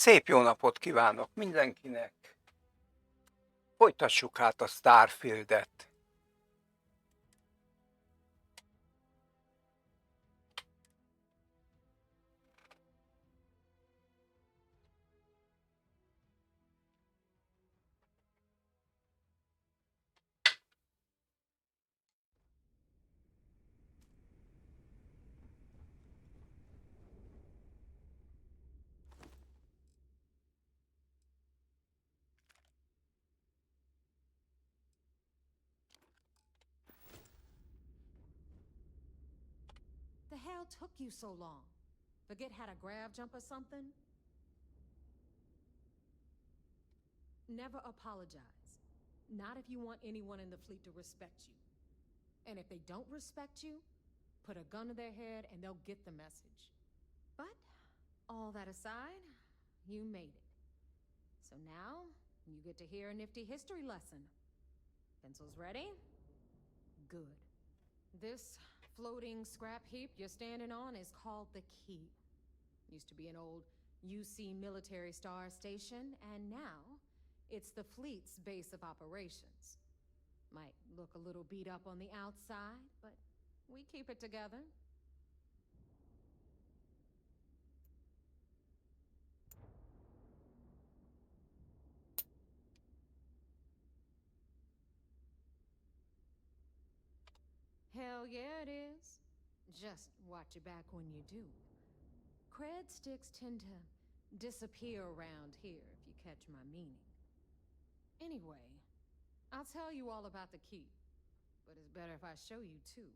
Szép jó napot kívánok mindenkinek! Folytassuk hát a Starfieldet. The hell took you so long? Forget how to grav jump or something? Never apologize. Not if you want anyone in the fleet to respect you. And if they don't respect you, put a gun to their head and they'll get the message. But, all that aside, you made it. So now, you get to hear a nifty history lesson. Pencils ready? Good. This floating scrap heap you're standing on is called the Key. Used to be an old UC military star station, and now it's the fleet's base of operations. Might look a little beat up on the outside, but we keep it together. Hell yeah, it is. Just watch your back when you do. Cred sticks tend to disappear around here, if you catch my meaning. Anyway, I'll tell you all about the Key, but it's better if I show you too.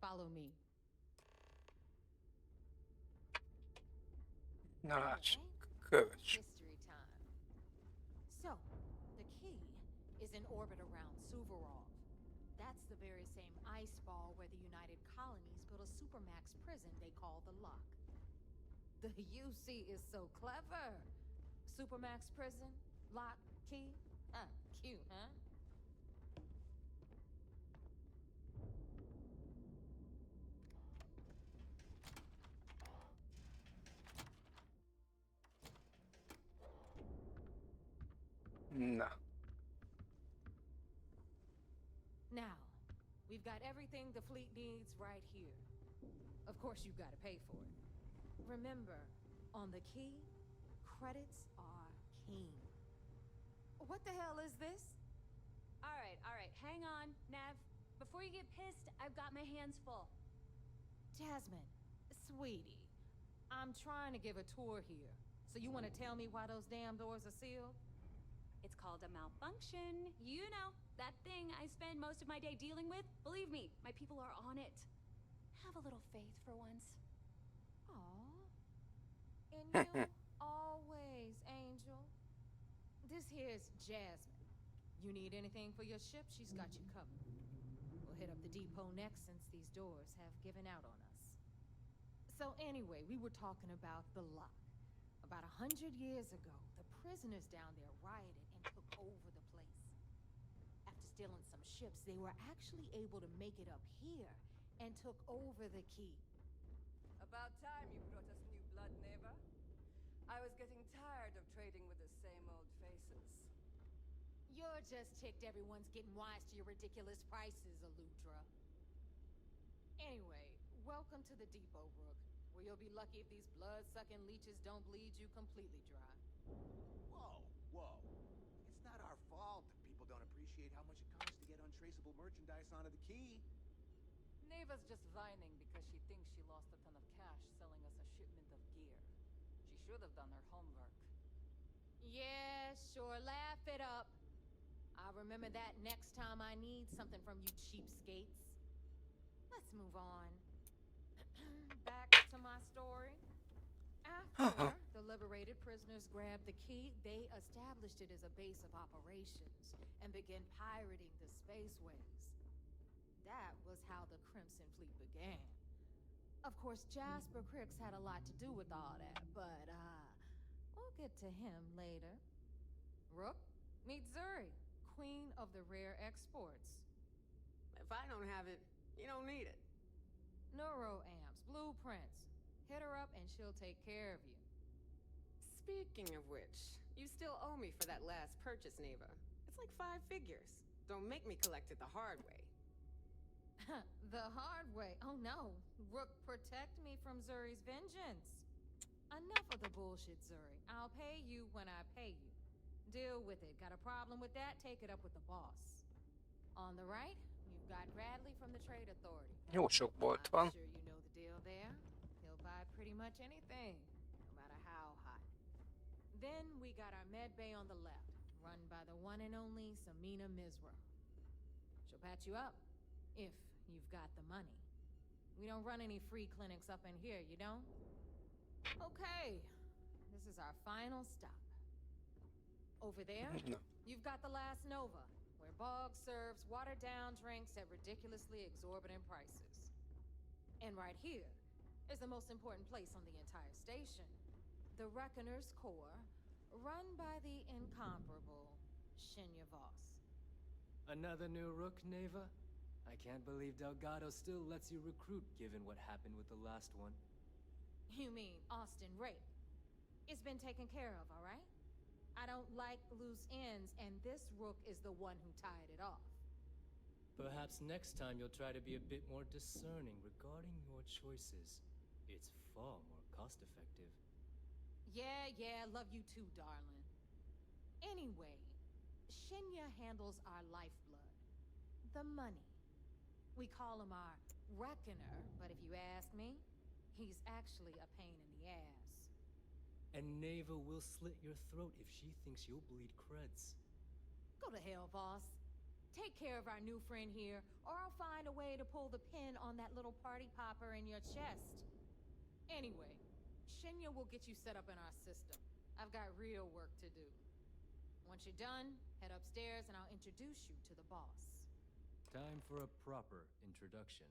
Follow me. Na hát, kövess. History time. So, the Key is in orbit around Suvorov. That's the very same ice ball where the United Colonies built a supermax prison they call the Lock. The UC is so clever. Supermax prison, Lock, Key. Cute, huh? Na. Now, we've got everything the fleet needs right here. Of course, you've got to pay for it. Remember, on the Key, credits are king. What the hell is this? All right, hang on, Nev. Before you get pissed, I've got my hands full. Jasmine, sweetie, I'm trying to give a tour here. So you want to tell me why those damn doors are sealed? It's called a malfunction. You know, that thing I spend most of my day dealing with. Believe me, my people are on it. Have a little faith for once. Aw. In you, always, Angel. This here's Jasmine. You need anything for your ship, she's got you covered. We'll hit up the depot next since these doors have given out on us. So anyway, we were talking about the Lock. About 100 years ago, the prisoners down there rioted and took over the place. After stealing some ships, they were actually able to make it up here and took over the Key. About time you brought us new blood, neighbor. I was getting tired of trading with the same old faces. You're just ticked everyone's getting wise to your ridiculous prices, Aludra. Anyway, welcome to the depot, Rook, where you'll be lucky if these blood-sucking leeches don't bleed you completely dry. Whoa. It's not our fault that people don't appreciate how much it costs to get untraceable merchandise onto the Key. Neva's just whining because she thinks she lost a ton of cash selling us a shipment of gear. She should have done her homework. Yeah, sure, laugh it up. I'll remember that next time I need something from you cheapskates. Let's move on. Back to my story. After the liberated prisoners grabbed the Key, they established it as a base of operations and began pirating the spaceways. That was how the Crimson Fleet began. Of course, Jasper Cricks had a lot to do with all that, but, we'll get to him later. Rook, meet Zuri, queen of the rare exports. If I don't have it, you don't need it. Neuroamps, blueprints. Hit her up and she'll take care of you. Speaking of which, you still owe me for that last purchase, Neva. It's like 5 figures. Don't make me collect it the hard way. The hard way. Oh no. Rook, protect me from Zuri's vengeance. Enough of the bullshit, Zuri. I'll pay you when I pay you. Deal with it. Got a problem with that? Take it up with the boss. On the right, you've got Bradley from the Trade Authority. Jó sok bolt I'm van. sure you know the deal there. He'll buy pretty much anything, no matter how hot. Then we got our med bay on the left, run by the one and only Samina Mizra. She'll patch you up, if you've got the money. We don't run any free clinics up in here, you don't? Okay, this is our final stop. Over there, No. you've got the last Nova, where Bog serves watered-down drinks at ridiculously exorbitant prices. And right here is the most important place on the entire station. The Reckoner's Core, run by the incomparable Shinya Voss. Another new rook, Neva? I can't believe Delgado still lets you recruit given what happened with the last one. You mean Austin Rape? It's been taken care of, all right? I don't like loose ends, and this rook is the one who tied it off. Perhaps next time you'll try to be a bit more discerning regarding your choices. It's far more cost-effective. Yeah, love you too, darling. Anyway, Shinya handles our lifeblood. The money. We call him our Reckoner, but if you ask me, he's actually a pain in the ass. And Neva will slit your throat if she thinks you'll bleed creds. Go to hell, boss. Take care of our new friend here, or I'll find a way to pull the pin on that little party popper in your chest. Anyway, Shinya will get you set up in our system. I've got real work to do. Once you're done, head upstairs and I'll introduce you to the boss. Time for a proper introduction.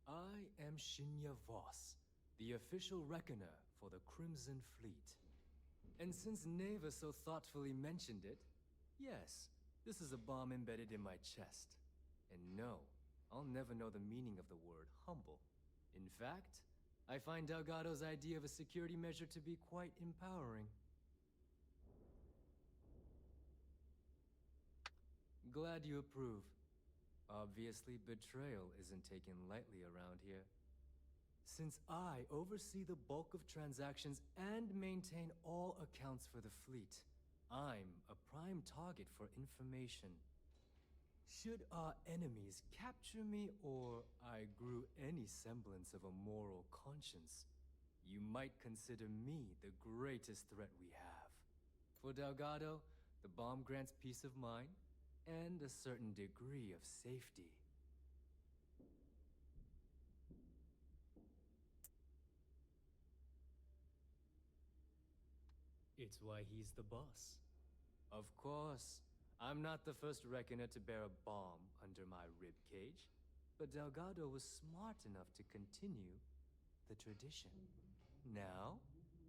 I am Shinya Voss, the official reckoner for the Crimson Fleet. And since Neva so thoughtfully mentioned it, yes, this is a bomb embedded in my chest. And no, I'll never know the meaning of the word humble. In fact, I find Delgado's idea of a security measure to be quite empowering. Glad you approve. Obviously, betrayal isn't taken lightly around here. Since I oversee the bulk of transactions and maintain all accounts for the fleet, I'm a prime target for information. Should our enemies capture me or I grew any semblance of a moral conscience, you might consider me the greatest threat we have. For Delgado, the bomb grants peace of mind and a certain degree of safety. It's why he's the boss. Of course, I'm not the first reckoner to bear a bomb under my ribcage, but Delgado was smart enough to continue the tradition. Now,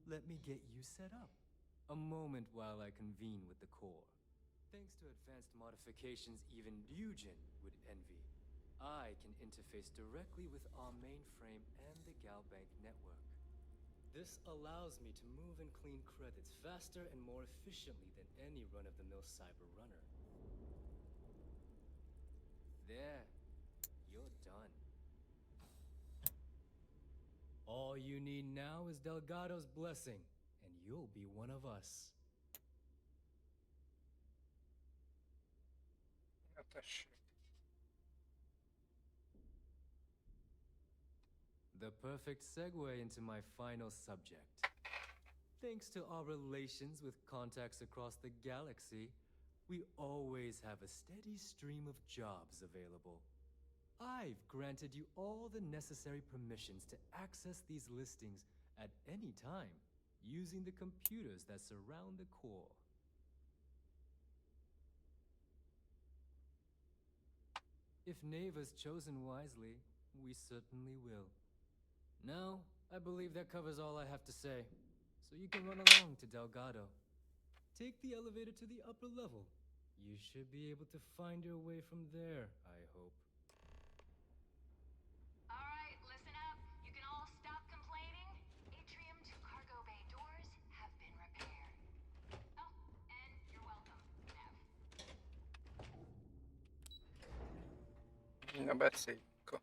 let me get you set up. A moment while I convene with the core. Thanks to advanced modifications even Ryujin would envy, I can interface directly with our mainframe and the Galbank network. This allows me to move and clean credits faster and more efficiently than any run-of-the-mill cyber runner. There, you're done. All you need now is Delgado's blessing, and you'll be one of us. Ja, tessék. The perfect segue into my final subject. Thanks to our relations with contacts across the galaxy, we always have a steady stream of jobs available. I've granted you all the necessary permissions to access these listings at any time, using the computers that surround the core. If Neva's chosen wisely, we certainly will. Now, I believe that covers all I have to say, so you can run along to Delgado. Take the elevator to the upper level. You should be able to find your way from there, I hope. All right, listen up. You can all stop complaining. Atrium to cargo bay doors have been repaired. Na beszéljünk a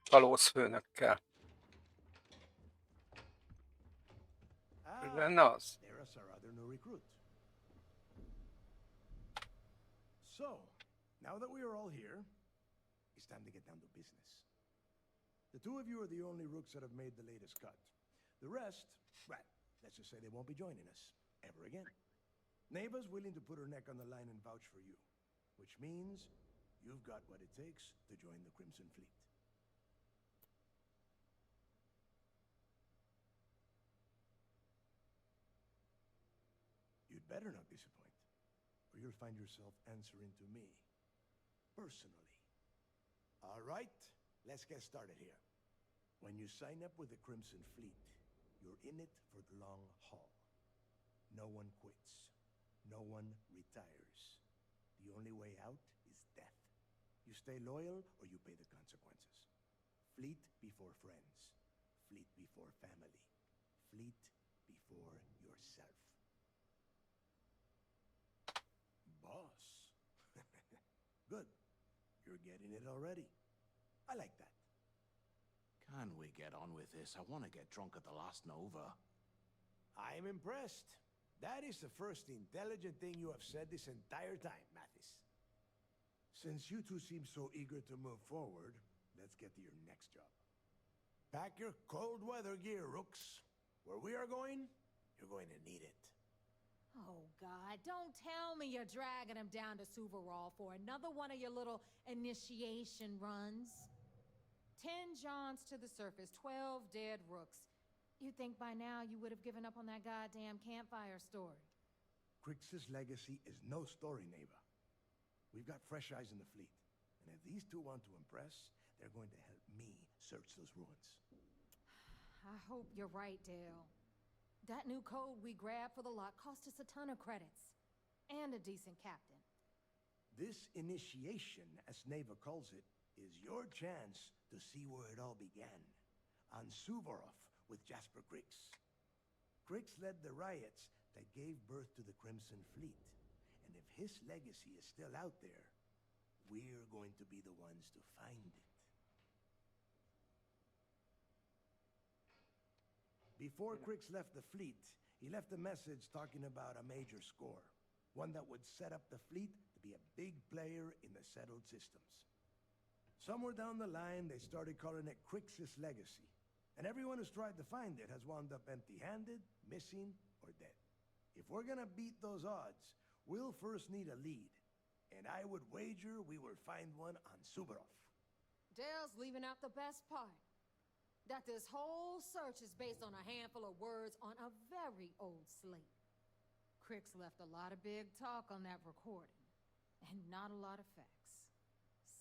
kalózfőnökkel. Lenne az? There's our other new recruit. So, now that we are all here, it's time to get down to business. The two of you are the only rooks that have made the latest cut. The rest, well, let's just say they won't be joining us ever again. Neva's willing to put her neck on the line and vouch for you, which means you've got what it takes to join the Crimson Fleet. You'd better not disappoint, or you'll find yourself answering to me, personally. All right, let's get started here. When you sign up with the Crimson Fleet, you're in it for the long haul. No one quits. No one retires. The only way out is death. You stay loyal or you pay the consequences. Fleet before friends. Fleet before family. Fleet before yourself. Boss. Good. You're getting it already. I like that. Can we get on with this? I want to get drunk at the last Nova. I'm impressed. That is the first intelligent thing you have said this entire time, Mathis. Since you two seem so eager to move forward, let's get to your next job. Pack your cold weather gear, Rooks. Where we are going, you're going to need it. Oh, God, don't tell me you're dragging him down to Suvarol for another one of your little initiation runs. 10 Johns to the surface, 12 dead rooks. You'd think by now you would have given up on that goddamn campfire story. Crix's legacy is no story, Neva. We've got fresh eyes in the fleet. And if these two want to impress, they're going to help me search those ruins. I hope you're right, Dale. That new code we grabbed for the lot cost us a ton of credits. And a decent captain. This initiation, as Neva calls it, is your chance to see where it all began. On Suvorov with Jasper Crix. Crix led the riots that gave birth to the Crimson Fleet. And if his legacy is still out there, we're going to be the ones to find it. Before Crix left the fleet, he left a message talking about a major score. One that would set up the fleet to be a big player in the settled systems. Somewhere down the line, they started calling it Crix's legacy. And everyone who's tried to find it has wound up empty-handed, missing, or dead. If we're gonna beat those odds, we'll first need a lead. And I would wager we will find one on Suvorov. Dale's leaving out the best part. That this whole search is based on a handful of words on a very old slate. Crix left a lot of big talk on that recording, and not a lot of facts.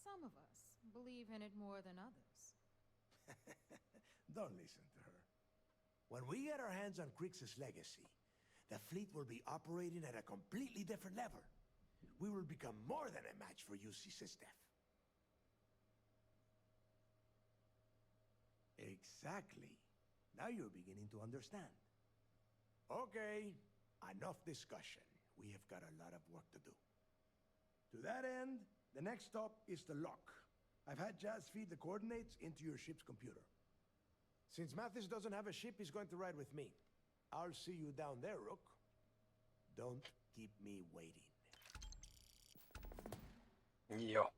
Some of us believe in it more than others. Don't listen to her. When we get our hands on Crix's legacy, the fleet will be operating at a completely different level. We will become more than a match for UC System. Exactly. Now you're beginning to understand. Okay, enough discussion. We have got a lot of work to do. To that end, the next stop is the lock. I've had Jazz feed the coordinates into your ship's computer. Since Mathis doesn't have a ship, he's going to ride with me. I'll see you down there, Rook. Don't keep me waiting. Jó.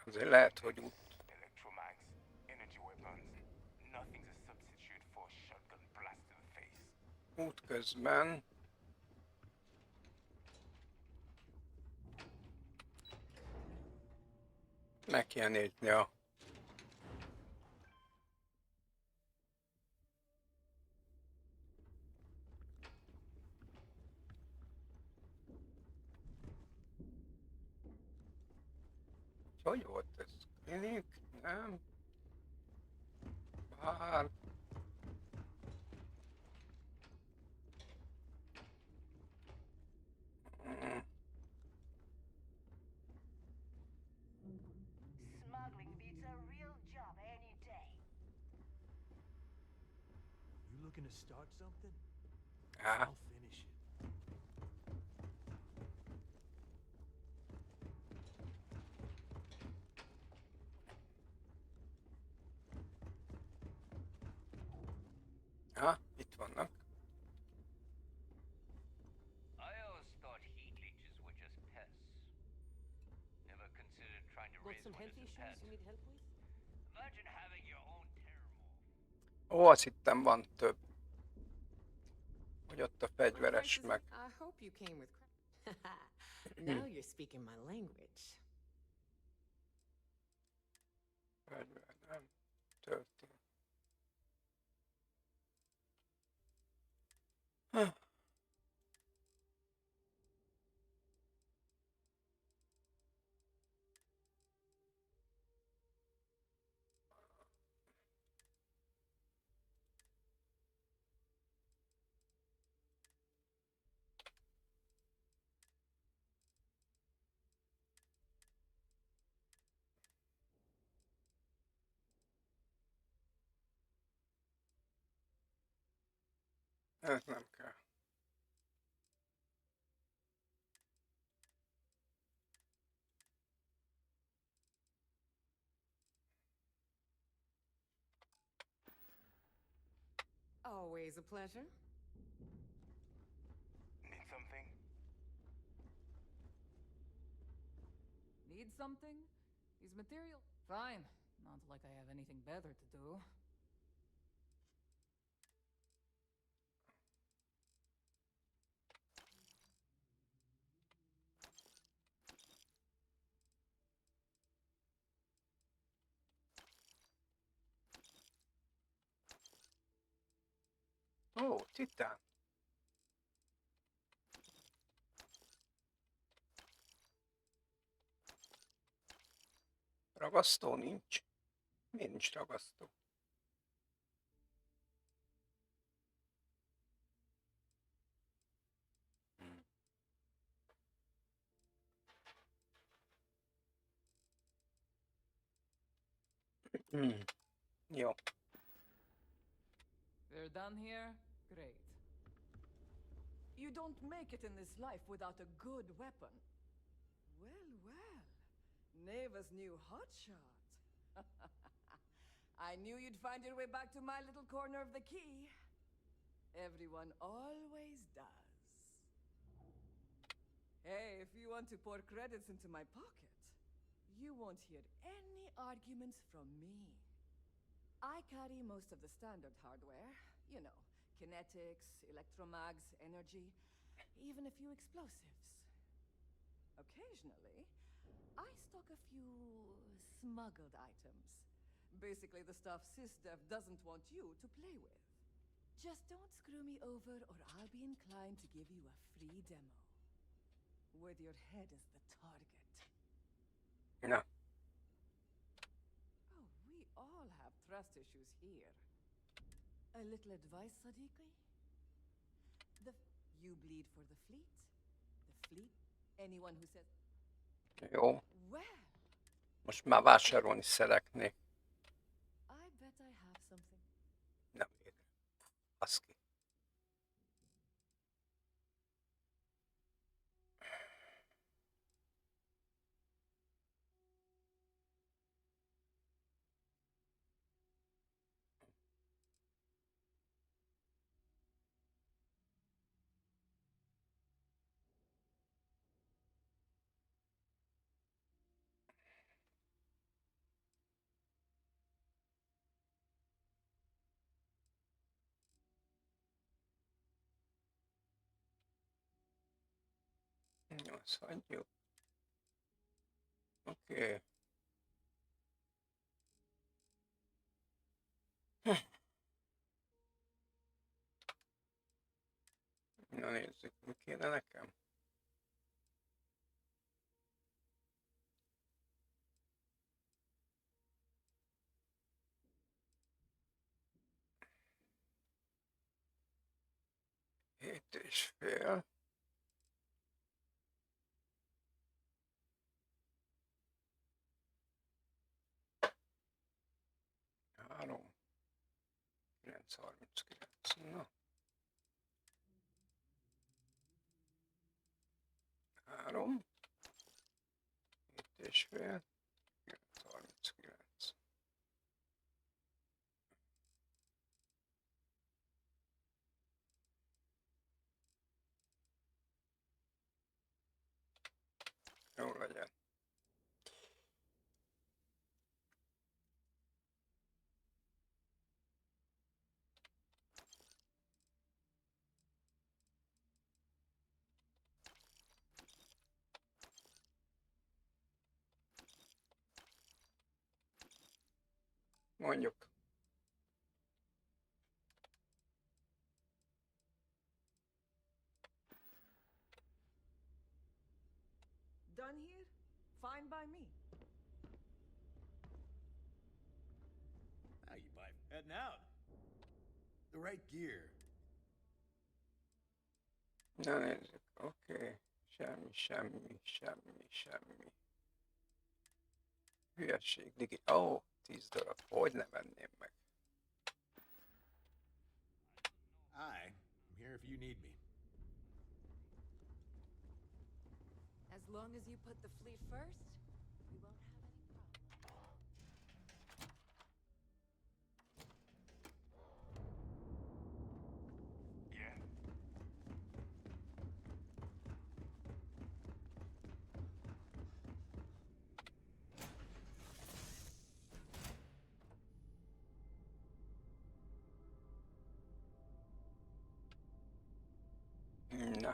Azért lehet, hogy Electromags, energy weapons. Nothing's a substitute for a shotgun blast to the face. útközben meg kell nézni a hogy volt ez? Klinik? Nem? Bár... Smuggling beats a real job any day. You looking to start something? Á, I'll finish it. itt vannak. I always thought heat leeches were just pests. Never considered trying to Want raise some one health as a issues pet. you need help with? Imagine having your own thermomorph. Ó, azt hittem van több. Hogy ott a My fegyveres prices- meg. I hope you came with Now you're speaking my language. Fegyver, nem. Történt. Ez nem kell. Always a pleasure. Need something? Need something? These material. Fine. Not like I have anything better to do. Ó, titán. Ragasztó nincs. Miért nincs ragasztó? Jó. We're done here? Great. You don't make it in this life without a good weapon. Well, well. Neva's new hotshot. I knew you'd find your way back to my little corner of the key. Everyone always does. Hey, if you want to pour credits into my pocket, you won't hear any arguments from me. I carry most of the standard hardware. You know, kinetics, electromags, energy, even a few explosives. Occasionally, I stock a few smuggled items. Basically the stuff SysDev doesn't want you to play with. Just don't screw me over or I'll be inclined to give you a free demo. With your head as the target. Na, Oh, we all have trust issues here. A little advice, Sadiqi? You bleed for the fleet? The fleet? Anyone who says... jó. Well, Most már vásárolni szeretnék. I bet I have something. Nem ér. Az ki. Jó, ezt hagyjuk. Oké. Na nézzük, mi kéne nekem? Hét és fél. Három. 9:39. Na. 3. Hét és fél. 9:39. legyen. Mondjuk. Done here? Fine by me. How you by heading out? The right gear. Na nézzük, oké. Semmi, semmi, semmi, semmi. Hülyeség, digi. Ó, 10 darab. Hogy ne venném meg? I'm here if you need me. As long as you put the fleet first, we won't have any problems. Yeah? Na.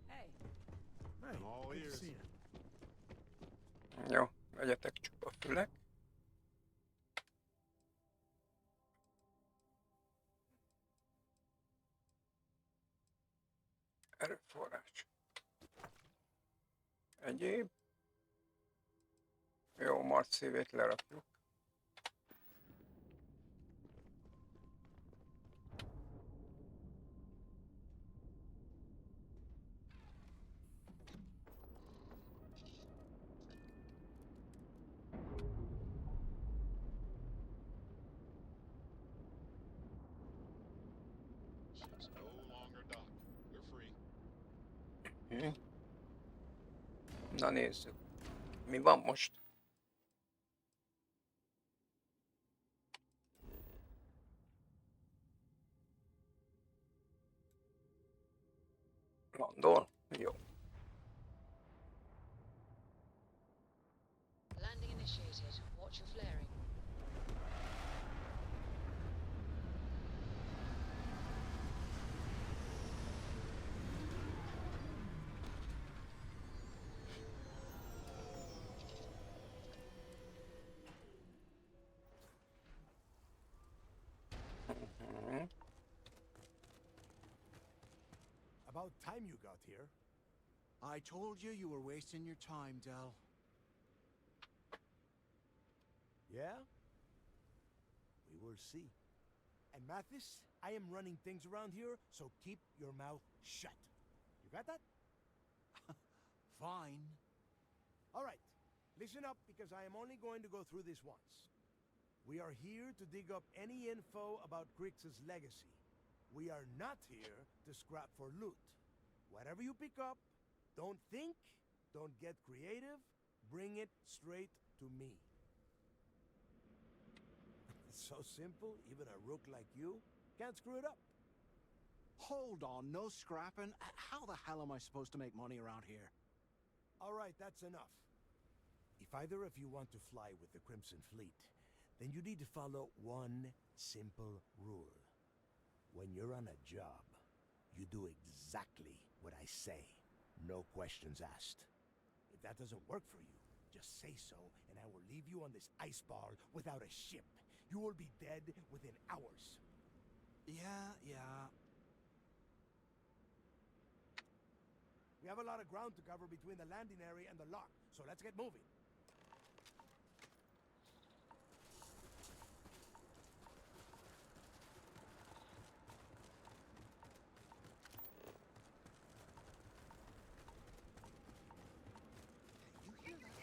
Hey, Hey, I'm all good to ears. see you. Jó, vegyetek csupa fülek. Erőforrás. Egyéb. Jó, Mars szívét lerakjuk. Ship's no longer docked. You're free. Na nézzük. Mi van most? Landol? Jó. Landing initiated. Watch your flaring. Mhm. About time you got here. I told you you were wasting your time, Del. Yeah? We will see. And Mathis, I am running things around here, so keep your mouth shut. You got that? Fine. All right. Listen up, because I am only going to go through this once. We are here to dig up any info about Grix's legacy. We are not here to scrap for loot. Whatever you pick up, don't think, don't get creative, bring it straight to me. It's so simple, even a rook like you can't screw it up. Hold on, no scrapping. How the hell am I supposed to make money around here? All right, that's enough. If either of you want to fly with the Crimson Fleet, then you need to follow one simple rule. When you're on a job, you do exactly what I say. No questions asked. If that doesn't work for you, just say so, and I will leave you on this ice ball without a ship. You will be dead within hours. Yeah. We have a lot of ground to cover between the landing area and the lock, so let's get moving. You hear that?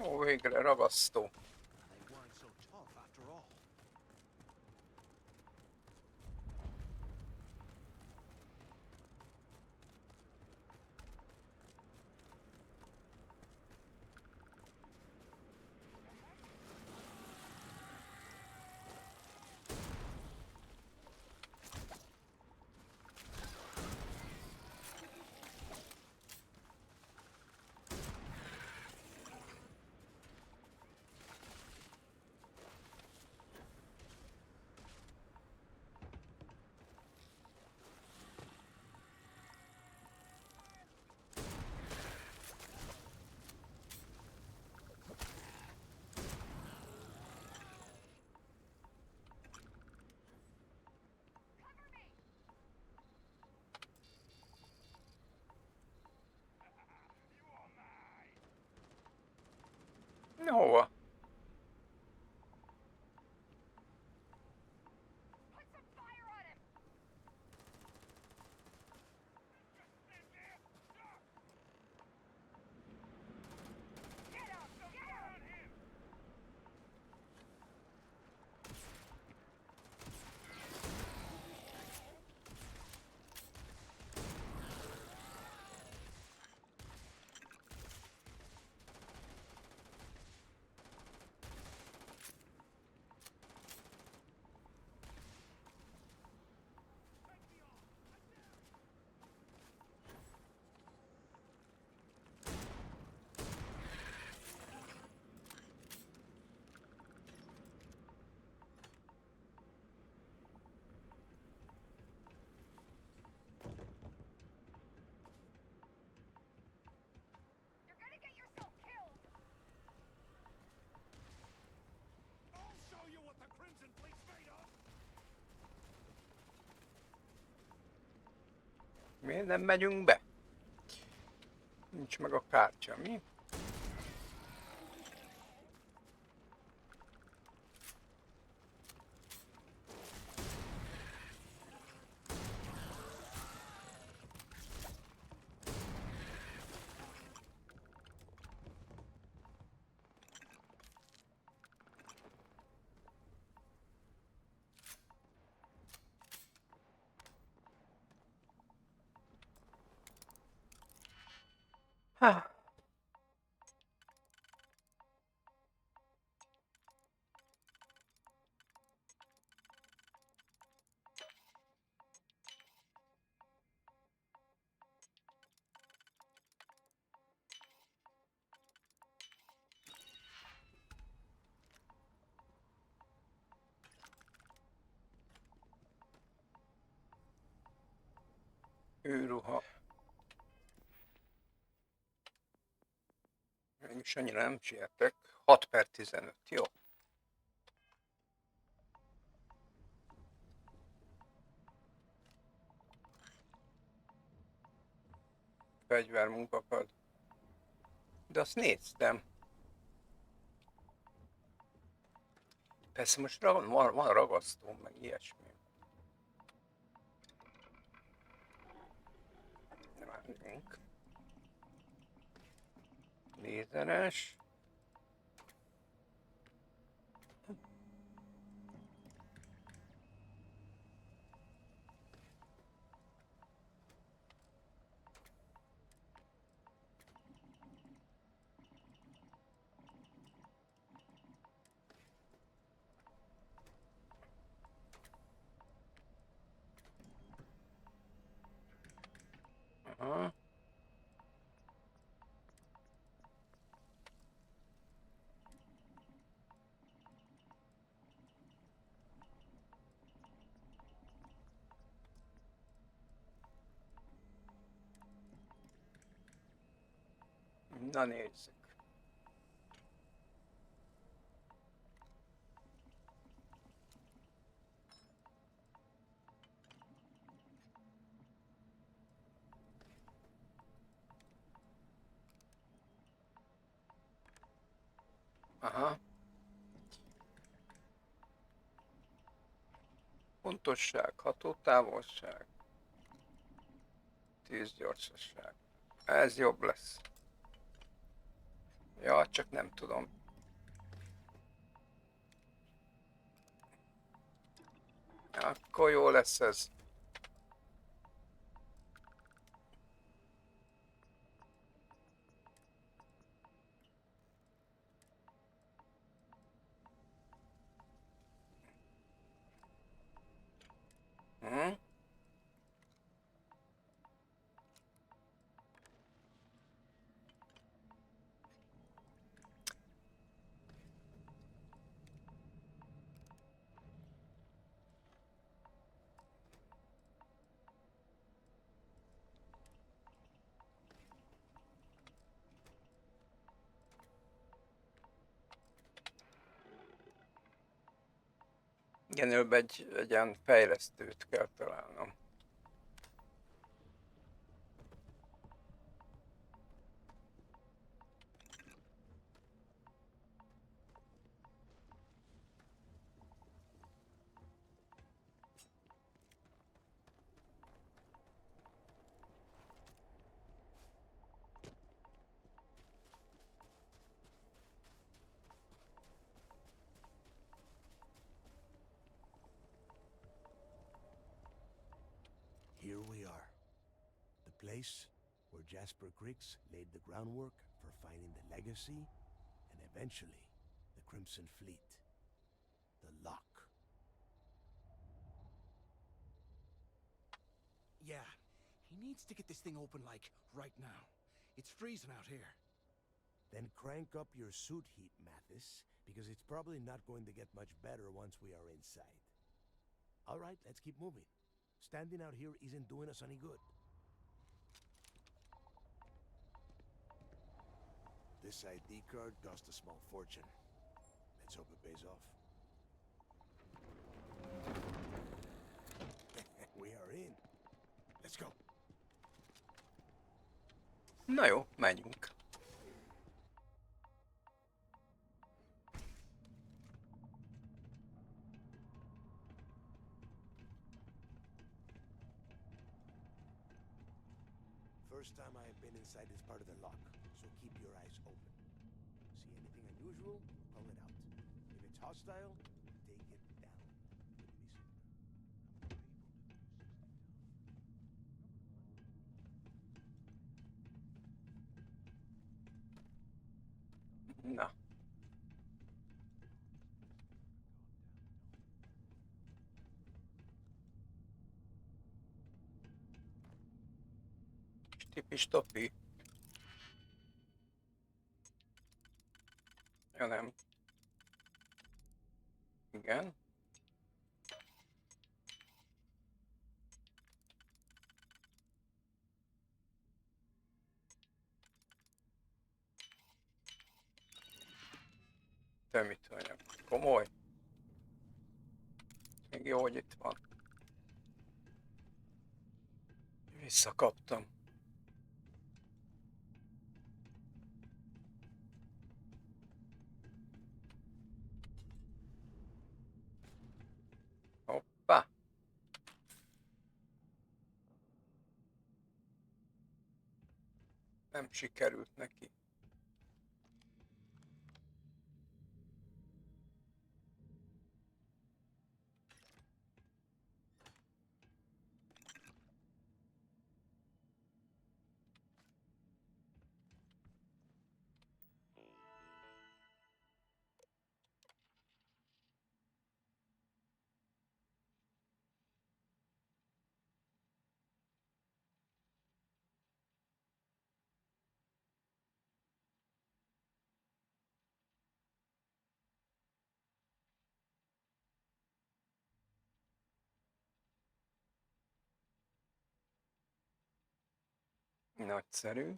Ó, végre ragasztó. They weren't so tough after all. Hova? Miért nem megyünk be? Nincs meg a kártya, mi? Ha. Őruha. Mégis annyira nem sietek. 6/15, jó. Fegyver munkakad. De azt néztem. Persze most van ragasztó, meg ilyesmi. Várjunk. Lézeres. Aha. Na nézzük. Aha. Pontosság, hatótávolság, tűzgyorsaság. Ez jobb lesz. Ja, csak nem tudom. Akkor jó lesz ez. Hm? Igen, előbb egy ilyen fejlesztőt kell találnom. Here we are. The place where Jasper Griggs laid the groundwork for finding the legacy and eventually the Crimson Fleet. The lock. Yeah, he needs to get this thing open, like, right now. It's freezing out here. Then crank up your suit heat, Mathis, because it's probably not going to get much better once we are inside. All right, let's keep moving. Standing out here isn't doing us any good. This ID card cost a small fortune. Let's hope it pays off. We are in. Let's go. Na jó, menjünk. First time I have been inside this part of the lock, so keep your eyes open. See anything unusual, pull it out. If it's hostile, take it down. Na. Tipi-stopi. Ja nem. Igen. Te mit mondjak? Komoly? Még jó, hogy itt van. Visszakaptam. Hoppá! Nem sikerült neki. Nagyszerű.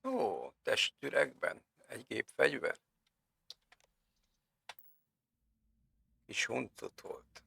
Ó, testüregben egy gépfegyver. Kis huncut volt.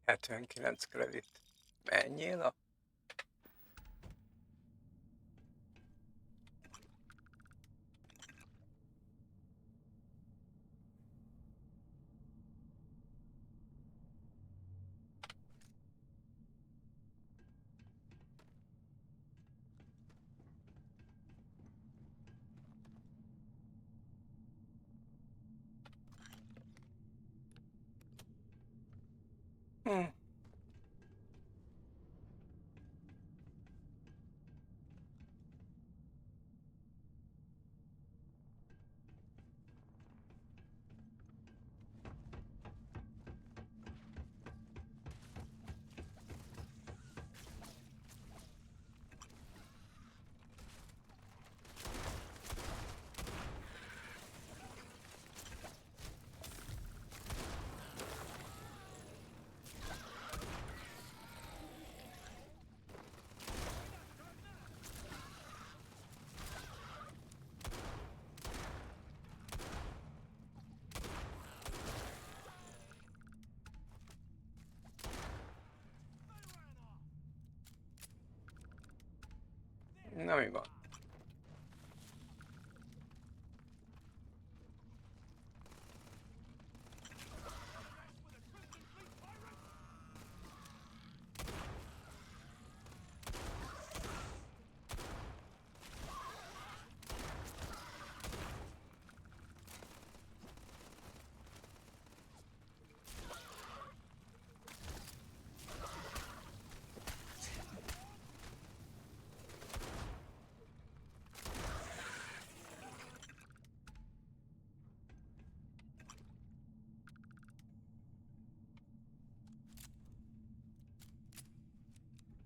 ...79 kredit. Menjél a... Na mi van?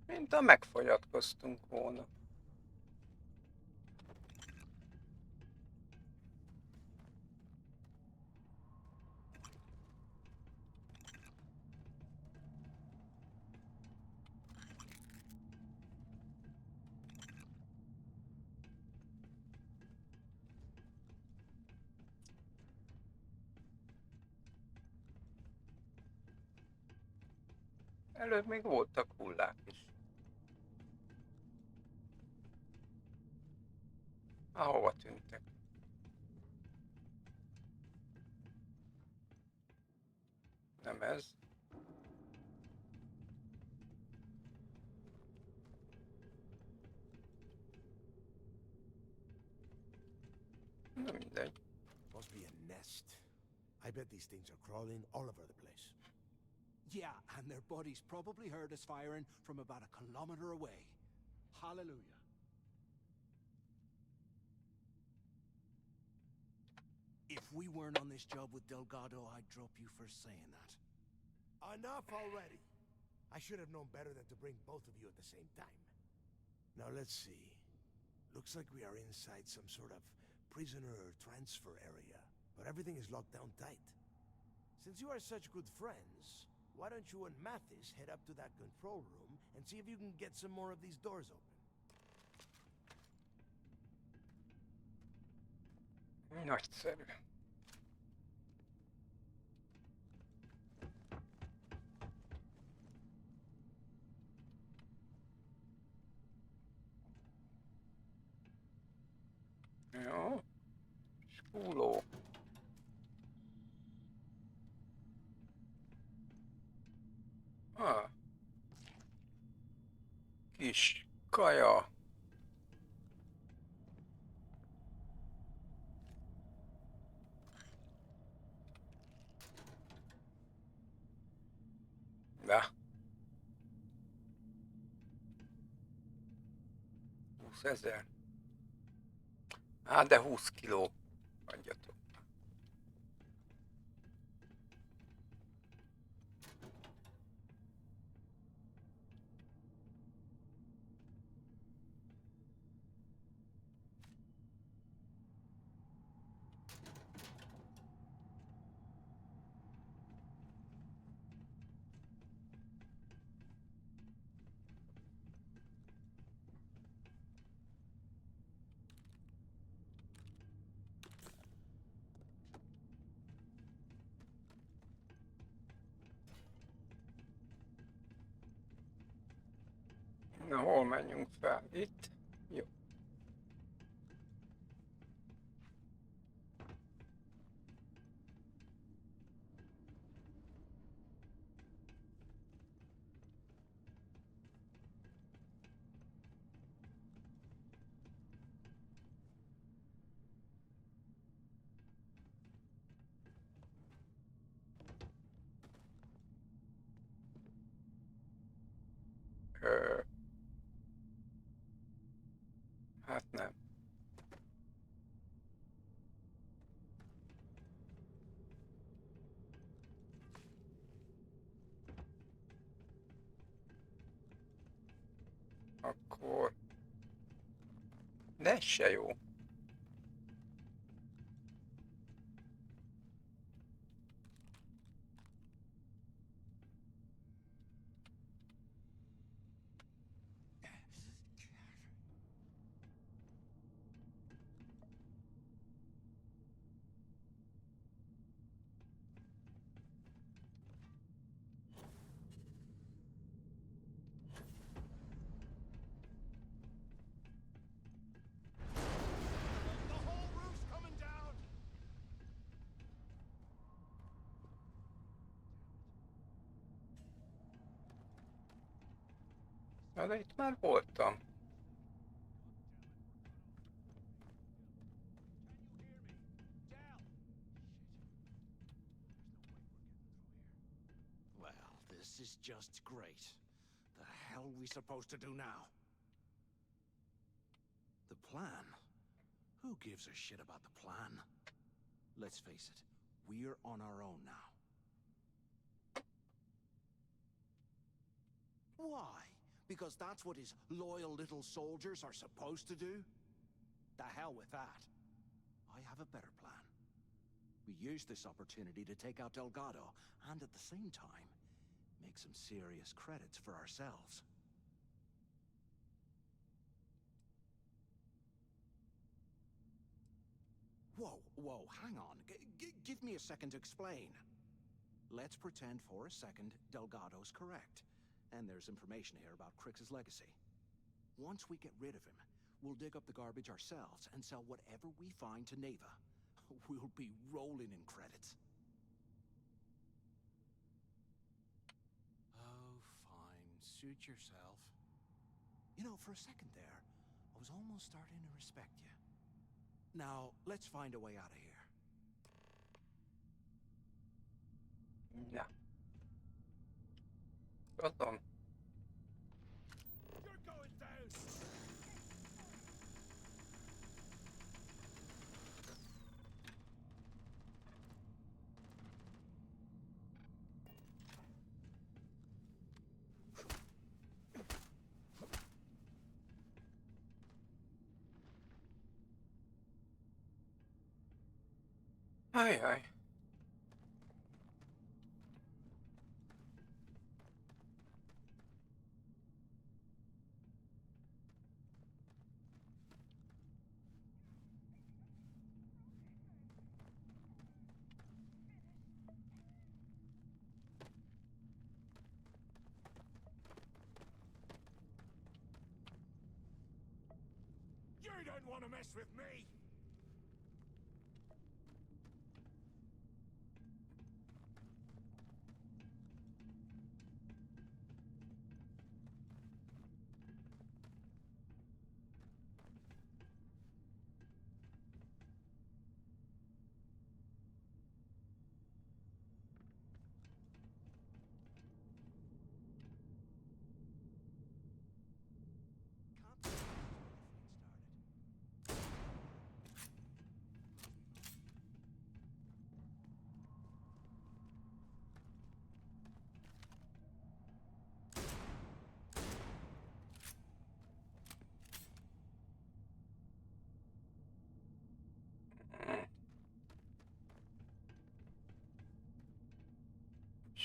Mintha megfogyatkoztunk volna. Előbb még voltak hullák is. Ahova tűntek? Nem ez. Na mindegy. Must be a nest. I bet these things are crawling all over the place. Yeah, and their buddies probably heard us firing from about a kilometer away. Hallelujah. If we weren't on this job with Delgado, I'd drop you for saying that. Enough already. I should have known better than to bring both of you at the same time. Now let's see. Looks like we are inside some sort of prisoner transfer area, but everything is locked down tight. Since you are such good friends, why don't you and Mathis head up to that control room and see if you can get some more of these doors open? Nagyszerű. Jó. Skúló. Ah, kis kaja. Na. 20 000. Hát de 20 kiló. Adjatok. Na, hol menjünk fel? Itt? Jó. Hát nem. Akkor... De ez se jó. Na, de itt már voltam. Well, this is just great. The hell are we supposed to do now? The plan? Who gives a shit about the plan? Let's face it, we're on our own now. Why? Because that's what his loyal little soldiers are supposed to do? The hell with that. I have a better plan. We use this opportunity to take out Delgado, and at the same time, make some serious credits for ourselves. Whoa, hang on. Give me a second to explain. Let's pretend for a second Delgado's correct, and there's information here about Crix's legacy. Once we get rid of him, we'll dig up the garbage ourselves and sell whatever we find to Neva. We'll be rolling in credits. Oh, fine. Suit yourself. You know, for a second there, I was almost starting to respect you. Now, let's find a way out of here. Ja. Tudom. You're going down! Ajaj. You don't want to mess with me!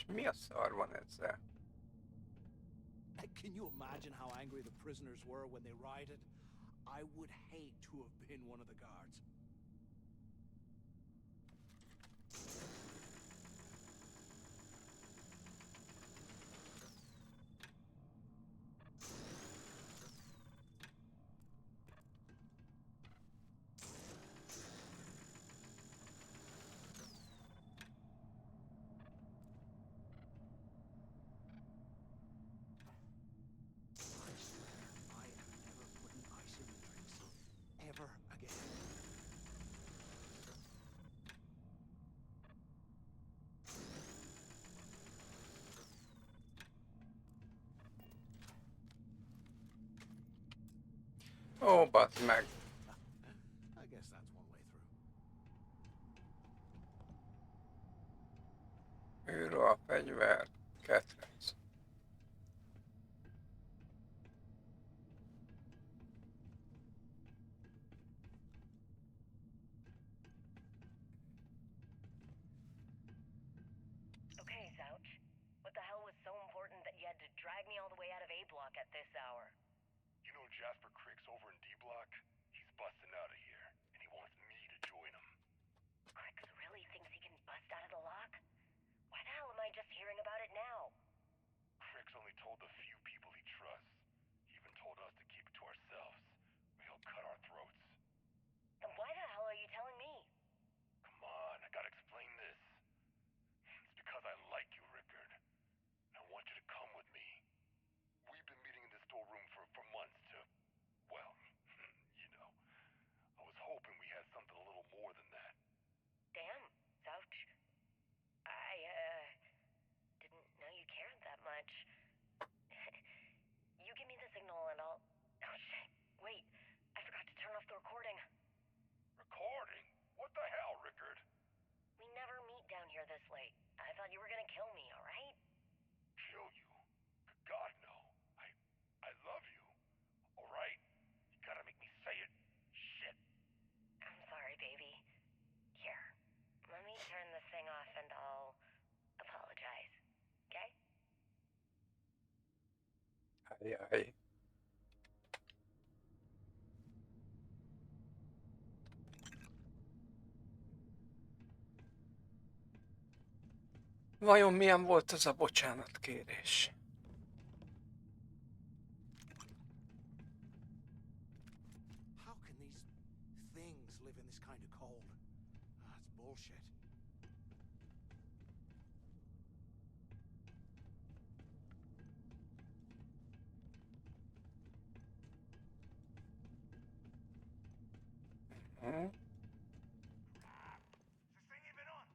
És mi a szar van ezzel? Can you imagine how angry the prisoners were when they rioted? I would hate to have been one of the guards. Ever again. Ó, bazd meg! I guess that's one way through. Őről a fegyver, ketrec. Okay, Zouch. What the hell was so important that you had to drag me all the way out of A Block at this hour? You know Jasper Crick's over in D Block? He's busting out of here, and he wants me to join him. Crix really thinks he can bust out of the lock? Why the hell am I just hearing about it now? Crick's only told the few people he trusts. He even told us to keep it to ourselves, or he'll cut our throats. Then why the hell are you telling me? Come on, I gotta explain this. It's because I like you, Rickard. And I want you to come with me. We've been meeting in this storeroom for months to, well, you know. I was hoping we had something a little more than that. Damn, Zouch. I, didn't know you cared that much. You give me the signal and I'll... Oh, shit. Wait, I forgot to turn off the recording. Recording? What the hell, Rickard? We never meet down here this late. I thought you were gonna kill me, alright? Kill you? God, no. I love you. Alright? You gotta make me say it. Shit. I'm sorry, baby. Here, let me turn this thing off and I'll apologize. Okay? Ajaj. Vajon milyen volt az a bocsánatkérés? How can these things live in this kind of cold? It's bullshit. Hm? Is this thing even on?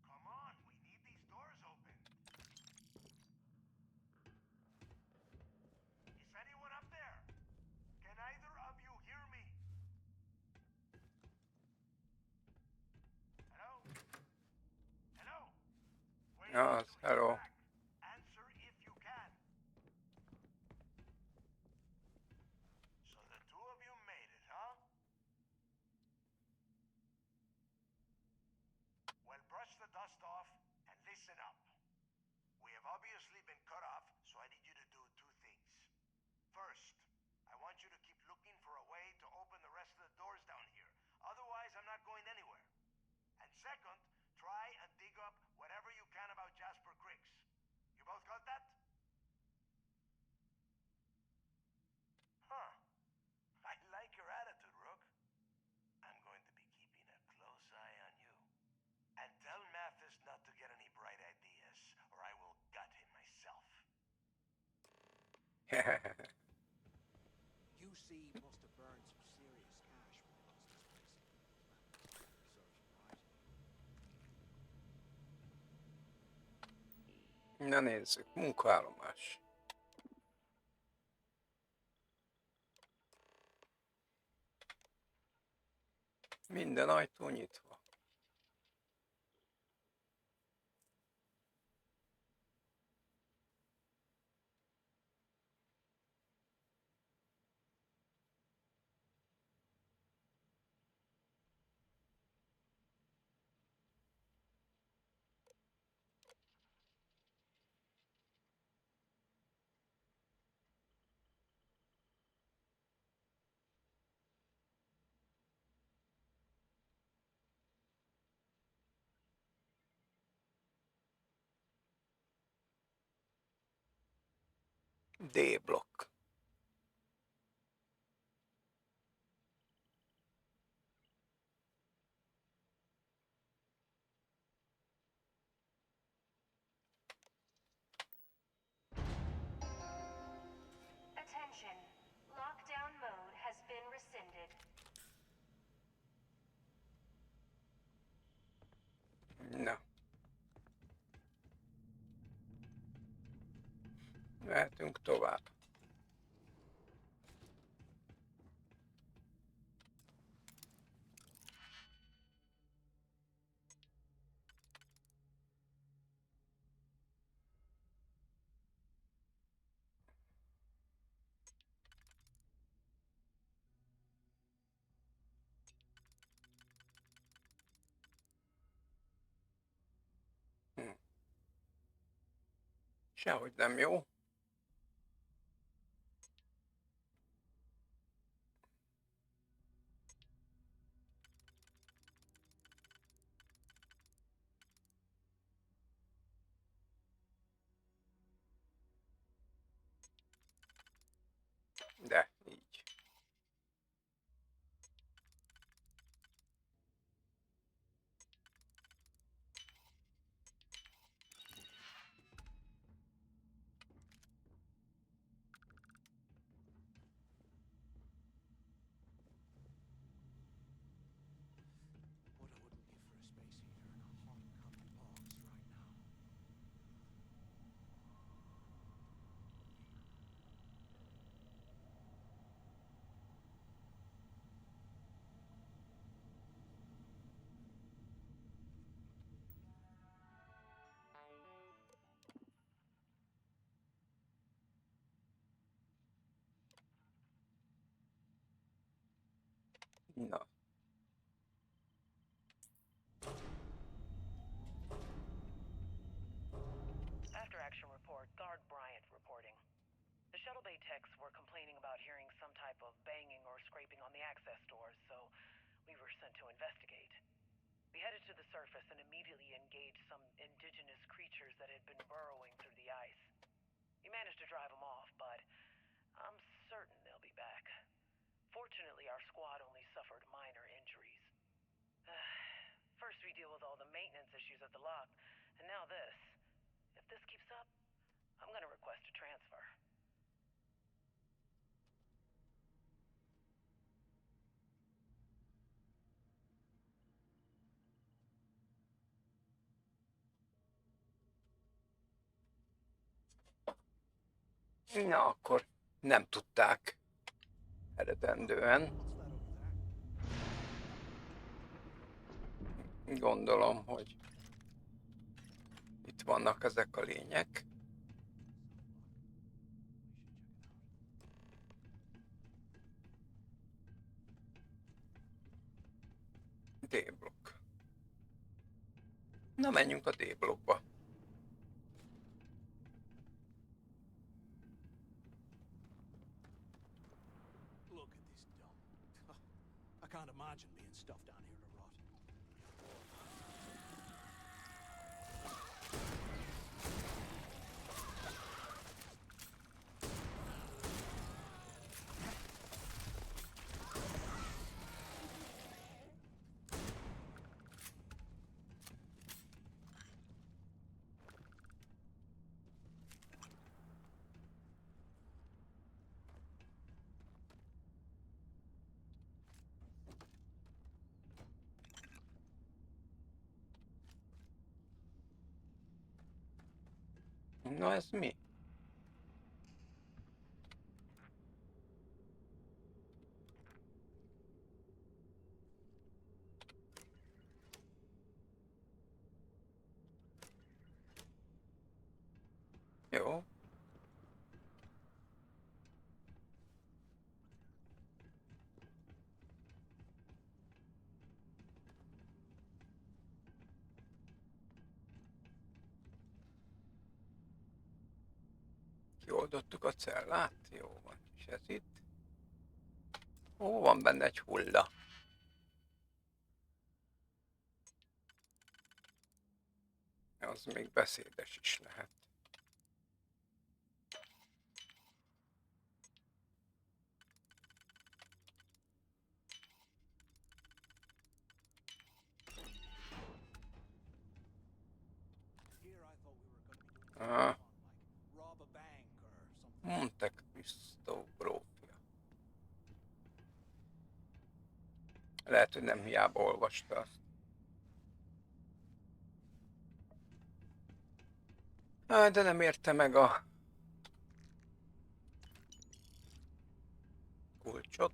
Come on, we need these doors open. Is anyone up there? Can either of you hear me? Hello? Hello? Waiting Ja, to hear hello. back. Answer if you can. So the two of you made it, huh? Well, brush the dust off and listen up. We have obviously been cut off, so I need you to do two things. First, I want you to keep looking for a way to open the rest of the doors down here. Otherwise, I'm not going anywhere. And second, try and dig up whatever you can about Jasper Cricks. You both got that? Huh. I like your attitude, Rook. I'm going to be keeping a close eye on you. And tell Mathis not to get any bright ideas, or I will gut him myself. UC must have burned some serious cash when they lost this place. Serves them right. Na nézzük, munkaállomás. Minden ajtó nyitva. D-blokk. Attention. Lockdown mode has been rescinded. Na. Mehetünk tovább. Sehogy nem jó. De így. Na. After action report, Guard Bryant reporting. The shuttle bay techs were complaining about hearing some type of banging or scraping on the access doors, so we were sent to investigate. We headed to the surface and immediately engaged some indigenous creatures that had been burrowing through the ice. We managed to drive them off, but I'm certain they'll be back. Fortunately, our squad only suffered minor injuries. First we deal with all the maintenance issues at the lock, and now this. If this keeps up, I'm gonna request a transfer. Na, akkor nem tudták eredendően. Gondolom, hogy itt vannak ezek a lények. D-blokk. Na, menjünk a D-blokkba. Look at this dump. I can't imagine being stuffed down here to rot. Na, ez mi? Jó. Kioldottuk a cellát? Jó van. És ez itt? Ó, van benne egy hulla. Az még beszédes is lehet. Lehet, hogy nem hiába olvasta azt. De nem érte meg a kulcsot.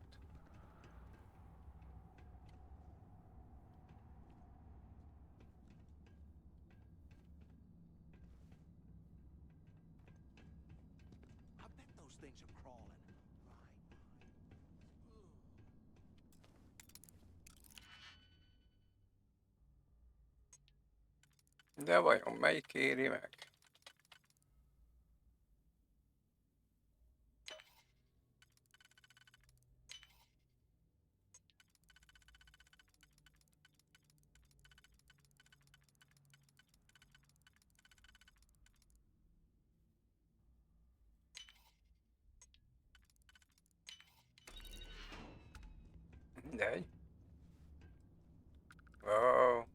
De vajon melyik éri meg? Mindegy. Wow.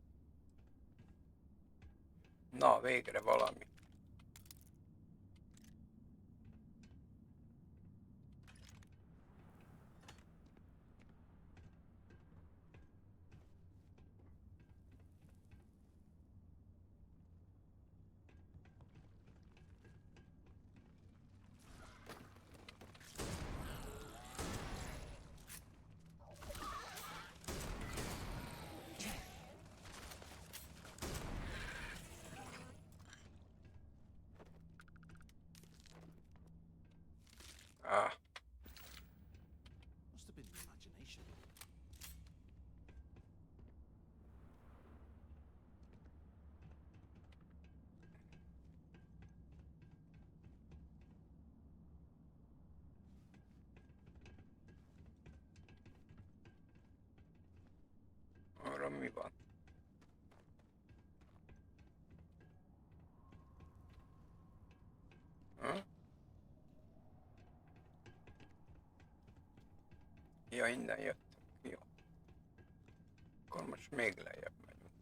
Na, végre valami. Ah. Must have been your imagination. Arra mi van? Ha? Ja, innen jöttünk. Jó. Akkor most még lejjebb megyünk.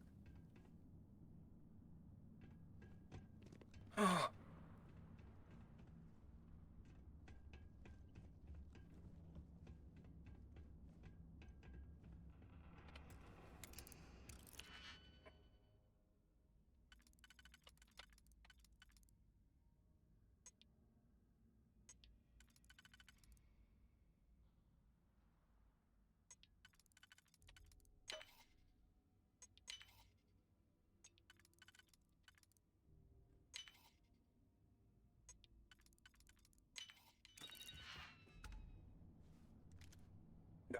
Ah.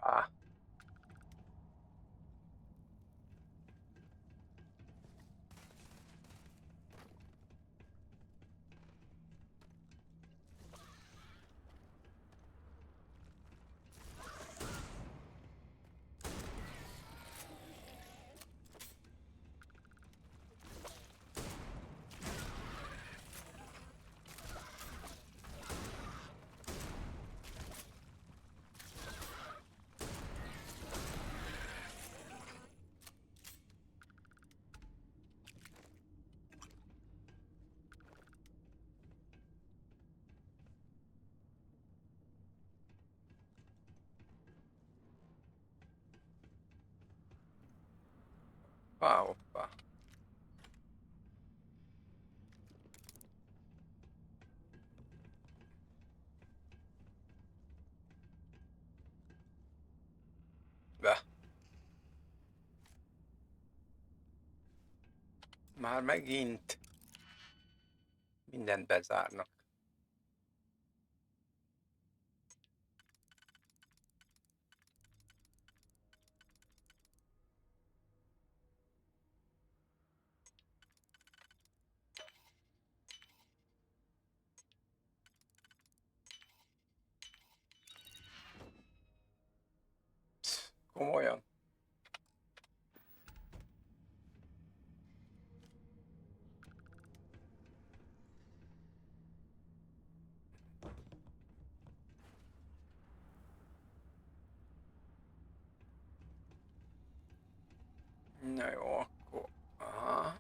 Ah. Hoppá. Be. Már megint mindent bezárnak. Komolyan. Na jó, akkor... Aha.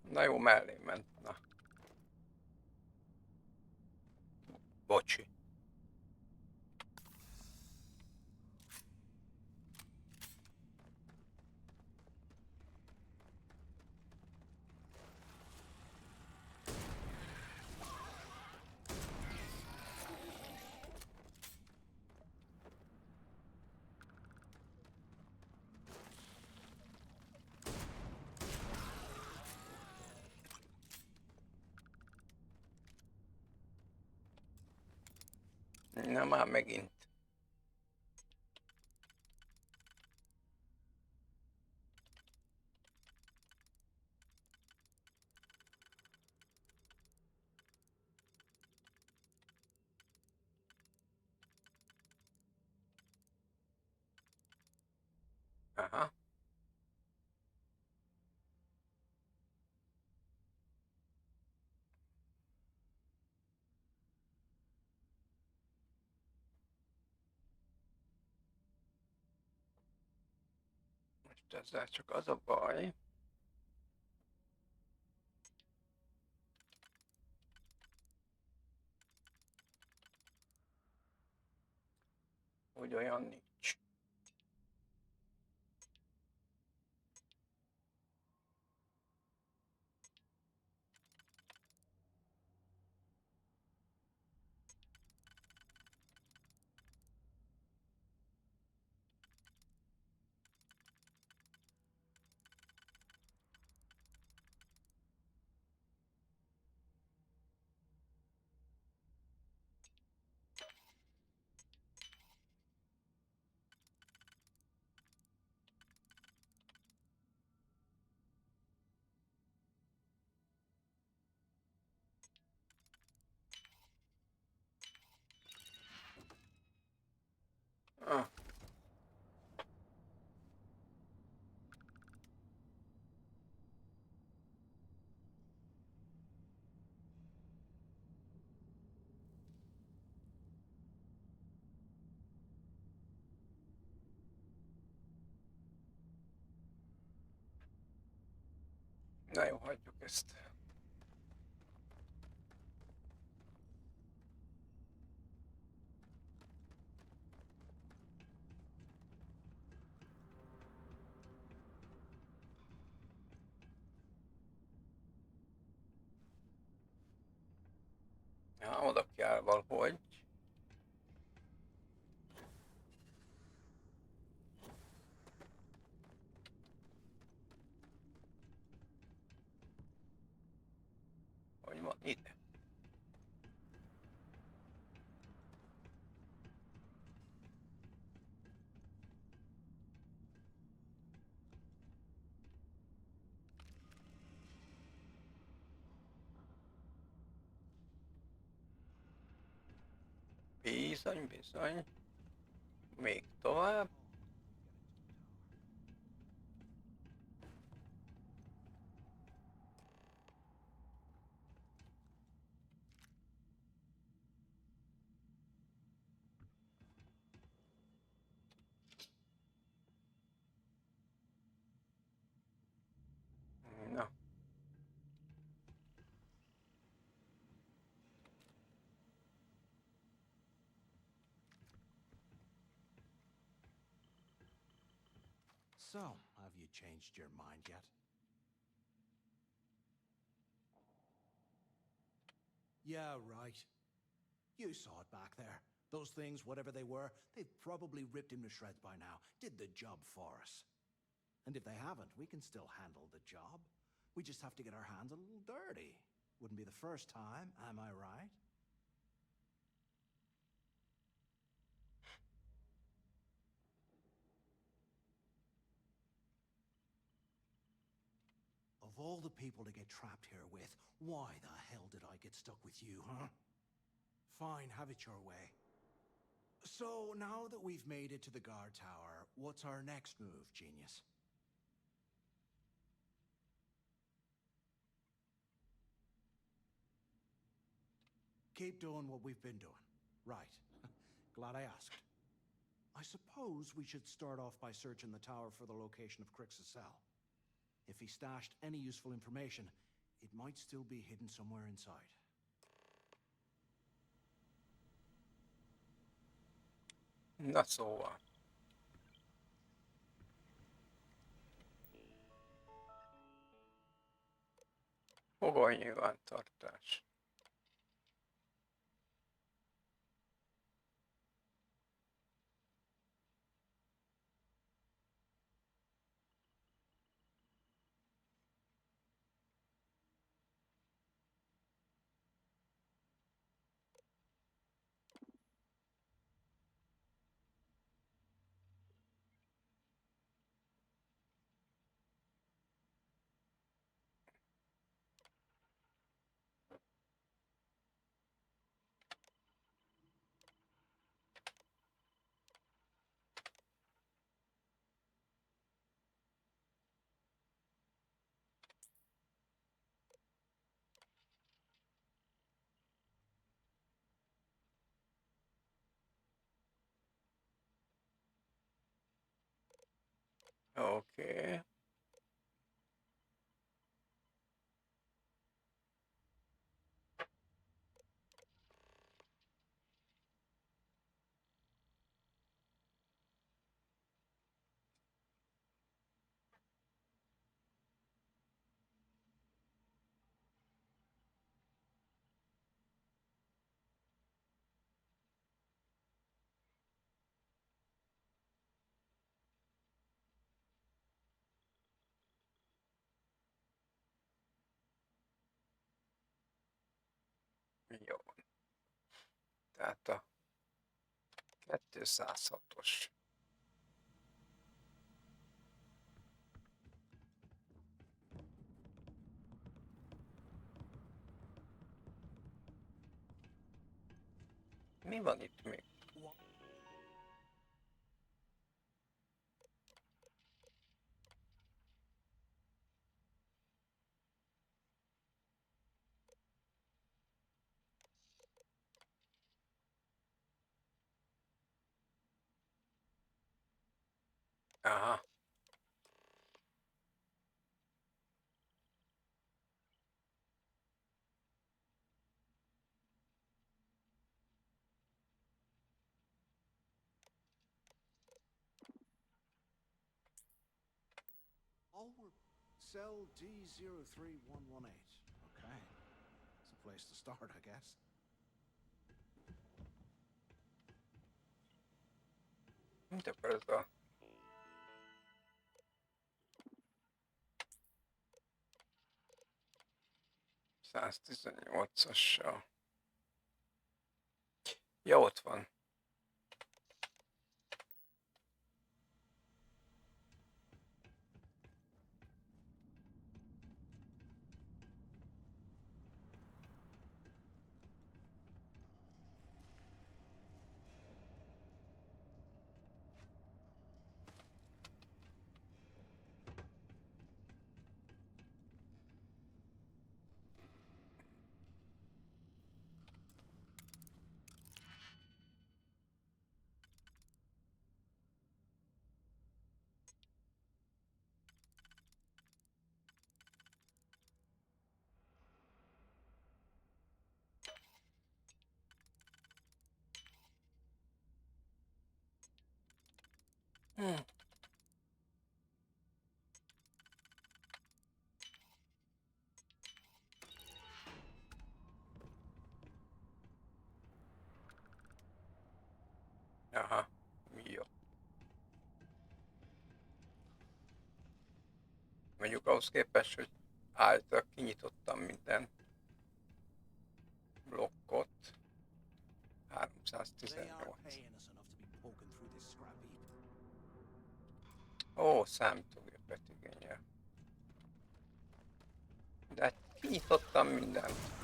Na jó, mellé ment. Na. Bocsi. Na már megint. Aha. Most ezzel csak az a baj, hogy olyan nincs. Ah. Na jó, hagyjuk ezt. Ja, oda kell valahogy. Hogy van ide? Bizony, bizony. Még tovább. Na. So, have you changed your mind yet? Yeah, right. You saw it back there. Those things, whatever they were, they've probably ripped him to shreds by now. Did the job for us. And if they haven't, we can still handle the job. We just have to get our hands a little dirty. Wouldn't be the first time, am I right? Of all the people to get trapped here with, why the hell did I get stuck with you, huh? Fine, have it your way. So, now that we've made it to the guard tower, what's our next move, genius? Keep doing what we've been doing. Right. Glad I asked. I suppose we should start off by searching the tower for the location of Crix's cell. If he stashed any useful information, it might still be hidden somewhere inside. Na szóval. Fogoly nyilvántartás. Oké. Jó. Tehát a 206-os. Mi van itt még? Aha. Oh, we're cell D03118. Okay. It's a place to start, I guess. De például. ...118-assal. Ja, ott van. Aha, jó. Mondjuk ahhoz képest, hogy állítólag kinyitottam minden blokkot. 318. Ó, számítógépet igényel. De hát kinyitottam mindent.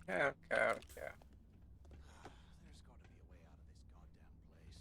Kell. There's got to be a way out of this goddamn place.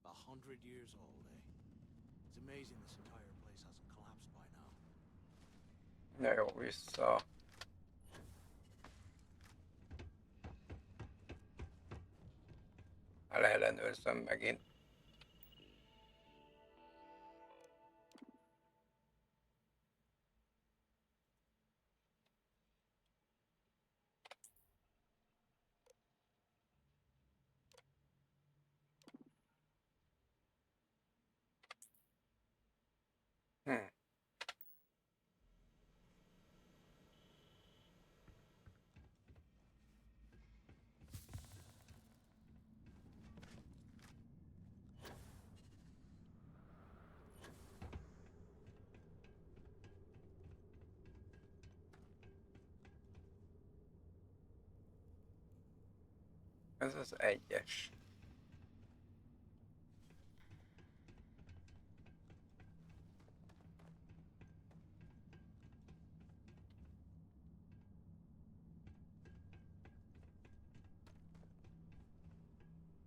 A 100 years old, eh? It's amazing this entire place hasn't collapsed by now. Na jó, vissza. Leellenőrzöm megint. Ez az egyes.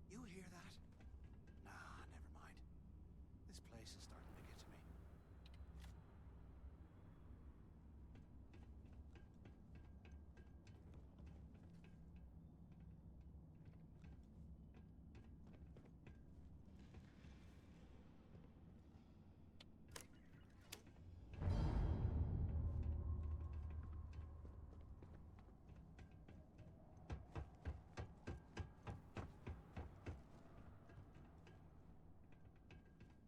You hear that? Nah, never mind. This place is starting to get to me.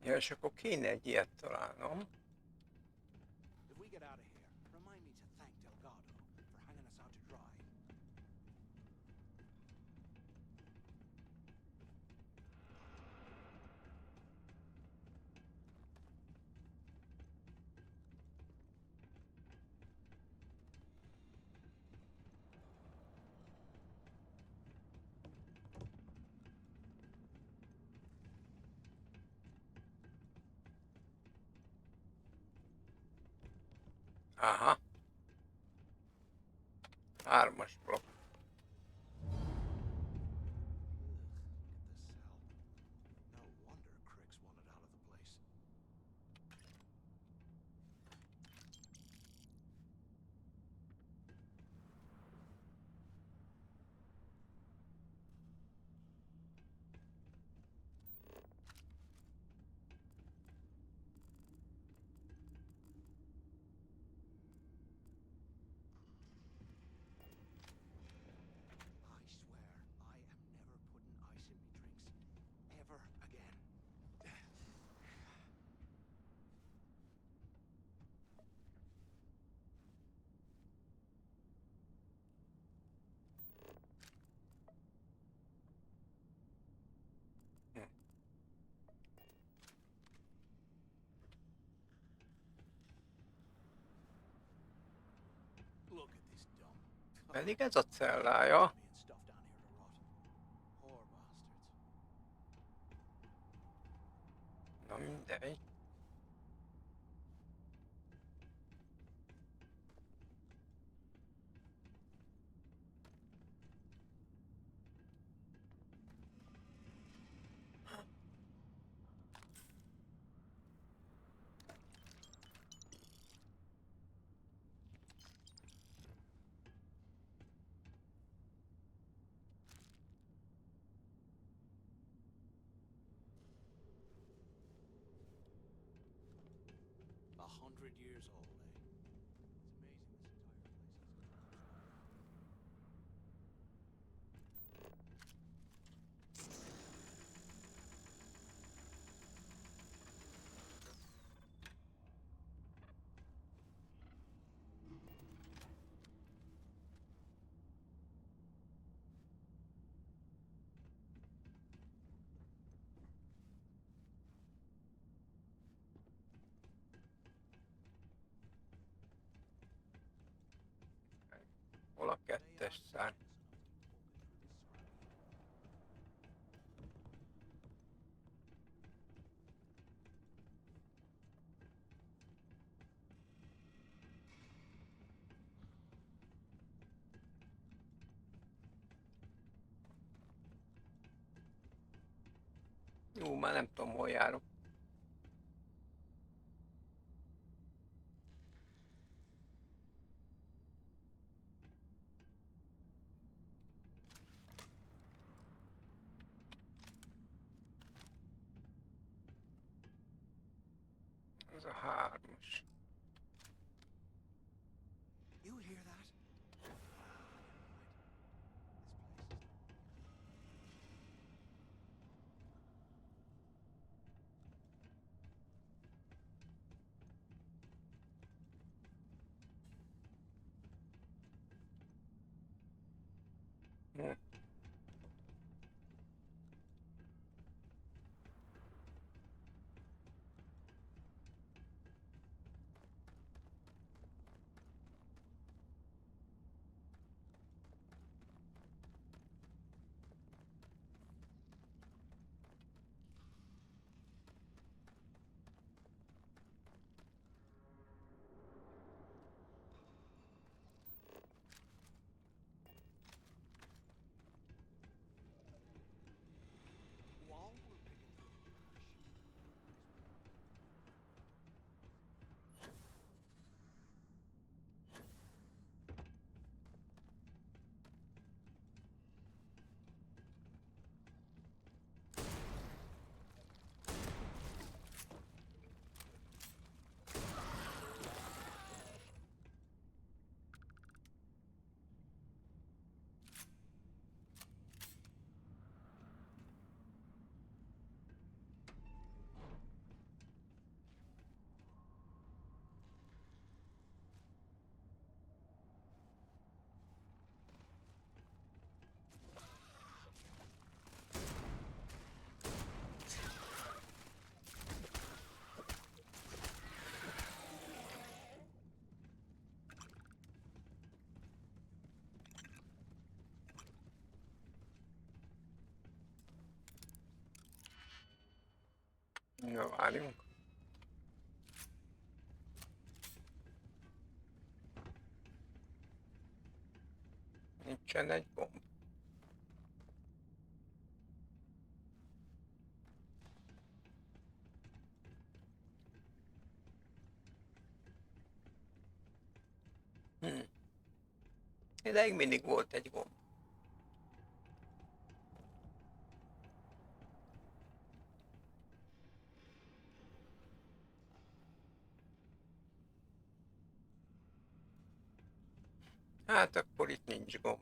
Ja, és akkor kéne egy ilyet találnom. If we get out of here, remind me to thank Delgado for hanging us out to dry. Aha. 3-as blokk. No wonder Cricks wanted out of the place. I swear, I am never putting ice in me drinks. Ever again. Look at this dump. Pedig ez a cellája. Being stuffed down here to rot. Poor bastards. Na mindegy. 100 years old, eh? It's amazing this entire place hasn't Hol a kettes szám? Jó, már nem tudom, hol járok. Ez a 3-as. You hear that? Na, várjunk. Nincsen egy gomb. Ideig mindig volt egy gomb. Hát akkor itt nincs gomb.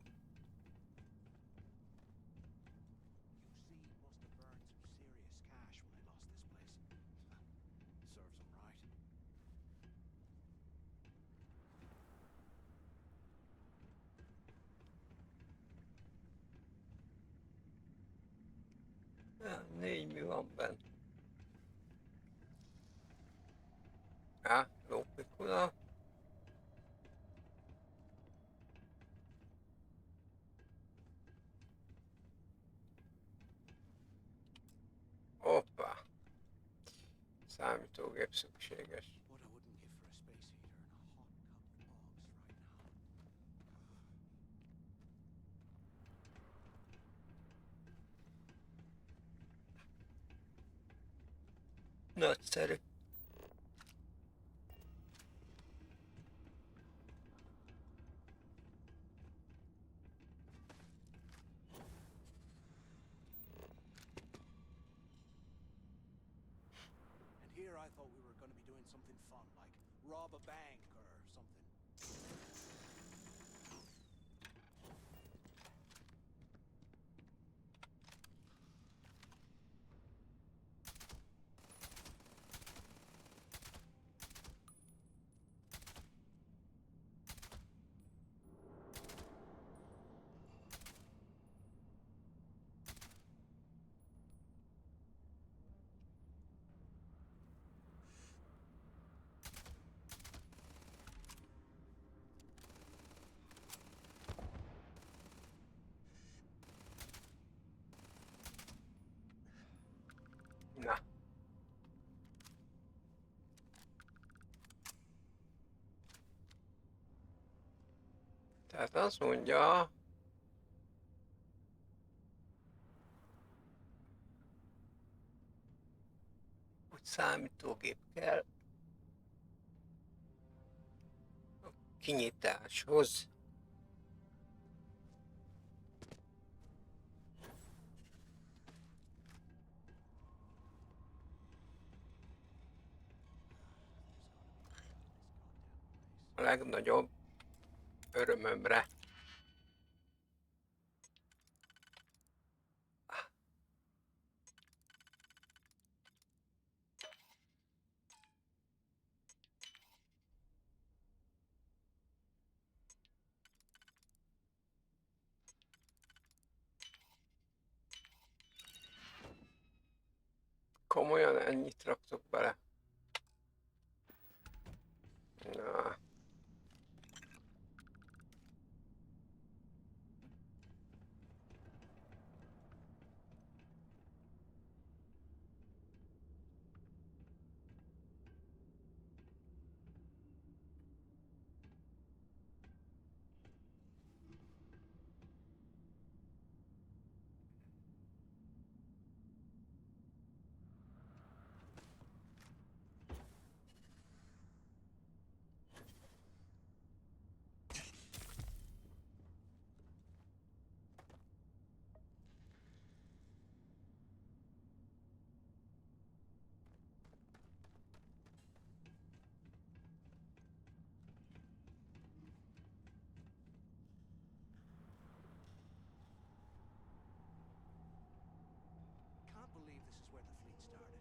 Négy mi van benne? Lópikula. Hoppá. Számítógép szükséges. Nagyszerű. Here I thought we were going to be doing something fun, like rob a bank or something. Na. Tehát azt mondja, hogy számítógép kell a kinyitáshoz. A legnagyobb örömömre. Komolyan ennyit raktok bele? Na. Can't believe this is where the fleet started.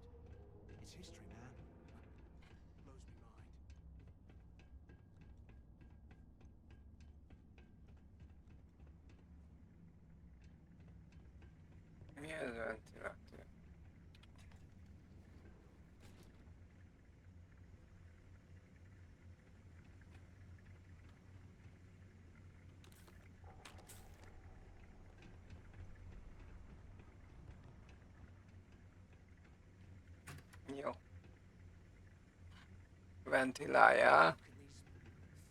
It's history, man. Blows me mind. Mi ez ventiláció? Jó. Ventiláljál.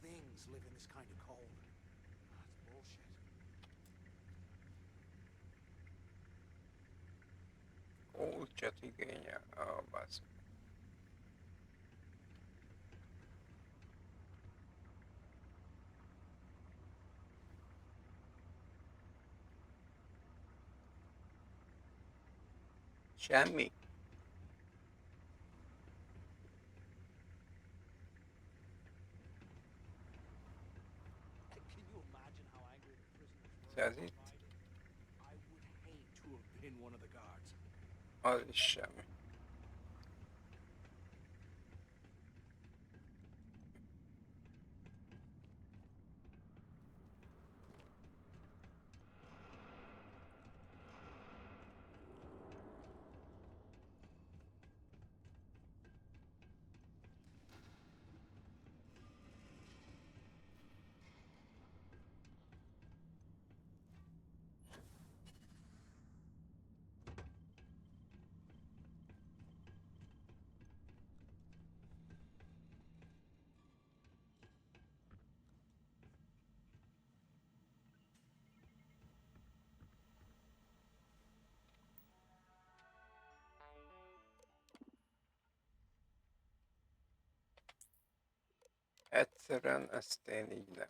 Things live in this kind of cold. That's bullshit. Kulcsot igényel. Ó, basz. Semmi. Can you imagine how angry the prisoners were? Ez itt? I would hate to have been one of the guards. Az is semmi. Egyszerűen ezt én így nem.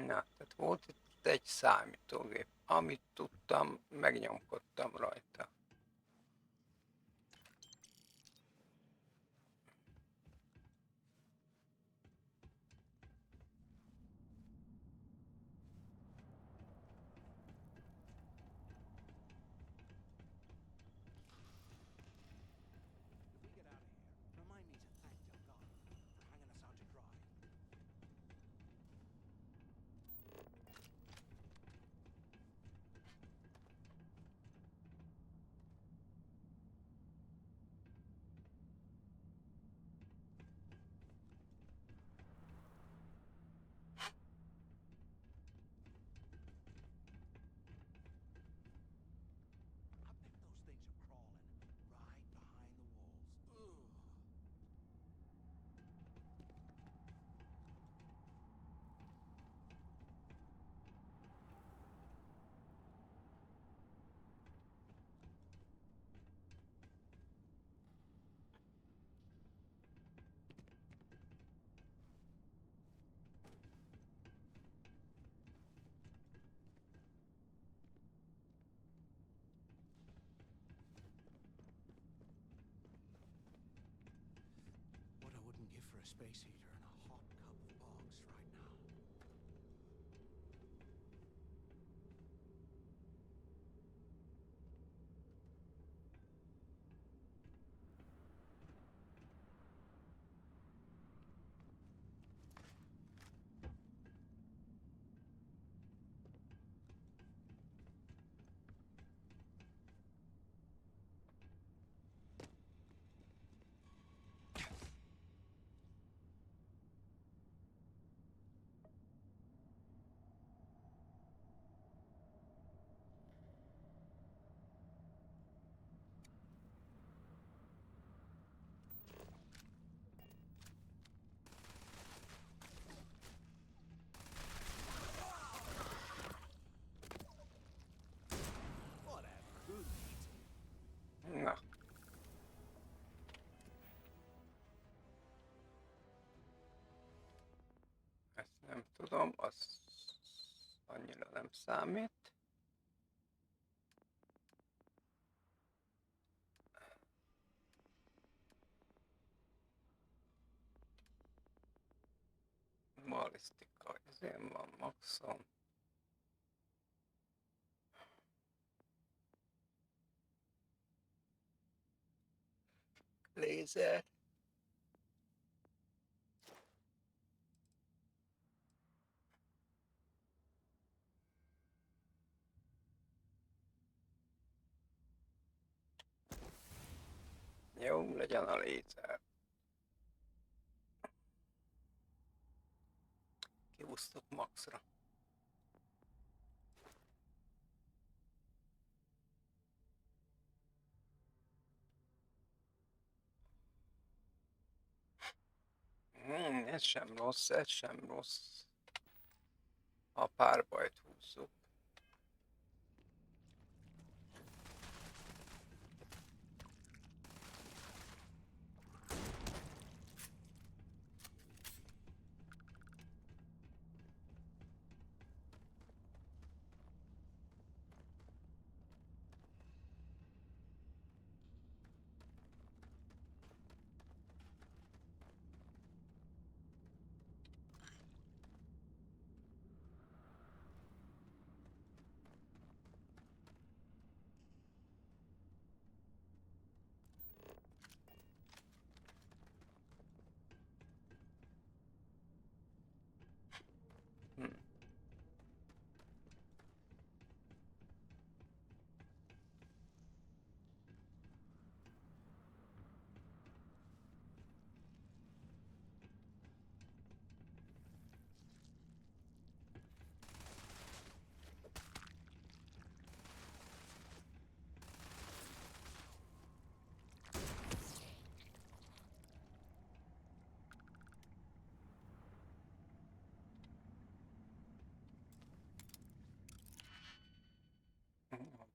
Na, tehát volt itt egy számítógép. Amit tudtam, megnyomkodtam rajta. For a space heater and a hot cup of box right now. Na. Ezt nem tudom, az annyira nem számít. Balisztika, ezért van maxon. Lézer. Jó, legyen a lézer. Kihúztuk maxra. Ez sem rossz, ez sem rossz. A párbajt húzzuk.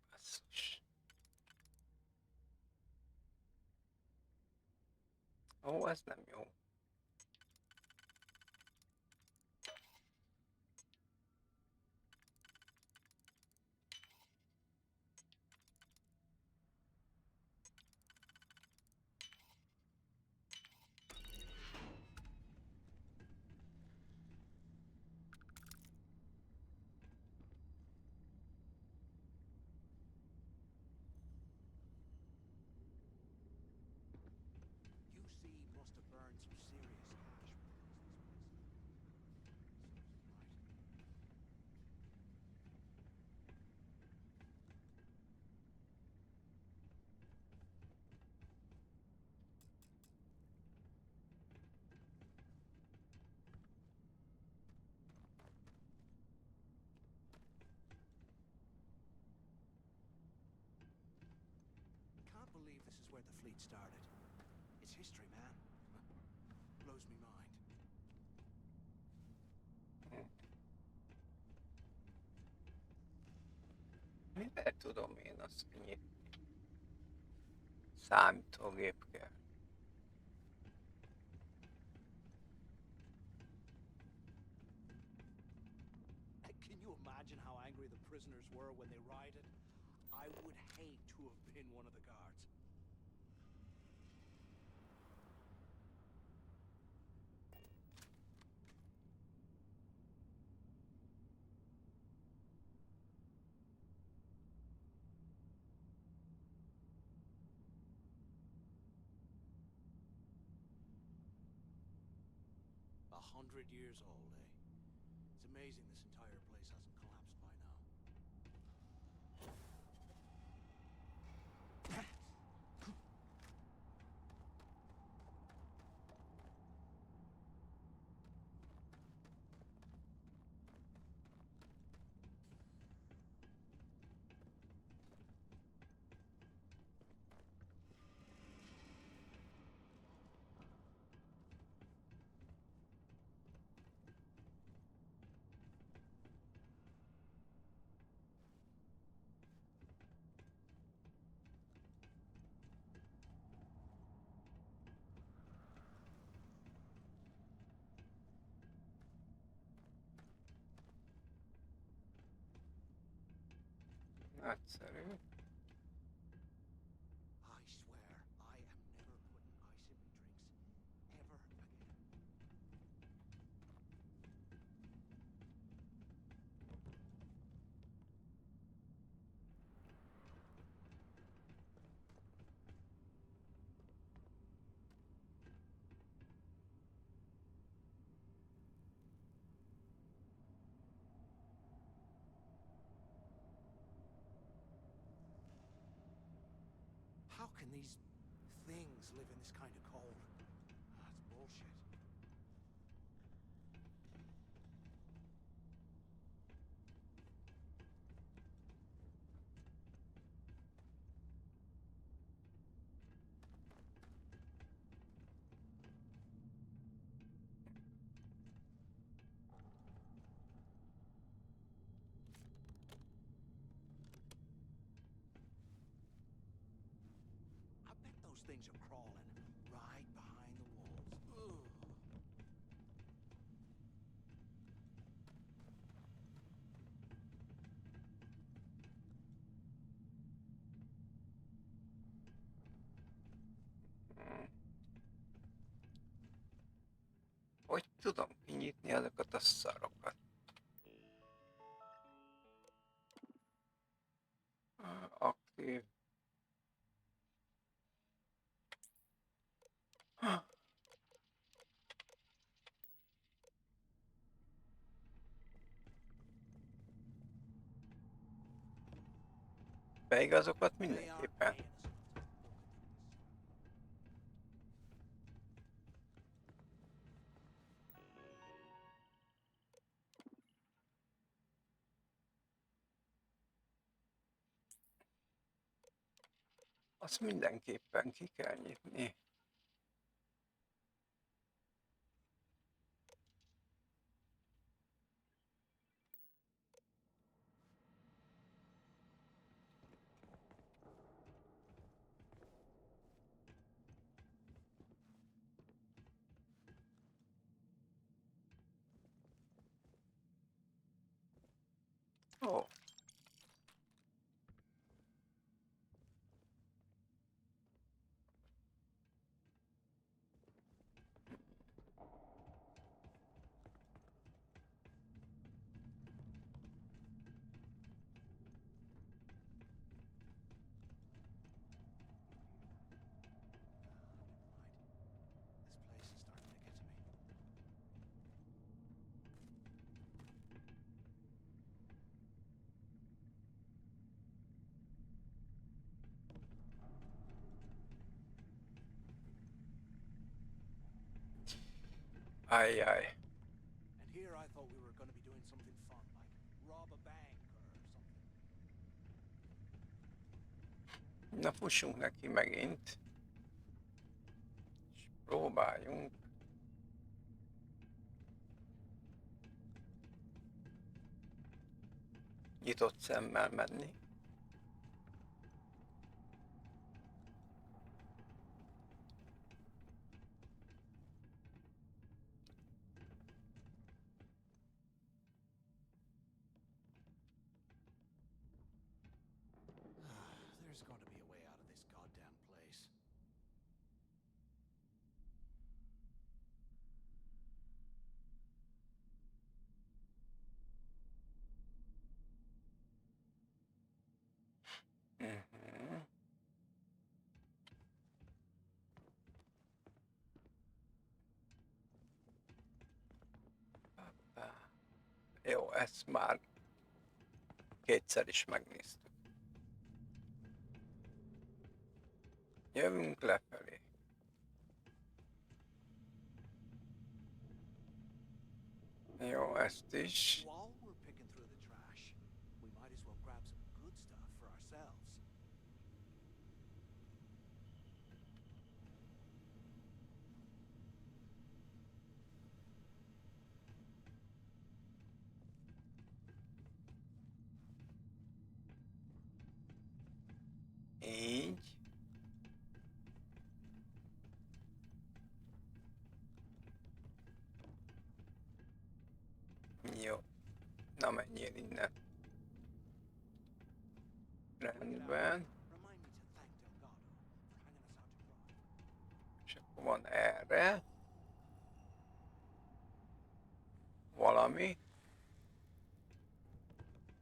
Basszus. Ó, ez nem jó. That's where the fleet started. It's history, man. Blows me mind. Mivel tudom én azt kinyitni? Számítógép kell. Can you imagine how angry the prisoners were when they rioted? I would hate to have been one of the guards. $100 years old, eh? It's amazing this entire place hasn't collapsed by now. Nagyszerű. I swear, I am never putting ice in my drinks. Ever again. How can these things live in this kind of cold? That's bullshit. I bet those things are crawling right behind the walls. Ugh. Hogy tudom kinyitni ezeket a szarokat? Aktív. Beigazokat mindenképpen. Azt mindenképpen ki kell nyitni. Ó. Aye, aye. And here I thought we were going to be doing something fun, like rob a bank or something. Na, fussunk neki megint. És próbáljunk. Nyitott szemmel menni. There's got to be a way out of this goddamn place. Mhm. Jó, ezt már kétszer is megnéztük. Jövünk lefelé. Jó, ezt is. While we're picking through the trash, we might as well grab some good stuff for ourselves. Így. Jó. Na, menjél innen. Rendben. És akkor van erre. Valami.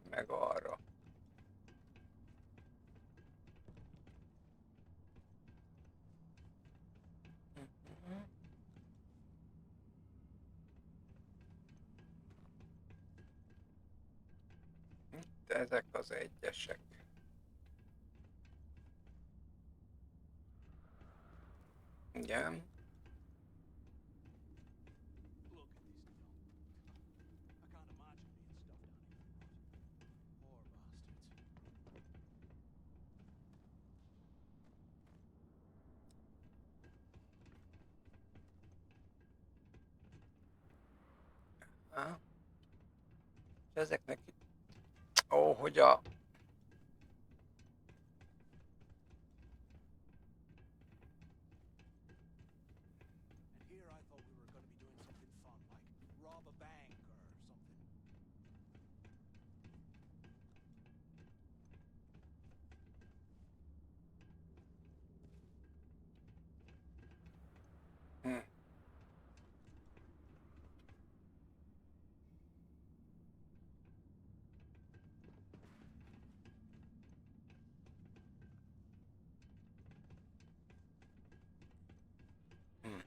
Meg arra. Itt ezek az egyesek. Igen. Ha? És ezeknek itt... Ó, hogy a... And here I thought we were going to be doing something fun, like rob a bank or something. Hm. Hm.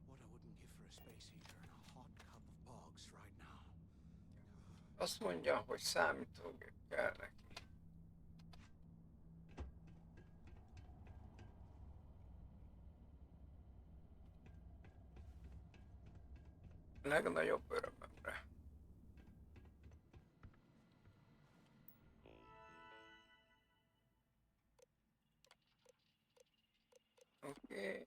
What I wouldn't give for a space heater and a hot cup of bogs right now. Azt mondja, hogy számítógép kell neki. Legnagyobb örömömre. Oké.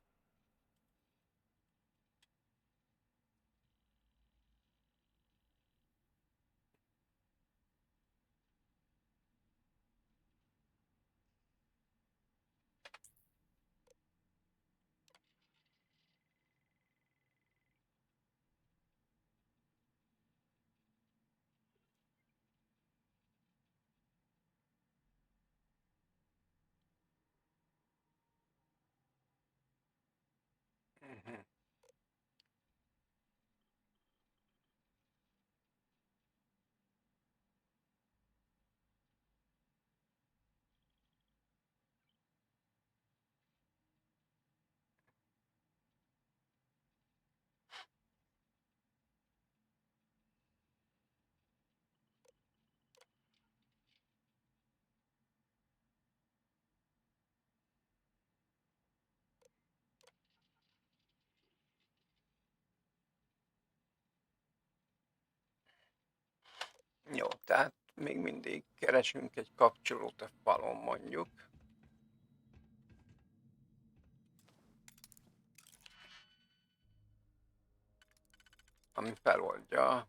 Tehát még mindig keresünk egy kapcsolót a falon mondjuk. Ami feloldja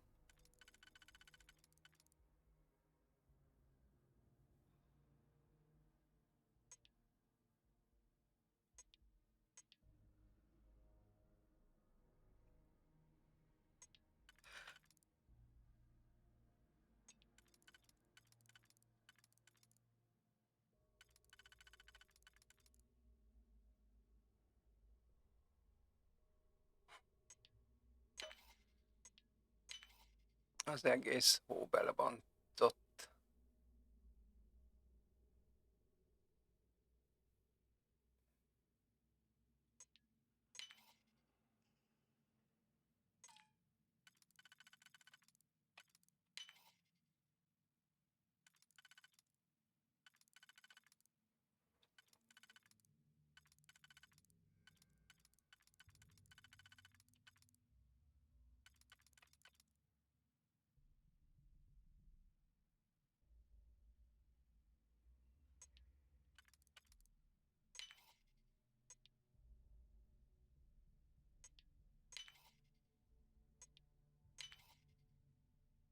az egész hó bele van ott.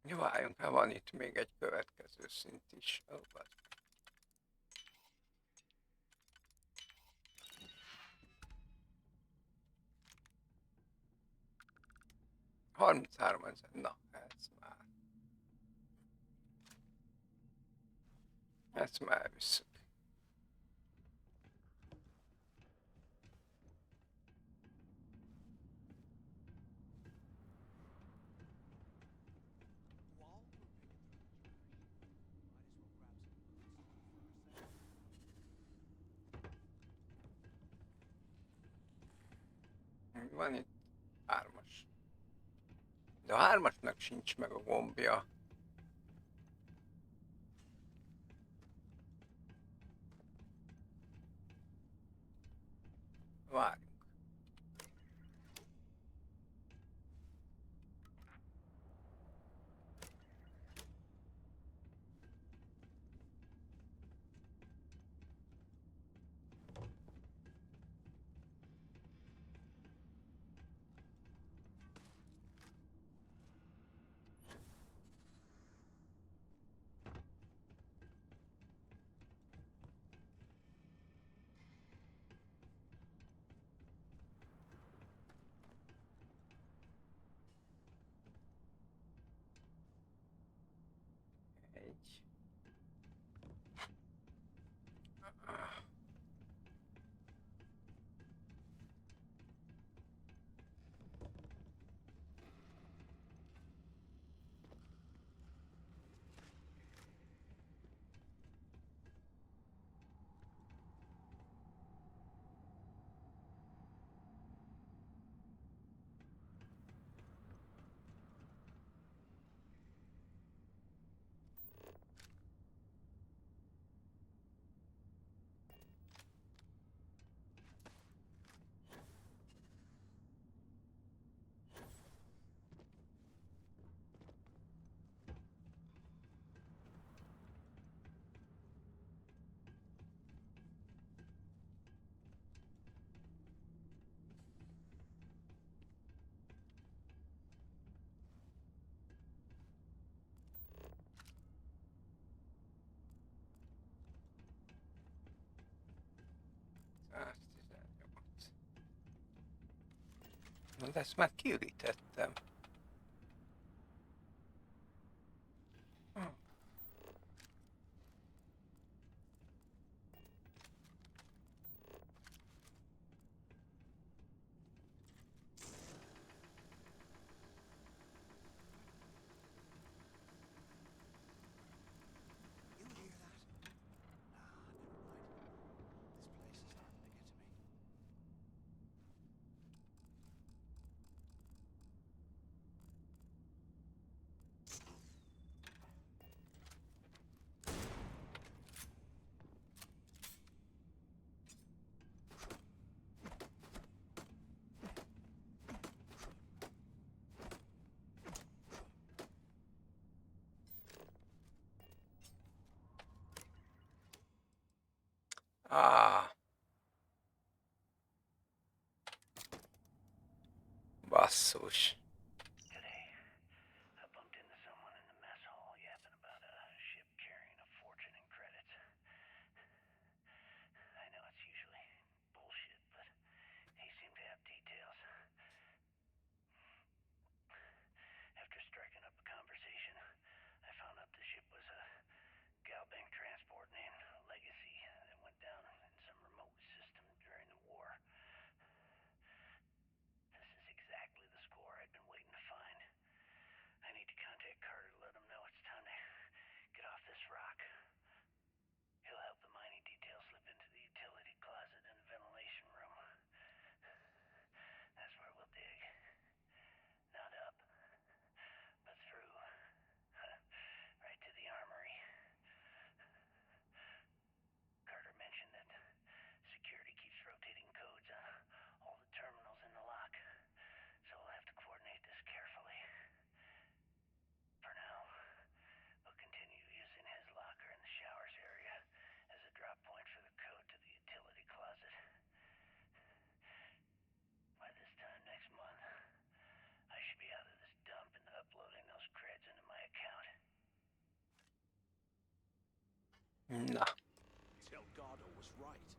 Ja, várjunk, hát van itt még egy következő szint is. Oh, 33 000, na ez már. Ezt már elvisszük. Van itt 3-as. De a 3-asnak sincs meg a gombja. Várjunk. Egy. Na, de ezt már kiürítettem. Basszus. Today, I bumped into someone in the mess hall yapping about a ship carrying a fortune in credits. I know it's usually bullshit, but he seemed to have details. After striking up a conversation, I found out the ship was a Galbank transport named Legacy that went down in some remote system during the war. This is exactly the score I'd been waiting to find. I need to contact Carter to let him know it's time to get off this rock. He'll help the mining detail slip into the utility closet in the ventilation room. That's where we'll dig. Not up, but through. Right to the armory. Carter mentioned that security keeps rotating codes on all the terminals in the lock, so we'll have to coordinate this carefully. For now, we'll continue using his locker in the showers area as a drop point for the code to the utility closet. By this time next month, I should be out of this dump and uploading those creds into my account. Na. Delgado was right.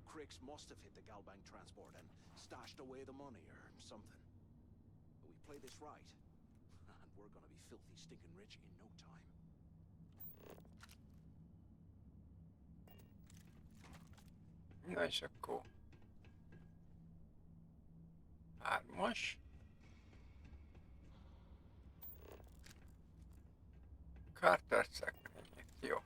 Crix must have hit the Galbank transport and stashed away the money or something. We play this right, and we're gonna be filthy stinking rich in no time. Na és akkor... 3-as. Carter szekrényét, jó.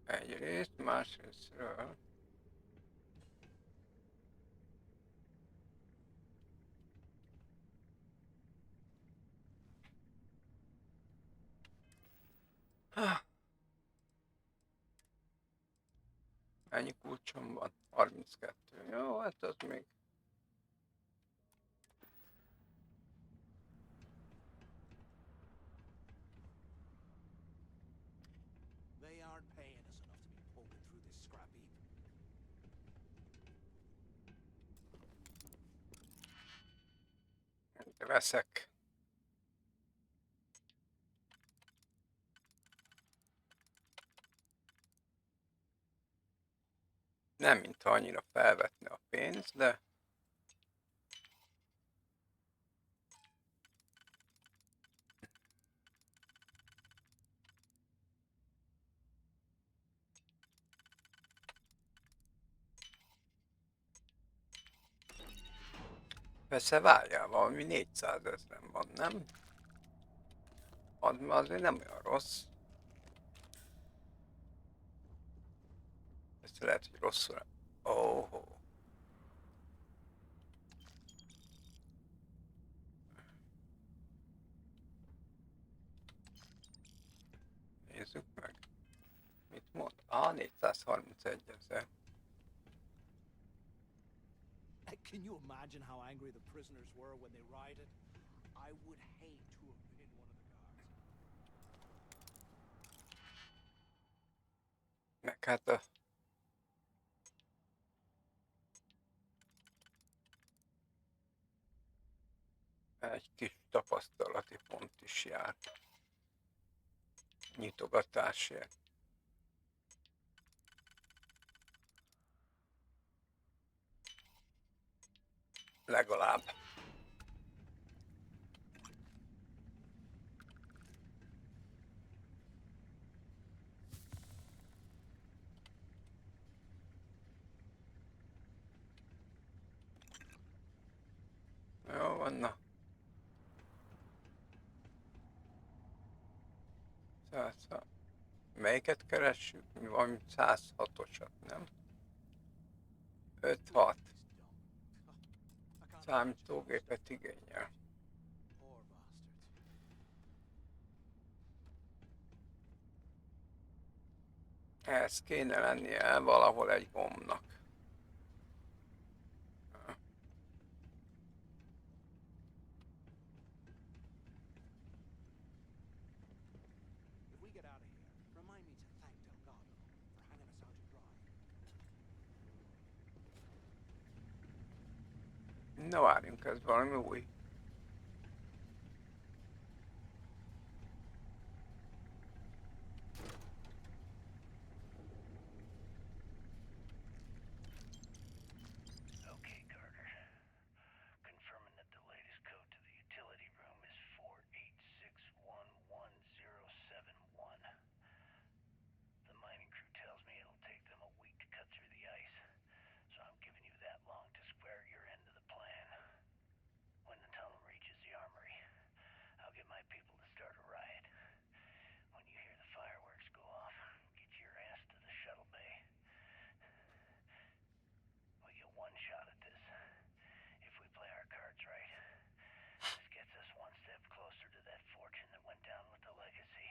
Egyrészt, másrésztről. Ennyi kulcsom van? 32. Jó, hát az még... They aren't paying us enough to be poking through this scrap heap. Veszek. Nem, mintha annyira felvetne a pénz, de... Persze várjál, valami 400 000 van, nem? Az azért nem olyan rossz. Ezt lehet, hogy rosszul... Oh. Nézzük meg. Mit mond? 431 000. Can you imagine how angry the prisoners were when they rioted? I would hate to have been one of the guards. Meg hát a... Egy kis tapasztalati pont is jár. Nyitogatásért. Legalább. Jó van, na. Melyiket keressük? Mi van 106-osat, nem? 5-6. Számítógépet igényel. Ez kéne lennie valahol egy gombnak. Na várjunk, ez valami új. Okay, Carter. Confirming that the latest code to the utility room is 48611071. The mining crew tells me it'll take them a week to cut through the ice, so I'm giving you that long to square your end of the plan. When the tunnel reaches the armory, I'll get my people to start a riot. When you hear the fireworks go off, get your ass to the shuttle bay. We get one shot at this. If we play our cards right, this gets us one step closer to that fortune that went down with the legacy.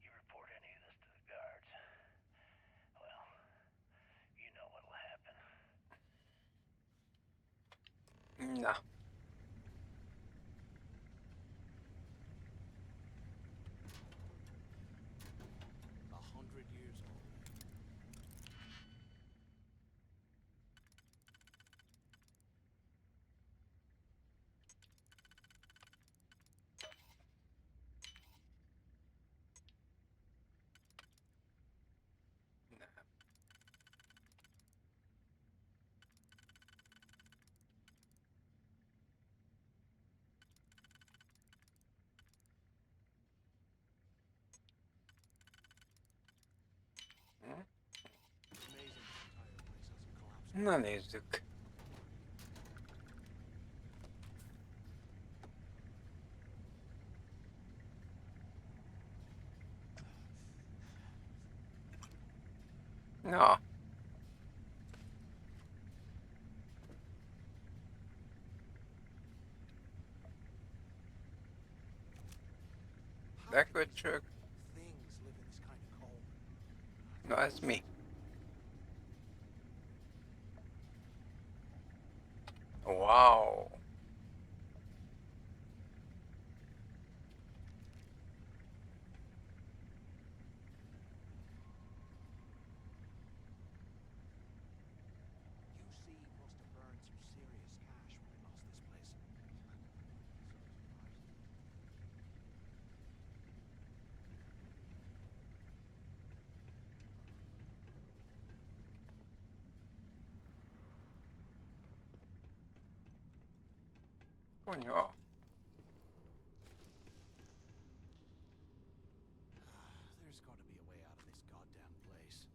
You report any of this to the guards, well, you know what'll happen. Na. Na nézzük. Na. De köcsög. Na ez mi? Wow. Konyha. There's got to be a way out of this goddamn place.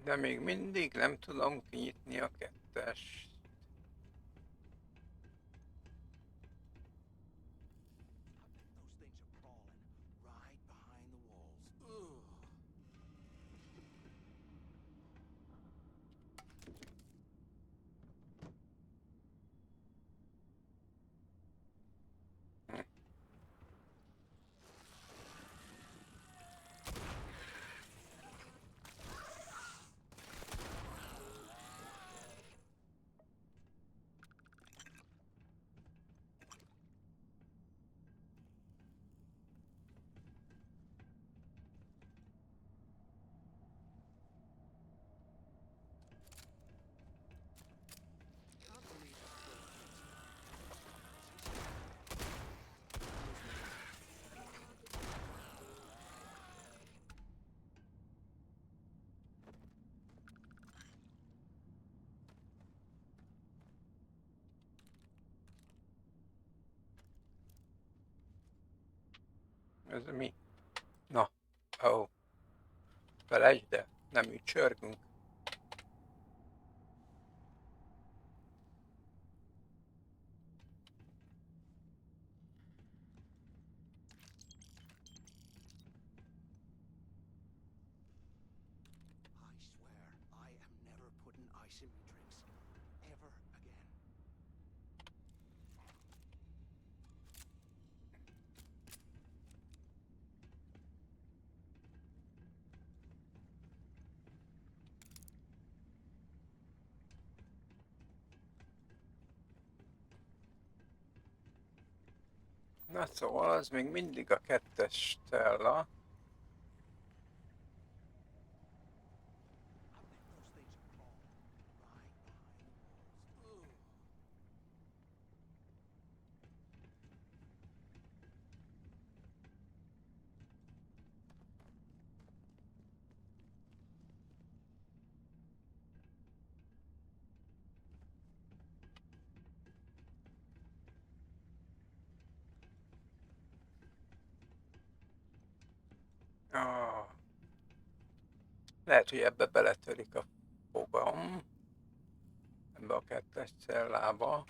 De még mindig nem tudom kinyitni a kettest. Those things are crawling right behind the walls. Ugh. Ez mi? Na. Ó. Felejtsd el, nem ücsörgünk. I swear, I am never putting ice in me drinks. Ever again. Na szóval az még mindig a 2-es cella. Ah. Lehet, hogy ebbe beletörik a fogam. Ebbe a 2-es cellába.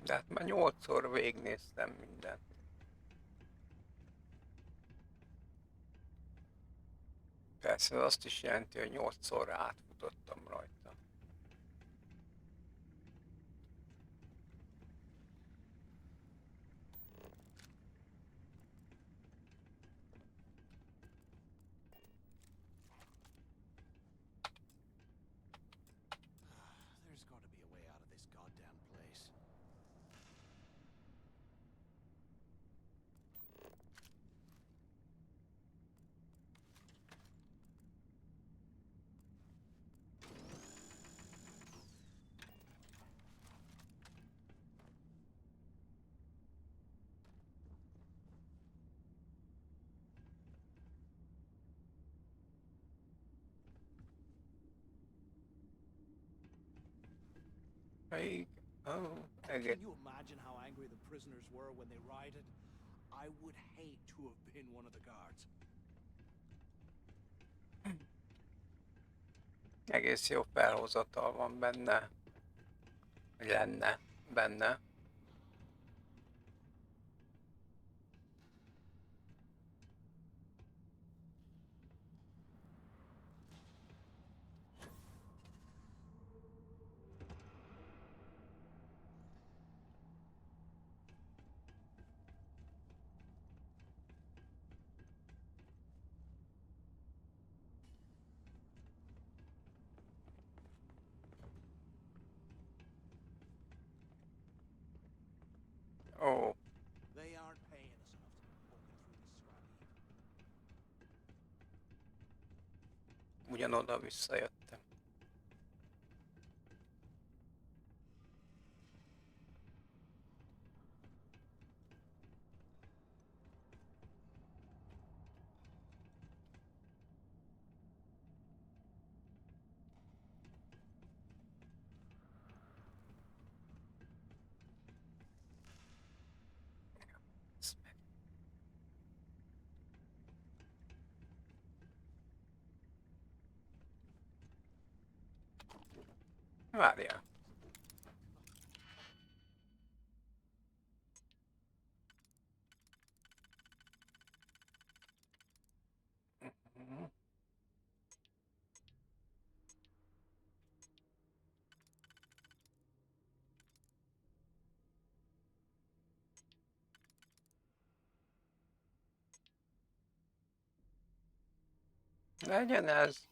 De hát már 8-szor végignéztem mindent. Persze azt is jelenti, hogy 8-szor átfutottam rajta. There's got to be a way out of this goddamn place. Can you imagine how angry the prisoners were when they rioted? I would hate to have been one of the guards. Egész jó felhozatal van benne. Lenne benne. Ó. They aren't paying us enough to be poking through this scrap heap. Ugyanoda visszajöttem. Várjál. Legyen ez.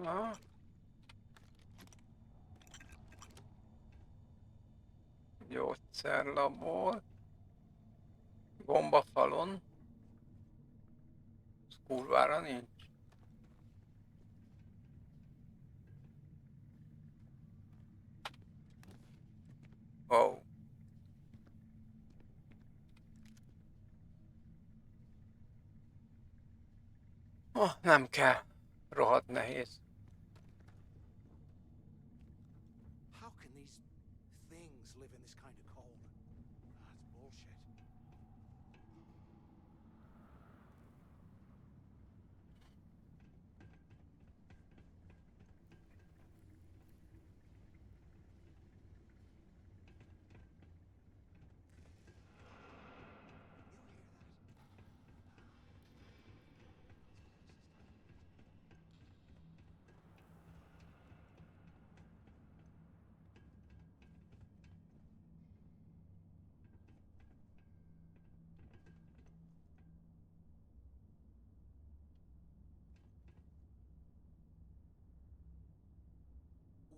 Na. Gyógyszerlabor. Gombafalon. Ez kurvára nincs. Oh. Oh, nem kell. Rohadt nehéz. How can these things live in this kind of cold? That's bullshit.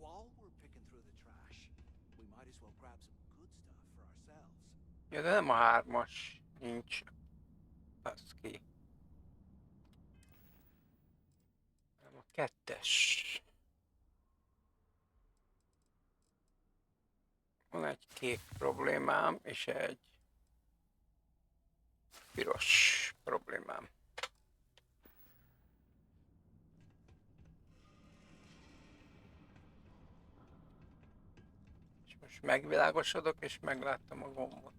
While we're picking through the trash, we might as well grab some good stuff for ourselves. Ja, de nem a 3-as. Nincs. Baszki. Nem a 2-es. Van egy kék problémám, és egy piros problémám. És most megvilágosodok, és megláttam a gombot.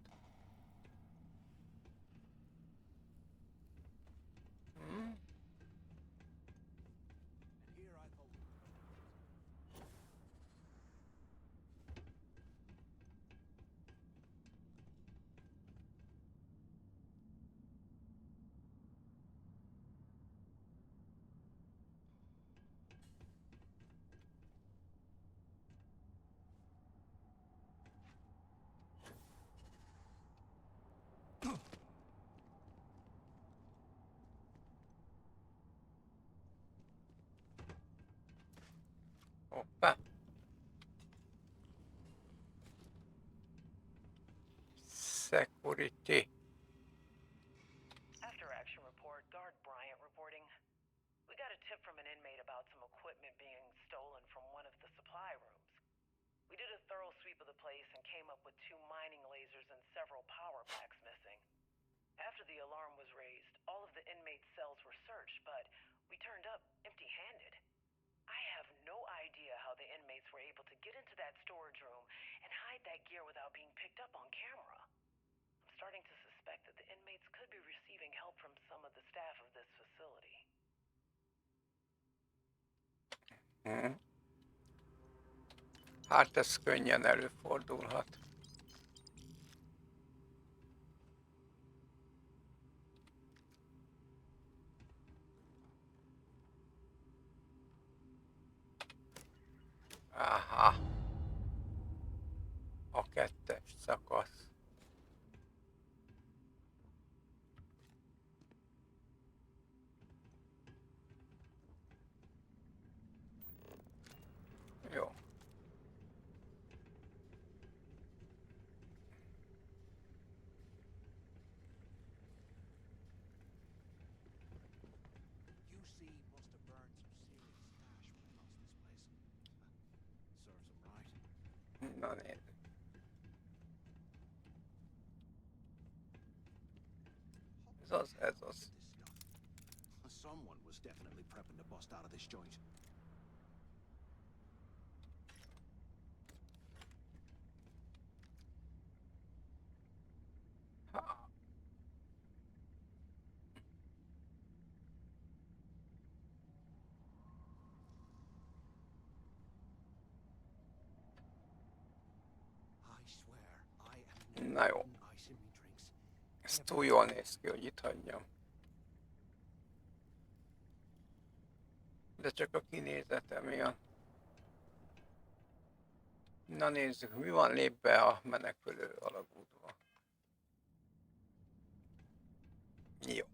Hoppá. Security. After action report, Guard Bryant reporting. We got a tip from an inmate about some equipment being stolen from one of the supply rooms. We did a thorough sweep of the place and came up with 2 mining lasers and several power packs missing. After the alarm was raised, all of the inmates' cells were searched, but we turned up empty-handed. I have no idea how the inmates were able to get into that storage room and hide that gear without being picked up on camera. I'm starting to suspect that the inmates could be receiving help from some of the staff of this facility. Hát ez könnyen előfordulhat. Aha. A 2-es szakasz. Jó. UC must have burned some serious cash when it comes to this place. Serves him right. Na nézd. Ez az. Someone was definitely prepping to bust out of this joint. Na jó. Ez túl jól néz ki, hogy itt hagyjam. De csak a kinézete miatt. Na nézzük, mi van, lép be a menekülő alagútba. Jó.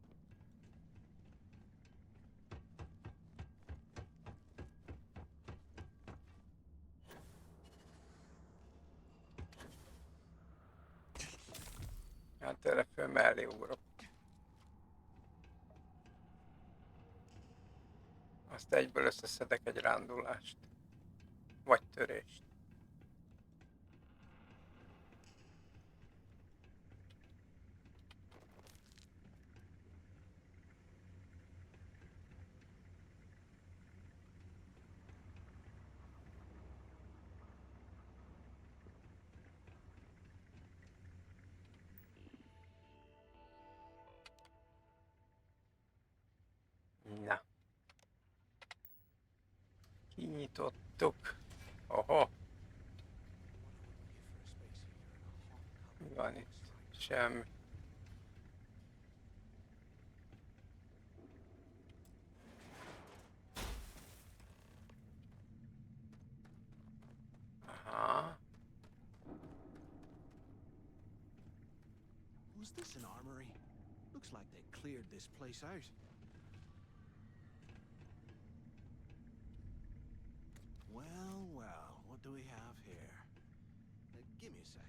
Hát erre föl mellé ugrok. Azt egyből összeszedek egy rándulást. Vagy törést. Na. Kinyitottuk. Oho. Mi van itt? Semmi. Aha. Was this an armory? Looks like they cleared this place out. Well, well, what do we have here? Give me a sec.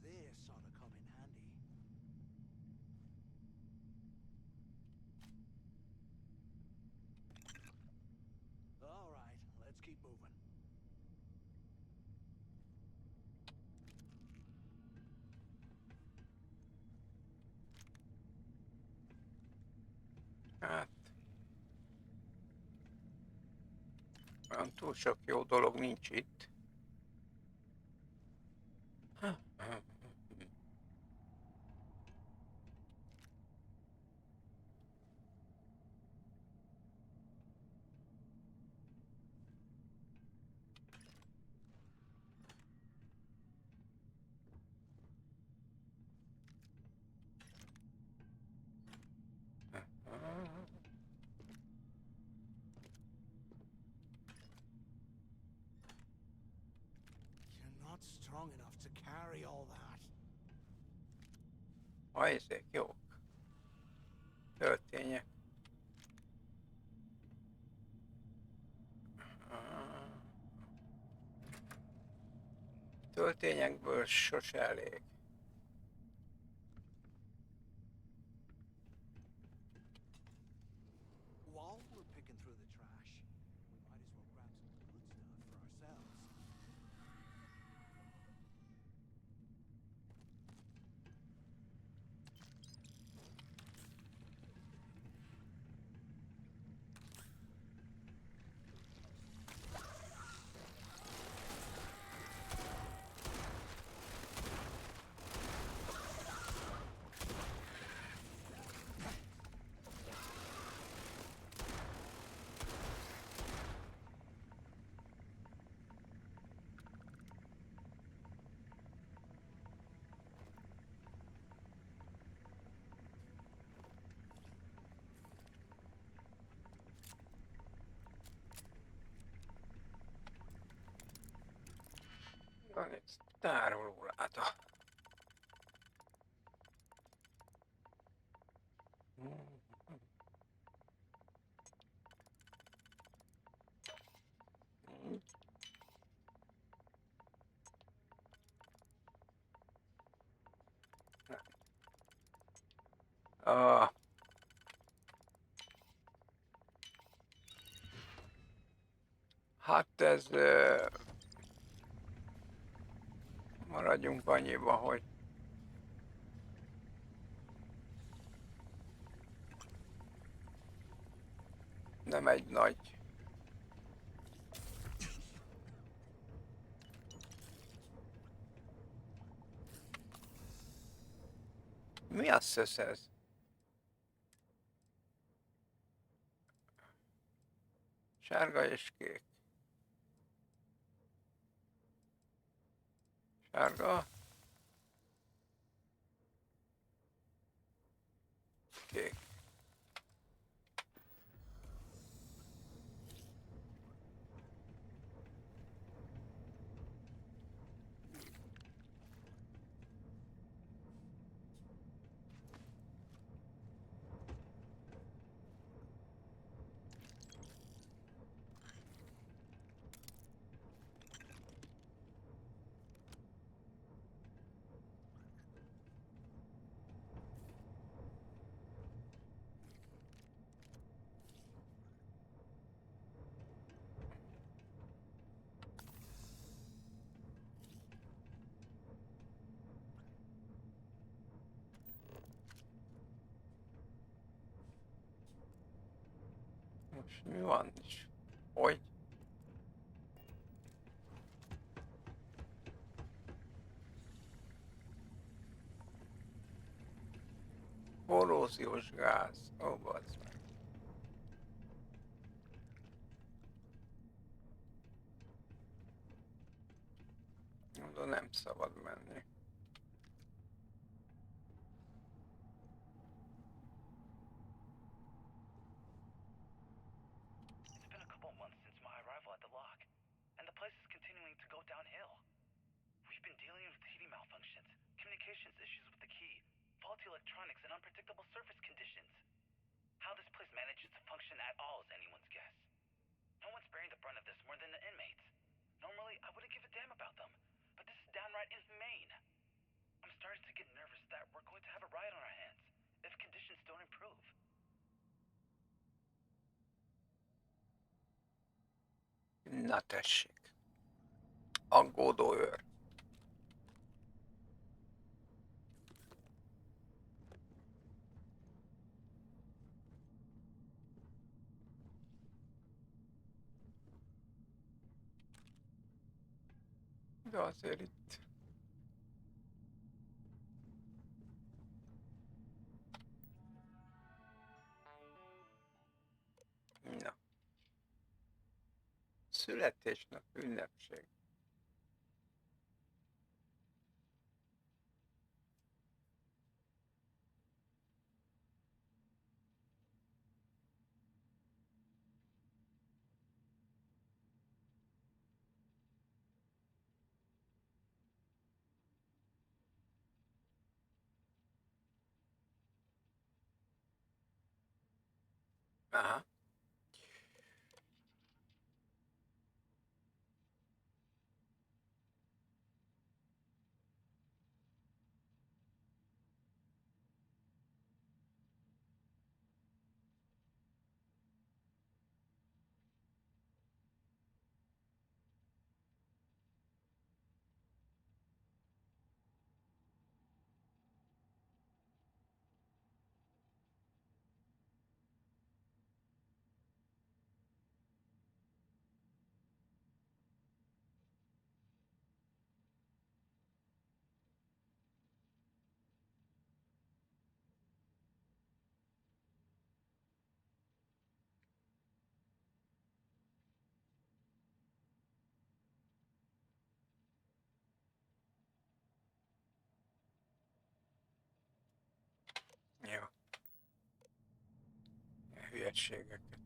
This ought to come in handy. All right, let's keep moving. Hát. Olyan túl sok jó dolog nincs itt. You're not strong enough to carry all that. Ezek jók. Töltények. Töltényekből sose elég. While we're picking through the trash, we might as well grab some good stuff for ourselves. Van egy tárolóláda. Hát ez... maradjunk annyiba, hogy... nem egy nagy... Mi az szösz ez? Sárga és kék. Sárga. Kék. Most mi van is? Hogy? Korróziós gáz. Ó, bazd meg. Oda nem szabad menni. It's been a couple months since my arrival at the lock, and the place is continuing to go downhill. We've been dealing with heating malfunctions, communications issues with the key, faulty electronics, and unpredictable surface conditions. How this place manages to function at all is anyone's guess. No one's bearing the brunt of this more than the inmates. Normally, I wouldn't give a damn about them, but this is downright inhumane. I'm starting to get nervous that we're going to have a riot on our hands if conditions don't improve. Na tessék. Aggódó őr. De azért itt... Na. Születésnap ünnepség. Aha. Jó. Hülyeségeket.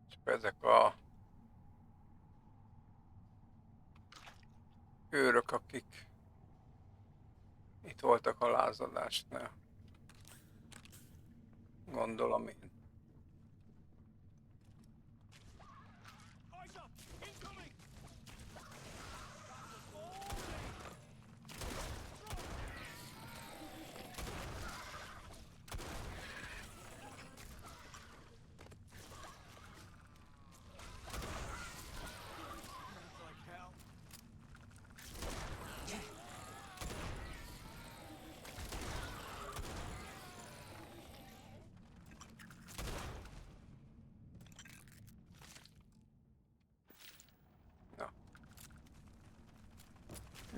Csak ezek a őrök, akik itt voltak a lázadásnál. Gondolom én.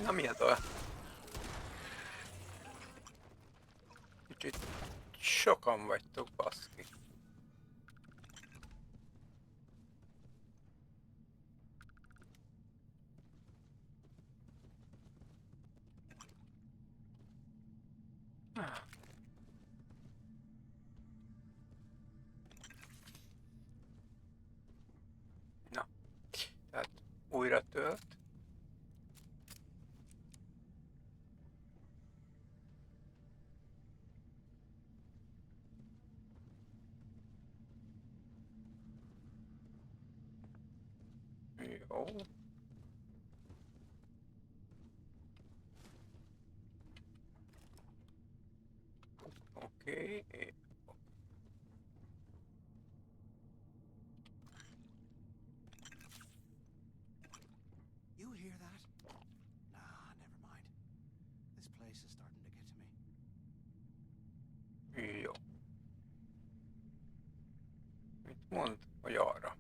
Na mi ez a... Kicsit sokan vagytok, baszki. Na, tehát újra tölt. Jó. Oké. You hear that? Nah, never mind. This place is starting to get to me. Jó. Mit mond, hogy arra?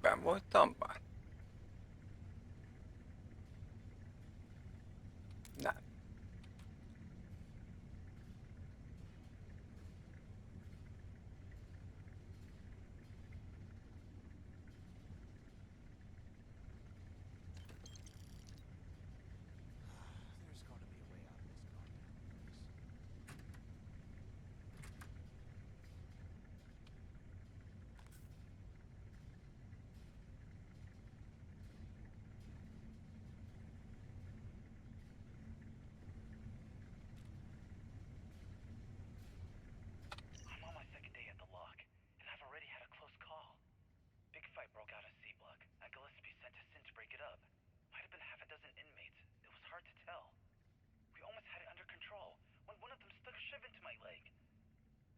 Ben voltam már? Nem. There's got to be a way out of this goddamn place. I'm on my second day at the lock, and I've already had a close call. Big fight broke out at C-Block, and Gillespie sent us in to break it up. Might have been half a dozen inmates. It was hard to tell. We almost had it under control when one of them stuck a shiv into my leg.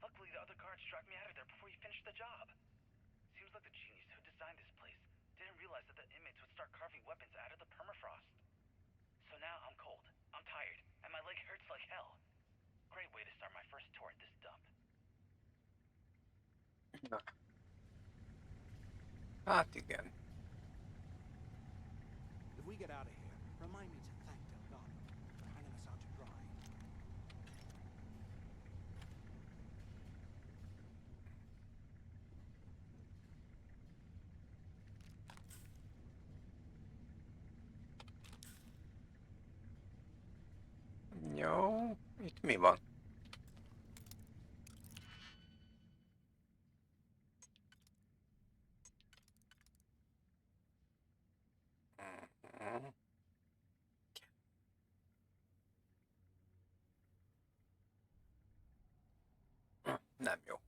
Luckily, the other guards dragged me out of there before he finished the job. Seems like the genius who designed this place didn't realize that the inmates would start carving weapons out of the permafrost. So now I'm cold, I'm tired, and my leg hurts like hell. Great way to start my first tour at this dump. Na. Hát igen. If we get out of here, remind me to thank Delgado for hanging us out to dry. Jó. Itt mi van? Mhm. Nem jó.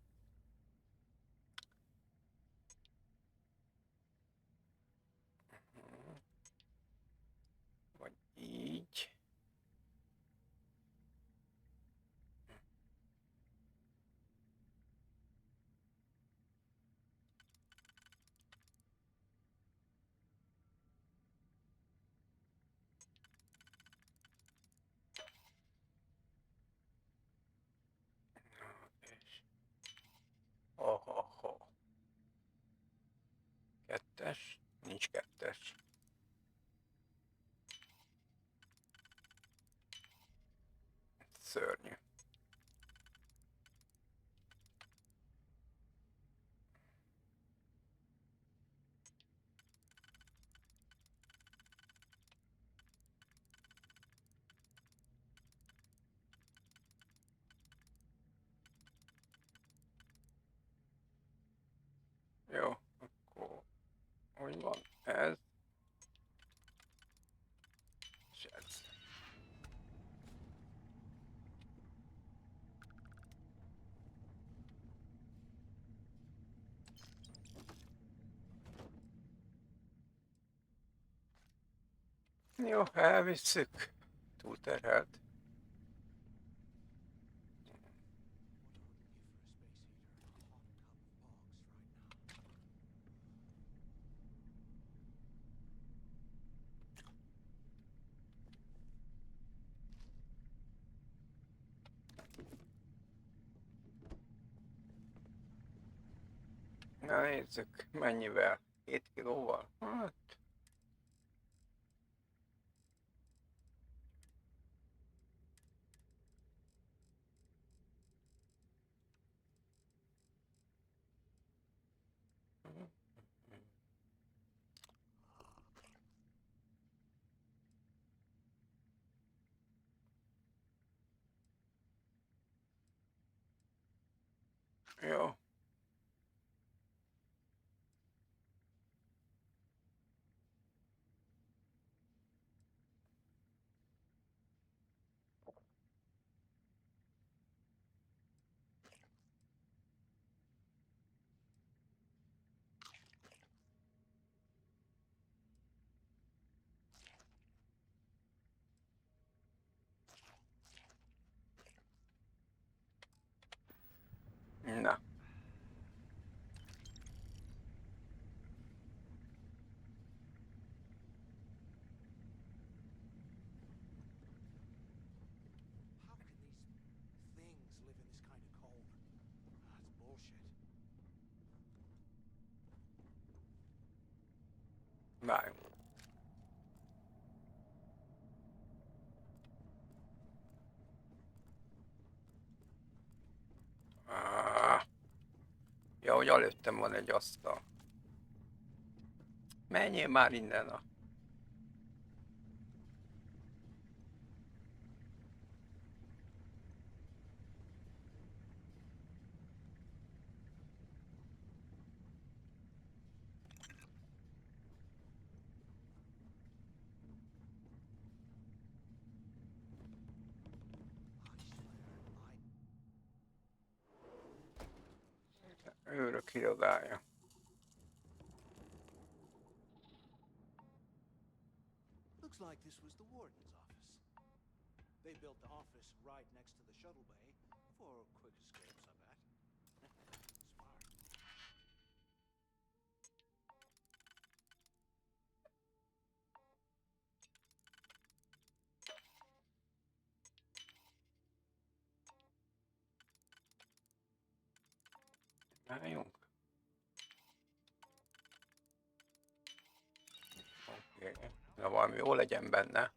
Vagy így. És... Ho. Kettes? Nincs kettes. Szörnyű. Jó, akkor hogy van ez? És ez. Jó, elvisszük. Túlterhelt. Na nézzük, mennyivel? 7 kilóval? Hát... Jó. Na. Things live in this kind of cold. That's bullshit. Várjunk. Ja, hogy előttem van egy asztal. Menjél már innen a... Őrök irodája. Looks like this was the warden's office. They built the office right next to the shuttle bay for quick escapes, I bet. Smart. Várjunk. Oké. Na valami jó legyen benne.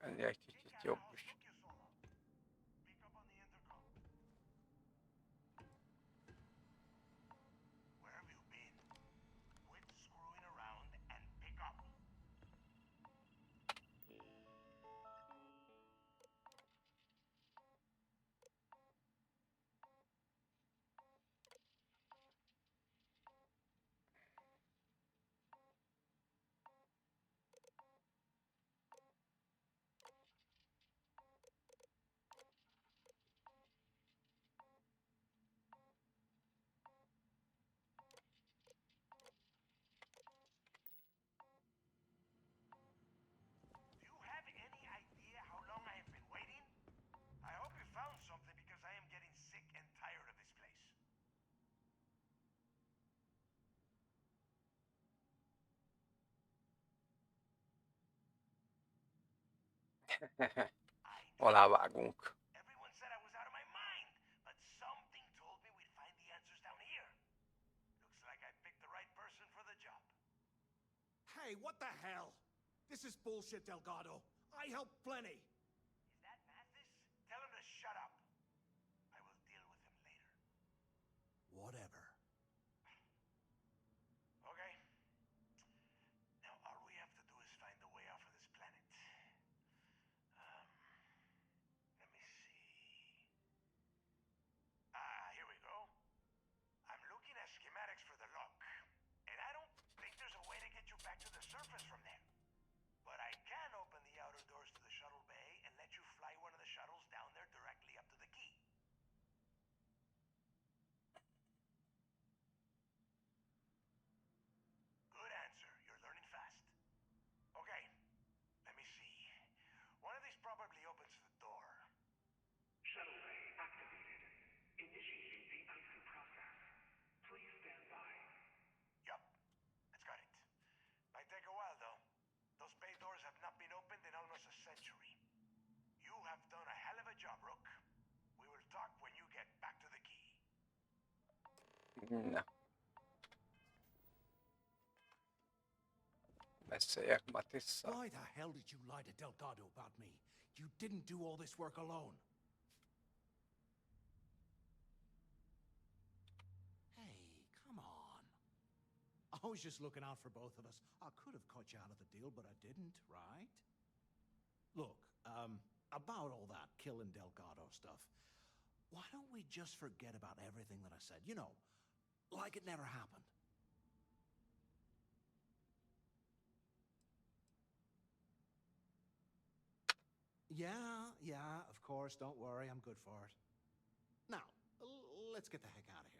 Ennél egy kicsit jobb is. Alávágunk. Hey, what the hell? This is bullshit, Delgado. I help plenty. Is that Mathis? Tell him to shut up. I will deal with him later. Whatever. Okay. Now all we have to do is find a way off of this planet. Let me see. Here we go. I'm looking at schematics for the lock, and I don't think there's a way to get you back to the surface from there. But I can open the outer doors to the shuttle bay Na. Beszéljek Matissal. Why the hell did you lie to Delgado about me? You didn't do all this work alone. Hey, come on. I was just looking out for both of us. I could have cut you out of the deal, but I didn't, right? Look, about all that killing Delgado stuff, why don't we just forget about everything that I said? You know, like it never happened. Yeah, of course, don't worry, I'm good for it. Now, let's get the heck out of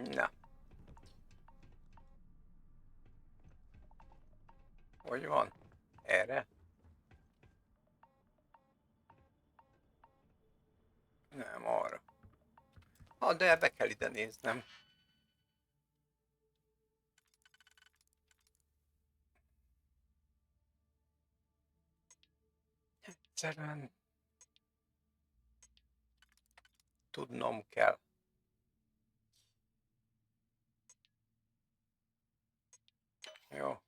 here. Na. Hogy van? Erre? Nem, arra. Ha, de be kell ide néznem. Egyszerűen tudnom kell. Jó.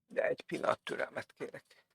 De egy pillanat türelmet kérek.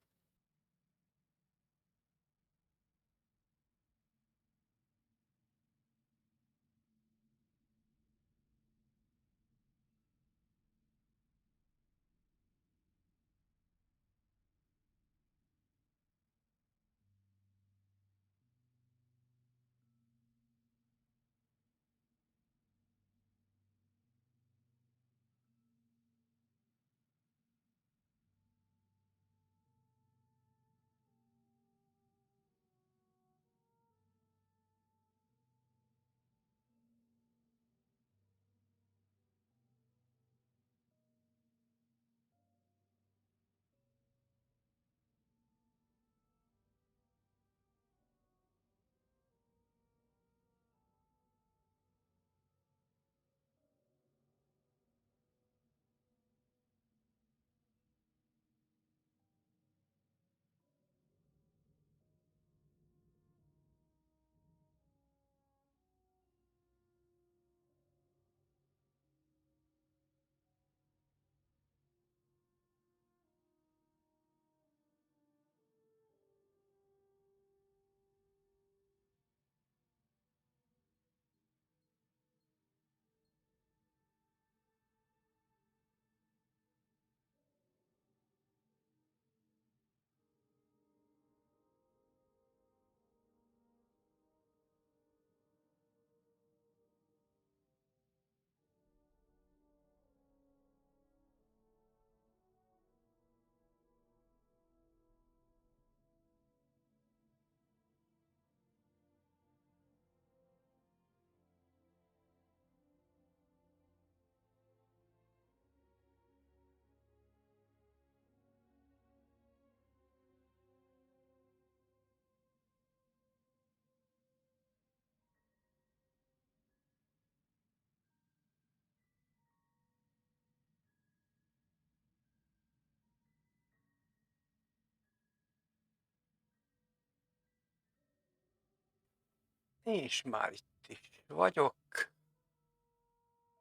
És már itt is vagyok.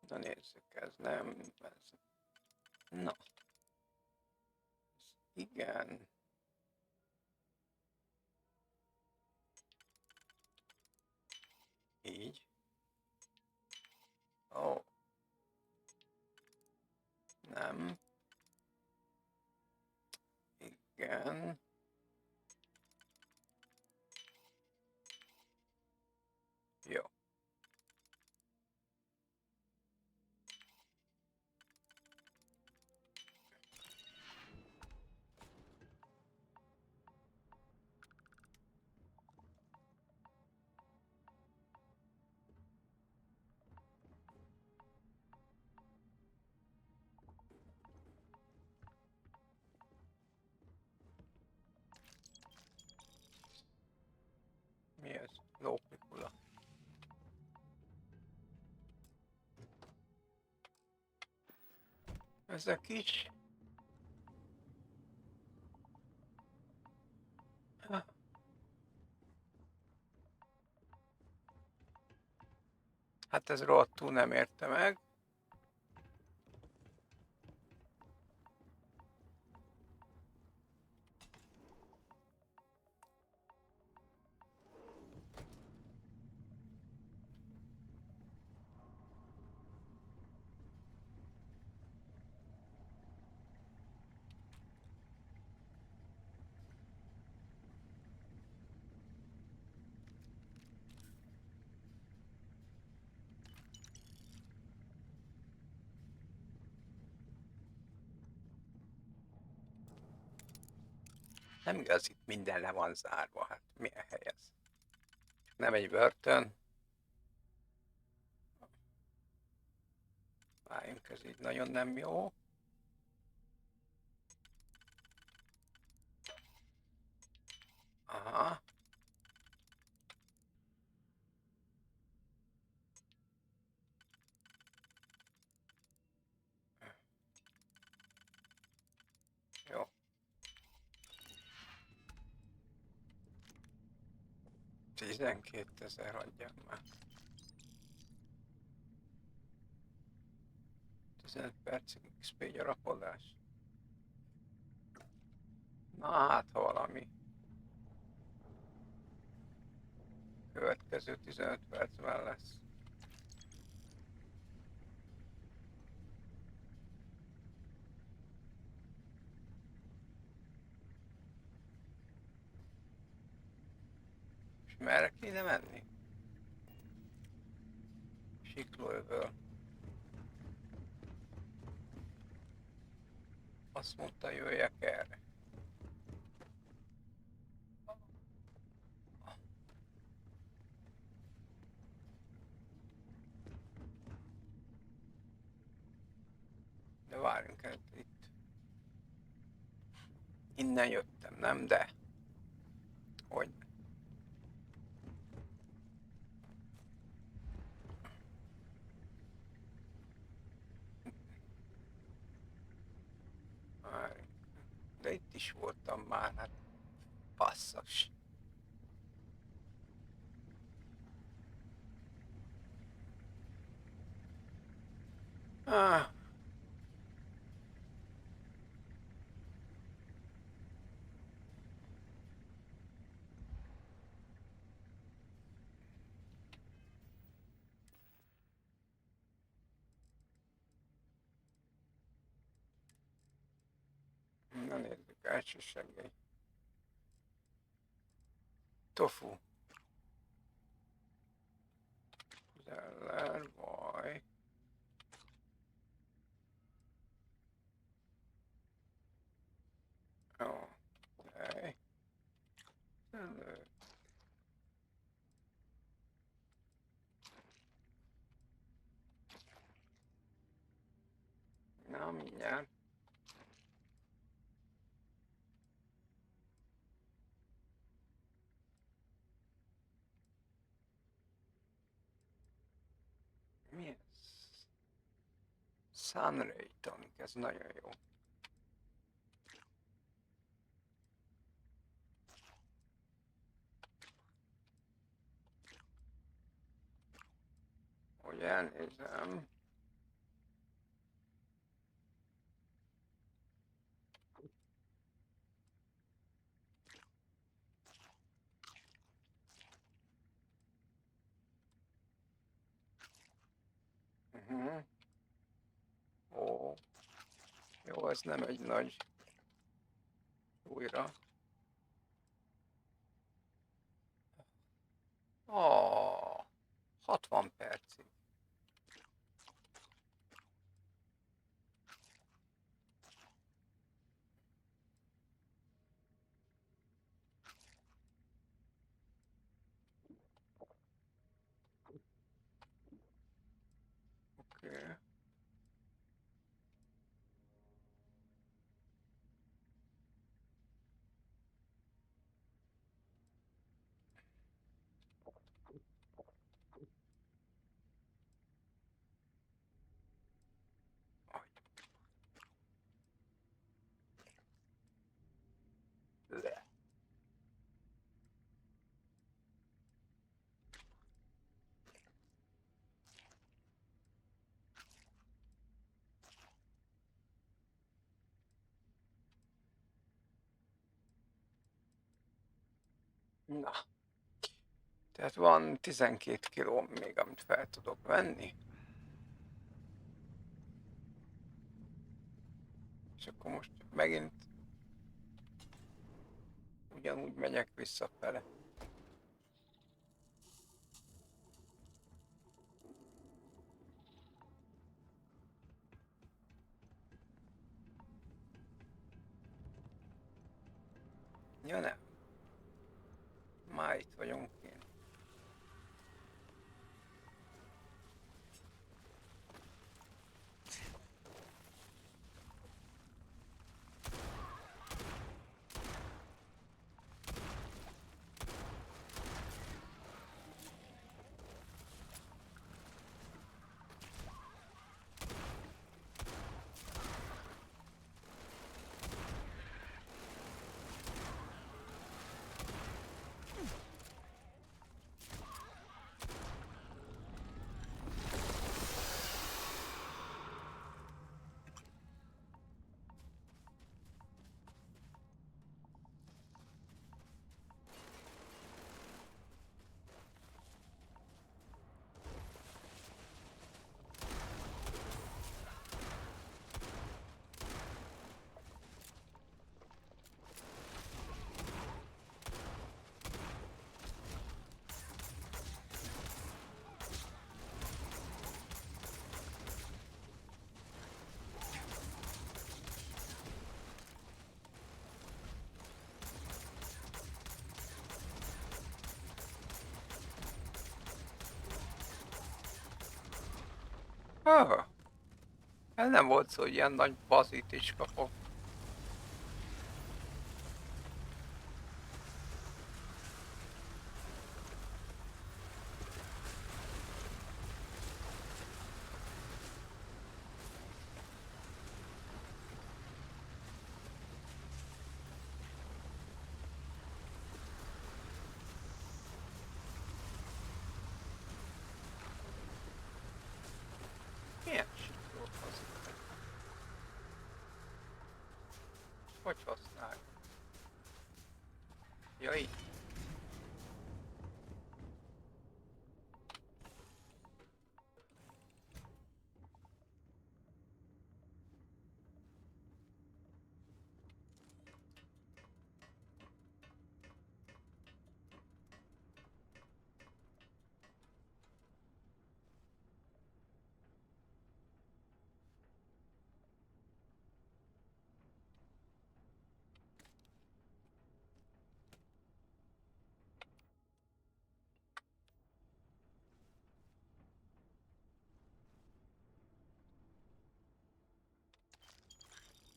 Na nézzük, ez nem... Ez... Na. Ez igen. Így. Ó. Nem. Igen. Jó. Mi ez? Lópikula. Ezek is. Hát ez rohadtul nem érte meg. Nem igaz, itt minden le van zárva, hát milyen hely ez? Nem egy börtön. Várjunk, ez így nagyon nem jó. Aha. Jó. $12,000 adjam már. 15 percig XP gyarapodás. Na hát, ha valami. Következő 15 percben lesz. És merre kéne menni? Siklóöböl. Azt mondta, jöjjek erre. De várjunk el itt. Innen jöttem, nem? De. Hogy? Várjunk. De itt is voltam már, hát. Basszus. Ah. Na nézzük, első segély. Tofu. Zeller, vaj. Jó, okay. Zeller. Na, mindjárt. Mi ez? Sunray tonic, ez nagyon jó. Hogy elnézem. Ó. Jó, ez nem egy nagy újra. Ó, 60 percig. Oké. Na. Tehát van 12 kilóm még, amit fel tudok venni. És akkor most megint ugyanúgy megyek visszafele. Ja nem. Már itt vagyunk én. Ah, ez nem volt szó, hogy ilyen nagy bazit is kapok. Milyen sikló bazit? Hogy használj? Ja, így.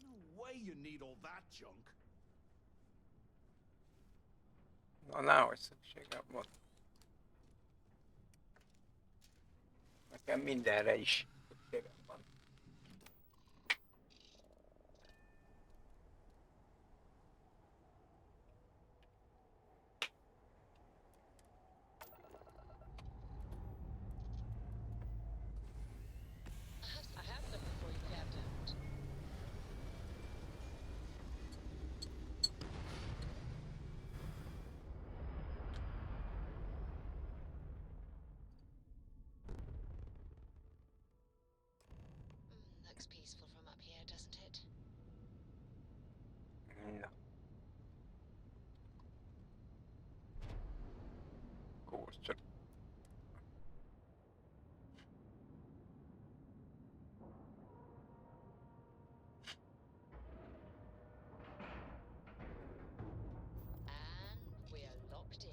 No way you need all that junk. Na, náhogy szükségem volt. Nekem mindenre is szükségem van. I have something for you, Captain. Looks peaceful from up here, doesn't it? Na. Kórz csak. And we're locked in.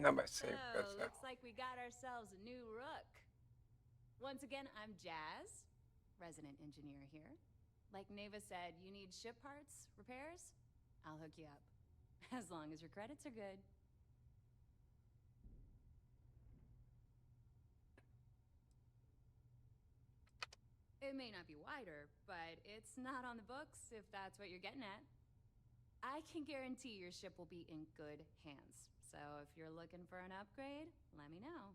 Na beszéljünk So, közben. looks like we got ourselves a new rook. Once again, I'm Jazz, resident engineer here. Like Neva said, you need ship parts, repairs? I'll hook you up. As long as your credits are good. It may not be wider, but it's not on the books if that's what you're getting at. I can guarantee your ship will be in good hands. So if you're looking for an upgrade, let me know.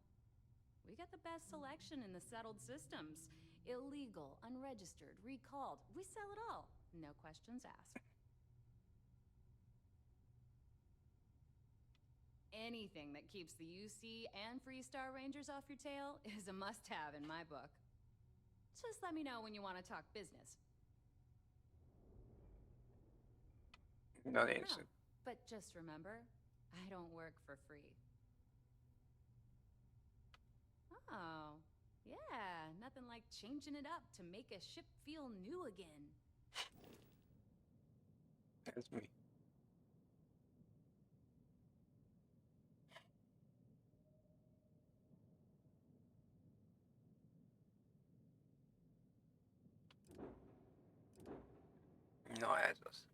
We got the best selection in the settled systems. Illegal, unregistered, recalled. We sell it all. No questions asked. Anything that keeps the UC and Freestar Rangers off your tail is a must-have in my book. Just let me know when you want to talk business. Na nézzük. But just remember, I don't work for free. Oh, yeah, nothing like changing it up to make a ship feel new again. Ez mi? Na ez az.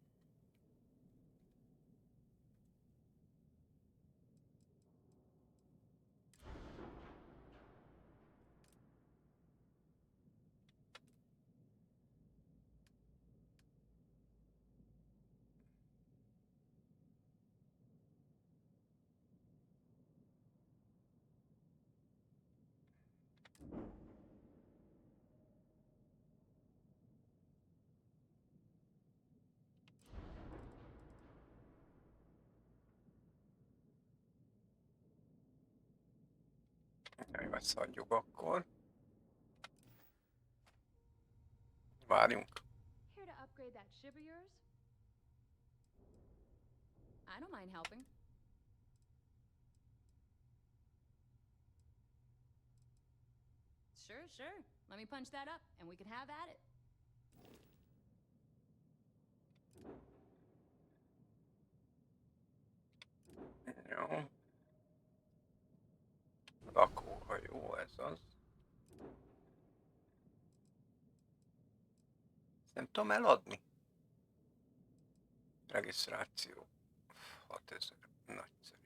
Ezt hagyjuk akkor. Várjunk. Here to upgrade that ship of yours? I don't mind helping. Sure, sure. Let me punch that up and we can have at it. Jó. Lakóhajó, ez az. Ezt nem tudom eladni. Regisztráció. 6000. Nagyszerű.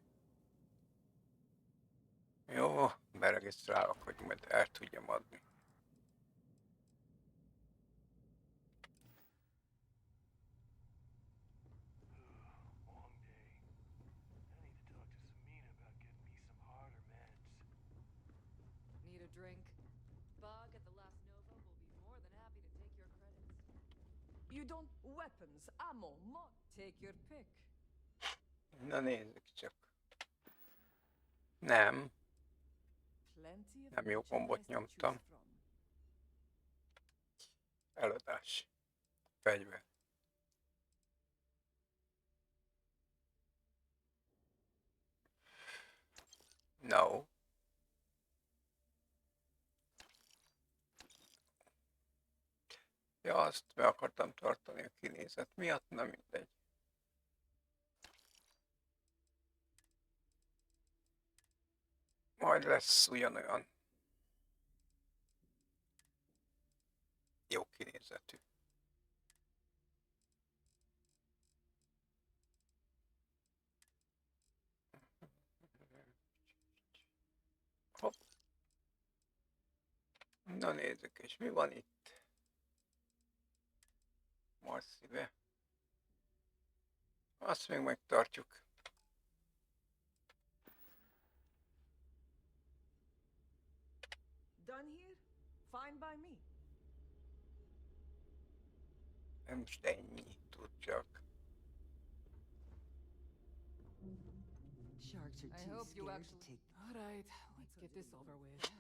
Jó, beregisztrálok, hogy majd el tudjam adni. Need a drink? Bog at the Last Nova will be more than happy to take your credits. You don't weapons, ammo, mod. Take your pick. Na nézzük csak. Nem. Nem jó gombot nyomtam. Eladás. Fegyver. No. Ja, azt be akartam tartani a kinézet miatt, nem mindegy. Majd lesz ugyanolyan jó kinézetű. Hopp. Na nézzük, és mi van itt? Mars szíve. Azt még megtartjuk. Done here? Fine by me. Nem most ennyi tud csak. Sharks are I too hope you scared actually. to take. All right, let's get this over with.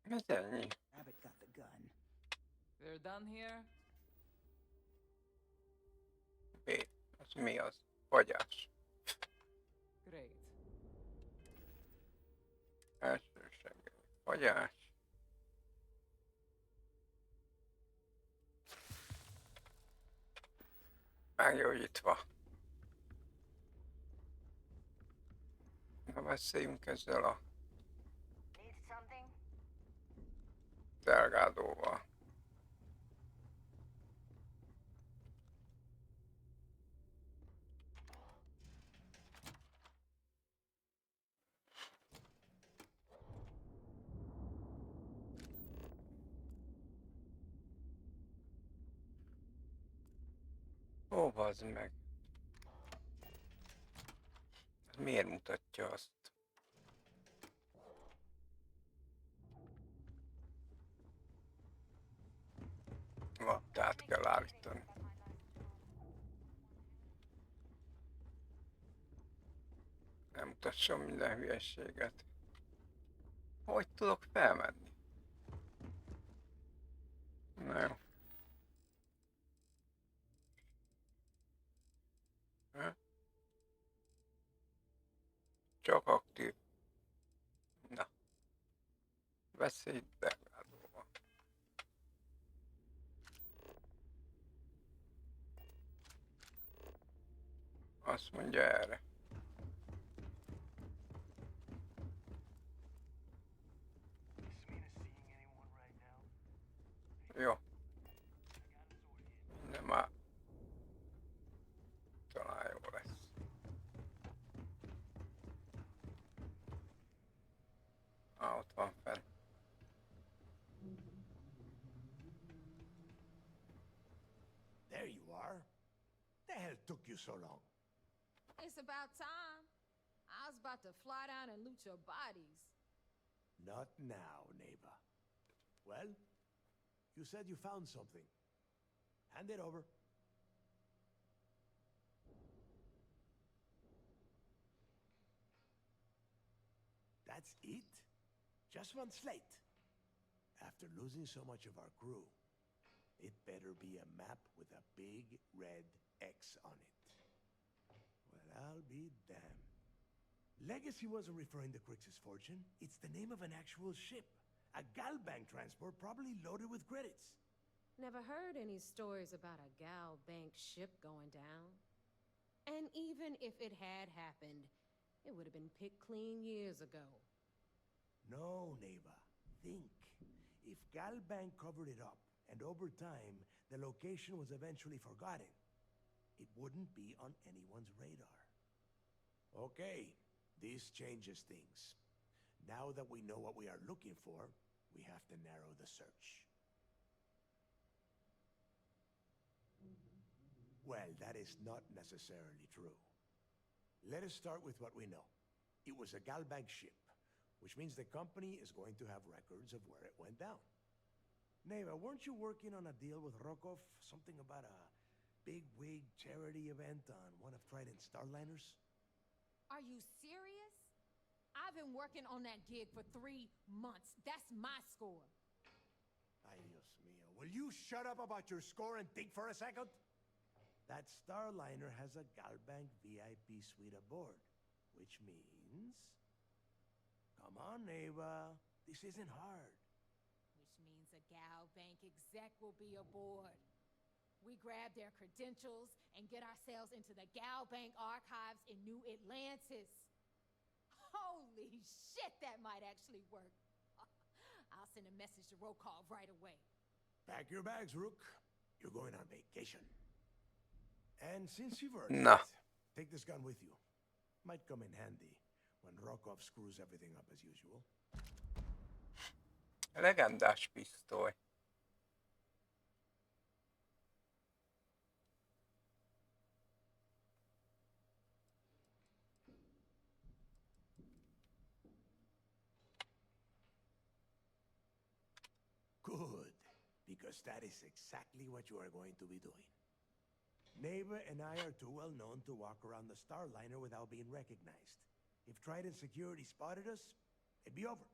Ez ennyi. Rabbit got the gun. We're done here. Mi az? Fagyás. Great. Elsősegély. Fagyás. Meggyógyítva. Na beszéljünk ezzel a Delgádóval. Ó, bazd meg. Ez miért mutatja azt? Ott át kell állítani. Nem mutasson minden hülyeséget. Hogy tudok felmenni? Na jó. Csak aktív. Na. Veszély Delgádóval. Azt mondja erre. Jó. Minden már talán jó lesz. Ott van fenn. There you are. The hell took you so long? It's about time. I was about to fly down and loot your bodies. Not now, neighbor. Well, you said you found something. Hand it over. That's it? Just one slate? After losing so much of our crew, it better be a map with a big red X on it. Well, I'll be damned. Legacy wasn't referring to Crix's fortune. It's the name of an actual ship. A Galbank transport probably loaded with credits. Never heard any stories about a gal bank ship going down. And even if it had happened, it would have been picked clean years ago. No, neighbor. Think. If Galbank covered it up, and over time, the location was eventually forgotten, it wouldn't be on anyone's radar. Okay, this changes things. Now that we know what we are looking for, we have to narrow the search. Well, that is not necessarily true. Let us start with what we know. It was a Galbank ship, which means the company is going to have records of where it went down. Neva, weren't you working on a deal with Rokov? Something about a big-wig charity event on one of Trident's Starliners? Are you serious? I've been working on that gig for 3 months. That's my score. Ay, Dios mío. Will you shut up about your score and think for a second? That Starliner has a Galbank VIP suite aboard, which means... Come on, Neva. This isn't hard. Which means a gal bank exec will be aboard. We grab their credentials and get ourselves into the gal bank archives in New Atlantis. Holy shit, that might actually work. I'll send a message to Rokov right away. Pack your bags, Rook. You're going on vacation. And since you've earned Na. it, take this gun with you. Might come in handy when Rokov screws everything up as usual. Legendás pisztoly. Good, because that is exactly what you are going to be doing. Neva and I are too well known to walk around the Starliner without being recognized. If Trident Security spotted us, it'd be over.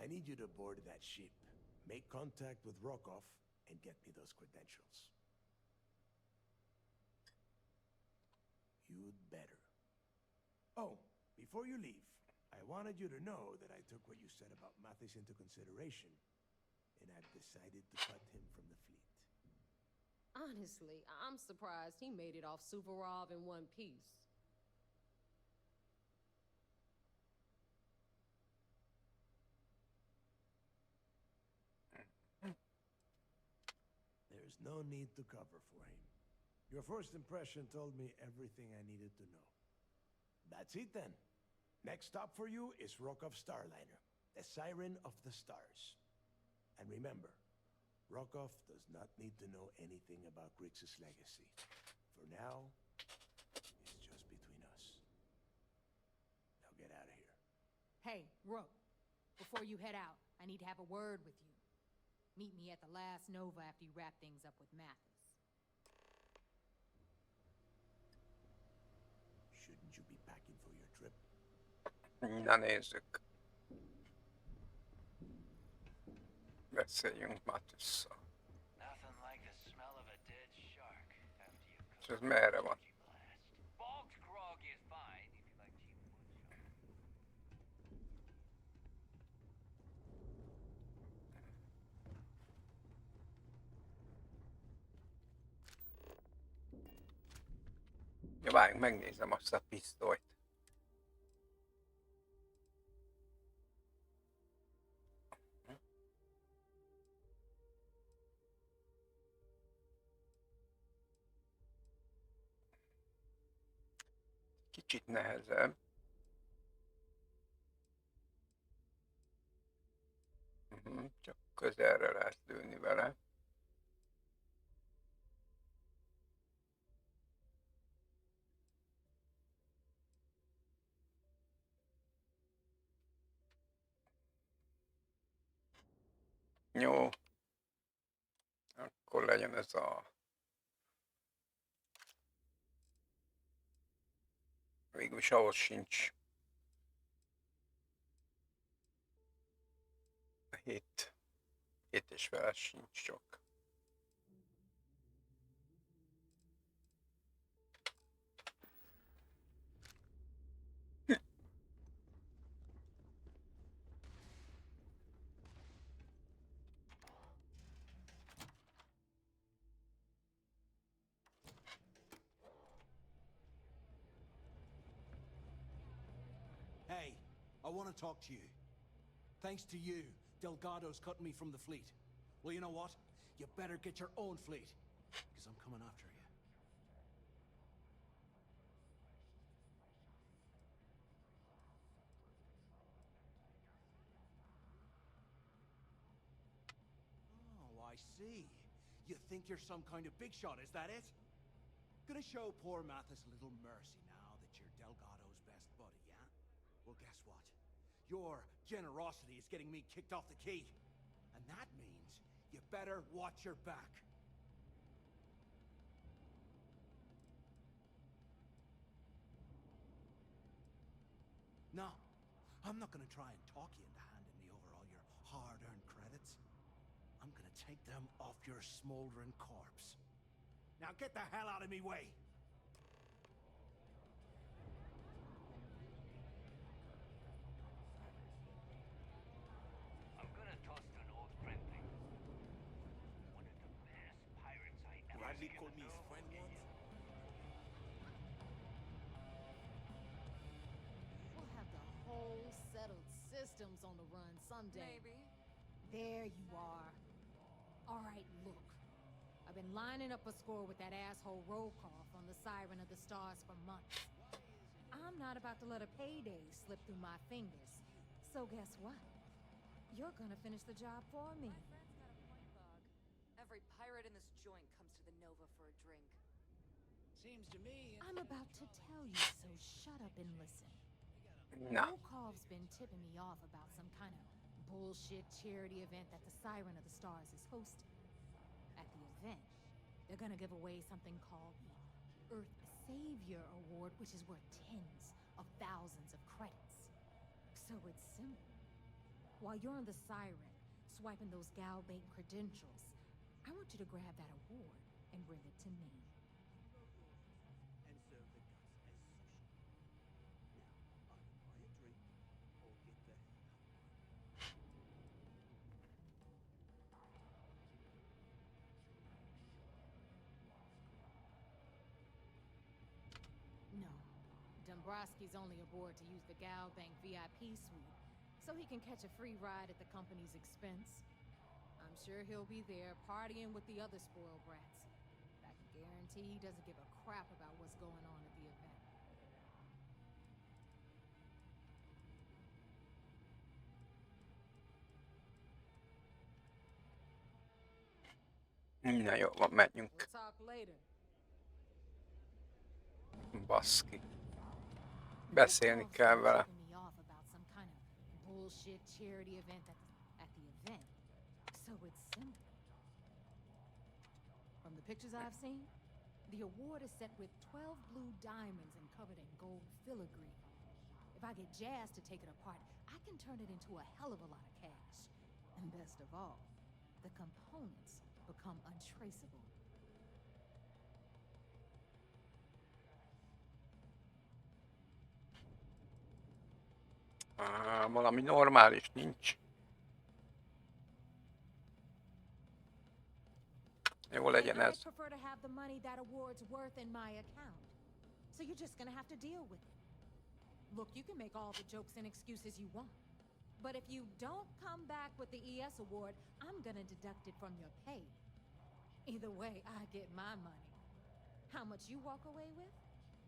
I need you to board that ship, make contact with Rokov, and get me those credentials. Oh, before you leave, I wanted you to know that I took what you said about Mathis into consideration, and I've decided to cut him from the fleet. Honestly, I'm surprised he made it off Suvorov in one piece. There's no need to cover for him. Your first impression told me everything I needed to know. That's it then. Next stop for you is Rokov's Starliner, the Siren of the Stars. And remember, Rokov does not need to know anything about Grixis' legacy. For now, it's just between us. Now get out of here. Hey, Rook, before you head out, I need to have a word with you. Meet me at the last Nova after you wrap things up with Mathis. Shouldn't you be packing for your trip? Na nézzük. Beszéljünk Matissal. Nothing like the smell of a dead shark after you És ez merre van? Bog's grog is fine if you like cheap moonshine. Ja, várjunk, megnézem azt a pisztolyt. Kicsit nehezebb. Csak közelre lehet lőni vele. Jó. Akkor legyen ez a... Végülis ahhoz sincs. 7 és fele sincs csak. Hey, I want to talk to you. Thanks to you, Delgado's cutting me from the fleet. Well, you know what? You better get your own fleet, because I'm coming after you. Oh, I see. You think you're some kind of big shot, is that it? Gonna show poor Mathis a little mercy now that you're Delgado's best buddy, yeah? Well, guess what? Your generosity is getting me kicked off the key. And that means you better watch your back. No, I'm not gonna try and talk you into handing me over all your hard-earned credits. I'm gonna take them off your smoldering corpse. Now get the hell out of me way! I'm gonna toast an old friend thing. One of the best pirates I ever Bradley seen. called me his friend once. We'll have the whole settled systems on the run someday. Maybe. There you are. All right, look. I've been lining up a score with that asshole Rokov on the Siren of the Stars for months. I'm not about to let a payday slip through my fingers. So guess what? You're gonna finish the job for me. My friend's got a point, Bog. Every pirate in this joint comes to the Nova for a drink. Seems to me. I'm about to tell you, so shut up and listen. Na. Rokov's been tipping me off about some kind of bullshit charity event that the Siren of the Stars is hosting. At the event, they're gonna give away something called the Earth Savior Award, which is worth tens of thousands of credits. So it's simple. While you're on the Siren, swiping those gal-bait credentials, I want you to grab that award and bring it to me. And serve the guts as sushi. Now, Dombrowski's only aboard to use the Gal Bank VIP suite, so he can catch a free ride at the company's expense. I'm sure he'll be there partying with the other spoiled brats. I can guarantee he doesn't give a crap about what's going on at the event. Na jó, van, menjünk. We'll talk later. Baszki. Beszélni kell vele. Me off about some kind of bullshit charity event at the event. So it's simple. From the pictures I've seen, the award is set with 12 blue diamonds and covered in gold filigree. If I get Jazz to take it apart, I can turn it into a hell of a lot of cash. And best of all, the components become untraceable. Valami normális nincs. Jó legyen ez. I prefer to have the money that award's worth in my account. So you're just gonna have to deal with it. Look, you can make all the jokes and excuses you want. But if you don't come back with the ES award, I'm gonna deduct it from your pay. Either way, I get my money. How much you walk away with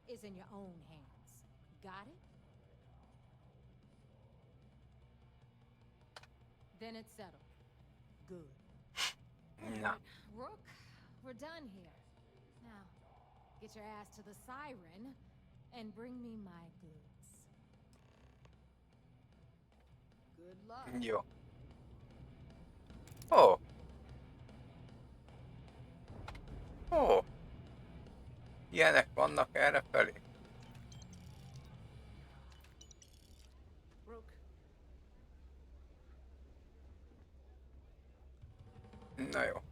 is in your own hands. Got it? Then it's settled. Good. Na. Rook, we're done here. Now, get your ass to the siren and bring me my goods. Good luck. Jó. Ó. Ó. Ilyenek vannak errefelé. Rook. Na jó.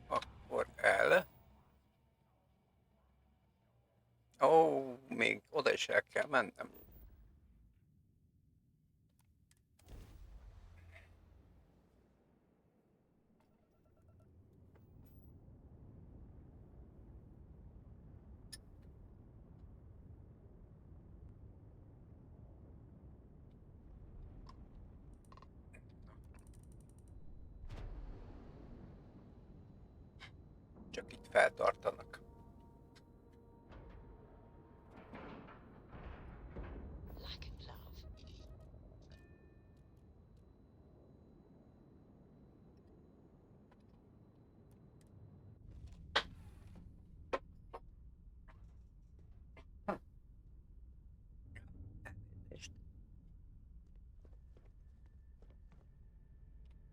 Akkor el. Ó, még oda is el kell mennem. Csak itt feltartanak. Lack of love.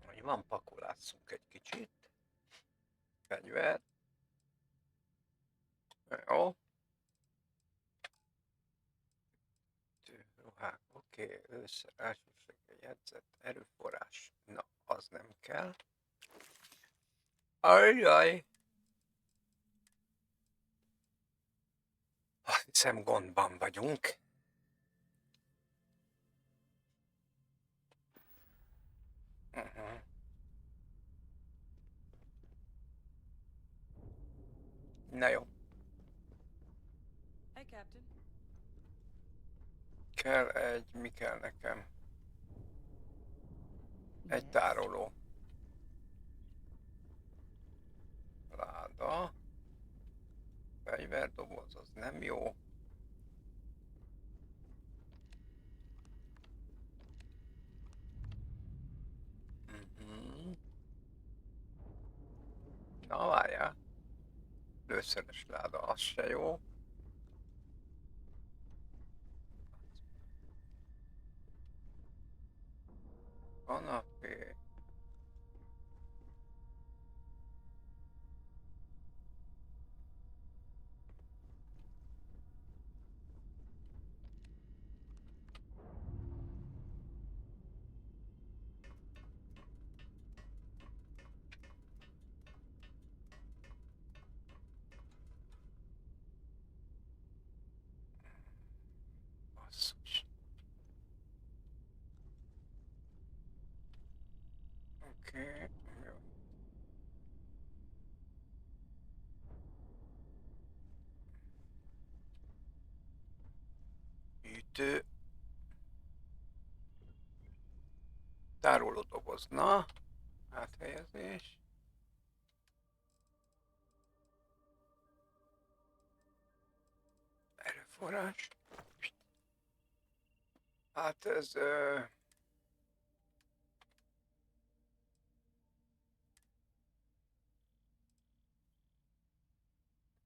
Hogy van, pakolásszunk egy kicsit. Fegyver. Jó. Ruhák, oké. Ősszer, elsőség, jegyzet, erőforrás. Na, az nem kell. Ajjaj! Azt hiszem, gondban vagyunk. Na jó. Hey, Captain. Kell egy, mi kell nekem? Egy tároló. Láda. Fegyverdoboz, az nem jó. Na, várjál. Lőszeres láda, az se jó. Kanapé. Basszus. Oké, jó. 2 tárolódoboz. Na, áthelyezés. Erőforrás. Hát ez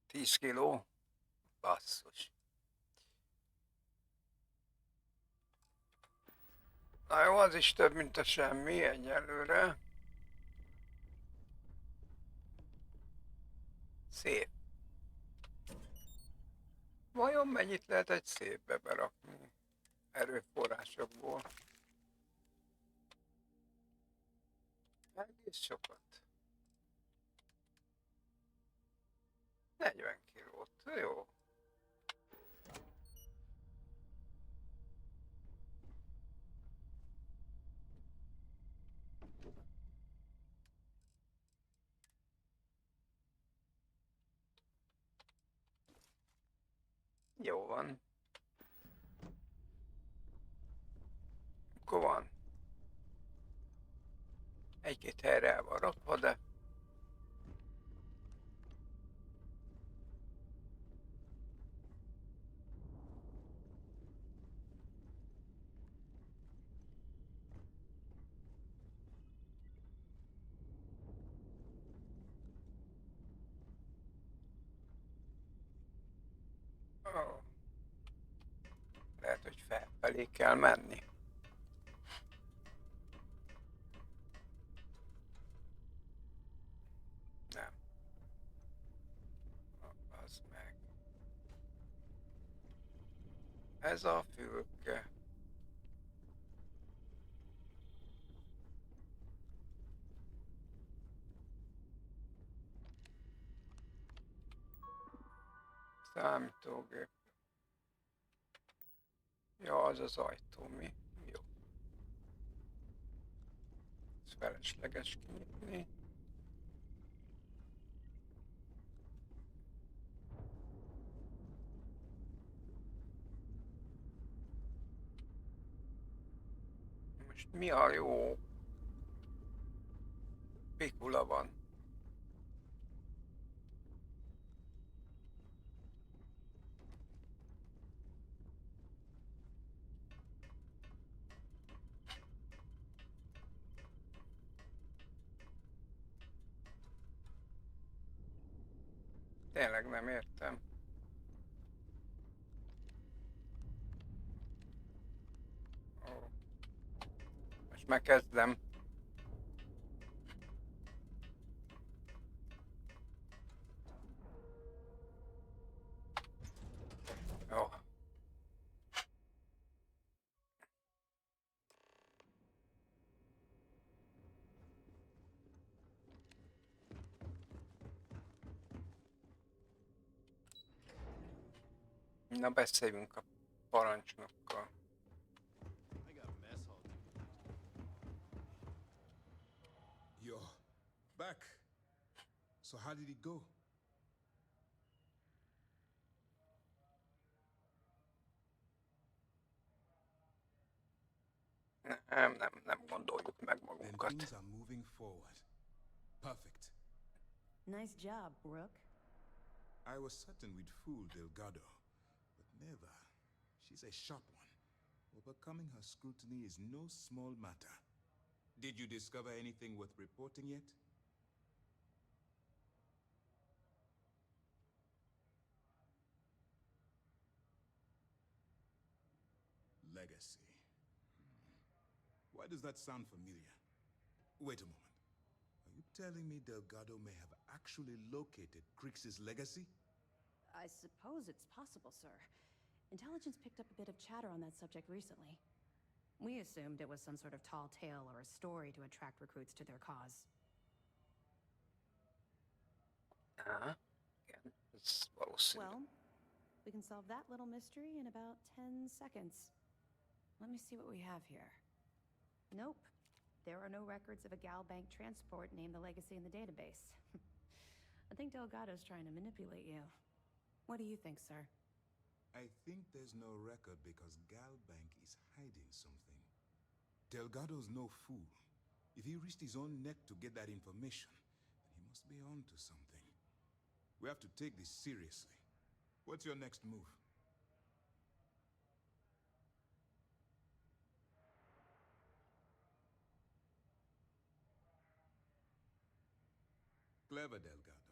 10 kiló. Basszus. Na jó, az is több, mint a semmi egyelőre. Szép. Vajon mennyit lehet egy szépbe berakni erőforrásokból? Egész sokat. 40 kilót, jó. Jó van. Akkor van. Egy-két helyre el van rakva, de... Oh. Lehet, hogy felfelé kell menni. Nem. Az meg. Ez a fülke. Számítógép. Ja, az az ajtó, mi? Jó. Ez felesleges kinyitni. Most mi a jó pikula van? Tényleg nem értem. Ó. Most megkezdem. Jó. Na, beszéljünk a parancsnokkal. You're back. So how did it go? Nem gondoljuk meg Then magunkat. things are moving forward. Perfect. Nice job, Rook. I was certain we'd fool Delgado, but never. She's a sharp one. Overcoming her scrutiny is no small matter. Did you discover anything worth reporting yet? Legacy. Why does that sound familiar? Wait a moment. Are you telling me Delgado may have actually located Crix's legacy? I suppose it's possible, sir. Intelligence picked up a bit of chatter on that subject recently. We assumed it was some sort of tall tale or a story to attract recruits to their cause. Igen, ez valószínű. Well, we can solve that little mystery in about 10 seconds. Let me see what we have here. Nope. There are no records of a Gal Bank transport named the Legacy in the database. I think Delgado's trying to manipulate you. What do you think, sir? I think there's no record because Galbank is hiding something. Delgado's no fool. If he risked his own neck to get that information, then he must be on to something. We have to take this seriously. What's your next move? Clever, Delgado.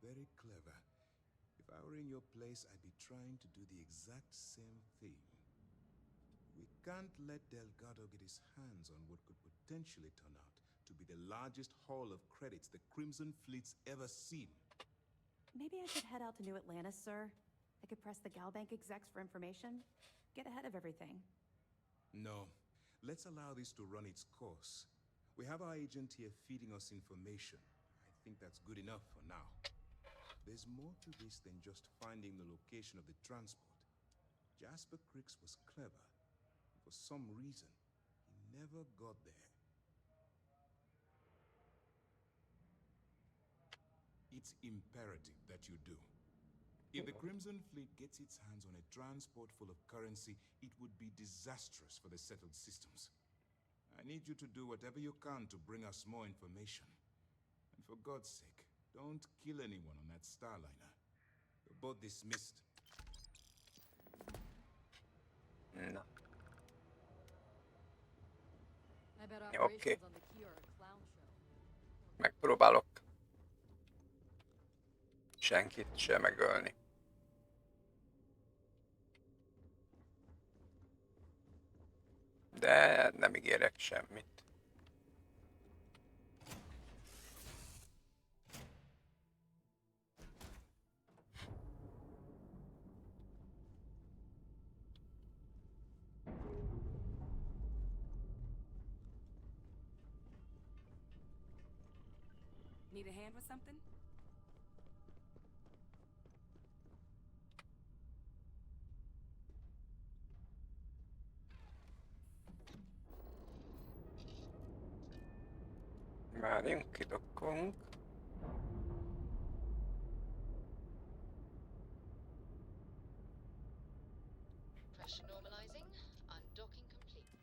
Very clever. If I were in your place, I'd be trying to do the exact same thing. We can't let Delgado get his hands on what could potentially turn out to be the largest haul of credits the Crimson Fleet's ever seen. Maybe I should head out to New Atlantis, sir. I could press the Galbank execs for information. Get ahead of everything. No. Let's allow this to run its course. We have our agent here feeding us information. I think that's good enough for now. There's more to this than just finding the location of the transport. Jasper Cricks was clever. For some reason, he never got there. It's imperative that you do. If the Crimson Fleet gets its hands on a transport full of currency, it would be disastrous for the settled systems. I need you to do whatever you can to bring us more information. And for God's sake, don't kill anyone on that Starliner. You're both dismissed. Na. I bet Oké. operations on the key are a clown show. Megpróbálok senkit se megölni. De nem ígérek semmit. Need a hand with something? Várjunk, kidokkolunk. Pressure normalizing. Undocking complete.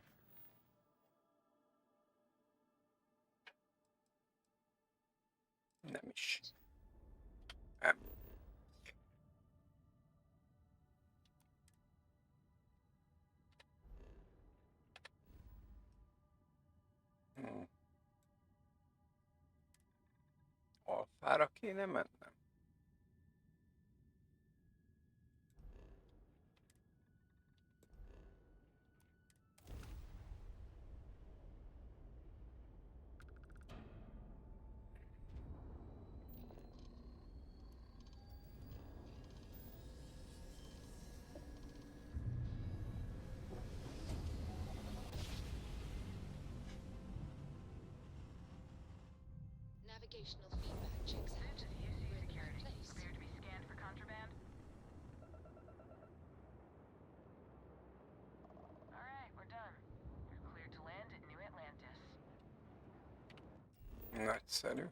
Nem is. Nem. Alfára kéne mennem? Navigational feedback checks out. We're in the right place. Appear to be scanned for contraband. All right, we're done. You're cleared to land at New Atlantis. Nagyszerű.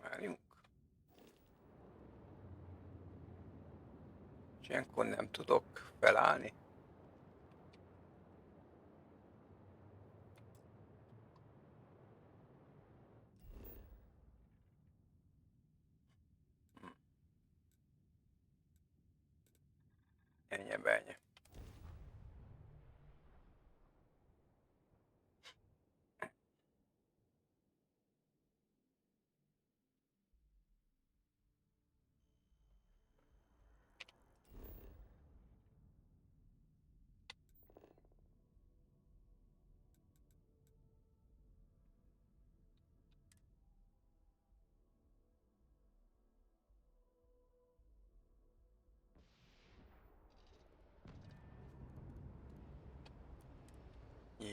Várjunk. És ilyenkor nem tudok felállni. Ennyi benye.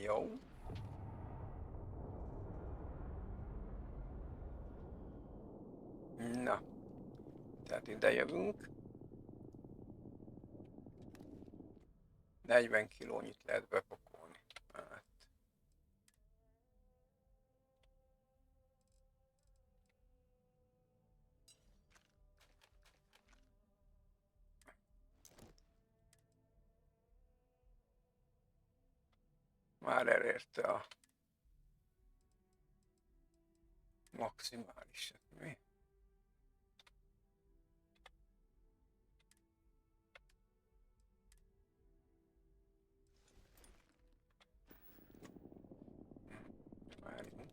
Jó. Na. Tehát ide jövünk. 40 kilónyit lehet bepakolni. Hát. Már elérte a maximálisat, mi? Várjunk.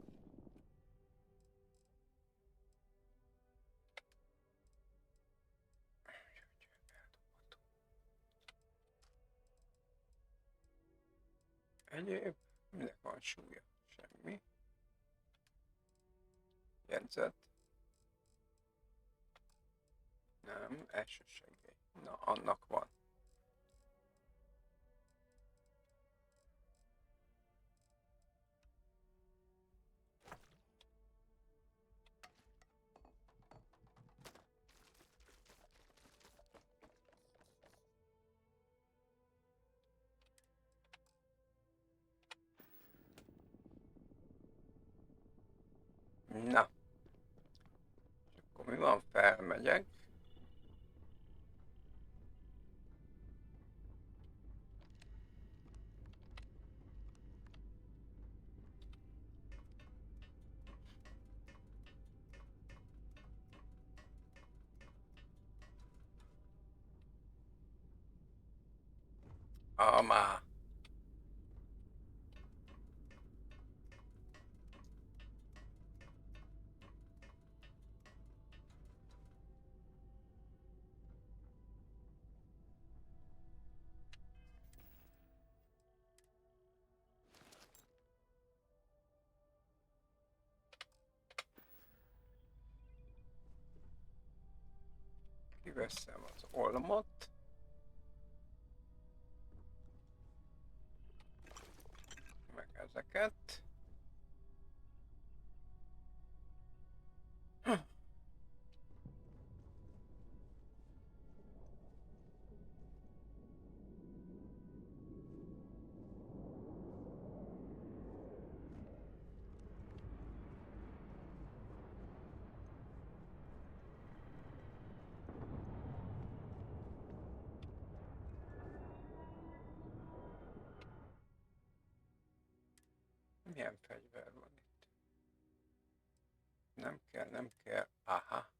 Egyéb, minek van súlya? Semmi. Jegyzet. Nem, első segély. Na, annak van. Na. És akkor mi van? Felmegyek. Már. Kiveszem az olmot. Meg ezeket. Milyen fegyver van itt? Nem kell, nem kell. Aha.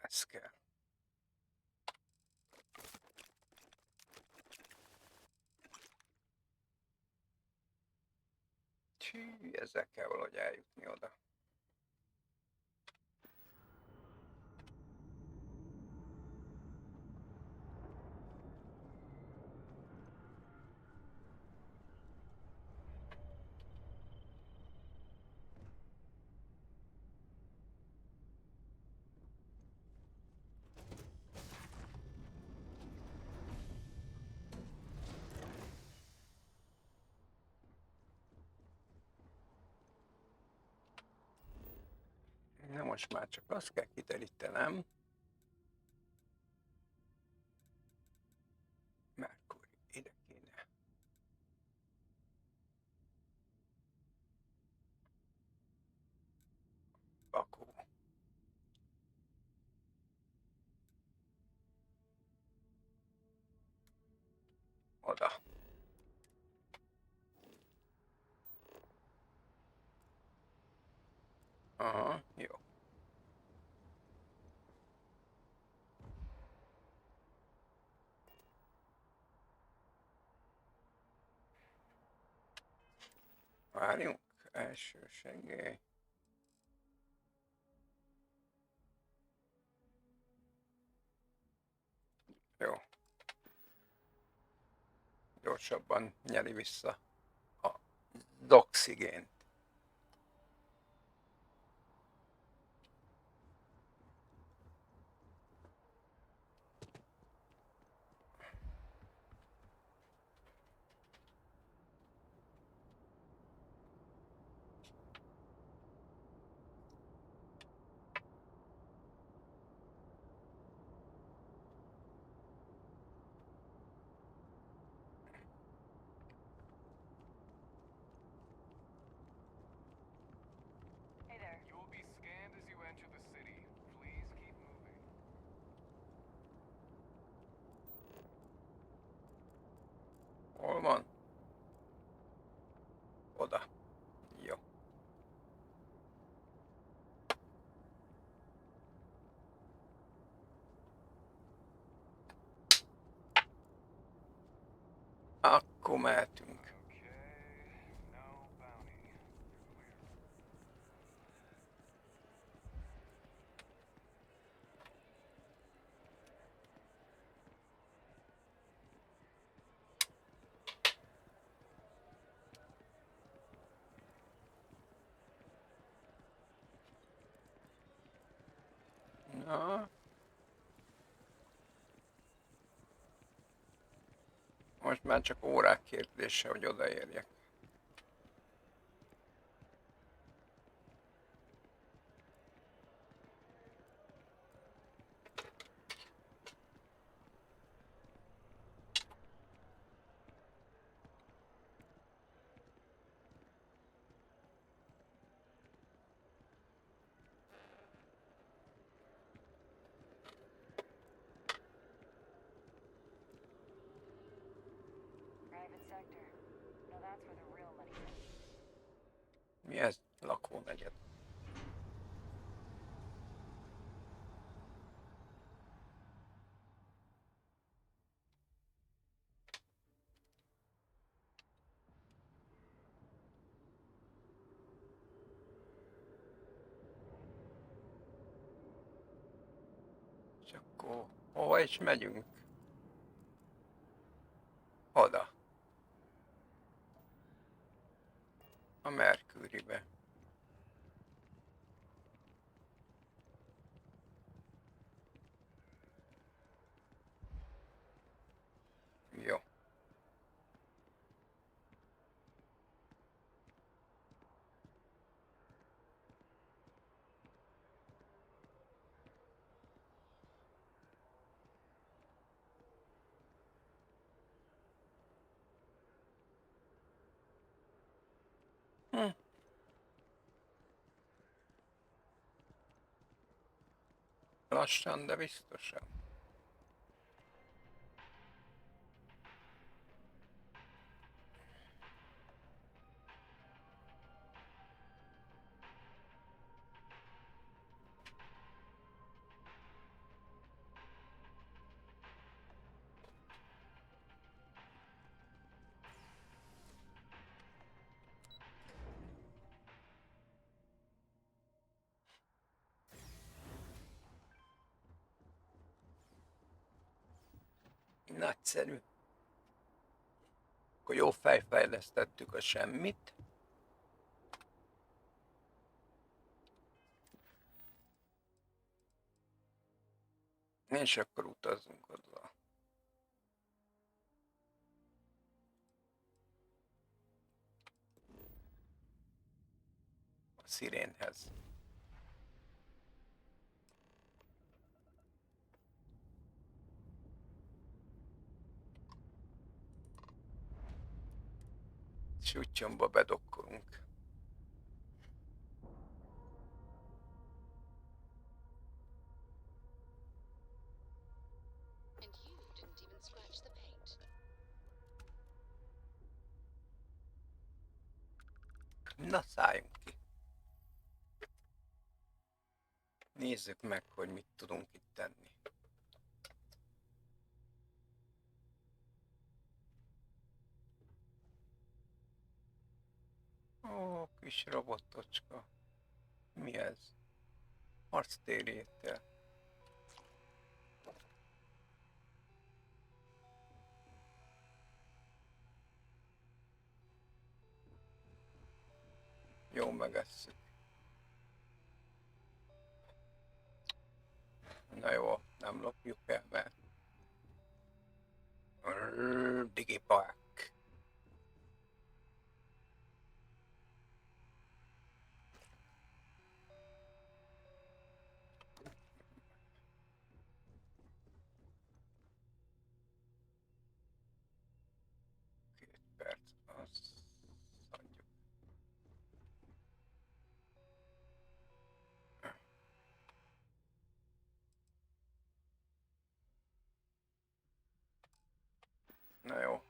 Ez kell. Tű, ezzel kell valahogy eljutni oda. Na most már csak azt kell kiderítenem. Mercury, ide kéne. Akú. Oda. Aha, jó. Várjunk, első segély. Jó. Gyorsabban nyeli vissza az oxigént. Akkor mehetünk. Na. Most már csak órák kérdése, hogy odaérjek. Private sector. Now that's where the real money is. Mi ez? Lakónegyed. És akkor hova is megyünk? Oda. A Mercurybe. Jó. Lassan, de biztosan. Nagyszerű. Akkor jó fejfejlesztettük a semmit. És akkor utazzunk oda. A szirénhez. Süttyomba bedokkolunk. And you didn't even scratch the paint. Na, szálljunk ki. Nézzük meg, hogy mit tudunk itt tenni. Ó, kis robotocska. Mi ez? Harctérjétel. Jó, megesszük. Na jó, nem lopjuk el, mert... Digipák. Azt adjuk. Na jó.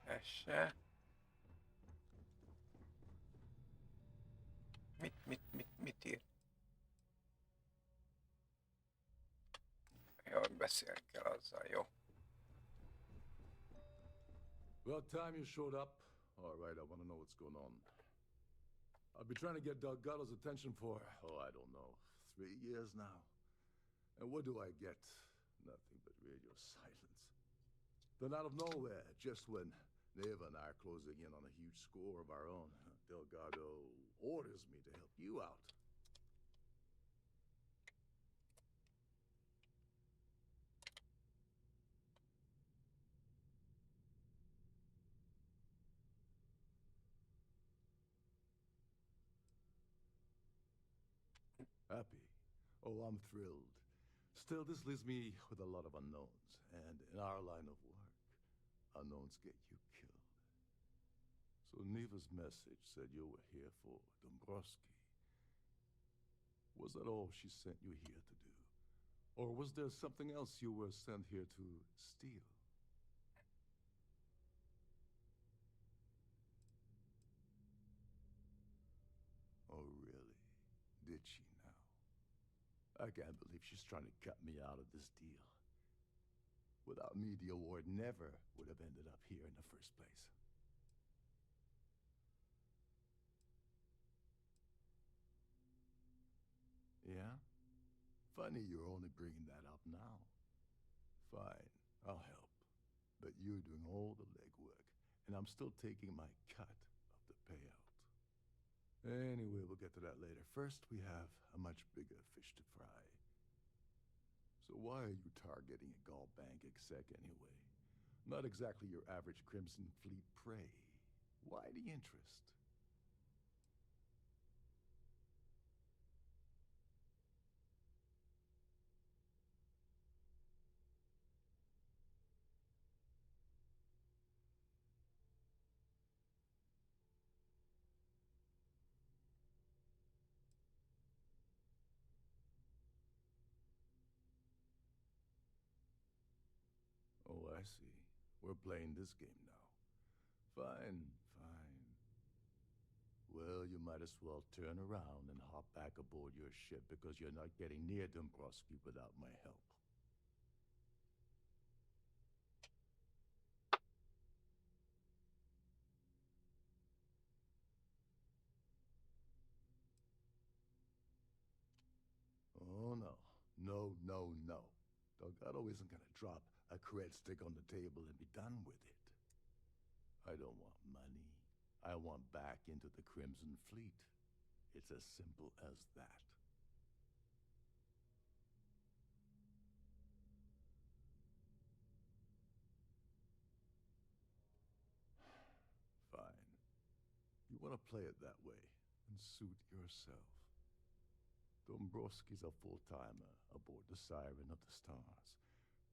Ez se. Mit ír? Jó, beszélni kell azzal, jó. About time you showed up. All right, I want to know what's going on. I've been trying to get Delgado's attention for, oh, I don't know, 3 years now. And what do I get? Nothing but radio silence. Then out of nowhere, just when Neva and I are closing in on a huge score of our own, Delgado orders me to help you out. Happy? Oh, I'm thrilled. Still, this leaves me with a lot of unknowns, and in our line of work, unknowns get you killed. So Neva's message said you were here for Dombrowski. Was that all she sent you here to do? Or was there something else you were sent here to steal? Oh, really? Did she now? I can't believe she's trying to cut me out of this deal. Without me, the award never would have ended up here in the first place. Yeah? Funny you're only bringing that up now. Fine, I'll help. But you're doing all the legwork, and I'm still taking my cut of the payout. Anyway, we'll get to that later. First, we have a much bigger fish to fry. So why are you targeting a Gall Bank exec anyway? Not exactly your average Crimson Fleet prey. Why the interest? Oh, I see. We're playing this game now. Fine, fine. Well, you might as well turn around and hop back aboard your ship because you're not getting near Dombrowski without my help. Oh, no. No, no, no. Delgado isn't gonna drop a cred stick on the table and be done with it. I don't want money. I want back into the Crimson Fleet. It's as simple as that. Fine. You want to play it that way and suit yourself. Dombrowski's a full-timer aboard the Siren of the Stars.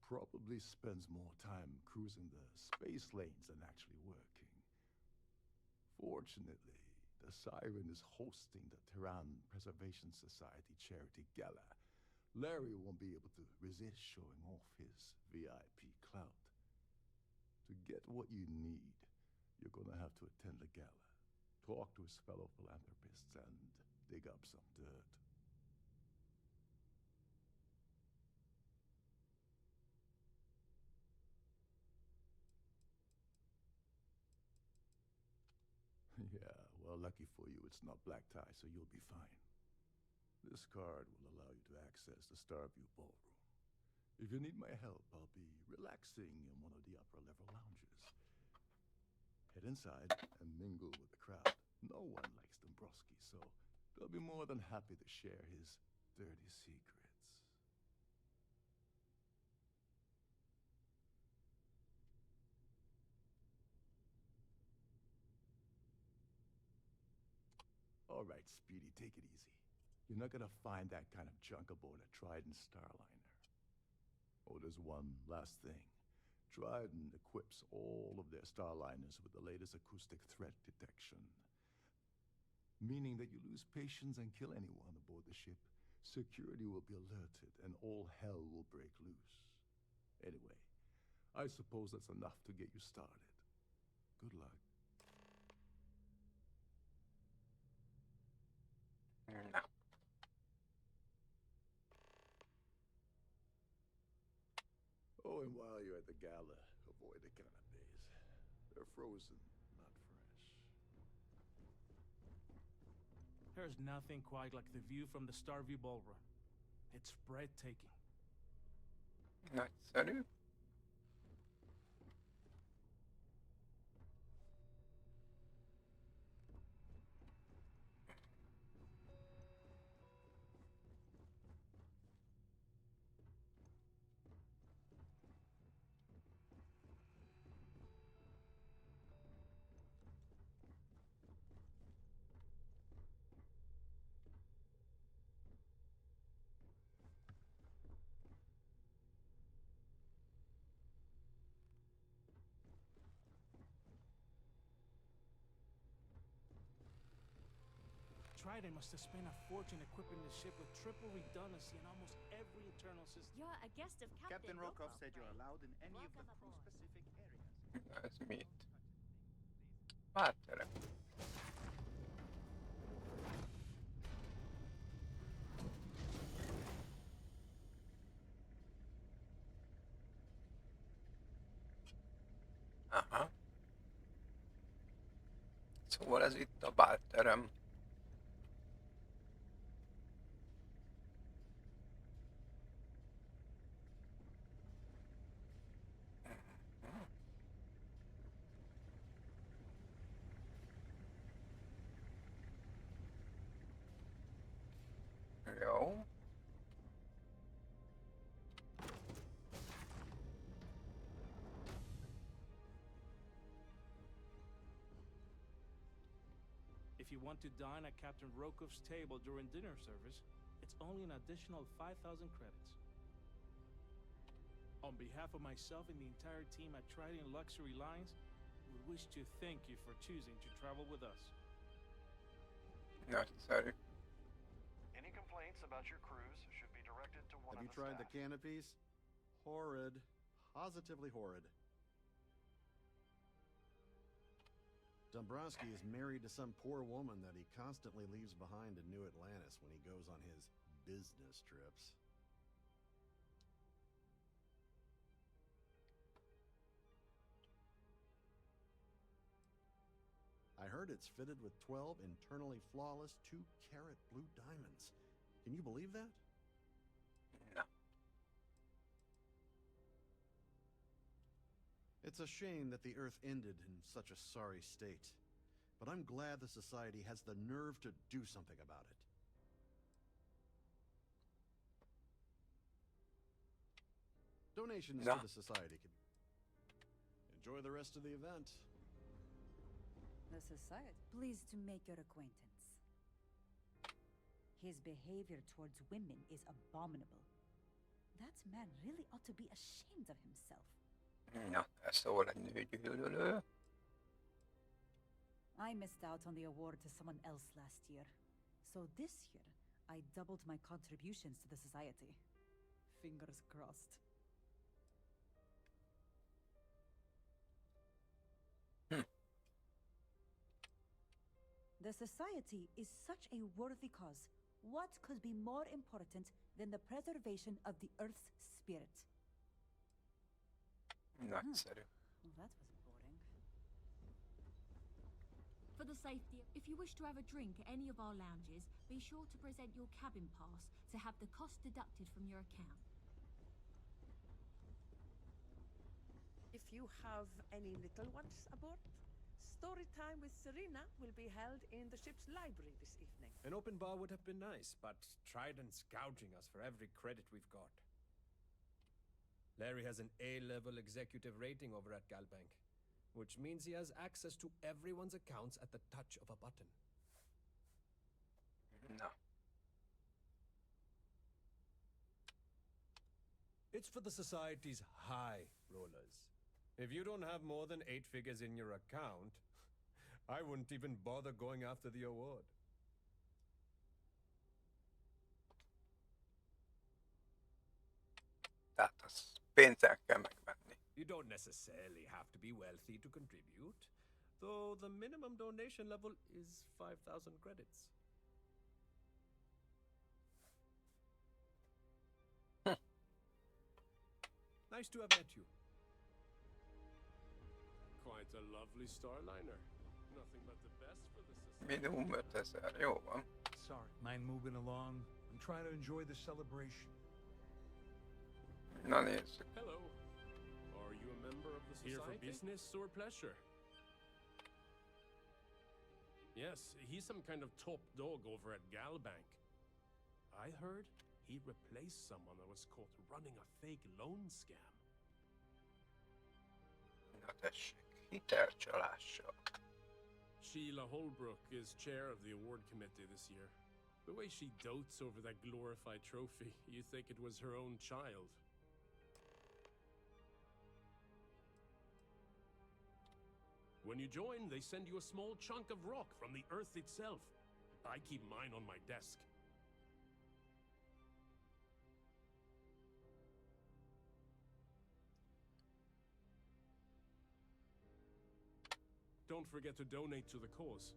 Probably spends more time cruising the space lanes than actually working. Fortunately, the Siren is hosting the Tehran Preservation Society charity gala. Larry won't be able to resist showing off his VIP clout. To get what you need, you're gonna have to attend the gala, talk to his fellow philanthropists, and dig up some dirt. Yeah, well, lucky for you, it's not black tie, so you'll be fine. This card will allow you to access the Starfield ballroom. If you need my help, I'll be relaxing in one of the upper-level lounges. Head inside and mingle with the crowd. No one likes Dombrowski, so they'll be more than happy to share his dirty secrets. All right, Speedy, take it easy. You're not gonna find that kind of junk aboard a Trident Starliner. Oh, there's one last thing. Trident equips all of their Starliners with the latest acoustic threat detection. Meaning that you lose patience and kill anyone aboard the ship, security will be alerted and all hell will break loose. Anyway, I suppose that's enough to get you started. Good luck. No. Oh, and while you're at the gala, avoid the canapes. They're frozen, not fresh. There's nothing quite like the view from the Starview Ballroom. It's breathtaking. Nagyszerű. Trident must have spent a fortune equipping the ship with triple redundancy in almost every internal system. You're a guest of Captain Rokov Rokov, said you're right? allowed in any of the Welcome aboard. crew-specific areas. Ez mit? Bálterem. Aha. Szóval ez itt a bálterem. Jó. If you want to dine at Captain Rokov's table during dinner service, it's only an additional 5,000 credits. On behalf of myself and the entire team at Trident Luxury Lines, we wish to thank you for choosing to travel with us. Nagyszerű. Any complaints about your cruise should be directed to one Have of you the tried staff. the canopies? Horrid. Positively horrid. Dombrowski is married to some poor woman that he constantly leaves behind in New Atlantis when he goes on his business trips. I heard it's fitted with 12 internally flawless 2-carat blue diamonds. Can you believe that? No. It's a shame that the Earth ended in such a sorry state, but I'm glad the Society has the nerve to do something about it. Donations to the Society can... Enjoy the rest of the event. The Society. Pleased to make your acquaintance. His behavior towards women is abominable. That man really ought to be ashamed of himself. Na, ez szól egy nőgyűlölő. I missed out on the award to someone else last year. So this year, I doubled my contributions to the Society. Fingers crossed. The Society is such a worthy cause. What could be more important than the preservation of the Earth's spirit? Nagyszerű. Well, that was boring. For the safety, if you wish to have a drink at any of our lounges, be sure to present your cabin pass to have the cost deducted from your account. If you have any little ones aboard, story time with Serena will be held in the ship's library this evening. An open bar would have been nice, but Trident's gouging us for every credit we've got. Larry has an A-level executive rating over at Galbank, which means he has access to everyone's accounts at the touch of a button. No. It's for the Society's high rollers. If you don't have more than 8 figures in your account, I wouldn't even bother going after the award. Tehát az pénzzel kell megvenni. You don't necessarily have to be wealthy to contribute, though the minimum donation level is 5,000 credits. Nice to have met you. Quite quite a lovely Starliner. Nothing but the best for the society. Minimum 5000, jó van. Sorry, mind moving along? I'm trying to enjoy the celebration. Na nézzük. Hello. Are you a member of the society? Here for business or pleasure? Yes, he's some kind of top dog over at Galbank. I heard he replaced someone that was caught running a fake loan scam. Na tessék, hitelcsalással. Sheila Holbrook is chair of the award committee this year. The way she dotes over that glorified trophy, you think it was her own child. When you join, they send you a small chunk of rock from the earth itself. I keep mine on my desk. Don't forget to donate to the cause.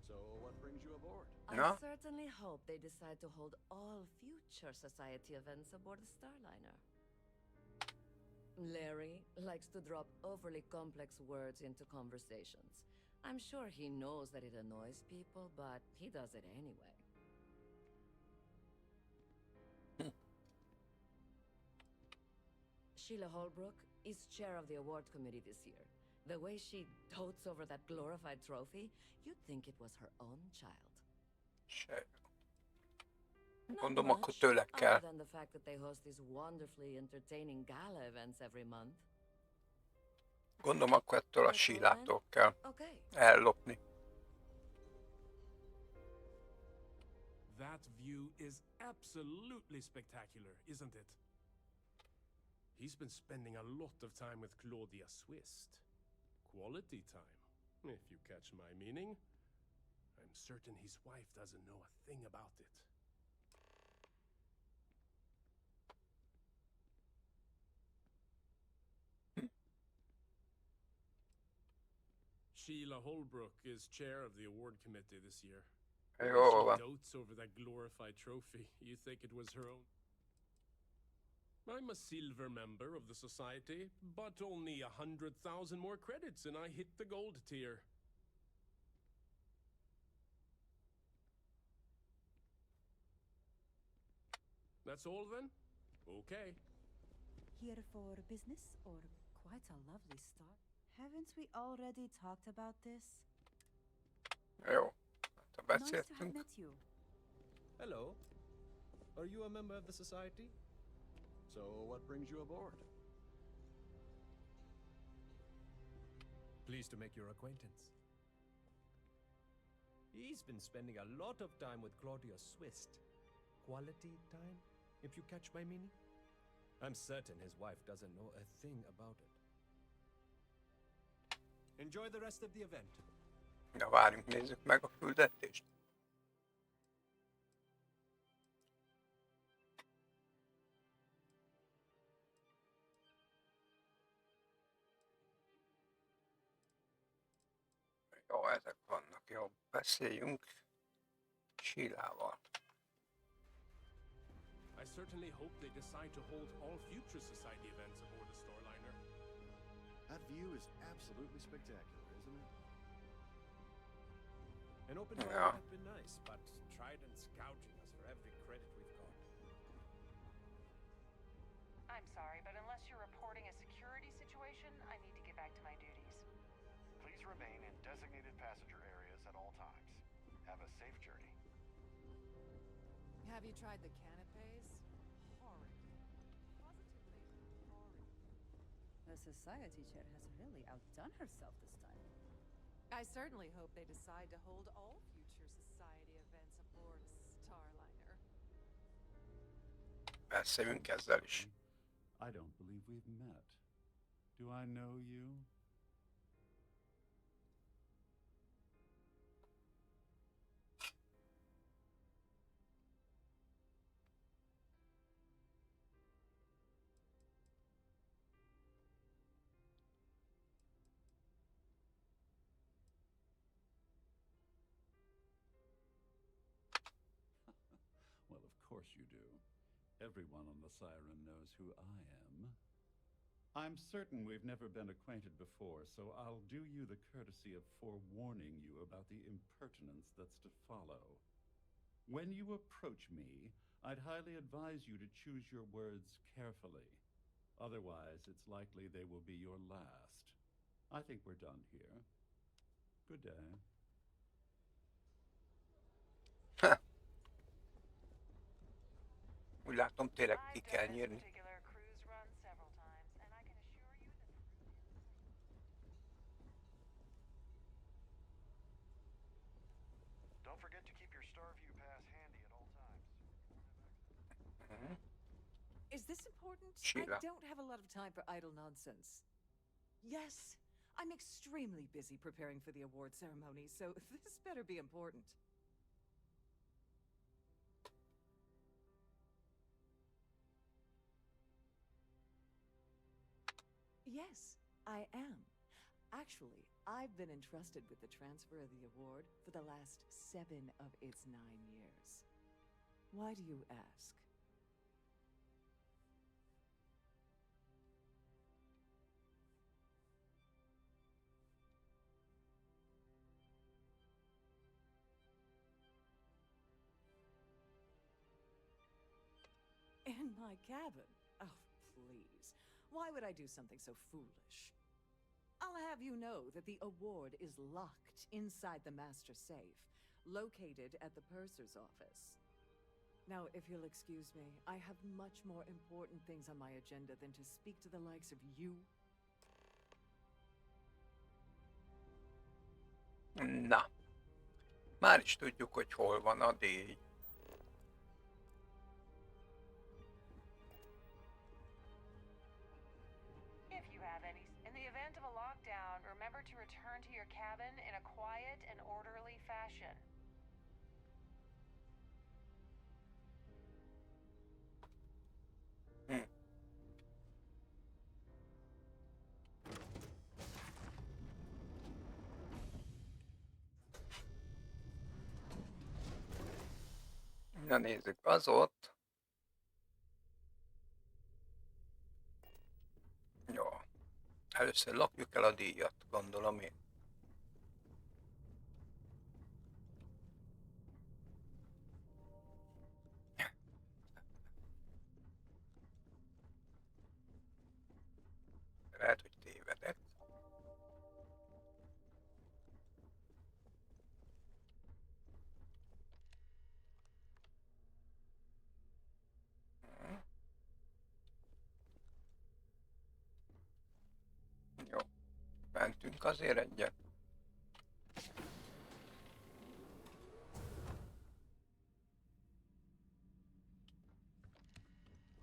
So, what brings you aboard? I certainly hope they decide to hold all future society events aboard the Starliner. Larry likes to drop overly complex words into conversations. I'm sure he knows that it annoys people, but he does it anyway. Sheila Holbrook is chair of the award committee this year. The way she dotes over that glorified trophy, you'd think it was her own child. Se. Gondolom, akkor tőle Other kell. than the fact that they host these wonderfully entertaining gala events every month. Gondolom, akkor ettől a Sheilától kell ellopni. That view is absolutely spectacular, isn't it? He's been spending a lot of time with Claudia Swist. Quality time, if you catch my meaning. I'm certain his wife doesn't know a thing about it. Sheila Holbrook is chair of the award committee this year. Jó van. She dotes over that glorified trophy. You think it was her own? I'm a silver member of the society, but only 100,000 more credits and I hit the gold tier. That's all then? Okay. Here for business or quite a lovely start? Haven't we already talked about this? Jó. Hát, ha Nice to have beszéltünk. met you. Hello. Are you a member of the society? So, what brings you aboard? Pleased to make your acquaintance. He's been spending a lot of time with Claudia Swist. Quality time, if you catch my meaning? I'm certain his wife doesn't know a thing about it. Enjoy the rest of the event. Na várjunk, nézzük meg a küldetést. Jó, ezek vannak. Jó, beszéljünk Sheilával. I certainly hope they decide to hold all future society events aboard the Starliner. That view is absolutely spectacular, isn't it? An open bar Yeah. would have been nice, but Trident's gouging us for every credit we've got. I'm sorry, but unless you're reporting a security situation, I need to get back to my duties. Please remain in designated passenger areas at all times. Have a safe journey. Have you tried the canapes? Horrid. Positively horrid. The society chair has really outdone herself this time. I certainly hope they decide to hold all future society events aboard Starliner. Beszéljünk ezzel is. I don't believe we've met. Do I know you? Well, of course you do. Everyone on the Siren knows who I am. I'm certain we've never been acquainted before, so I'll do you the courtesy of forewarning you about the impertinence that's to follow. When you approach me, I'd highly advise you to choose your words carefully. Otherwise, it's likely they will be your last. I think we're done here. Good day. Úgy látom, tényleg ki kell nyírni. Don't forget to keep your Starview pass handy at all times. Is this important? Sheila. I don't have a lot of time for idle nonsense. Yes, I'm extremely busy preparing for the award ceremony, so this better be important. Yes, I am. Actually, I've been entrusted with the transfer of the award for the last 7 of its 9 years. Why do you ask? In my cabin? Oh, please. Why would I do something so foolish? I'll have you know that the award is locked inside the master safe, located at the purser's office. Now, if you'll excuse me, I have much more important things on my agenda than to speak to the likes of you. Na, már is tudjuk, hogy hol van a díj. If you have any, in the event of a lockdown, remember to return to your cabin in a quiet and orderly fashion. Na nézzük, az ott. Jó. Először lakjuk el a díjat, gondolom én. Lehet, hogy tévedek. Jó. Mentünk azért egyet.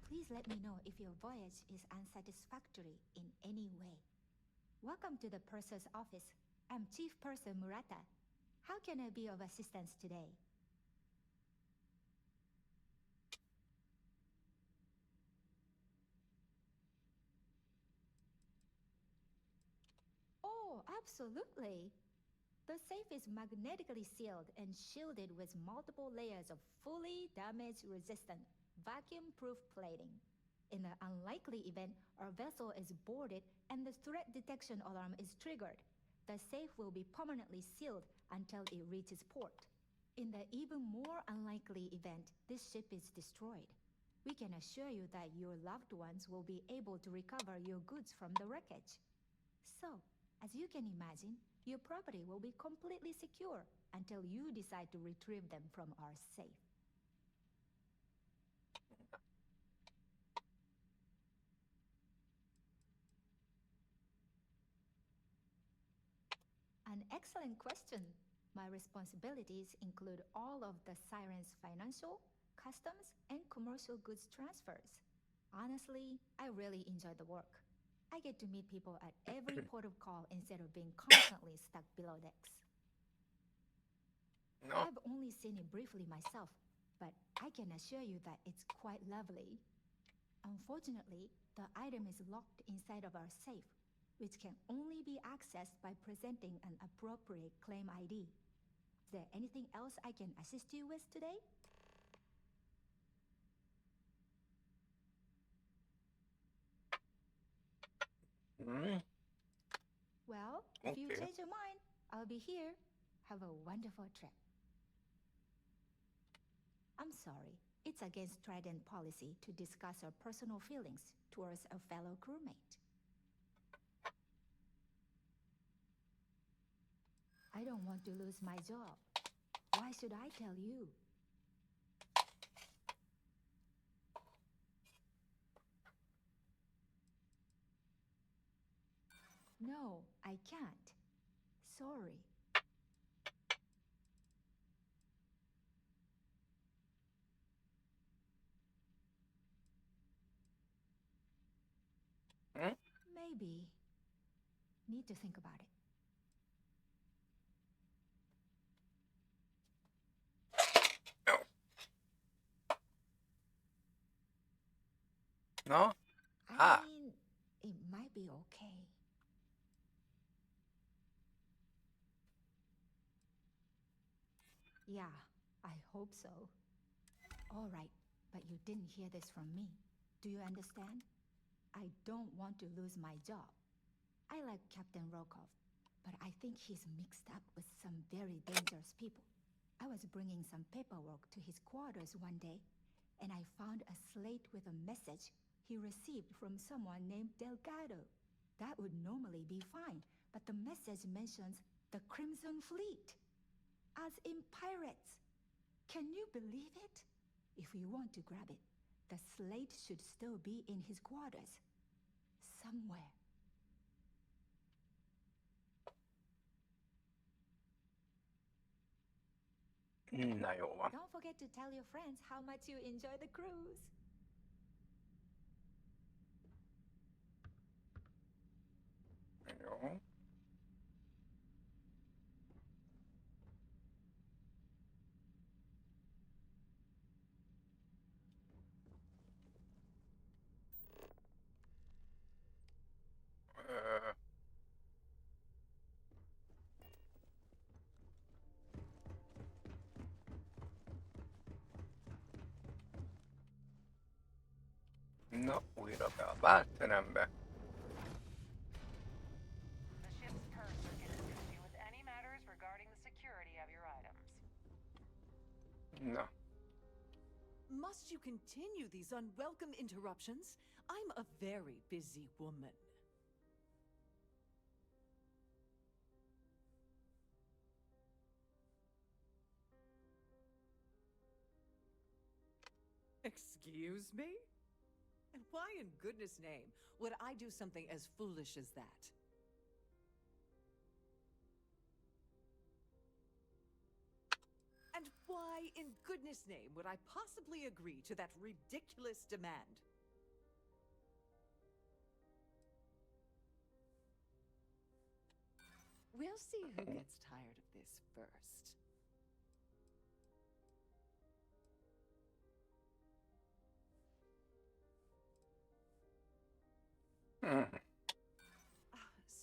Please let me know if your voyage is unsatisfactory in any way. Welcome to the purser's office. I'm Chief Purser Murata. How can I be of assistance today? Oh, absolutely. The safe is magnetically sealed and shielded with multiple layers of fully damage-resistant, vacuum-proof plating. In the unlikely event our vessel is boarded and the threat detection alarm is triggered, the safe will be permanently sealed until it reaches port. In the even more unlikely event this ship is destroyed, we can assure you that your loved ones will be able to recover your goods from the wreckage. So, as you can imagine, your property will be completely secure until you decide to retrieve them from our safe. An excellent question. My responsibilities include all of the Siren's financial, customs, and commercial goods transfers. Honestly, I really enjoy the work. I get to meet people at every port of call instead of being constantly stuck below decks. No. I've only seen it briefly myself, but I can assure you that it's quite lovely. Unfortunately, the item is locked inside of our safe, which can only be accessed by presenting an appropriate claim ID. Is there anything else I can assist you with today? Well, If you Okay. change your mind, I'll be here. Have a wonderful trip. I'm sorry. It's against Trident policy to discuss our personal feelings towards a fellow crewmate. I don't want to lose my job. Why should I tell you? No, I can't. Sorry. Hmm? Maybe. Need to think about it. No? I mean, it might be okay. Yeah, I hope so. All right, but you didn't hear this from me. Do you understand? I don't want to lose my job. I like Captain Rokov, but I think he's mixed up with some very dangerous people. I was bringing some paperwork to his quarters one day, and I found a slate with a message he received from someone named Delgado. That would normally be fine, but the message mentions the Crimson Fleet, as in pirates. Can you believe it? If we want to grab it, the slate should still be in his quarters. Somewhere. Na jó van. Don't forget to tell your friends how much you enjoy the cruise. Jó. Na, újra be a bálterembe. The ship's purser can assist you with any matters regarding the security of your items. Na, Must you continue these unwelcome interruptions? I'm a very busy woman. Excuse me? And why in goodness name would I do something as foolish as that? And why in goodness name would I possibly agree to that ridiculous demand? We'll see who gets tired of this first.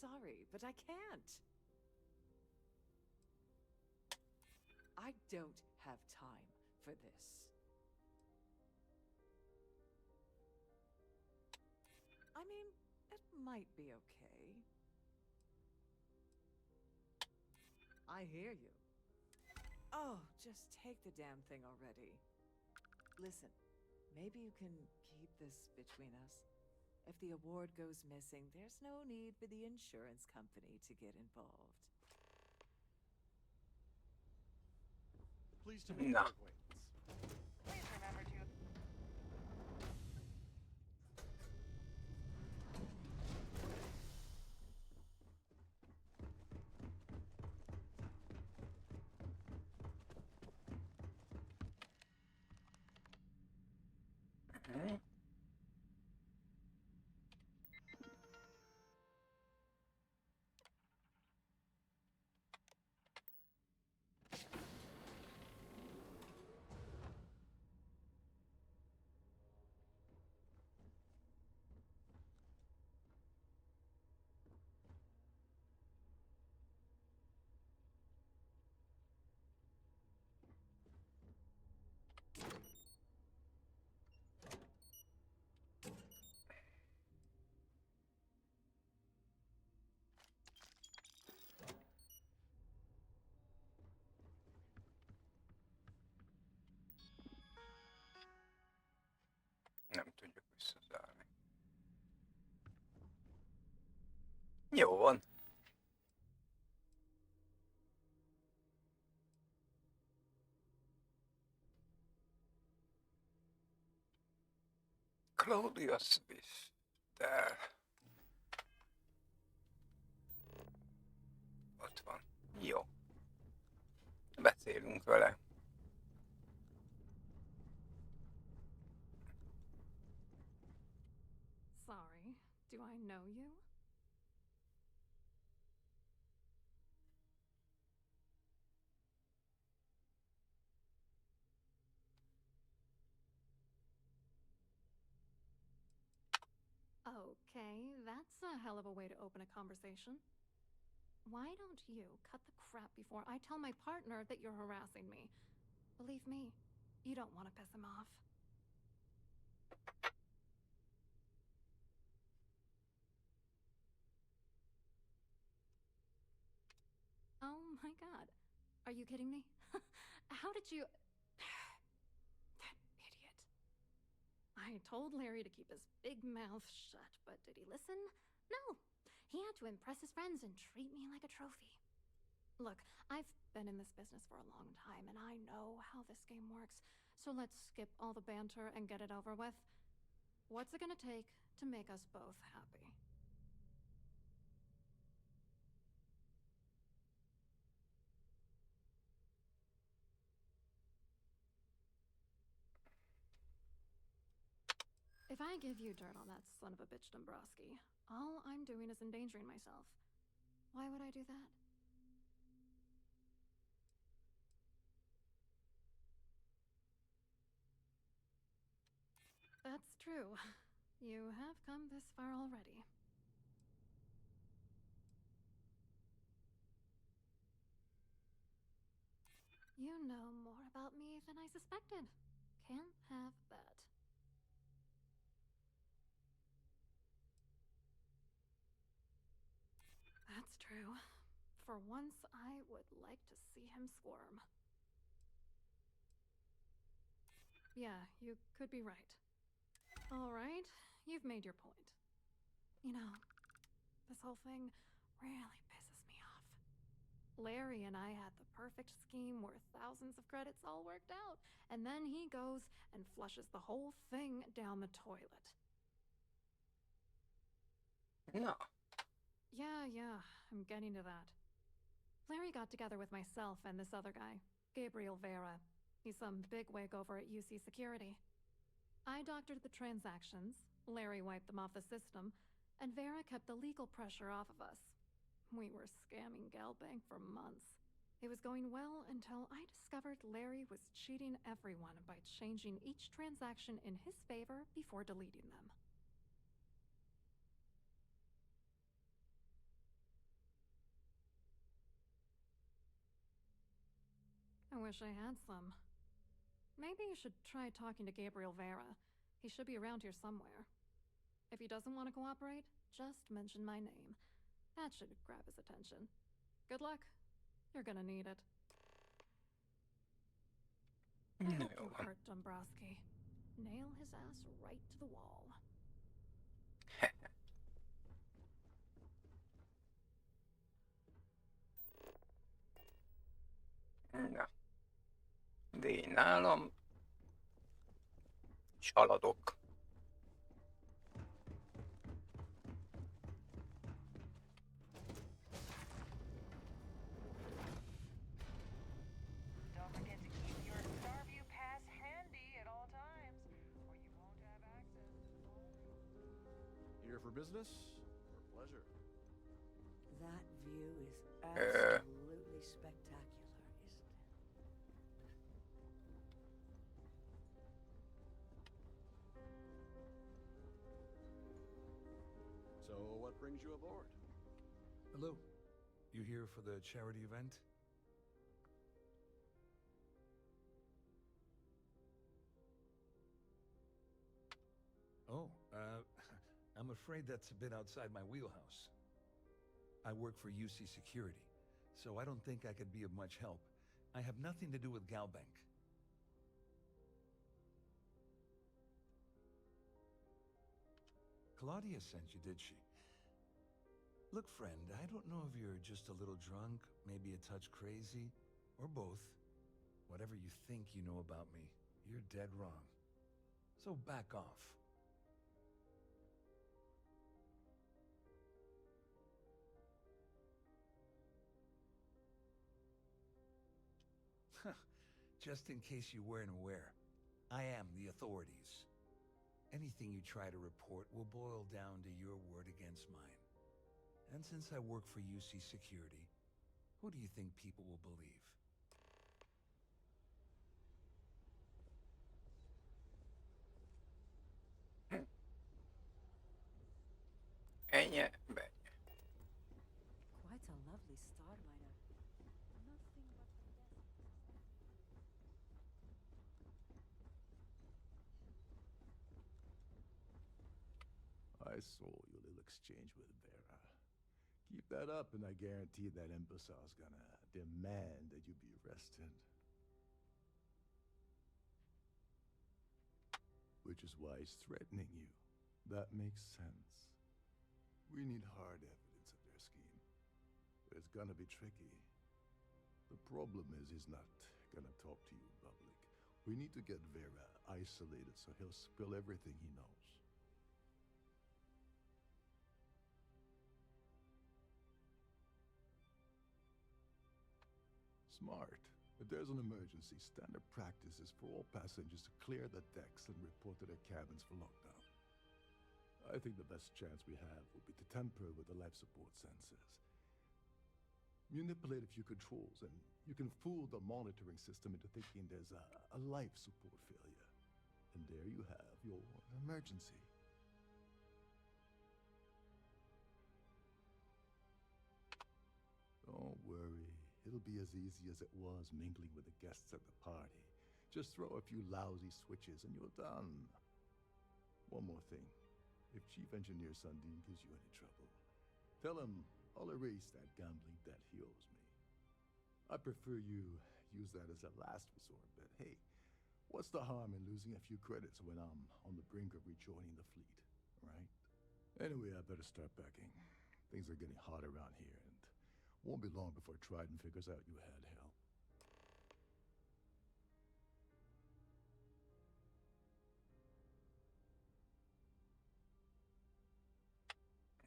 Sorry, but I can't. I don't have time for this. I mean, it might be okay. I hear you. Oh, just take the damn thing already. Listen, maybe you can keep this between us. If the award goes missing, there's no need for the insurance company to get involved. Pleased to make Na. your acquaintance. Please remember to... van. Claudia Swift. Ott van. Jó. Beszélünk vele. Sorry, do I know you? Okay, that's a hell of a way to open a conversation. Why don't you cut the crap before I tell my partner that you're harassing me? Believe me, you don't want to piss him off. Oh my god. Are you kidding me? How did you... That idiot. I told Larry to keep his big mouth shut, but did he listen? No. He had to impress his friends and treat me like a trophy. Look, I've been in this business for a long time, and I know how this game works. So let's skip all the banter and get it over with. What's it gonna take to make us both happy? If I give you dirt on that son of a bitch Dombrowski, all I'm doing is endangering myself. Why would I do that? That's true. You have come this far already. You know more about me than I suspected. Can't have that. That's true. For once, I would like to see him squirm. Yeah, you could be right. All right, you've made your point. You know, this whole thing really pisses me off. Larry and I had the perfect scheme where thousands of credits all worked out, and then he goes and flushes the whole thing down the toilet. No. Yeah, I'm getting to that. Larry got together with myself and this other guy, Gabriel Vera. He's some bigwig over at UC Security. I doctored the transactions, Larry wiped them off the system, and Vera kept the legal pressure off of us. We were scamming Galbank for months. It was going well until I discovered Larry was cheating everyone by changing each transaction in his favor before deleting them. I wish I had some. Maybe you should try talking to Gabriel Vera. He should be around here somewhere. If he doesn't want to cooperate, just mention my name. That should grab his attention. Good luck. You're gonna need it. I hope you hurt Dombrowski. Nail his ass right to the wall. Na. De én nálam csaladok. Don't forget to keep your Starview pass handy at all times, or you won't have access to all the... Here for business or pleasure? That view is absolutely spectacular, isn't it? So, what brings you aboard? Hello. You here for the charity event? Oh, I'm afraid that's a bit outside my wheelhouse. I work for UC Security, so I don't think I could be of much help. I have nothing to do with Galbank. Claudia sent you, did she? Look, friend, I don't know if you're just a little drunk, maybe a touch crazy, or both. Whatever you think you know about me, you're dead wrong. So back off. Just in case you weren't aware, I am the authorities. Anything you try to report will boil down to your word against mine. And since I work for UC Security, who do you think people will believe? Ennyi, be. Quite a lovely starliner. Nothing but the best. I saw your little exchange with Vera. Keep that up, and I guarantee that imbecile's gonna demand that you be arrested. Which is why he's threatening you. That makes sense. We need hard evidence of their scheme. But it's gonna be tricky. The problem is he's not gonna talk to you in public. We need to get Vera isolated so he'll spill everything he knows. Smart. If there's an emergency, standard practice is for all passengers to clear the decks and report to their cabins for lockdown. I think the best chance we have will be to tamper with the life support sensors. Manipulate a few controls, and you can fool the monitoring system into thinking there's a life support failure. And there you have your emergency. Don't worry. It'll be as easy as it was mingling with the guests at the party. Just throw a few lousy switches and you're done. One more thing. If Chief Engineer Sundin gives you any trouble, tell him I'll erase that gambling debt he owes me. I prefer you use that as a last resort, but hey, what's the harm in losing a few credits when I'm on the brink of rejoining the fleet, right? Anyway, I better start packing. Things are getting hot around here, and won't be long before Trident figures out you had help.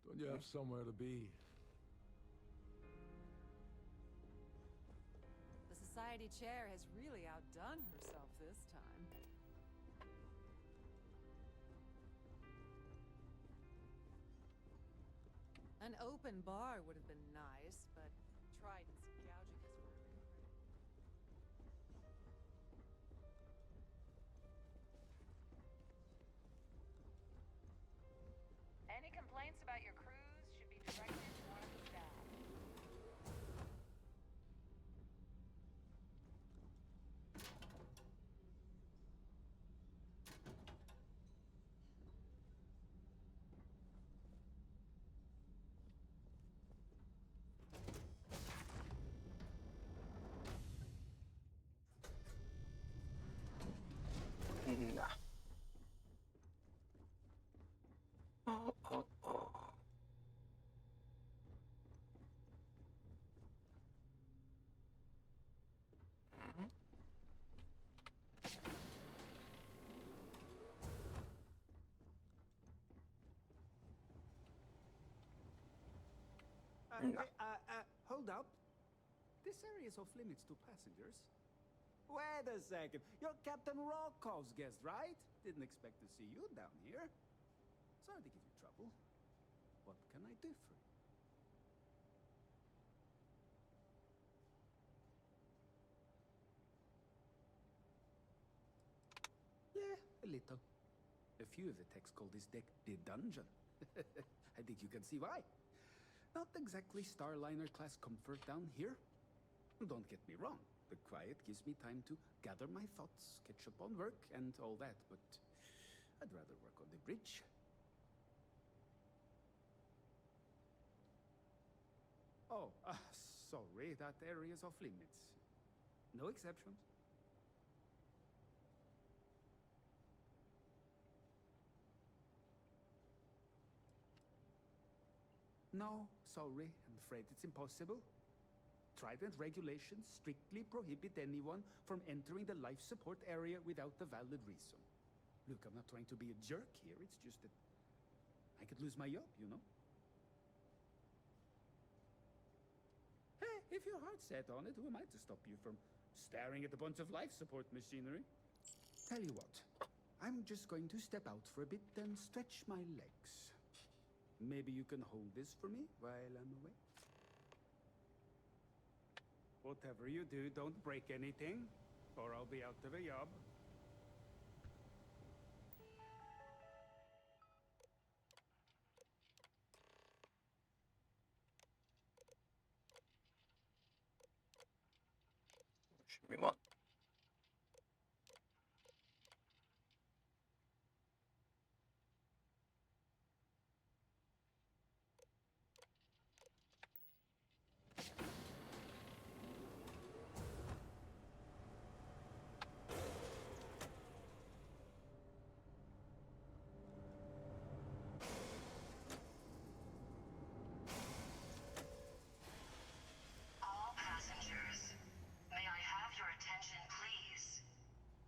Don't you have somewhere to be? The Society Chair has really outdone herself this time. An open bar would have been nice, but Trident's gouging us for every credit. Any complaints about your cruise should be directed to one of the staff. Na. Oh, oh, oh. Mhm. Hold up. This area is off limits to passengers. Wait a second. You're Captain Rockov's guest, right? Didn't expect to see you down here. Sorry to give you trouble. What can I do for you? Yeah, a little. A few of the techs call this deck the dungeon. I think you can see why. Not exactly Starliner class comfort down here. Don't get me wrong. The quiet gives me time to gather my thoughts, catch up on work, and all that, but I'd rather work on the bridge. Oh, sorry, that area's off limits. No exceptions. No, sorry. I'm afraid it's impossible. Trident regulations strictly prohibit anyone from entering the life support area without a valid reason. Look, I'm not trying to be a jerk here. It's just that I could lose my job, you know? Hey, if your heart's set on it, who am I to stop you from staring at a bunch of life support machinery? Tell you what, I'm just going to step out for a bit and stretch my legs. Maybe you can hold this for me while I'm away? Whatever you do, don't break anything, or I'll be out of a job. Semmi van. All passengers, may I have your attention, please?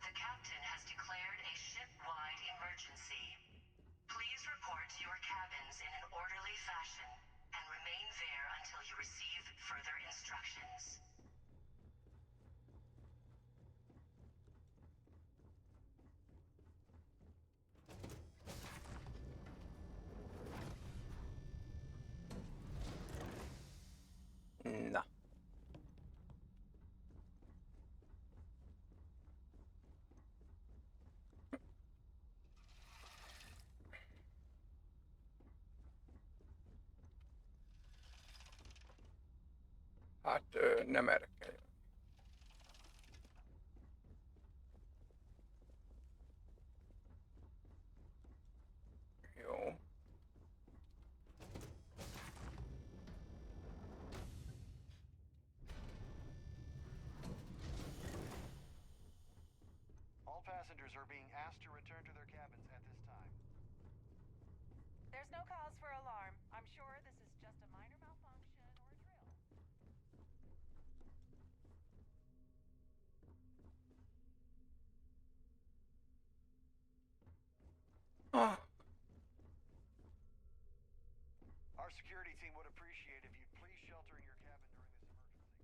The captain has declared a ship-wide emergency. Please report to your cabins in an orderly fashion and remain there until you receive further instructions. Na. Hát nem erre kell jönni. Jó. All passengers are being asked to return to their cabins at this time. There's no cause for alarm. I'm sure this is just a minor malfunction or a drill. Ah. Our security team would appreciate if you'd please shelter in your cabin during this emergency.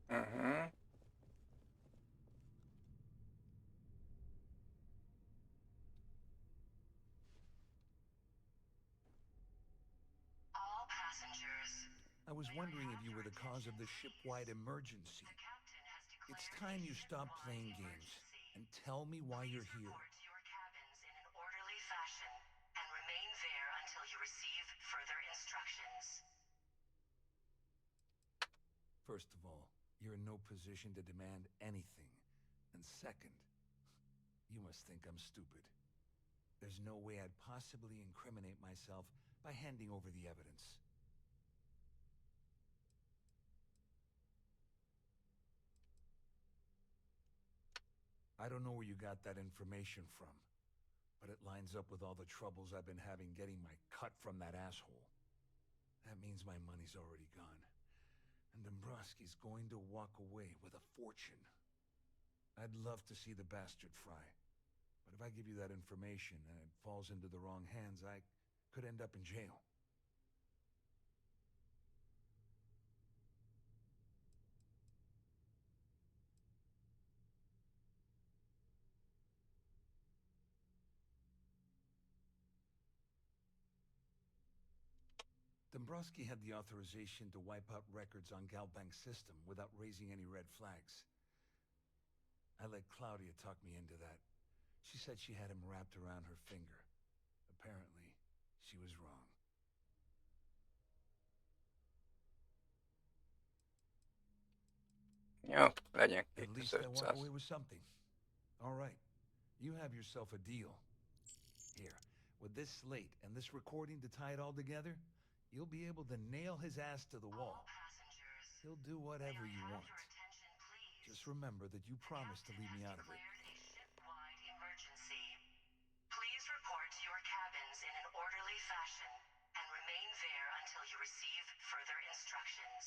Mhm. All passengers, I was wondering if you were the cause of the ship-wide emergency. It's time you stop playing games and tell me why you're here. report to your cabins in an orderly fashion and remain there until you receive further instructions. First of all, you're in no position to demand anything. And second, you must think I'm stupid. There's no way I'd possibly incriminate myself by handing over the evidence. I don't know where you got that information from, but it lines up with all the troubles I've been having getting my cut from that asshole. That means my money's already gone, and Dombrowski's going to walk away with a fortune. I'd love to see the bastard fry, but if I give you that information and it falls into the wrong hands, I could end up in jail. Dombrowski had the authorization to wipe out records on Galbank's system without raising any red flags. I let Claudia talk me into that. She said she had him wrapped around her finger. Apparently, she was wrong. Jó, legyen At least I walk 2500. away with something. All right, you have yourself a deal. Here, with this slate and this recording to tie it all together, you'll be able to nail his ass to the wall. Passengers, He'll do whatever you want. Just remember that you promised to leave me out of it. A ship-wide emergency. Please report to your cabins in an orderly fashion and remain there until you receive further instructions.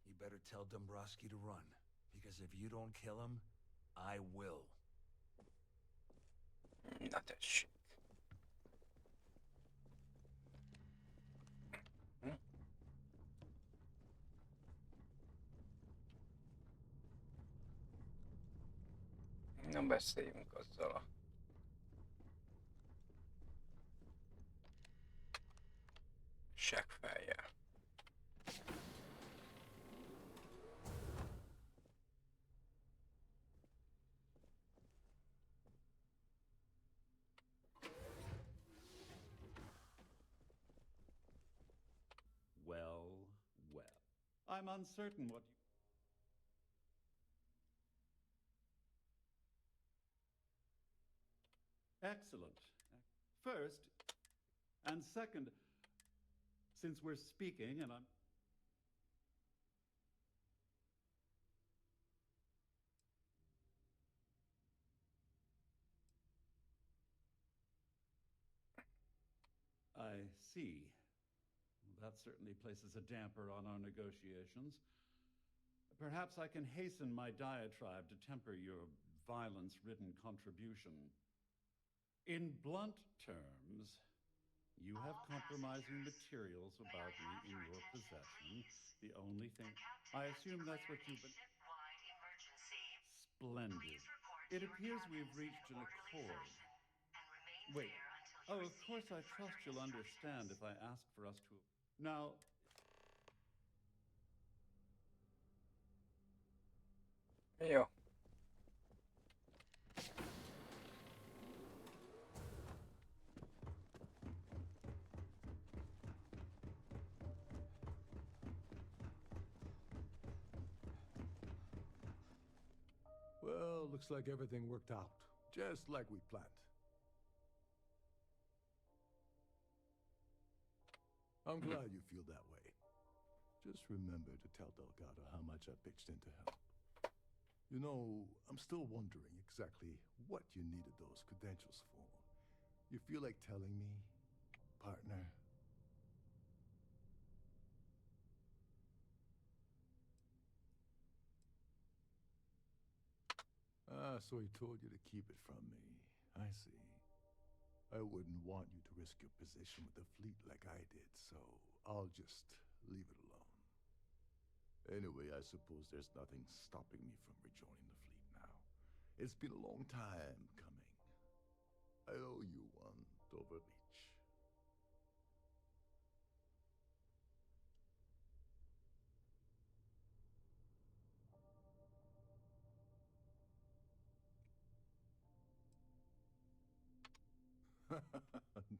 You better tell Dombrowski to run, because if you don't kill him, I will. Na tessék. Na beszéljünk azzal a... seggfejjel. Well, well. I'm uncertain what you... Excellent. First, and second, since we're speaking and I'm... I see. That certainly places a damper on our negotiations. Perhaps I can hasten my diatribe to temper your violence-ridden contribution. In blunt terms, you have compromising materials about me in your possession. The only thing... I assume that's what you've been... Splendid. It appears we've reached an accord. Wait. Oh, of course I trust you'll understand if I ask for us to... Now... Jó. Well, looks like everything worked out, just like we planned. I'm glad you feel that way. Just remember to tell Delgado how much I pitched in to help. You know, I'm still wondering exactly what you needed those credentials for. You feel like telling me, partner? Ah, so he told you to keep it from me. I see. I wouldn't want you to risk your position with the fleet like I did, so I'll just leave it alone. Anyway, I suppose there's nothing stopping me from rejoining the fleet now. It's been a long time coming. I owe you one, Doberlich.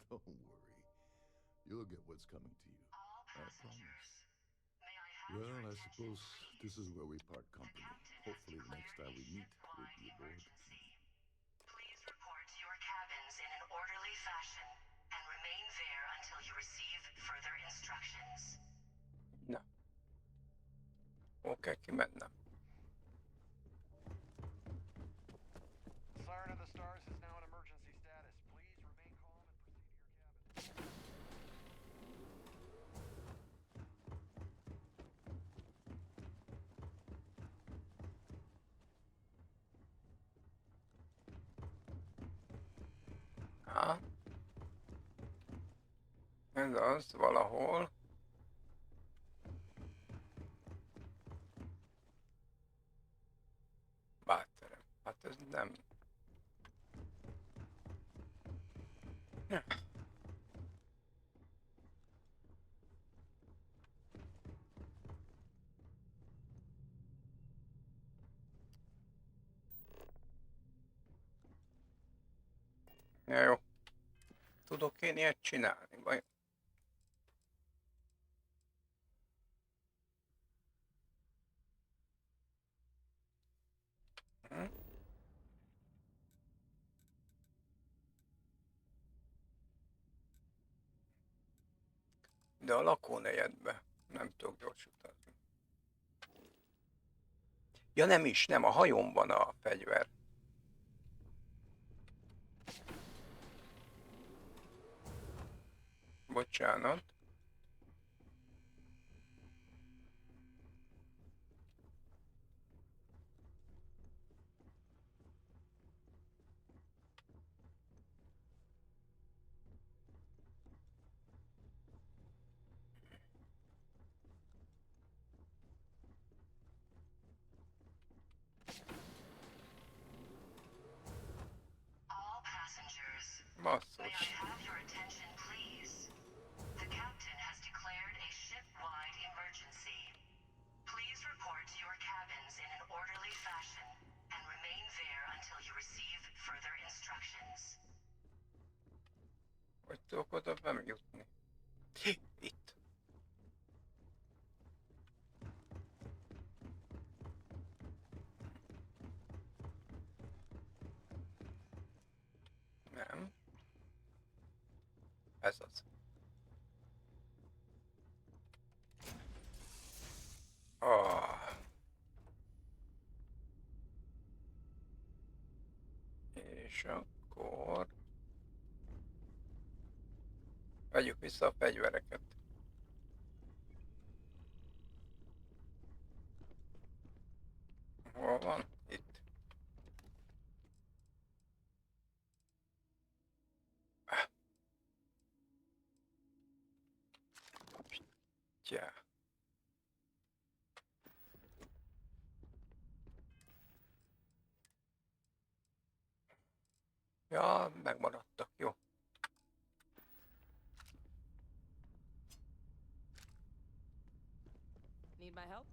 Don't worry. You'll get what's coming to you. I promise. Well, I suppose this is where we part company. Hopefully the next time we meet, we'll be aboard. Please report to your cabins in an orderly fashion and remain there until you receive further instructions. Na. Oké, kimennem. Siren of the Stars is now in emergency status. Please remain calm and proceed to your cabin. Á. Ez az, valahol. Báterem. Hát ez nem... Ja, jó. Tudok én ilyet csinálni, vagy? De a lakónegyedbe nem tudok gyors utazni. Ja nem is, nem, a hajón van a fegyver. Bocsánat. All passengers, Basszus. may I have your attention, please? The captain has declared a ship-wide emergency. Please report to your cabins in an orderly fashion and remain there until you receive further instructions. Hogy tudok oda bejutni? Itt. Nem. Ez az. Ah. És akkor... Vegyük vissza a fegyvereket. Hol van? Itt. Tja. Ja, megmaradtak, jó. Need my help?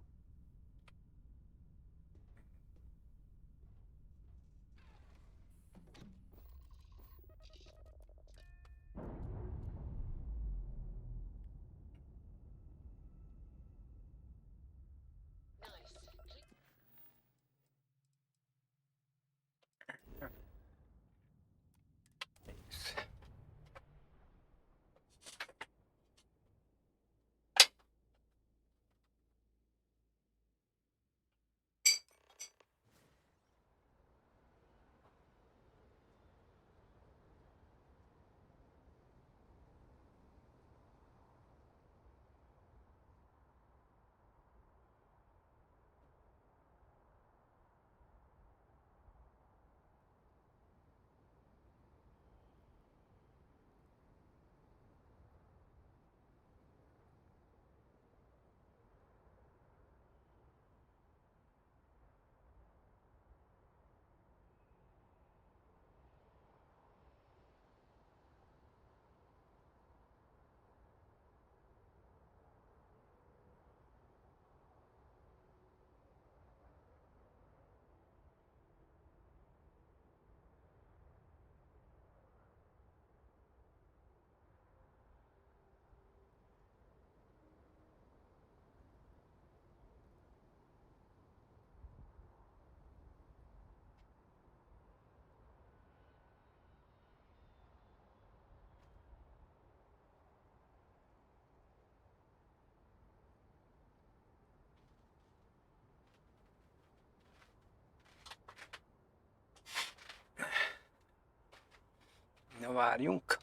Na várjunk.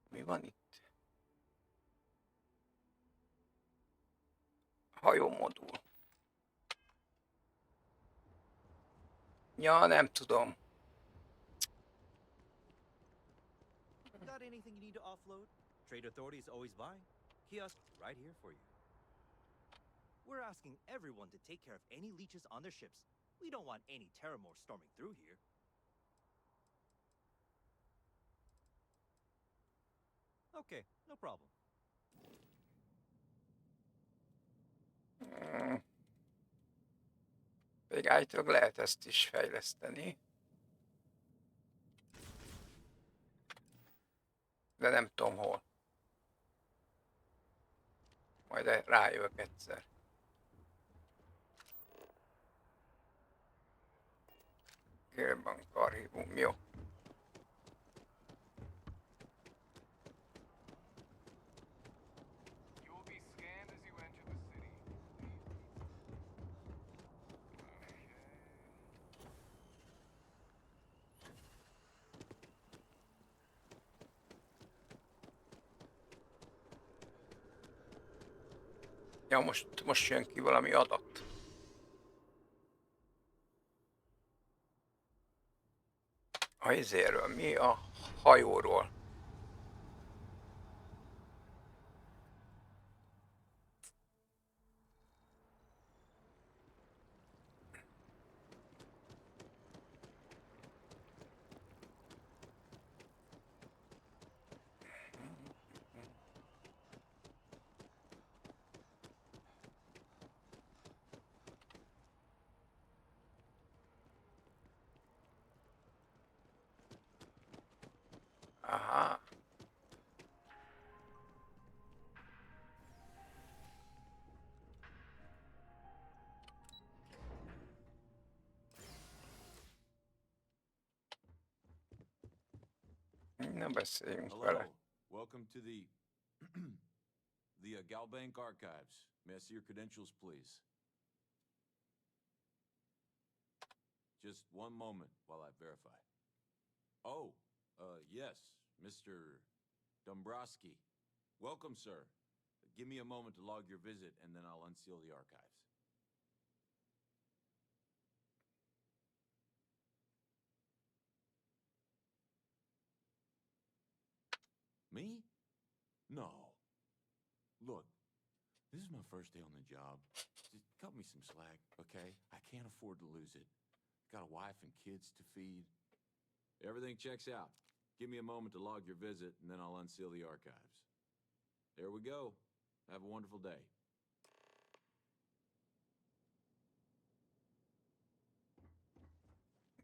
Mi van itt? Hajómodul. Ja, nem tudom. Got anything you need to offload? Trade Authority is always by. Kiosk right here for you. We're asking everyone to take care of any leeches on their ships. We don't want any Terramore storming through here. Okay, no problem. Pedig állítólag lehet ezt is fejleszteni. De nem tudom hol. Majd rájövök egyszer. Gélbank archívum, jó. You will be scanned as you enter the city. Ja, most jön ki valami adat. A izéről, mi a hajóról? Aha. Ne beszéljünk vele. Hello. Welcome to the the Galbank Archives. May I see your credentials, please? Just one moment while I verify. Oh, yes, Mr. Dombrowski. Welcome, sir. Give me a moment to log your visit, and then I'll unseal the archives. Me? No. Look, this is my first day on the job. Just cut me some slack, okay? I can't afford to lose it. Got a wife and kids to feed. Everything checks out. Give me a moment to log your visit, and then I'll unseal the archives. There we go. Have a wonderful day.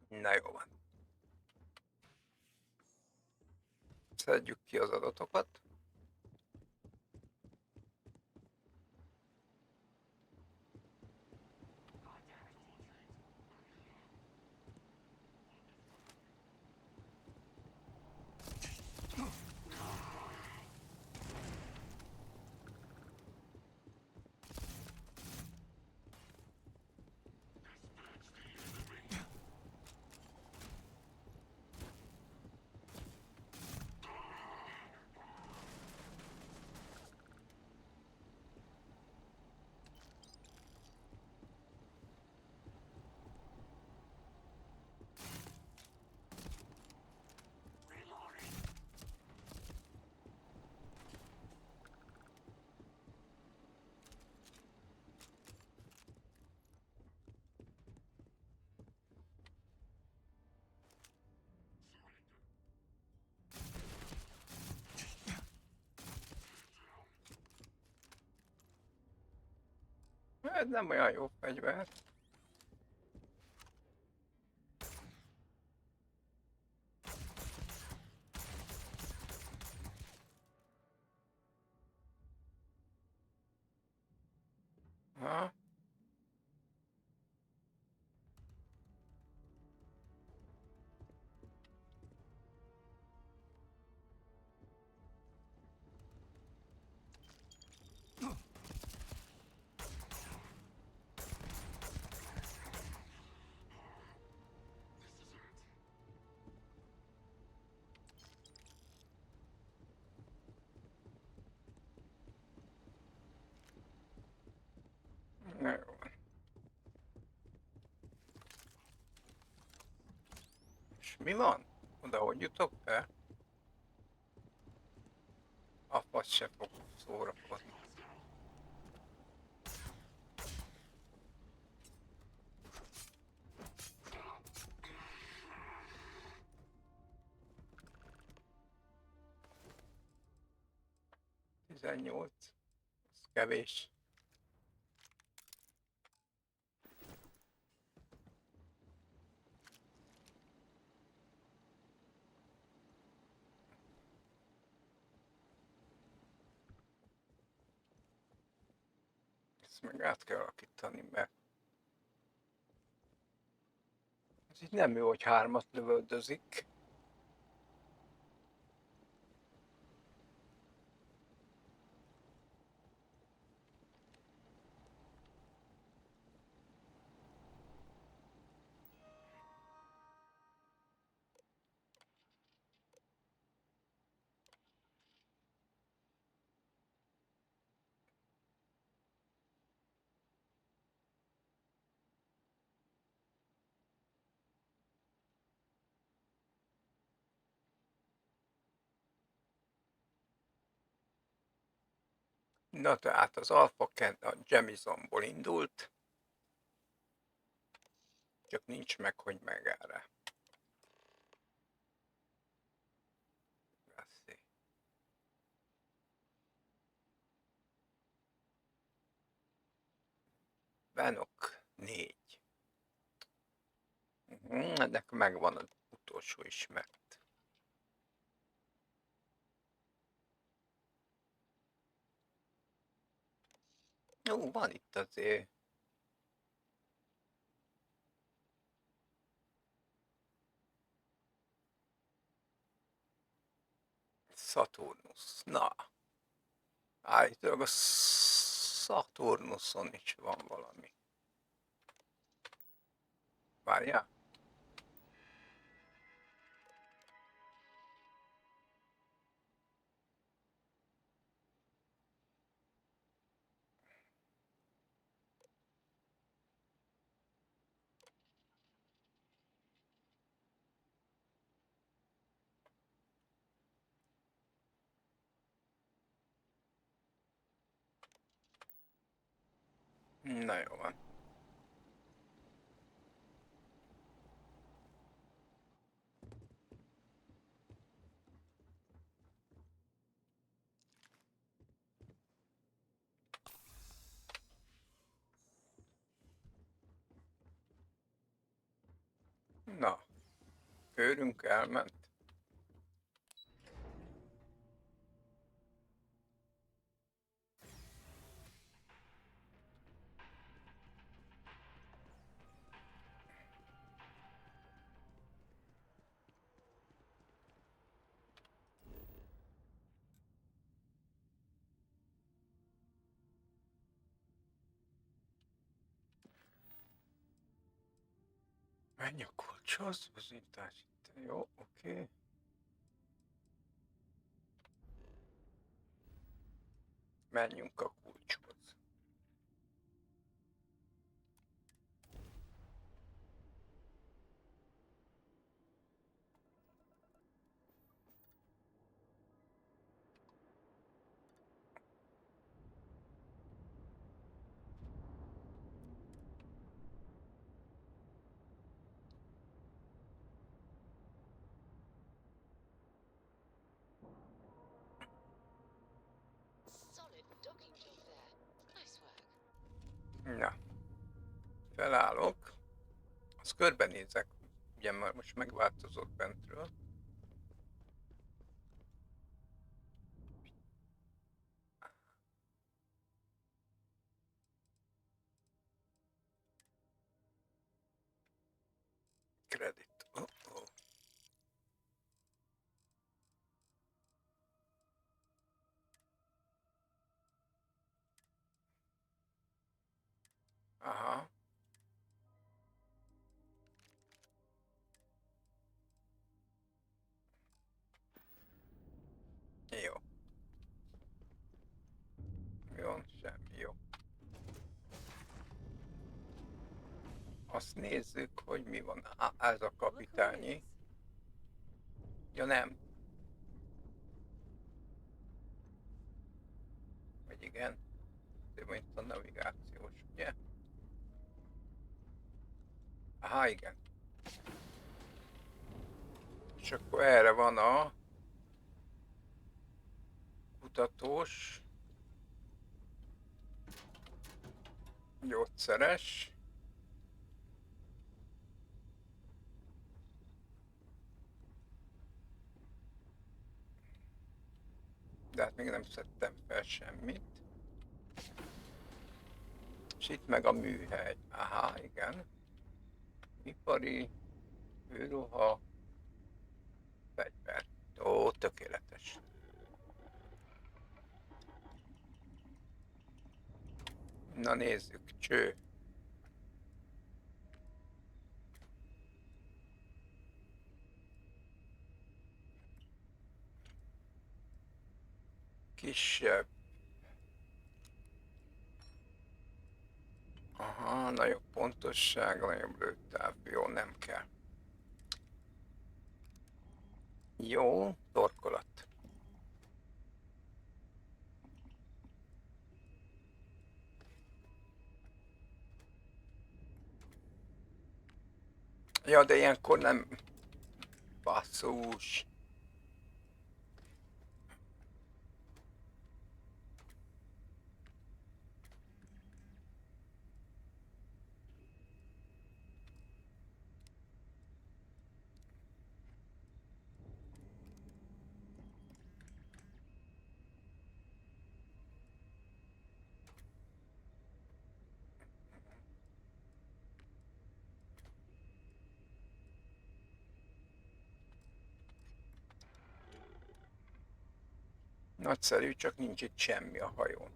Na jó van. Szedjük ki az adatokat. Ez nem olyan jó fegyver. Ha? Na jó van. És mi van? Oda hogy jutok be? A fasz se fog szórakozni. Tizennyolc. Ez kevés. Ezt meg át kell alakítani, mert ez így nem jó, hogy hármat lövöldözik. Na tehát az Alpha Ken a Jamesonból indult, csak nincs meg, hogy megáll. Benok 4. Ennek megvan az utolsó ismert. Jó, van itt azért. Saturnus. Na. Állítólag a Saturnuson is van valami. Várjál. Na jó van. Na. Őrünk elment. Menj a kulcshoz, bizonyítás. Jó, oké. Menjünk a kulcshoz. Na. Felállok. Azt körbenézek. Ugye már most megváltozott bentről. Credit. Oh. Aha. Jó. Jó, semmi jó. Azt nézzük, hogy mi van. Ez a kapitányi. Ja nem. Vagy igen. Ez van itt a navigációs, ugye? Aha, igen. És akkor erre van a kutatós, gyógyszeres, de hát még nem szedtem fel semmit. És itt meg a műhely. Aha, igen. Ipari, űrruha, fegyver. Ó, tökéletes. Na nézzük, cső. Kisebb. Aha, nagyobb pontosság, nagyobb lőtáv. Jó, nem kell. Jó, torkolat. Ja, de ilyenkor nem... Basszus. Nagyszerű, csak nincs itt semmi a hajón.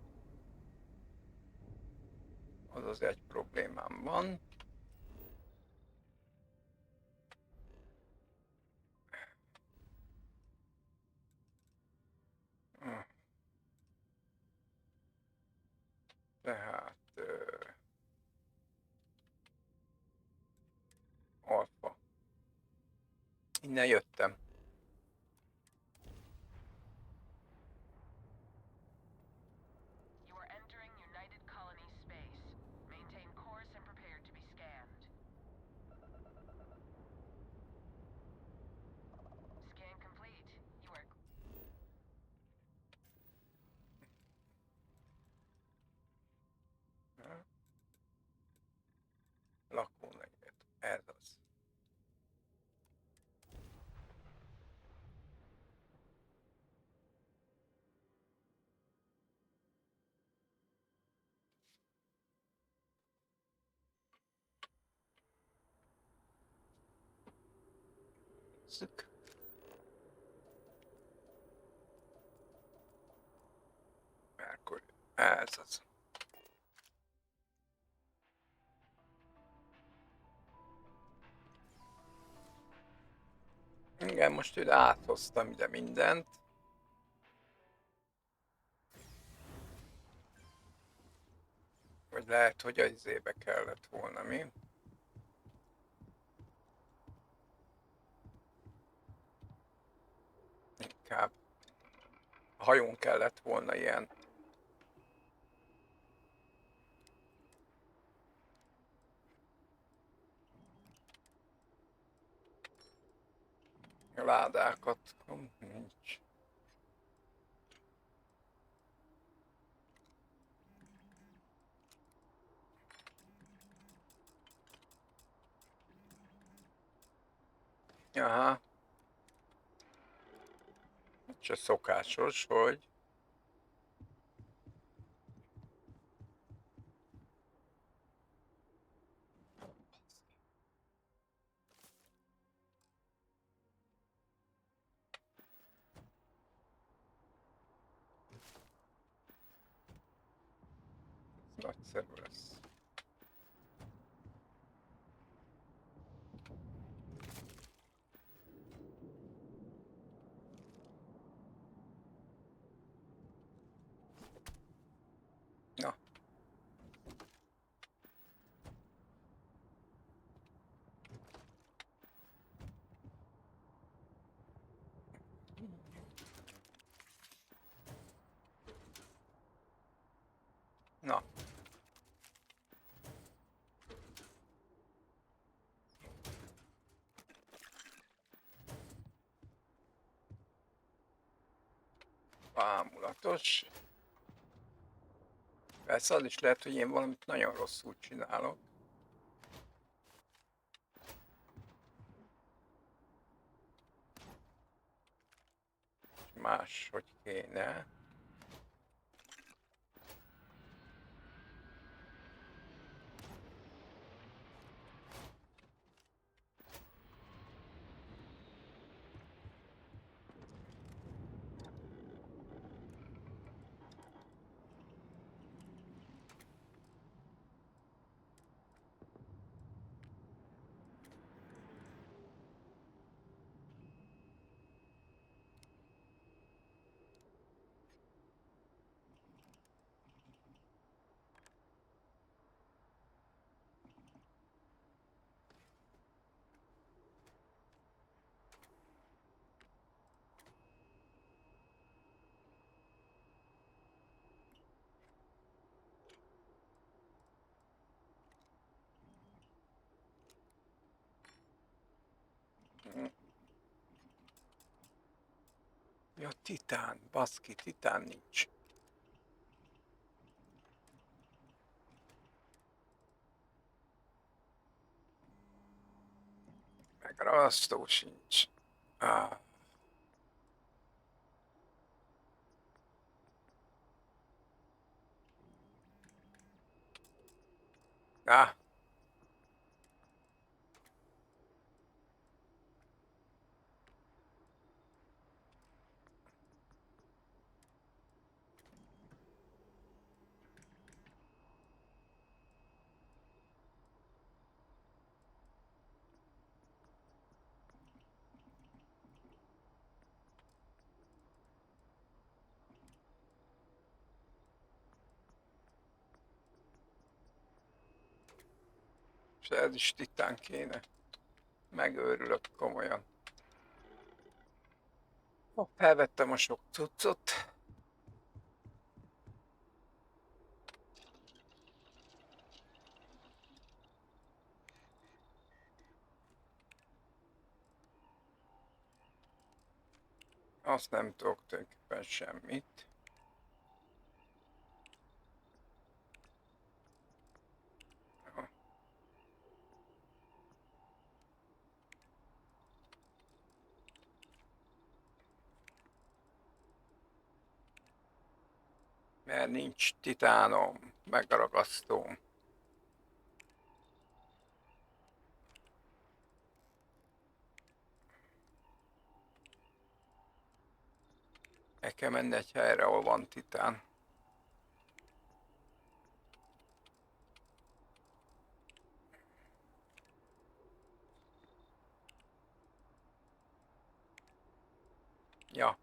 Azaz egy problémám van. Tehát... alfa. Innen jöttem. You are entering United Colony space. Maintain course and prepare to be scanned. Scan complete. You are... Lakónegyed. Ez az. Szük. Merkur. Ez az. Igen, most ide áthoztam ide mindent. Vagy lehet, hogy az izébe kellett volna, mi? Inkább a hajón kellett volna ilyen. A ládákat. Nincs. Aha. Se szokásos, hogy nagyszerű lesz. Na. Na. Bámulatos. Persze az is lehet, hogy én valamit nagyon rosszul csinálok. Máshogy kéne. Ja, titán, baszki, titán nincs. Meg ragasztó sincs. Ah. Ah. És ez is titán kéne. Megőrülök komolyan. Felvettem a sok cuccot. Azt nem tudok tulajdonképpen semmit. Mert nincs titánom, megragasztóm. El kell menni egy helyre, ahol van titán. Ja.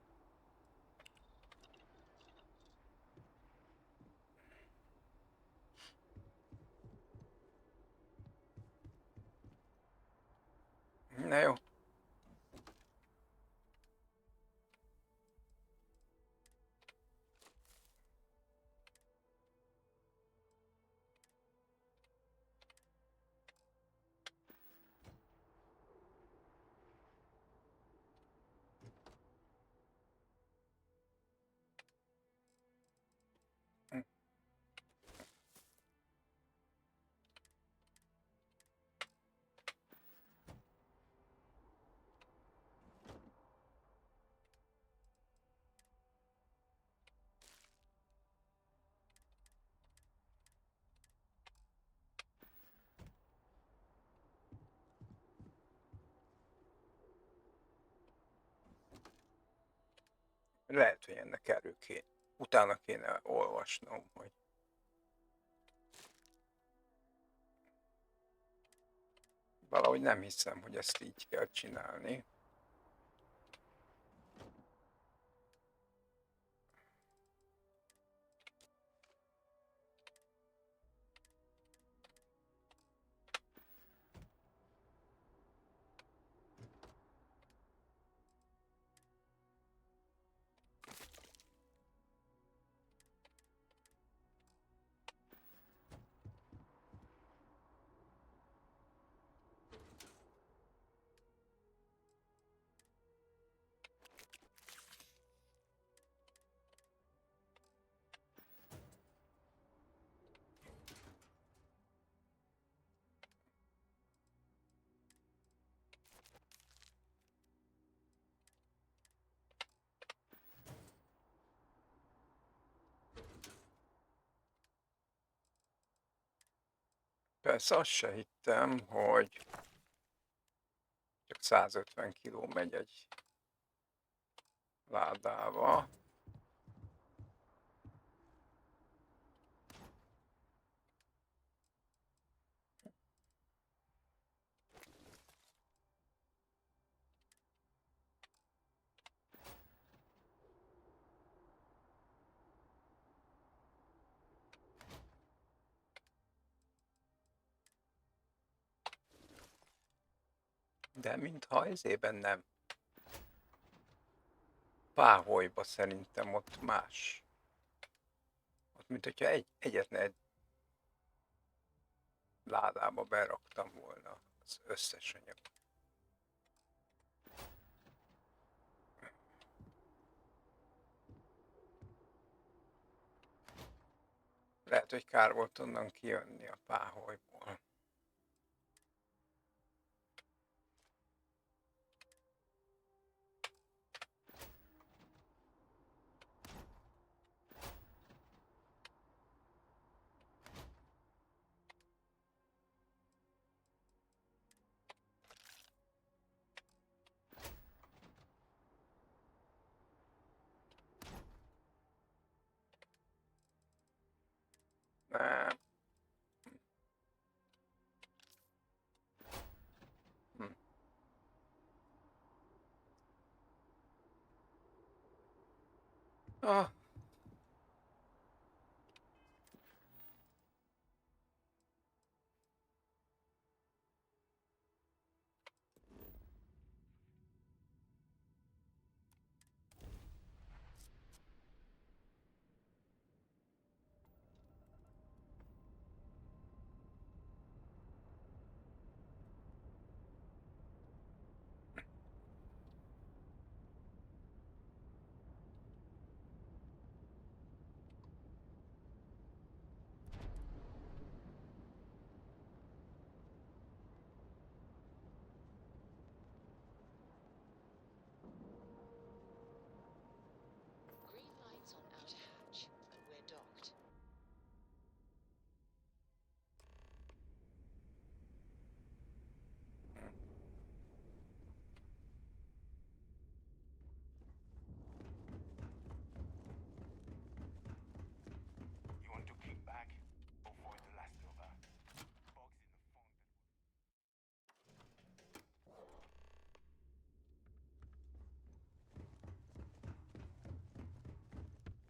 Na jó. Lehet, hogy ennek erről kéne. Utána kéne olvasnom, hogy valahogy nem hiszem, hogy ezt így kell csinálni. Persze azt se hittem, hogy csak 150 kiló megy egy ládába. De mintha ezében nem. Páholyba szerintem ott más. Ott mint hogyha egyetlen egy ládába beraktam volna az összes anyagot. Lehet, hogy kár volt onnan kijönni a páholyból. Nem. Ah. Green lights on outer hatch. We're docked. You want to kick back? Avoid the leftover. Box in the phone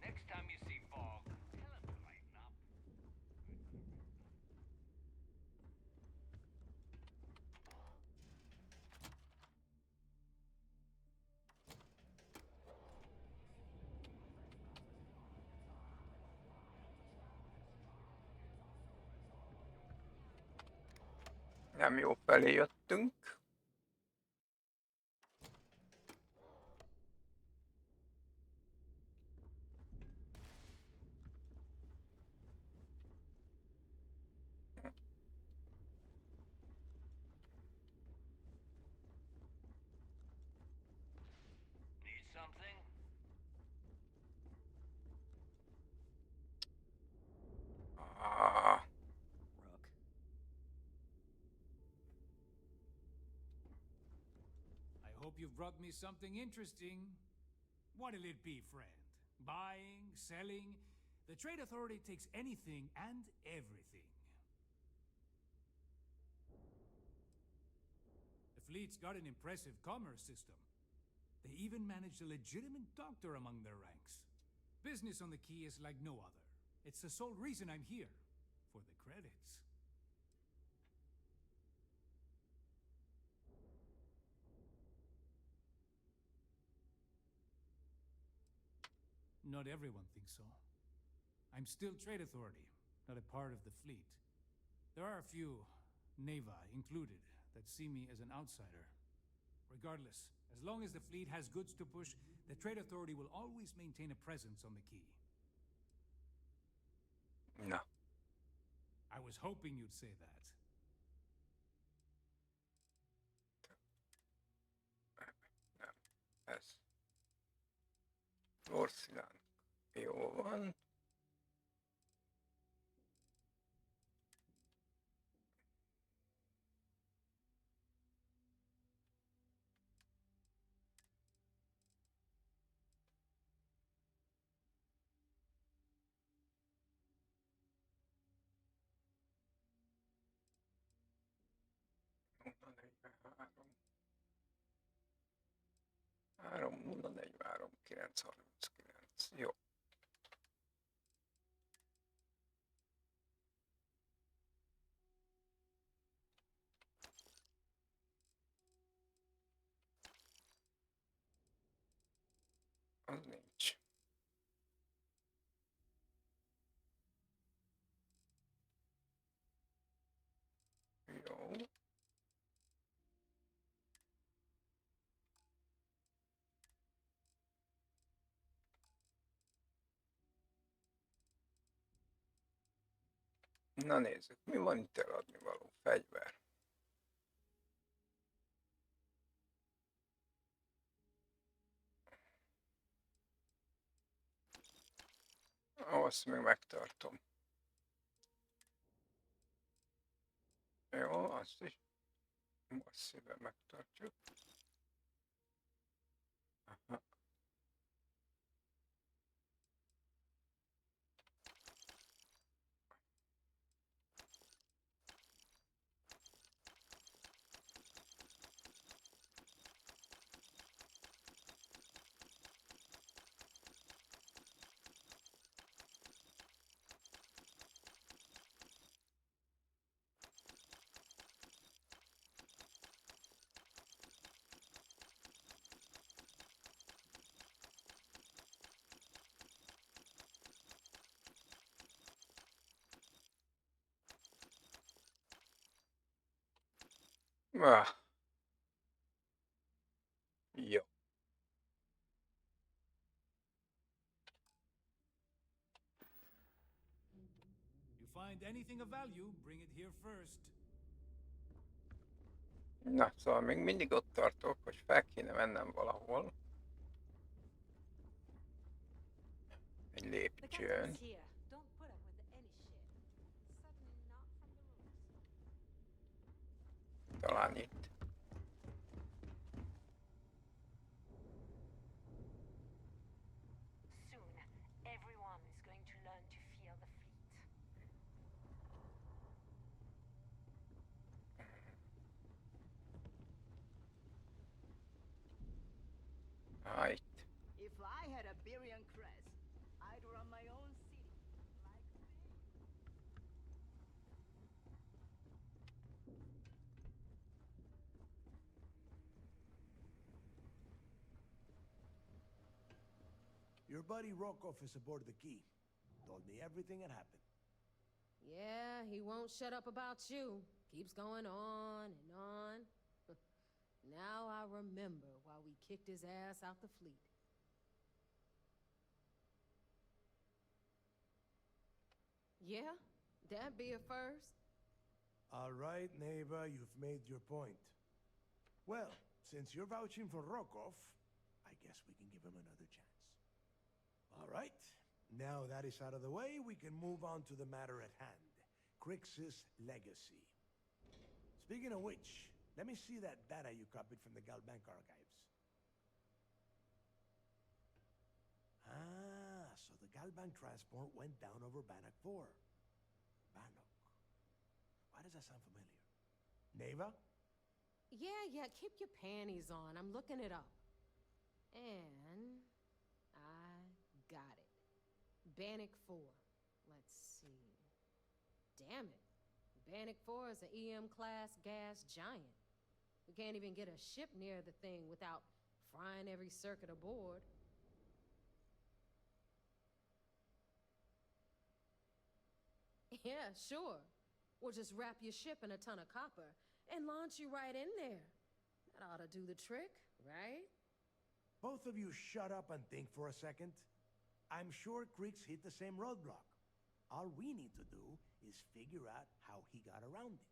Next time you see Bog, tell him to lighten up. Nem jó felé jöttünk. Need something? Ah. I hope you've brought me something interesting. What'll it be, friend? Buying? Selling? The Trade Authority takes anything and everything. The fleet's got an impressive commerce system. They even managed a legitimate doctor among their ranks. Business on the Key is like no other. It's the sole reason I'm here. For the credits. Not everyone thinks so. I'm still Trade Authority, not a part of the fleet. There are a few, Neva included, that see me as an outsider. Regardless, as long as the fleet has goods to push, the Trade Authority will always maintain a presence on the Key. No. I was hoping you'd say that. Ez. Orszilán. Jó van. Három 043 939. Jó. Az nincs. Jó. Na nézzük, mi van itt eladni való? Fegyver. Azt még megtartom. Jó, azt is masszíven megtartjuk. Aha. Ah. Jó. You find anything of value, bring it here first. Na, szóval még mindig ott tartok, hogy fel kéne mennem valahol. Egy lépcsőn. Talán itt. Soon, everyone is going to learn to fear the fleet. Ah, itt. If I had a Birion crest, I'd run my own city. Your buddy Rokov is aboard the Key. Told me everything that happened. Yeah, he won't shut up about you. Keeps going on and on. Now I remember why we kicked his ass out the fleet. Yeah, that'd be a first. All right, neighbor, you've made your point. Well, since you're vouching for Rokov, I guess we can give him another chance. All right, now that is out of the way, we can move on to the matter at hand. Crix's legacy. Speaking of which, let me see that data you copied from the Galbank archives. Ah, so the Galbank transport went down over Bannock 4. Bannock. Why does that sound familiar? Neva? Yeah, keep your panties on. I'm looking it up. And I got it. Bannock 4. Let's see. Damn it. Bannock 4 is an EM-class gas giant. We can't even get a ship near the thing without frying every circuit aboard. Yeah, sure. We'll just wrap your ship in a ton of copper and launch you right in there. That ought to do the trick, right? Both of you shut up and think for a second. I'm sure Crix hit the same roadblock. All we need to do is figure out how he got around it.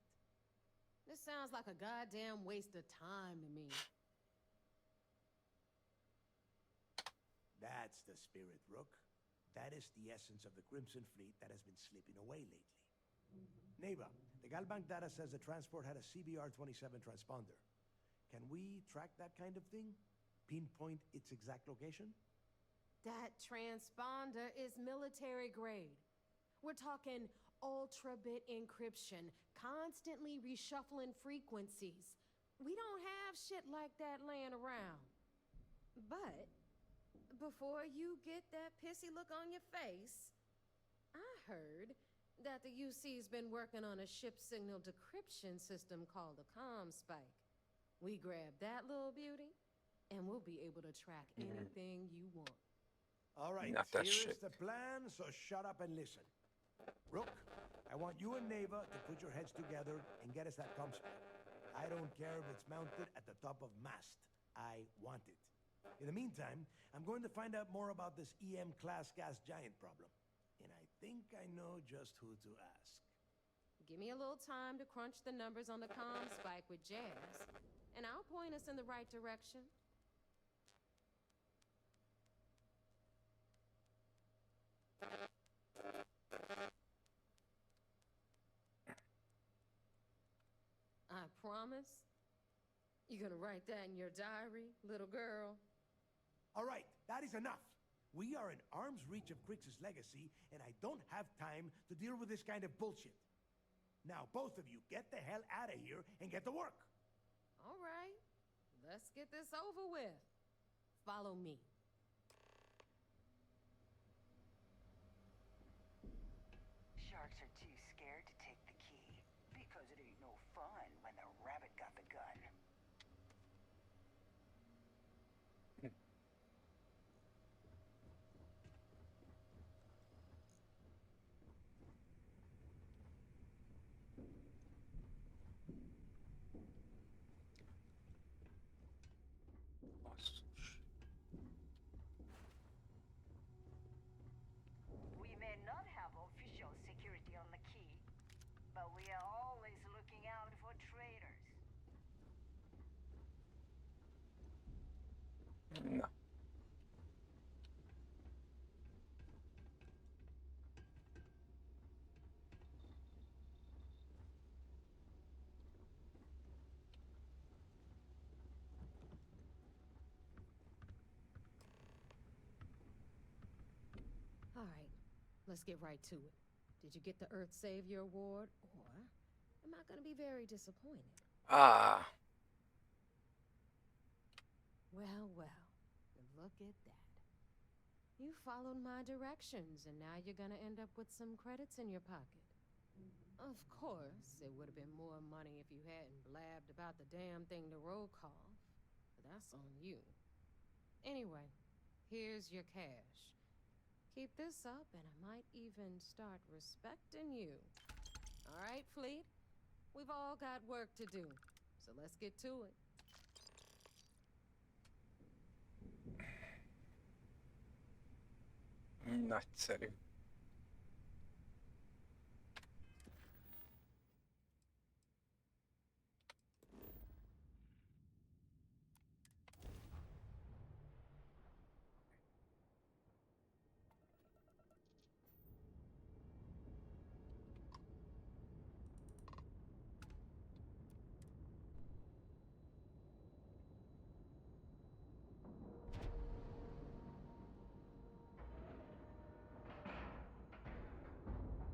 This sounds like a goddamn waste of time to me. That's the spirit, Rook. That is the essence of the Crimson Fleet that has been slipping away lately. Neva, the Galbank data says the transport had a CBR-27 transponder. Can we track that kind of thing? Pinpoint its exact location? That transponder is military grade. We're talking ultra-bit encryption, constantly reshuffling frequencies. We don't have shit like that laying around. But before you get that pissy look on your face, I heard that the UC's been working on a ship signal decryption system called a ComSpike. We grab that little beauty, and we'll be able to track anything you want. All right, Not that here's shit. the plan, so shut up and listen. Rook, I want you and Neva to put your heads together and get us that ComSpike. I don't care if it's mounted at the top of mast. I want it. In the meantime, I'm going to find out more about this EM-class gas giant problem. And I think I know just who to ask. Give me a little time to crunch the numbers on the comm spike with Jazz, and I'll point us in the right direction. I promise. You're gonna write that in your diary, little girl? All right, that is enough. We are in arm's reach of Crix's legacy, and I don't have time to deal with this kind of bullshit. Now, both of you, get the hell out of here and get to work. All right, let's get this over with. Follow me. Sharks are too scared to take the key, because it ain't no fun when the rabbit got the gun. We may not have official security on the key, but we are always looking out for traitors. Na. All right, let's get right to it. Did you get the Earth Savior Award, or am I gonna be very disappointed? Ah. Well, look at that. You followed my directions, and now you're gonna end up with some credits in your pocket. Of course, it would have been more money if you hadn't blabbed about the damn thing to roll call, but that's on you. Anyway, here's your cash. Keep this up, and I might even start respecting you. All right, Fleet? We've all got work to do, so let's get to it. Nagyszerű.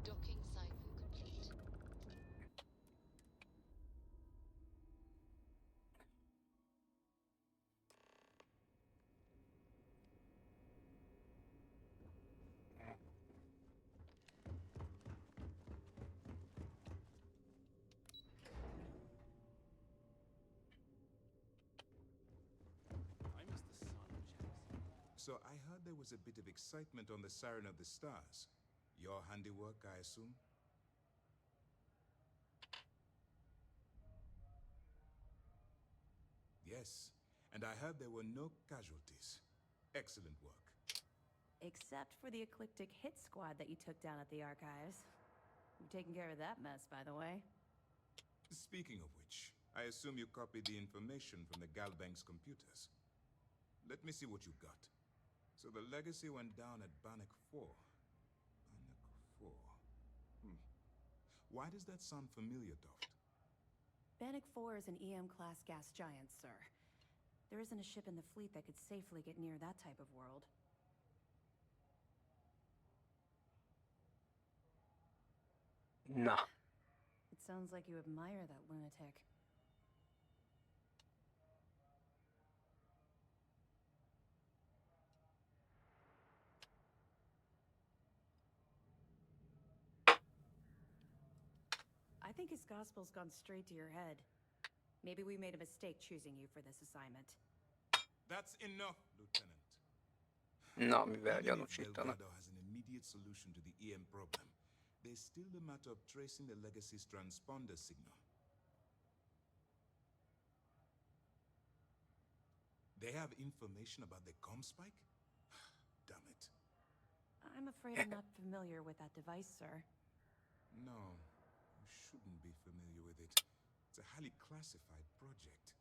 Docking cycle complete. I miss the sun, Jackson. So I heard there was a bit of excitement on the Siren of the Stars. Your handiwork, I assume? Yes, and I heard there were no casualties. Excellent work. Except for the eclectic hit squad that you took down at the archives. You're taking care of that mess, by the way. Speaking of which, I assume you copied the information from the Galbank's computers. Let me see what you got. So the legacy went down at Bannock 4. Bannock 4. Why does that sound familiar, Toft? Bannock 4 is an EM-class gas giant, sir. There isn't a ship in the fleet that could safely get near that type of world. Na. It sounds like you admire that lunatic. I think his gospel's gone straight to your head. Maybe we made a mistake choosing you for this assignment. That's enough, Lieutenant. Na, mivel Even if gyanúsítanak. Delgado has an immediate solution to the EM problem, there's still the matter of tracing the legacy's transponder signal. They have information about the comm spike? Damn it. I'm afraid I'm not familiar with that device, sir. No. shouldn't be familiar with it. It's a highly classified project.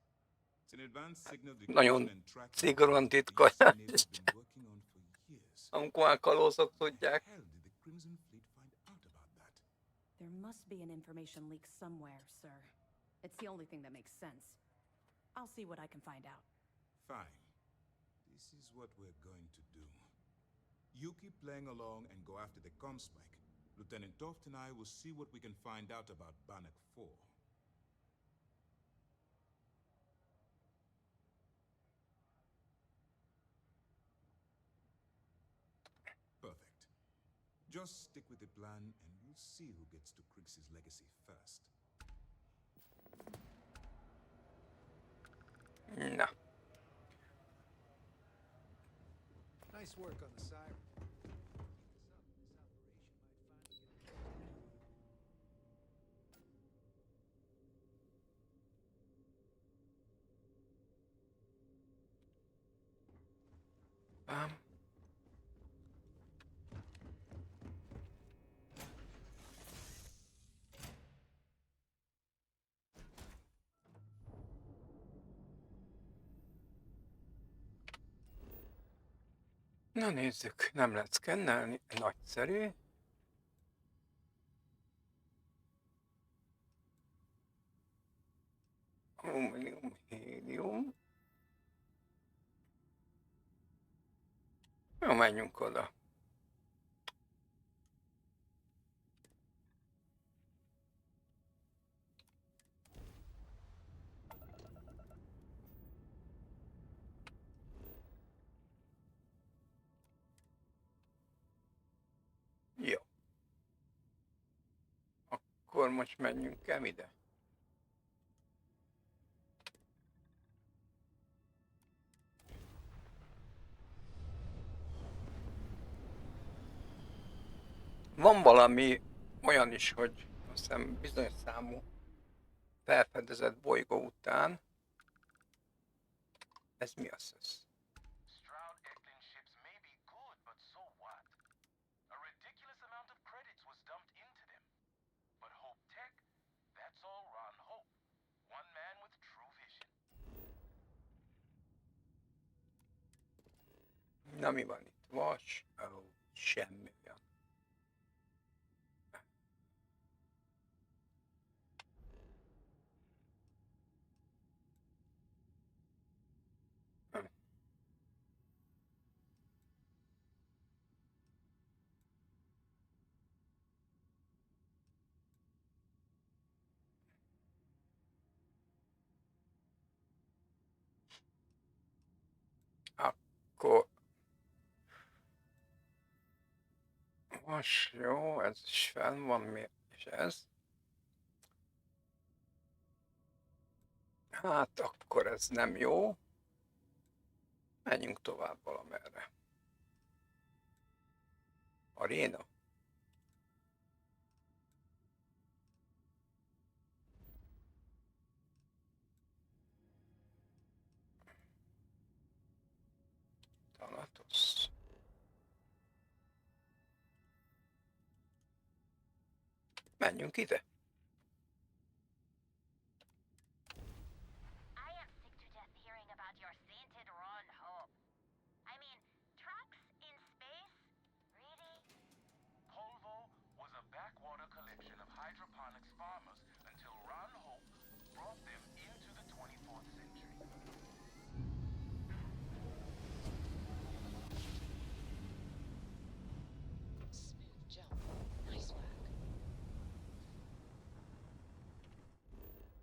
It's an advanced signal Nagyon decryption and tracking szigorúan the titkolt. UC Navy have been working on for years. Amikor a kalózok tudják. How did the Crimson Fleet find out about that? There must be an information leak somewhere, sir. It's the only thing that makes sense. I'll see what I can find out. Fine. This is what we're going to do. You keep playing along and go after the comm spike. Lieutenant Toft and I will see what we can find out about Bannock 4. Perfect. Just stick with the plan and we'll see who gets to Krix's legacy first. Na. Nice work on the siren. Na nézzük, nem lehet szkennelni, nagyszerű. Aluminum, hélium. Jó, menjünk oda. Jó. Akkor most menjünk el ide. Van valami olyan is, hogy azt hiszem bizonyos számú felfedezett bolygó után. Ez mi az ez? Na mi van itt? Vas? Oh, semmi olyan. Akkor... Most jó, ez is fenn van, miért is ez? Hát akkor ez nem jó. Menjünk tovább valamerre. Aréna? Thanatos. Menjünk ide.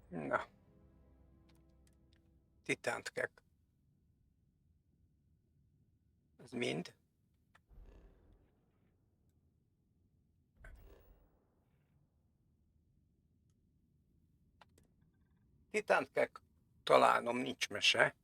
Na. Titánt kell. Ez mind. Titánt kell találnom, nincs mese.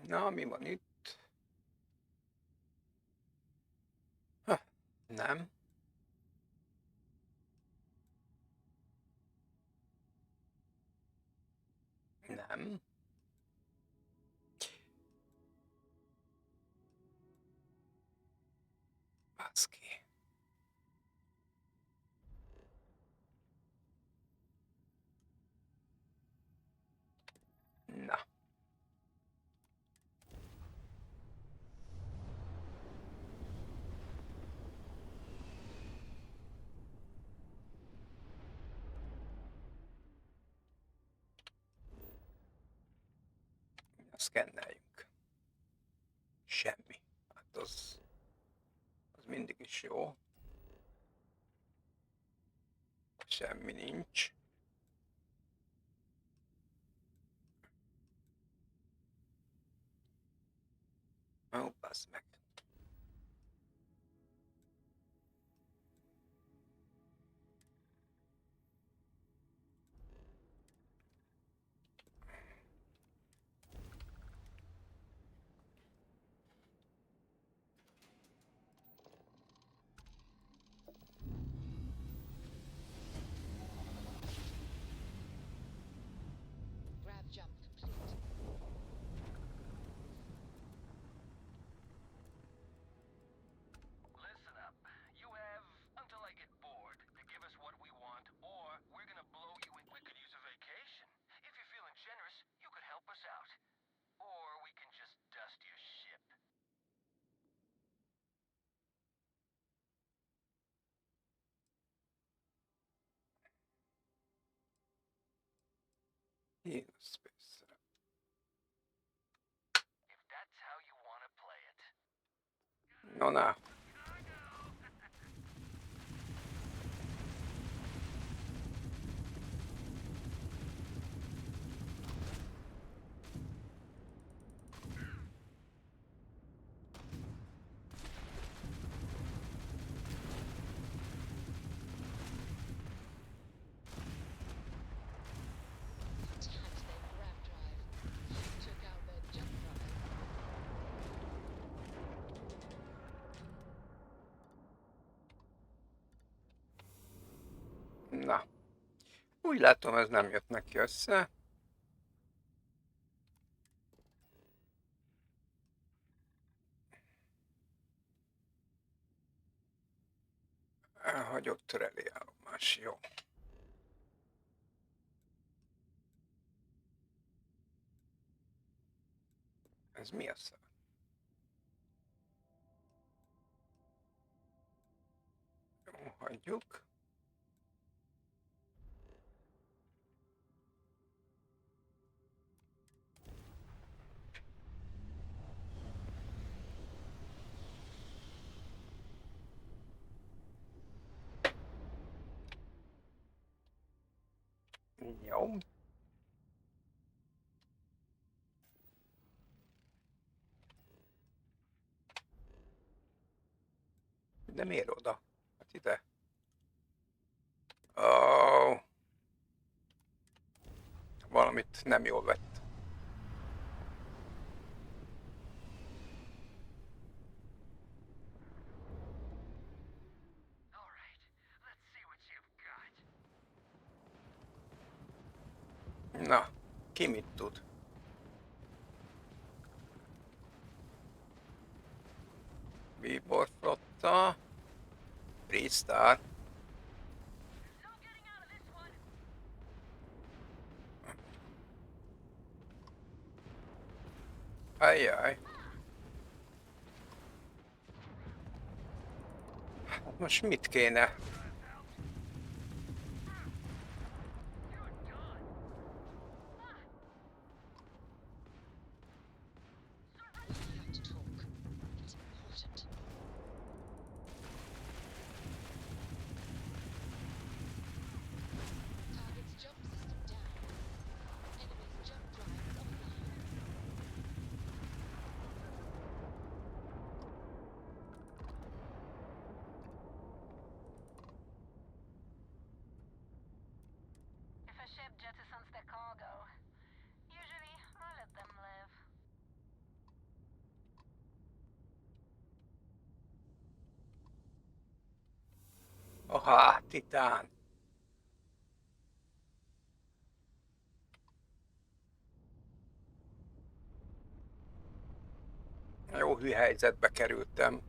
Na, mi van itt? Nem. Nem. Baszki. Na. Szkenneljünk. Semmi. Hát az mindig is jó. Semmi nincs. Ó, bassz meg. Grab jump complete. Listen up. You have until I get bored to give us what we want, or we're gonna blow you in. We could use a vacation. If you're feeling generous, you could help us out. Or we can just dust your ship. If that's how you want to play it. No, na. Attacked their grab drive. Took out their jump drive. Na. Úgy látom, ez nem jött neki össze. Elhagyott töreli állomás, jó. Ez mi a szar? Jó, hagyjuk. Jó. De miért oda? Hát ide. Ó. Valamit nem jól vett. Na, ki mit tud? Bíbor flotta. Freestar. Ajjaj. Hát most mit kéne? Target's jump system down. Enemy's jump drive is offline. Ha, titán. Jó hű helyzetbe kerültem.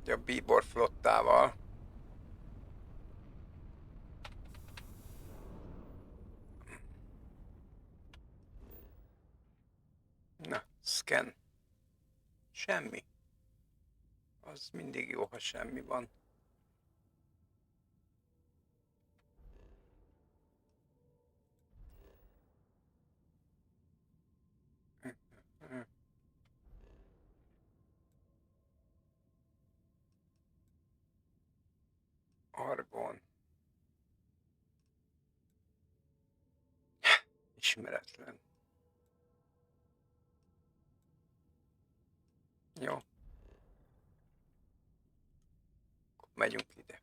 A bíbor flottával. Na, scan. Semmi. Az mindig jó, ha semmi van. Argon. Ismeretlen. Jó. Megyünk ide.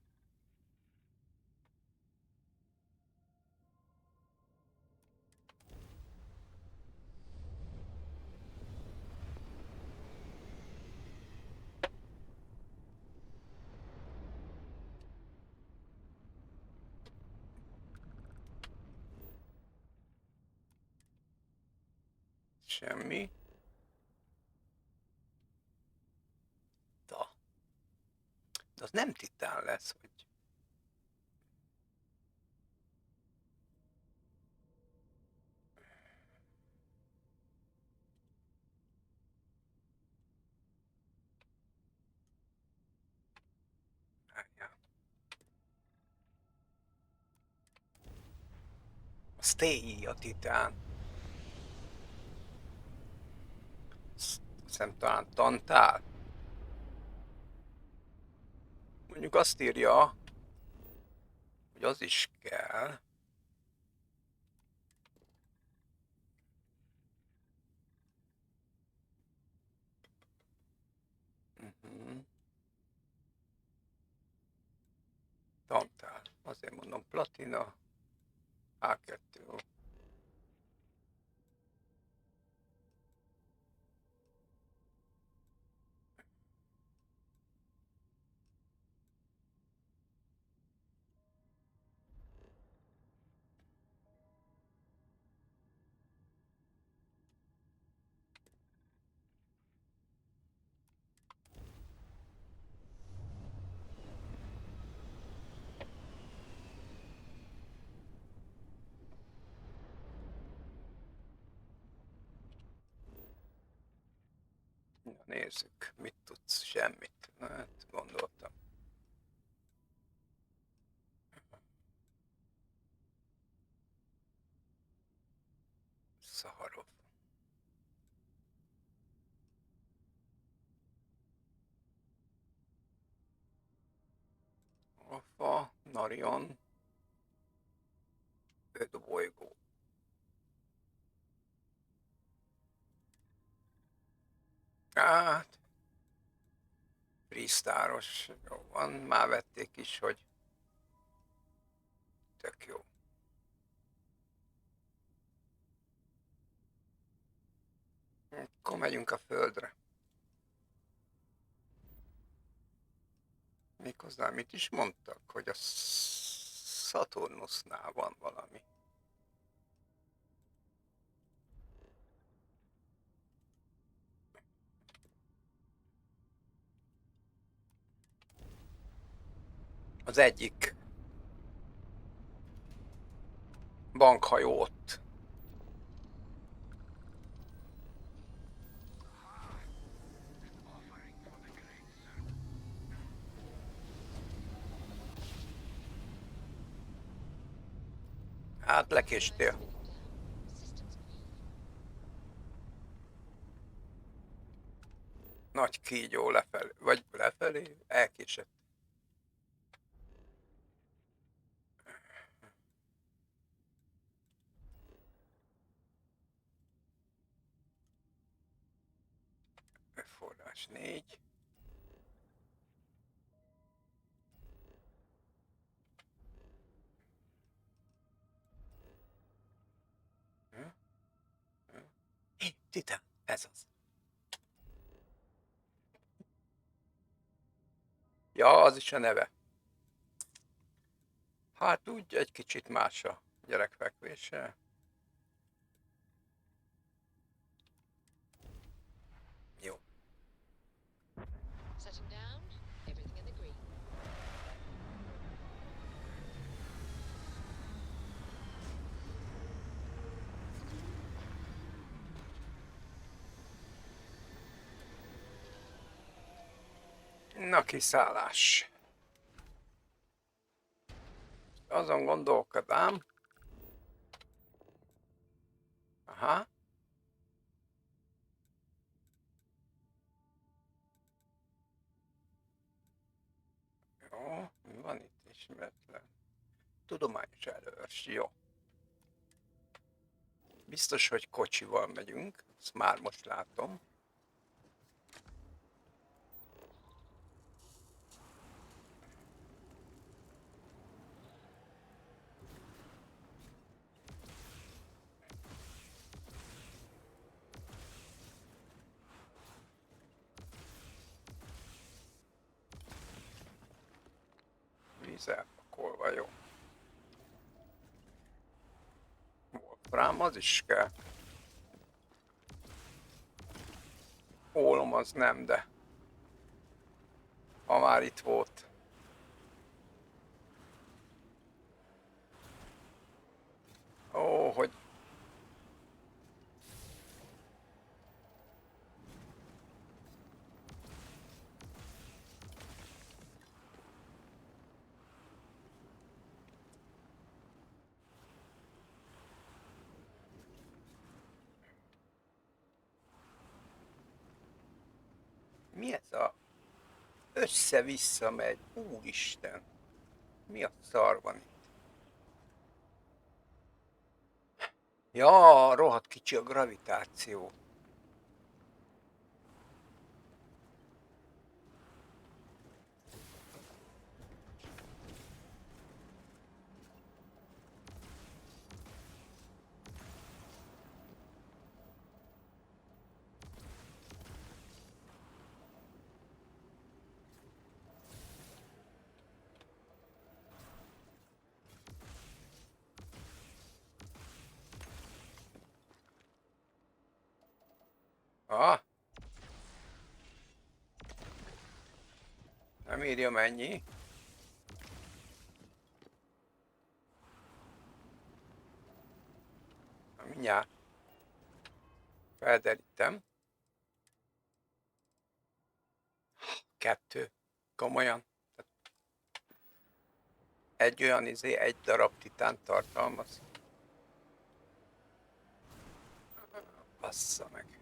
Semmi. De az nem titán lesz, hogy... A stay a titán. Azt hiszem talán tantál. Mondjuk azt írja, hogy az is kell. Tantál. Azért mondom, platina. A2. Na, nézzük, mit tudsz, semmit. Hát, gondoltam. Szaharov. Alfa, Narion. 5 bolygó. Hát, freestáros. Jó van, már vették is, hogy tök jó. Akkor megyünk a földre. Méghozzá mit is mondtak, hogy a Saturnusnál van valami. Az egyik bankhajó ott. Hát lekéstél. Nagy kígyó lefelé, vagy lefelé, elkésett. Forrás 4. Titán, ez az. Ja, az is a neve. Hát úgy egy kicsit más a gyerekfekvése. Jó. Setting down, everything in the green. Na, kiszállás. Azon gondolkodám. Aha. Jó, mi van itt ismeretlen? Tudományos előörs, jó. Biztos, hogy kocsival megyünk, ezt már most látom. Víz elpakolva, jó. Wolfram az is kell. Ólom az nem, de ha már itt volt. Ó, hogy mi ez a össze-vissza megy, úristen, mi a szar van itt? Ja, rohadt kicsi a gravitáció. Ah. Nem írja mennyi. Na, mindjárt felderítem. 2. Komolyan. Egy olyan egy darab titán tartalmaz. Bassza meg.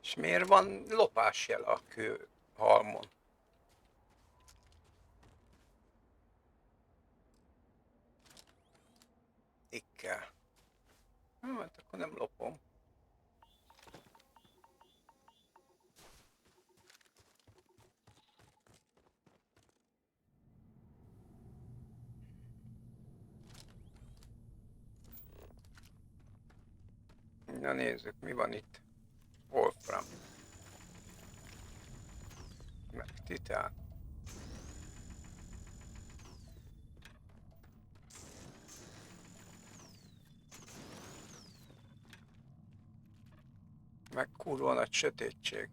És miért van lopásjel a kőhalmon? Ikkel. Hát akkor nem lopom. Na nézzük, mi van itt. Wolfram. Meg titán. Meg kurva nagy sötétség.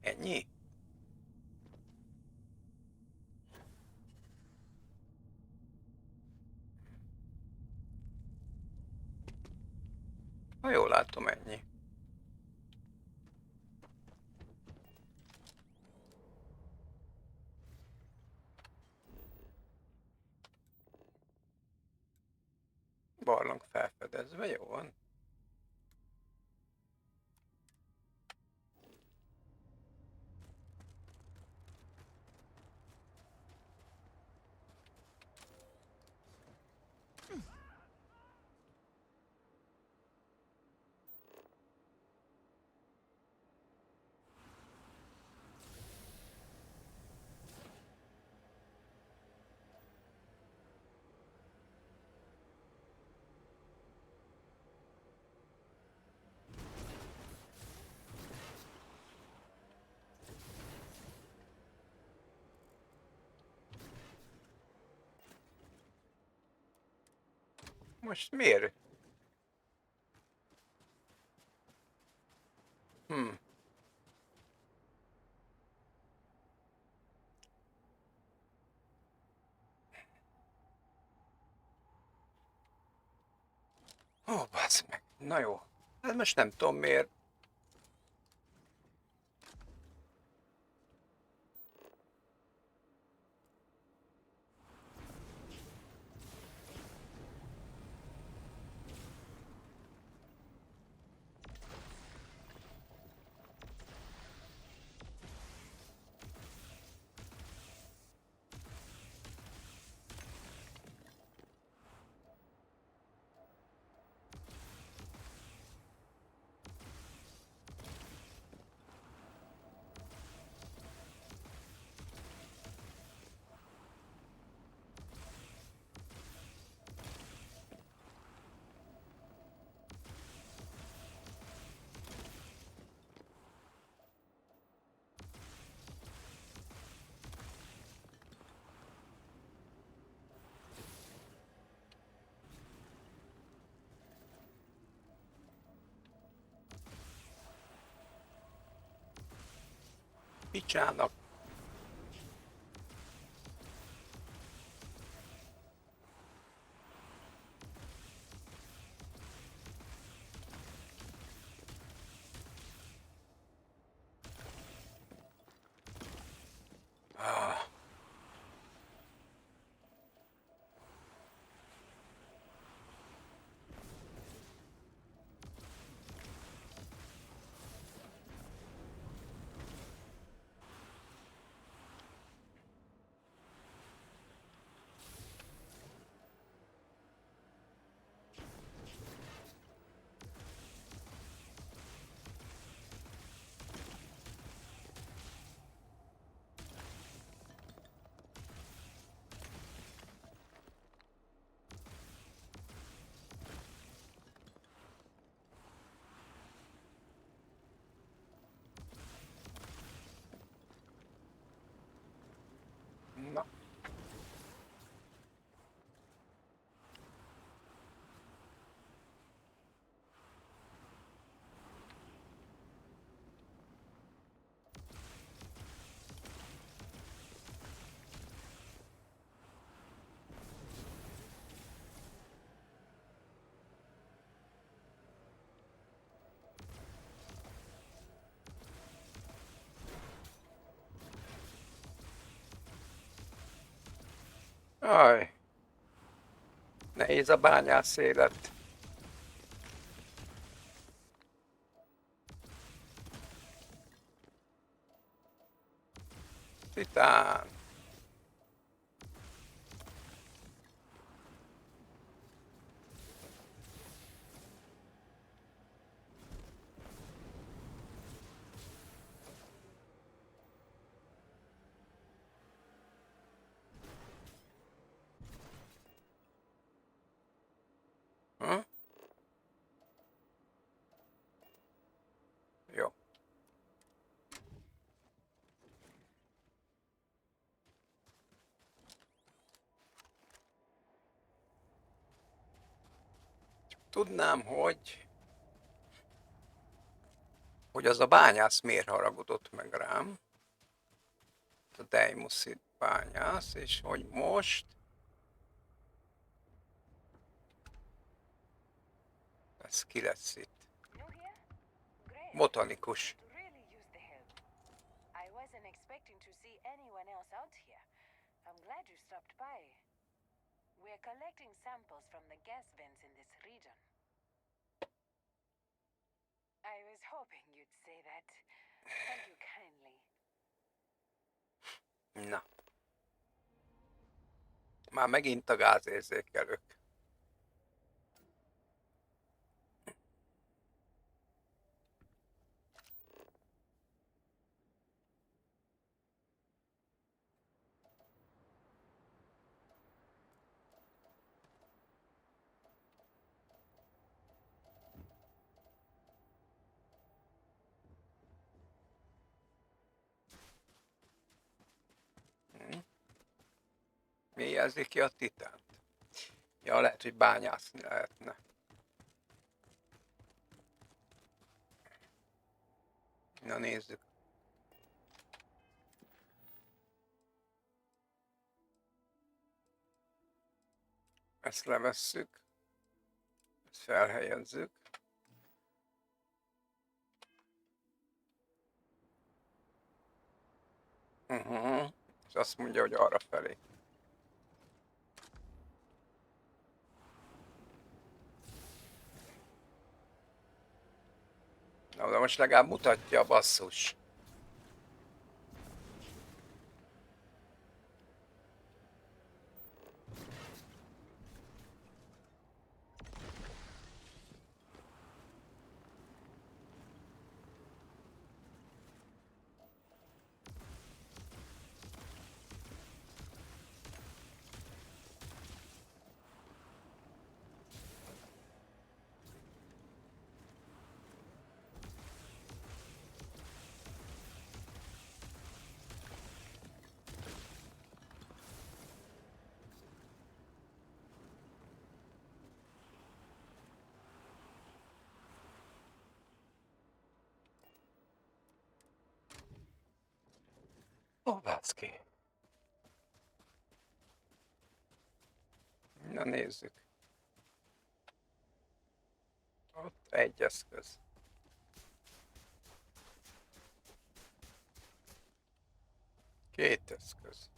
Ennyi? jól látom, ennyi. Barlang felfedezve, jó van. Most miért? Ó, bassz meg. Na jó. Hát most nem tudom miért. Picsának. Na. Aj. Nehéz a bányász élet. Titán. Jó. Tudnám, hogy az a bányász miért haragudott meg rám. A Deimoszi bányász, és hogy most ez ki lesz itt. Botanikus. To really use the help. I wasn't expecting to see anyone else out here. I'm glad you stopped by. We're collecting samples from the gas vents in this region. I was hoping you'd say that. Thank you kindly. Na. Már megint a gázérzékelők. Mi jelzi ki a titánt? Ja, lehet, hogy bányászni lehetne. Na nézzük. Ezt levesszük. Ezt felhelyezzük. És azt mondja, hogy arra felé. Na, de most legalább mutatja a basszus. Ó, bácki. Na nézzük. Ott egy eszköz. Két eszköz.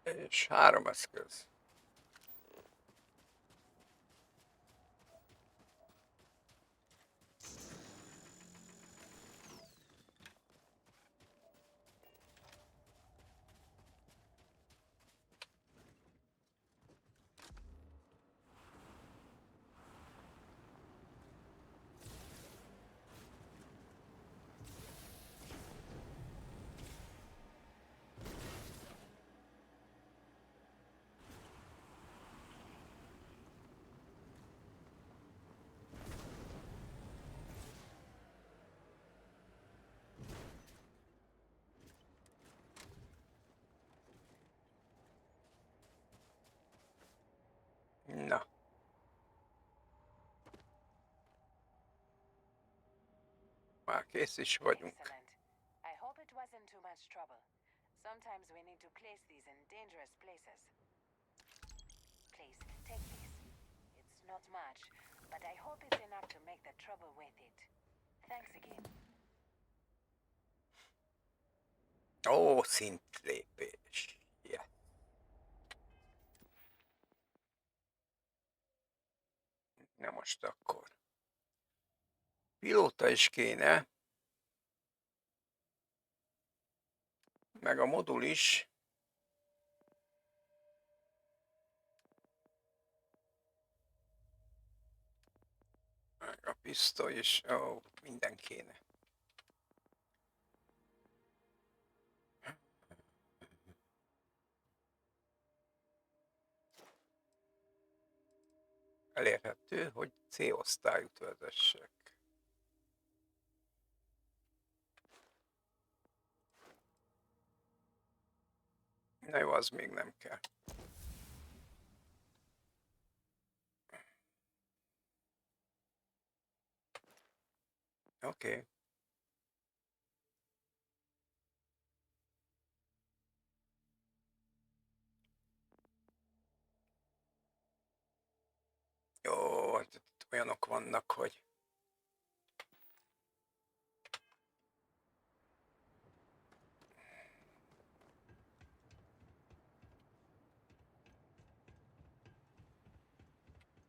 És három eszköz. Na. Már kész is vagyunk. Excellent. I hope it wasn't too much trouble. Sometimes we need to place these in dangerous places. Please, take this. It's not much, but I hope it's enough to make the trouble worth it. Thanks again. Ó, szintlépés. Yeah. Na most akkor. Pilóta is kéne. Meg a modul is. Meg a pisztoly is. Ó, minden kéne. Elérhető, hogy C-osztályút vezessek. Na jó, az még nem kell. Oké. Itt olyanok vannak, hogy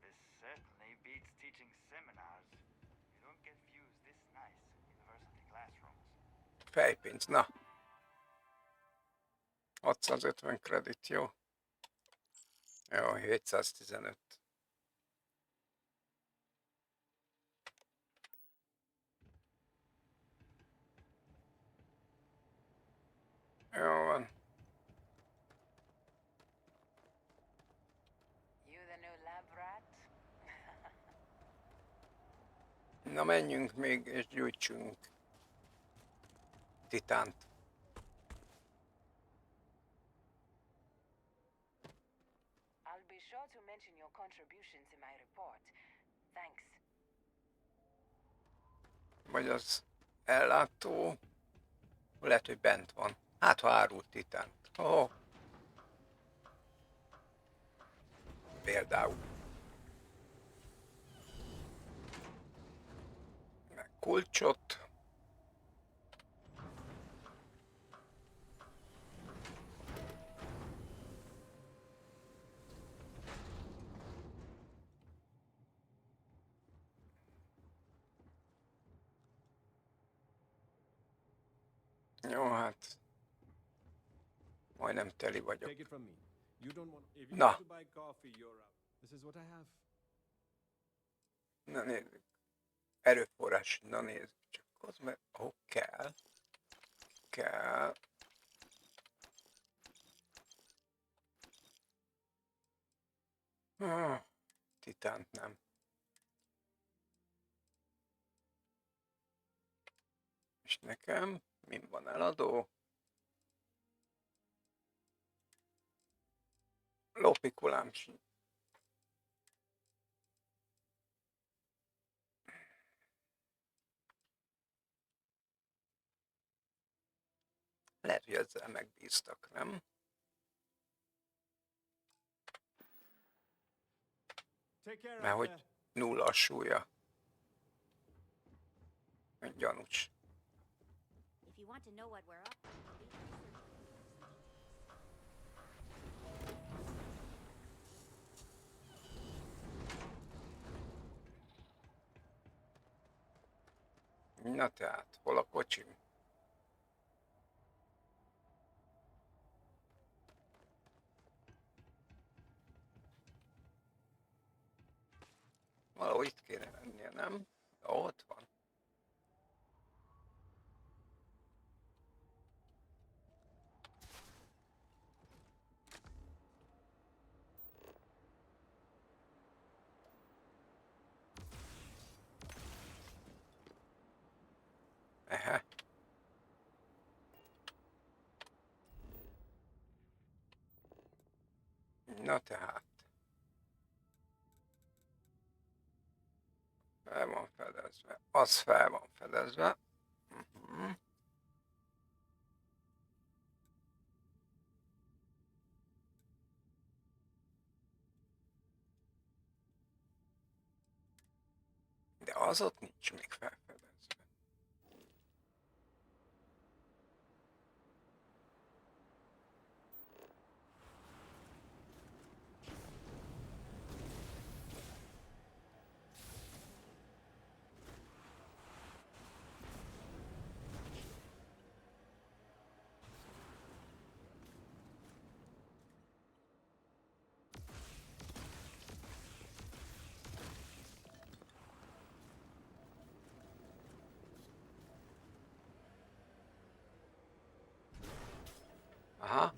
This certainly beats teaching seminars. You don't get views this nice in university classrooms. fejpénz, na. 650 kredit, jó. Jó, 715. Jó van. You the new lab rat? Na menjünk még és gyújtsunk titánt. I'll be sure to mention your contributions in my report. Thanks. Vagy az ellátó. Lehet, hogy bent van. Hát, ha árult titánt. Oh. Például. Meg kulcsot. Jó, hát. Majdnem teli vagyok. Take it from me. You don't want. If you Na. want to buy coffee, you're up. This is what I have. Na nézzük. Erőforrás. Na nézzük. Csak az meg... Ó, kell. Kell. Titánt nem. És nekem min van eladó? Lopikulám. Lehet, hogy ezzel megbíztak, nem? Mert hogy nulla a súlya. Gyanús. If you want to know what we're up to, Na tehát, hol a kocsim? Valahogy itt kéne lennie, nem? Ó, ott van. Ehe. Na tehát. Fel van fedezve. Az fel van fedezve. De az ott nincs még felfedezve. Aha.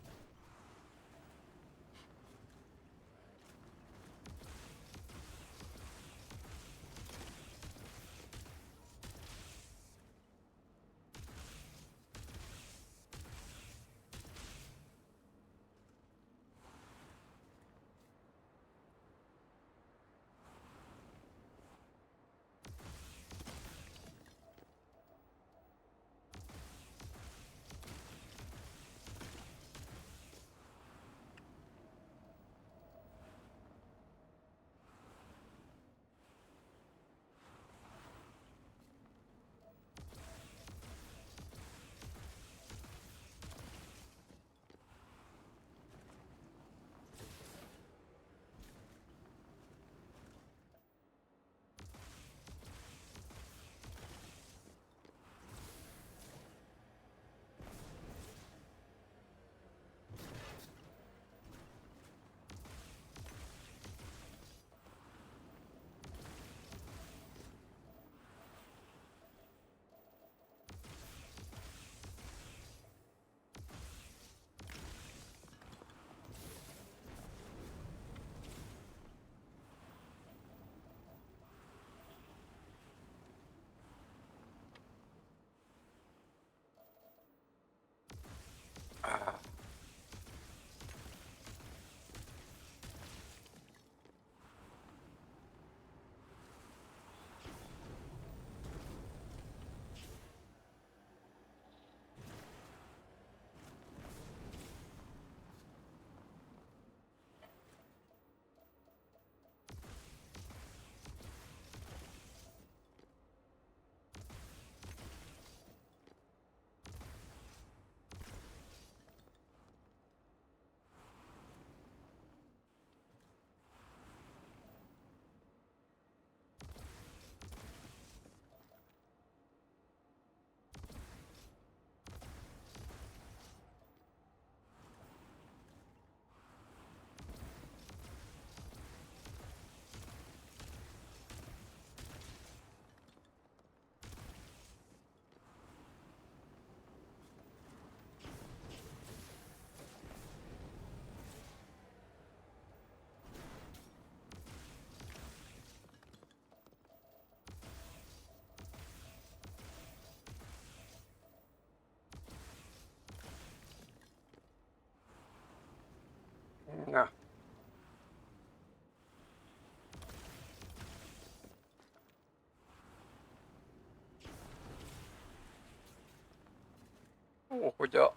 hogy a...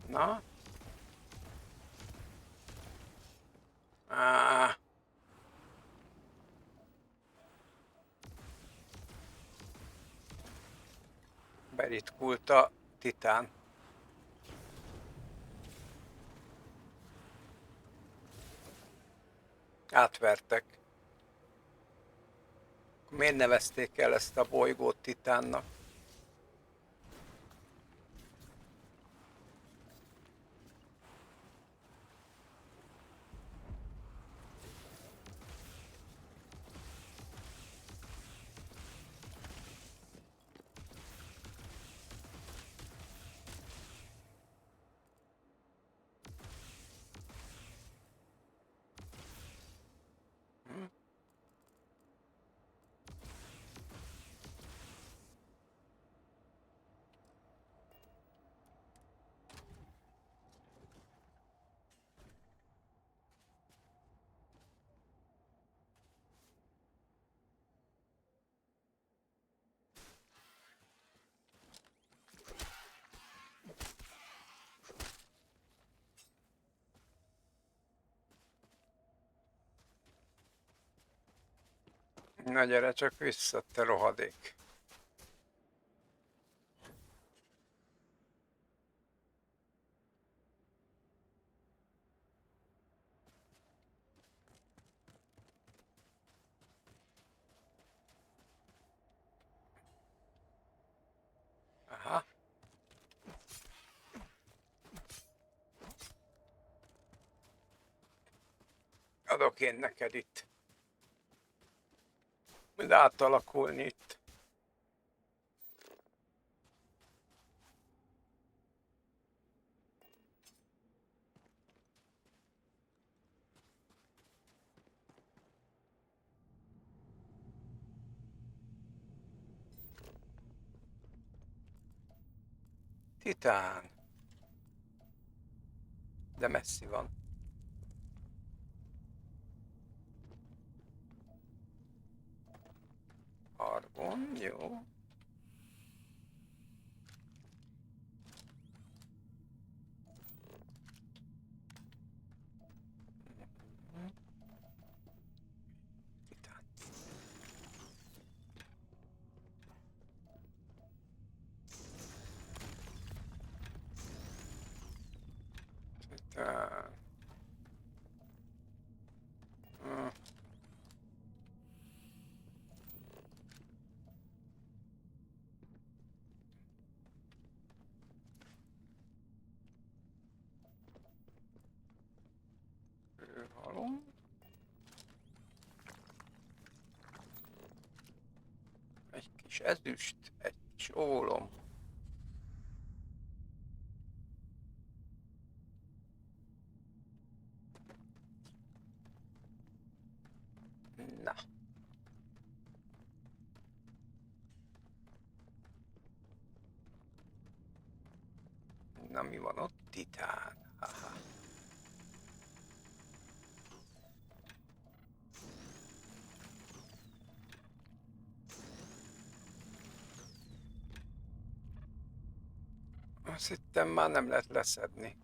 Na? Beritkult a titán. Átvertek. Miért nevezték el ezt a bolygót titánnak? Na gyere csak vissza, te rohadék. Aha. Adok én neked itt. Mind átalakulni itt. Titán. De messzi van. Argon, jó. Titán. Titán. Halom. Egy kis ezüst, egy kis ólom. Na. Na mi van ott? Titán. Aha. Azt hittem már nem lehet leszedni.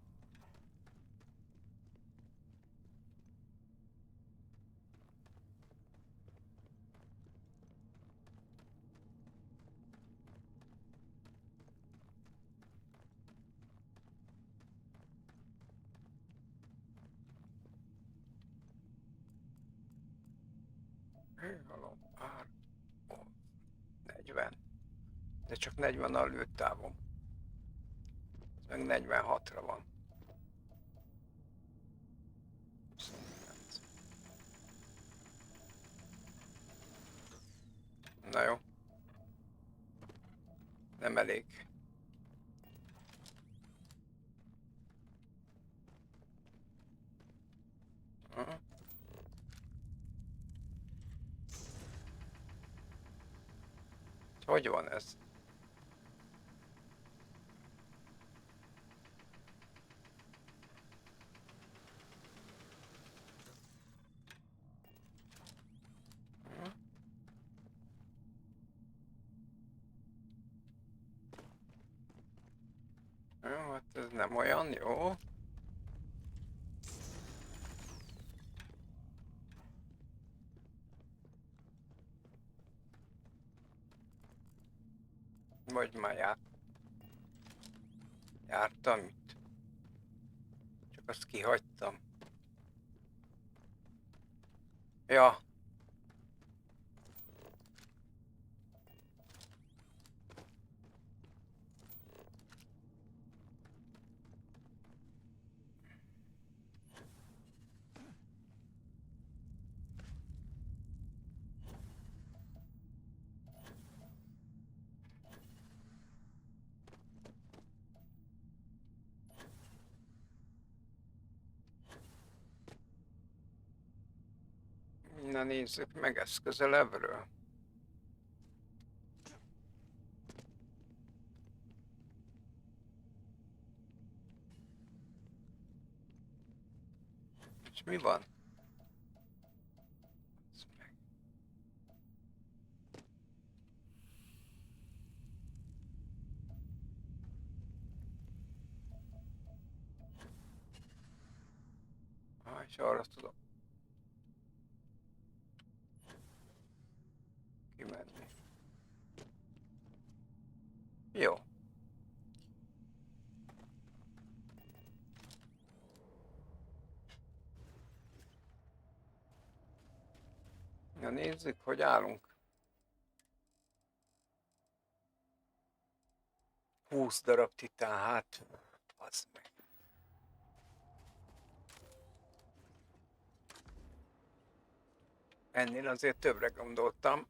Halom. 40. De csak 40 a lőtávom. Ez meg 46-ra van. 29. Na jó. Nem elég. hogy van ez? Jó, hát ez nem olyan jó. Vagy már jártam itt. Csak azt kihagytam. Ja. Na nézzük meg ezt közelebbről. És mi van? És arra tudom kimenni. Jó. Na nézzük, hogy állunk. 20 darab titán, hát az meg. Ennél azért többre gondoltam.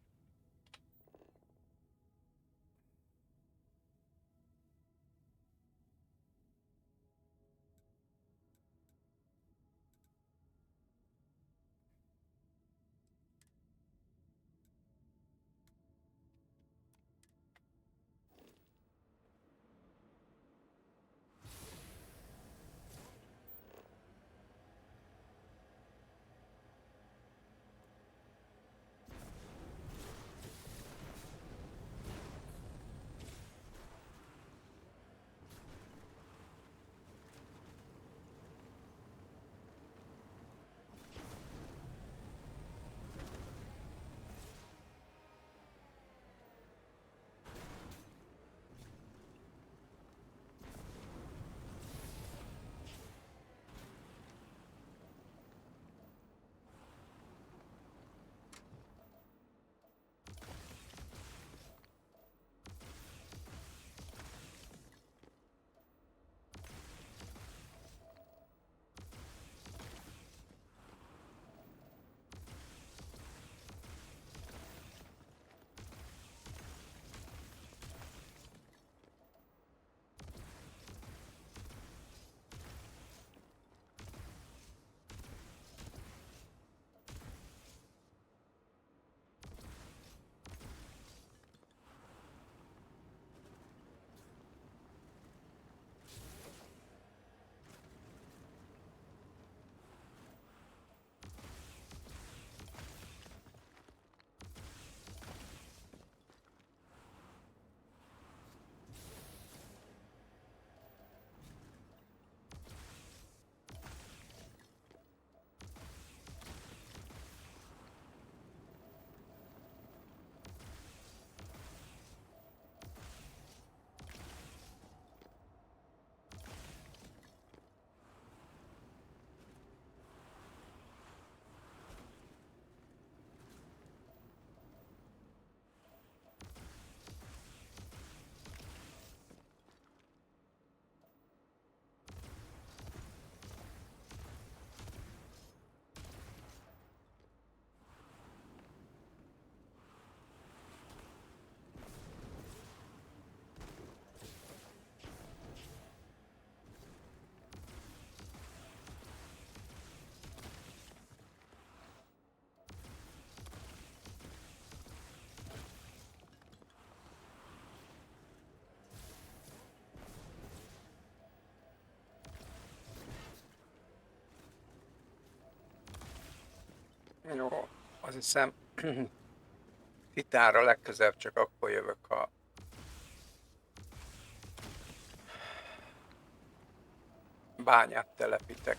Jó, azt hiszem Titánra legközelebb csak akkor jövök, ha bányát telepítek.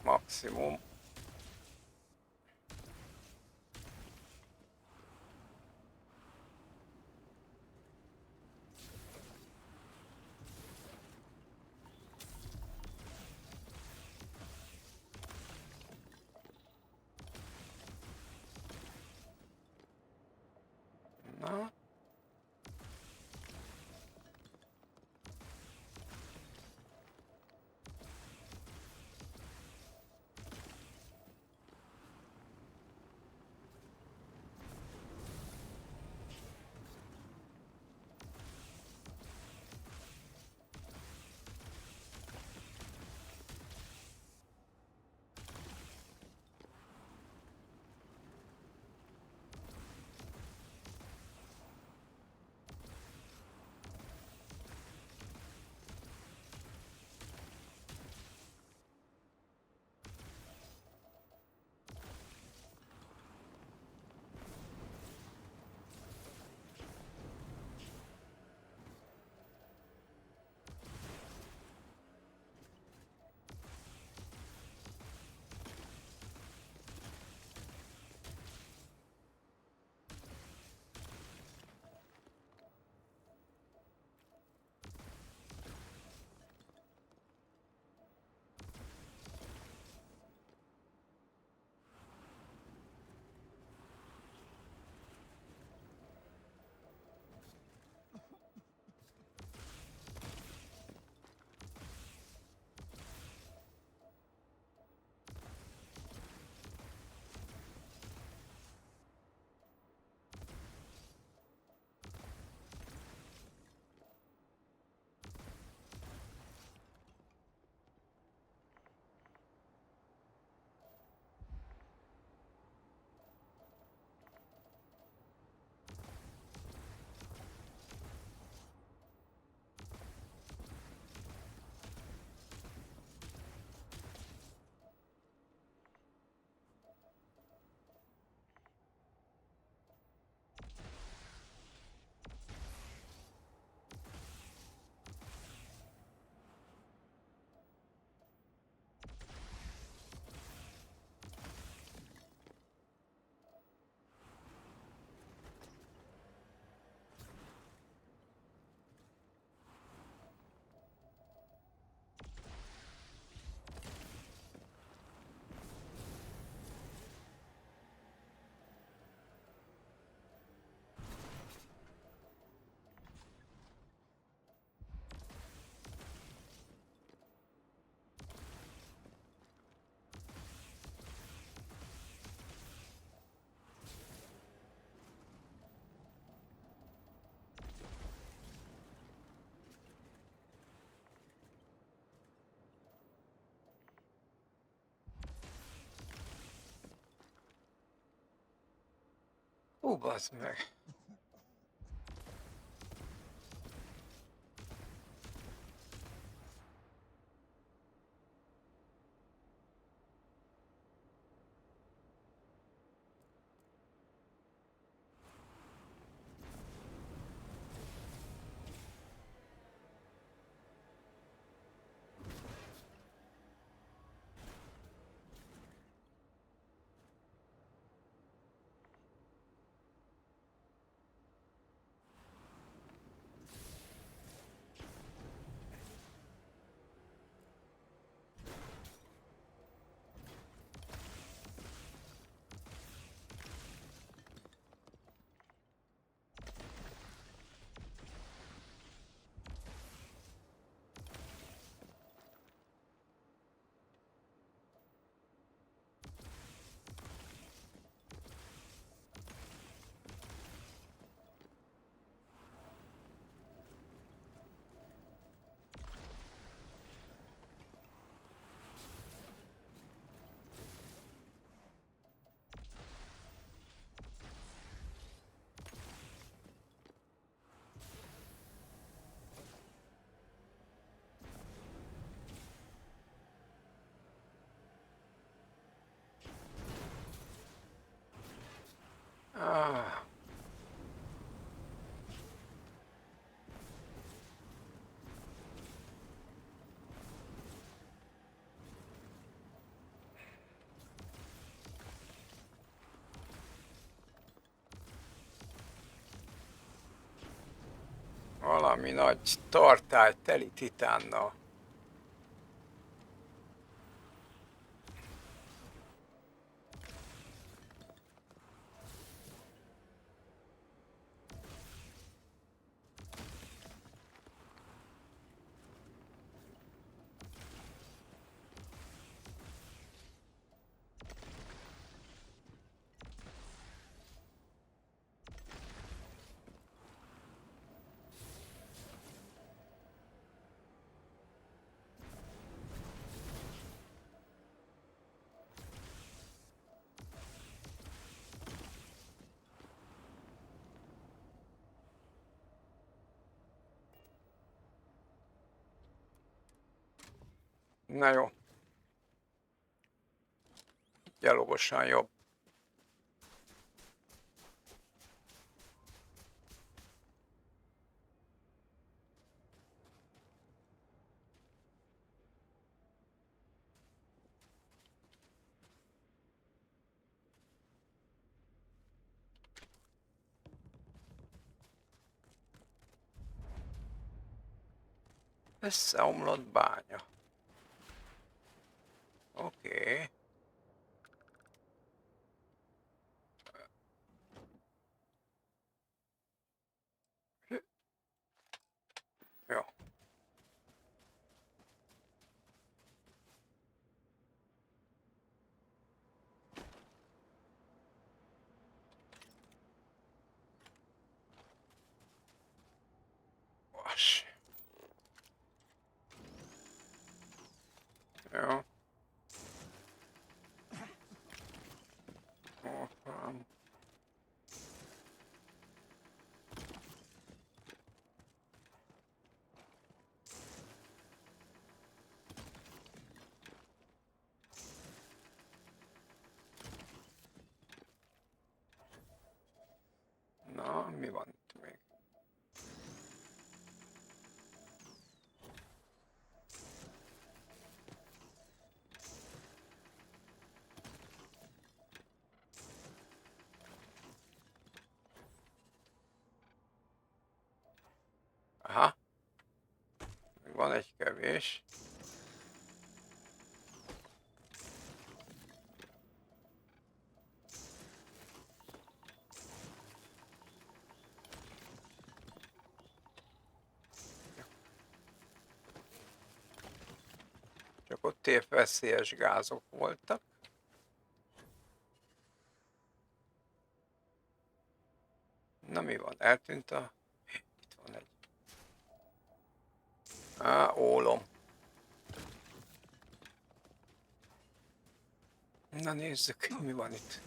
Maximum. Na. Bazd meg. valami nagy tartály teli titánnal. Na jó. Gyalogosan jobb. Összeomlott bánya. Oké. Jó. Vas. Jó. Na, mi van itt még? Aha. Még van egy kevés. Csak ott épp veszélyes gázok voltak. Na mi van? Eltűnt a... Itt van egy... ólom. Na nézzük, mi van itt.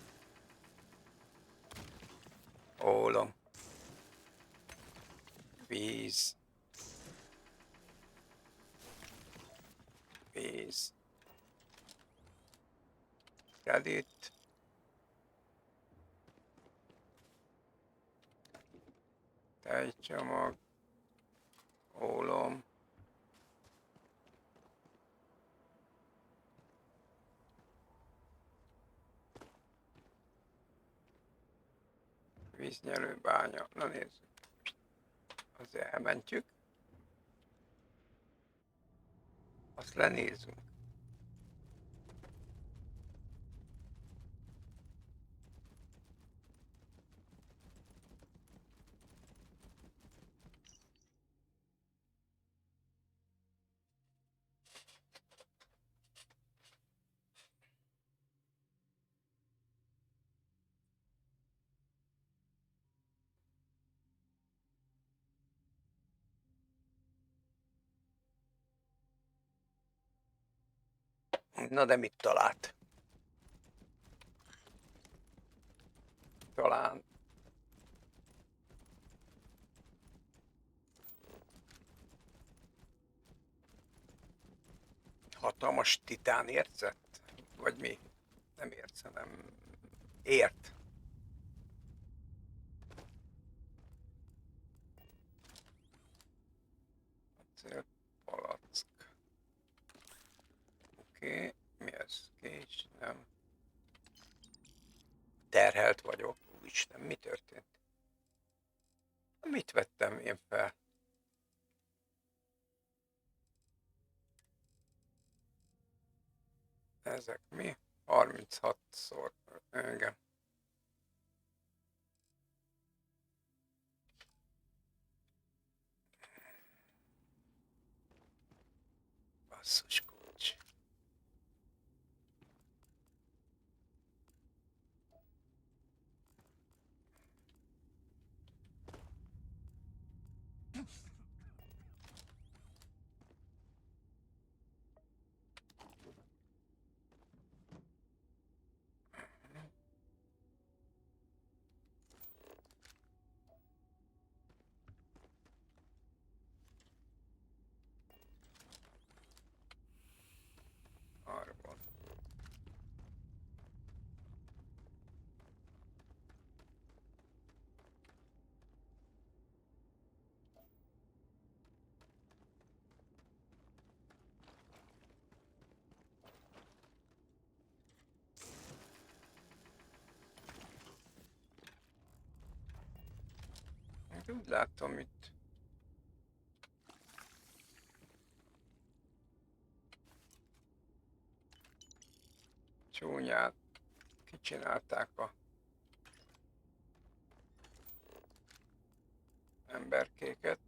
Ólom. Víz. Víz. Kredit. Tejcsomag. Ólom. Víznyelőbánya. Na nézzük. Azért elmentjük. Azt lenézzünk. Na de mit talált? Talán... hatalmas titán érzett? Vagy mi? Nem érsz, hanem... ért. Acélpalack. Oké, mi ez? Kés? Nem. Terhelt vagyok. Úristen, mi történt? Mit vettem én fel? Ezek mi? 36-szor. Igen. Basszus kulcs. Arra van. Úgy látom itt. Csúnyát kicsinálták a emberkéket.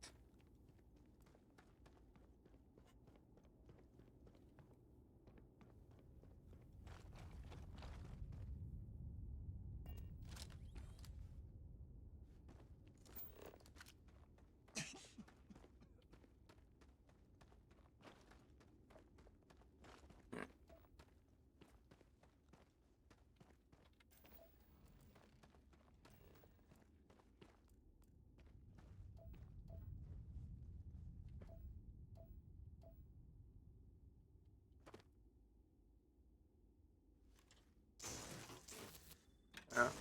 Ja.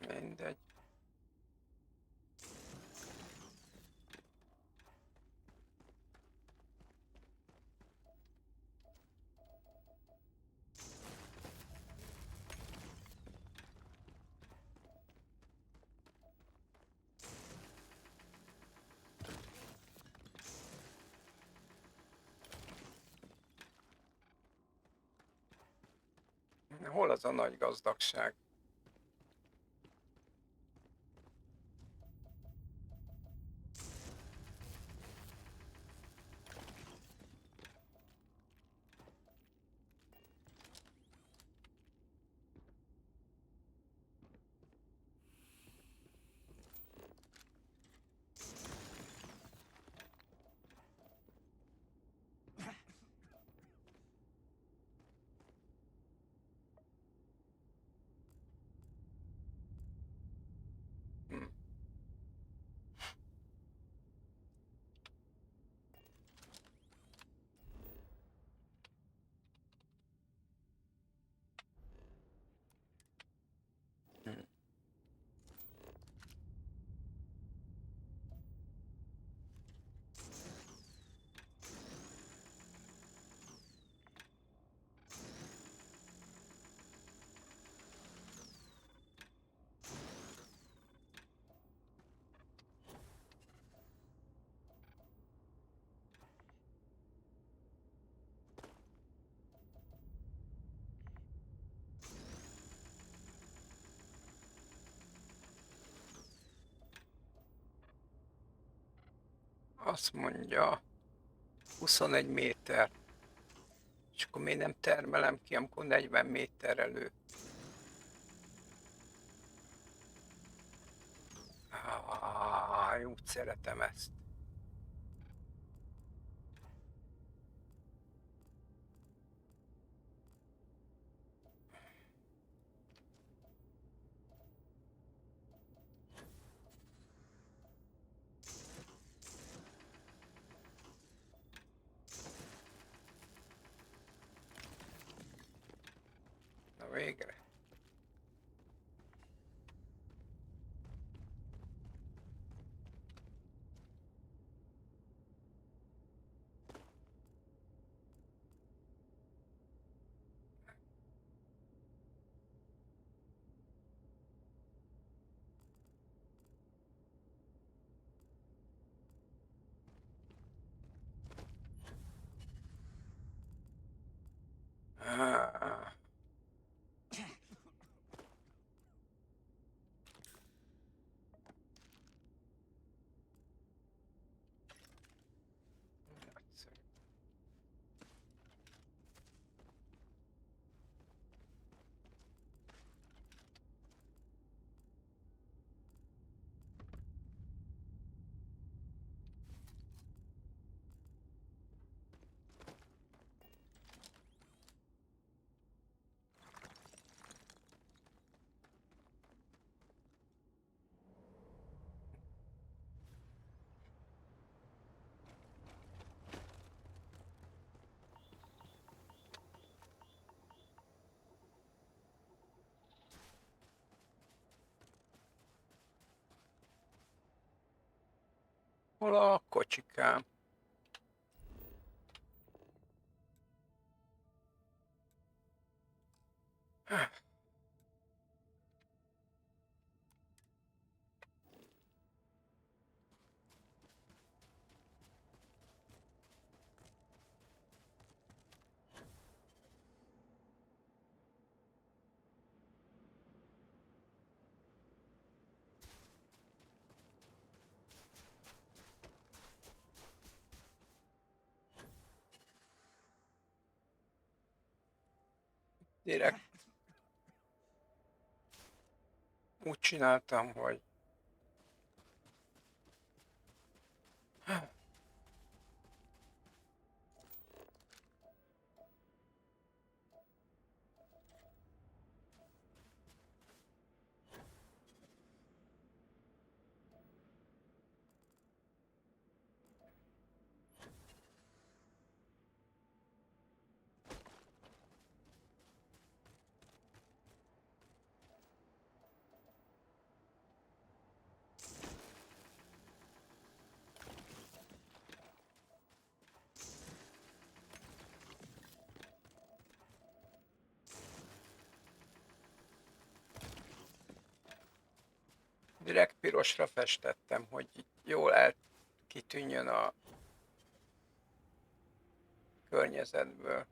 Mindegy. Hol az a nagy gazdagság? Azt mondja, 21 méter. És akkor miért nem termelem ki, amikor 40 méter elő? Úgy szeretem ezt. Na végre. Hol a kocsikám? Direkt úgy csináltam, hogy direkt pirosra festettem, hogy jól kitűnjön a környezetből.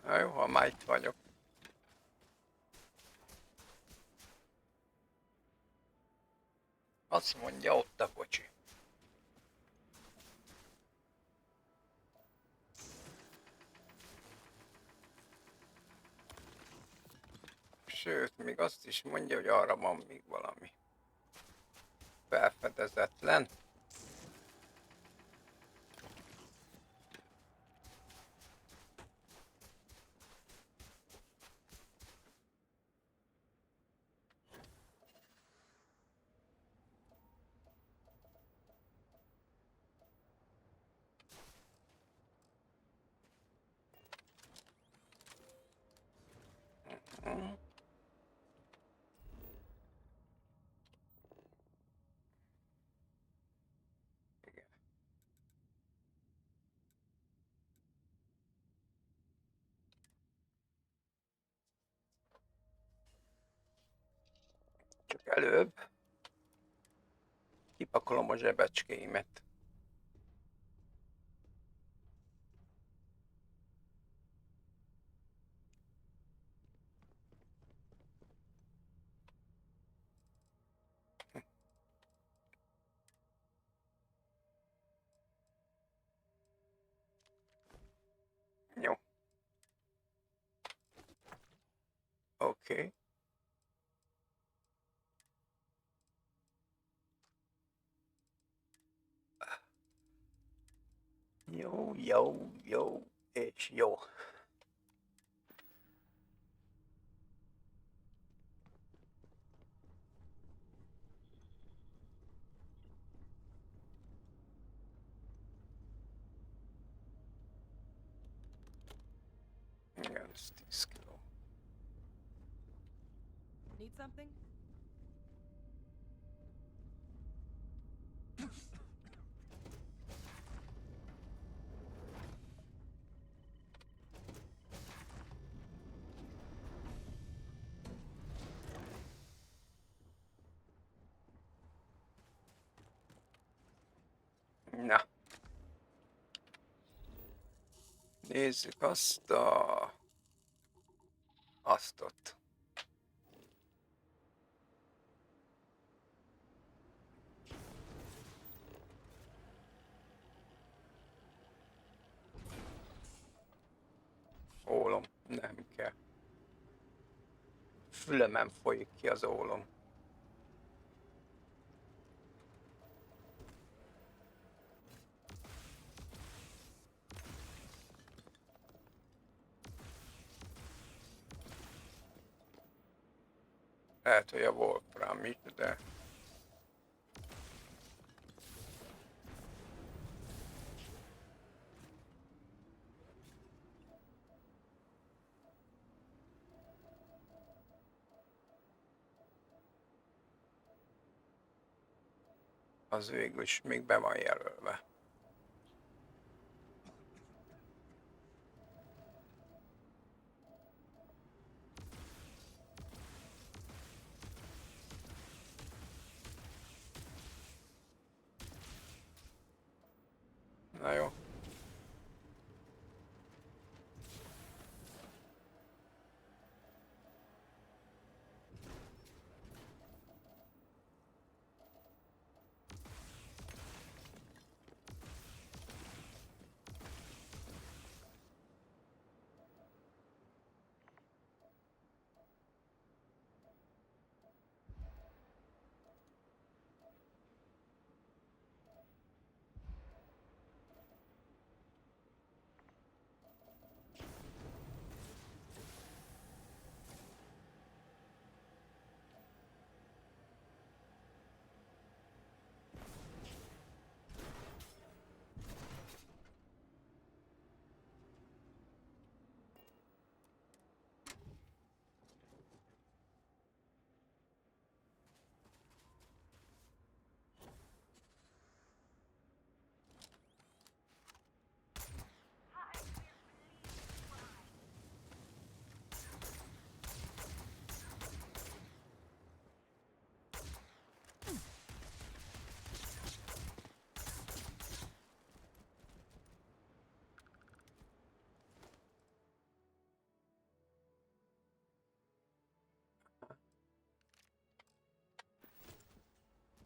Na jó, ha már itt vagyok. Azt mondja, ott a kocsi. Sőt, még azt is mondja, hogy arra van még valami felfedezetlen. Csak előbb kipakolom a zsebecskéimet. Jó. Oké. Jó, jó, jó, és jó. Igen, ez 10 kiló. Need something? Na. Nézzük azt azt ott. Ólom, nem kell. Fülemen folyik ki az ólom. Lehet, hogy a Wolfram is, de... Az végül is még be van jelölve. Na jó.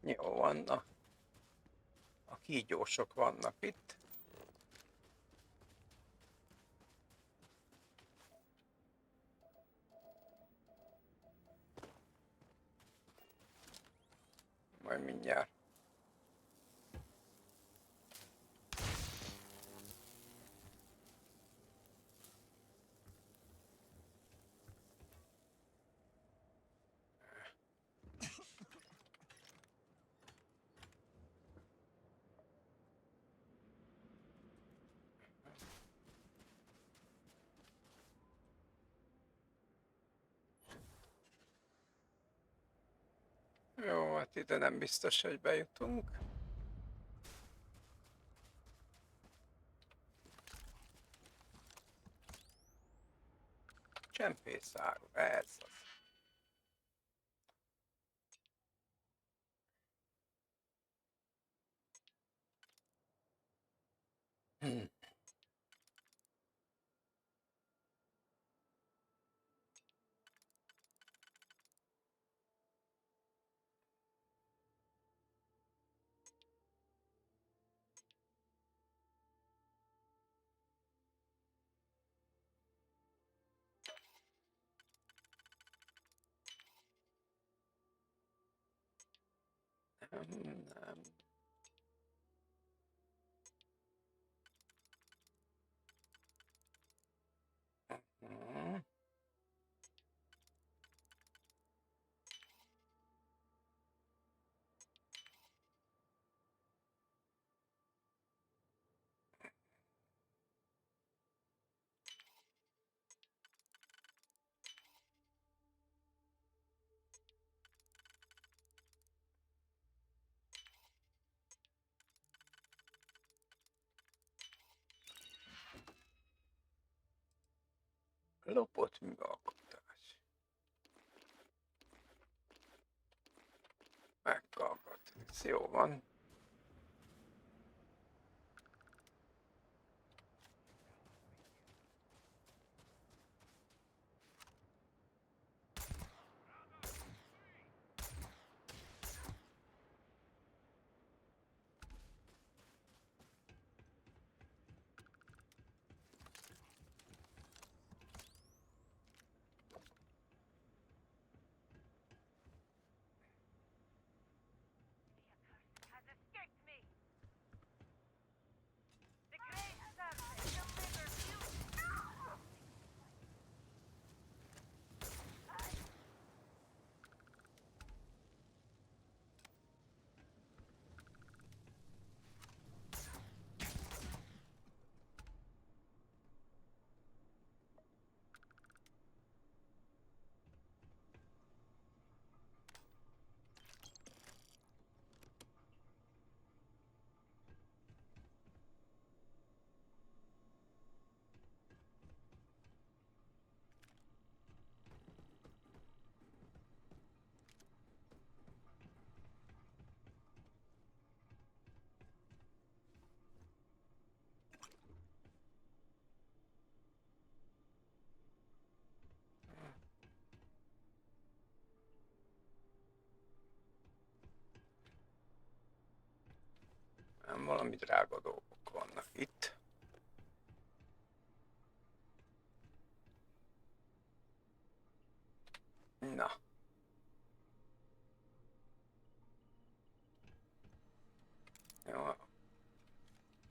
Jó van, a kígyósok vannak itt. Majd mindjárt. Jó, hát ide nem biztos, hogy bejutunk. Csempészáru, ez az. Nem. Lopott műalkotás. Meghallgat. Ez jó van. Has a valami drága dolgok vannak itt. Na. Jó.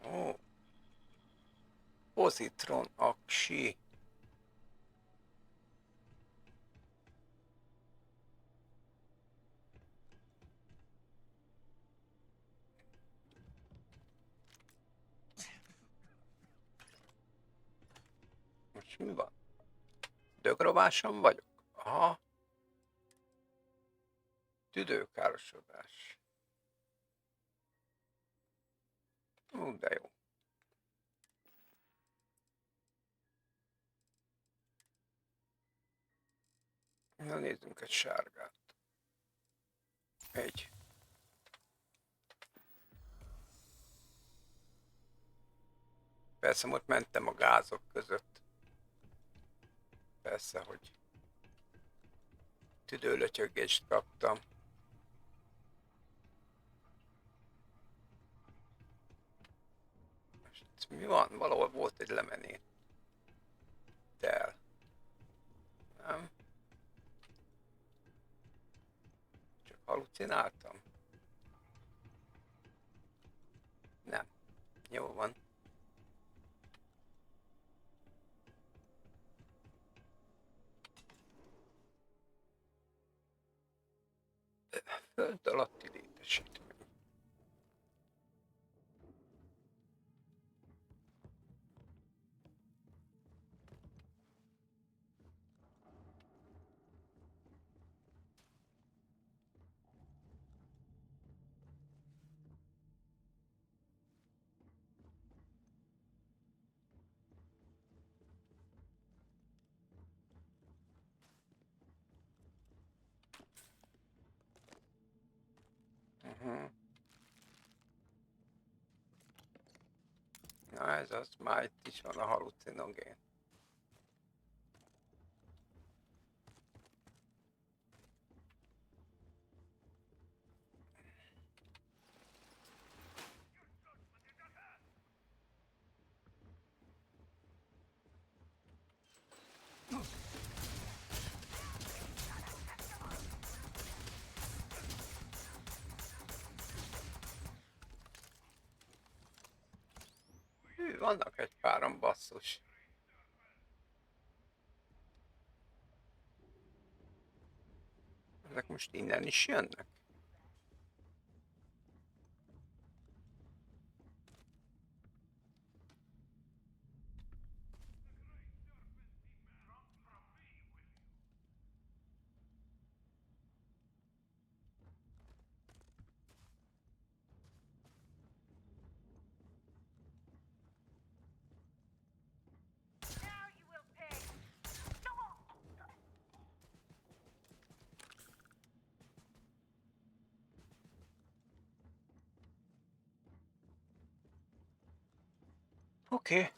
Ó. Pozitron aksi. Most mi van? Dögrováson vagyok? Aha. Tüdőkárosodás. De jó. Na nézzünk egy sárgát. Egy. Persze most mentem a gázok között. Persze, hogy tüdőlötyögést kaptam. Most mi van? Valahol volt egy lemenét. Del. Nem? Csak halucináltam? Nem. Jó van. Föld alatti létesítmény. Na ez az, már itt is van a halucinogén. Hű, vannak egy páran, basszus. Ezek most innen is jönnek? Oké.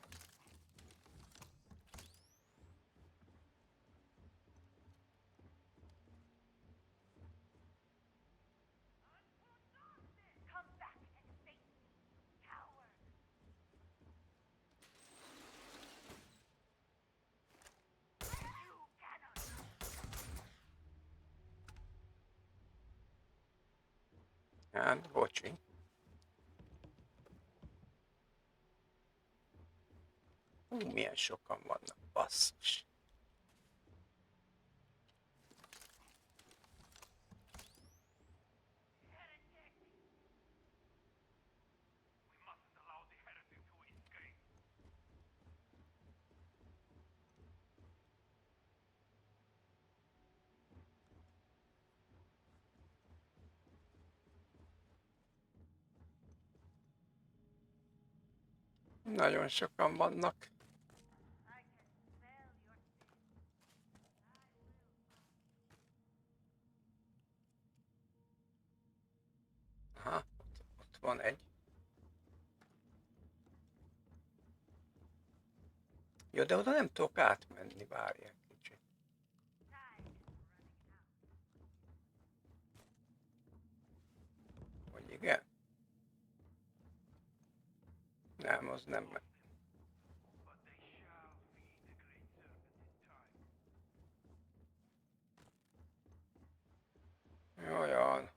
Hát, bocsi. Milyen sokan vannak, basszus. Nagyon sokan vannak. Aha, ott van egy. Jó, de oda nem tudok átmenni, várják kicsit. Hogy igen? Nem, az nem. Olyan.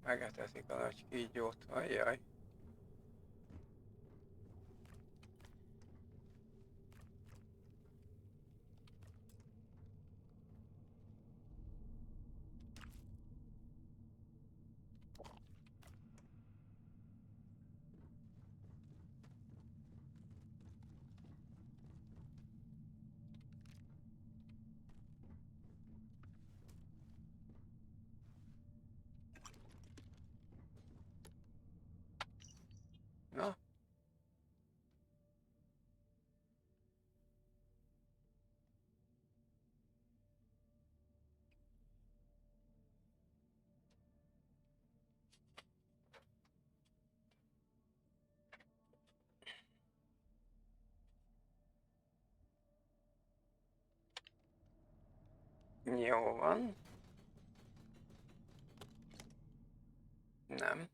Megetetik a nagy kígyót. Ajjaj. Na. Jó van. Nem.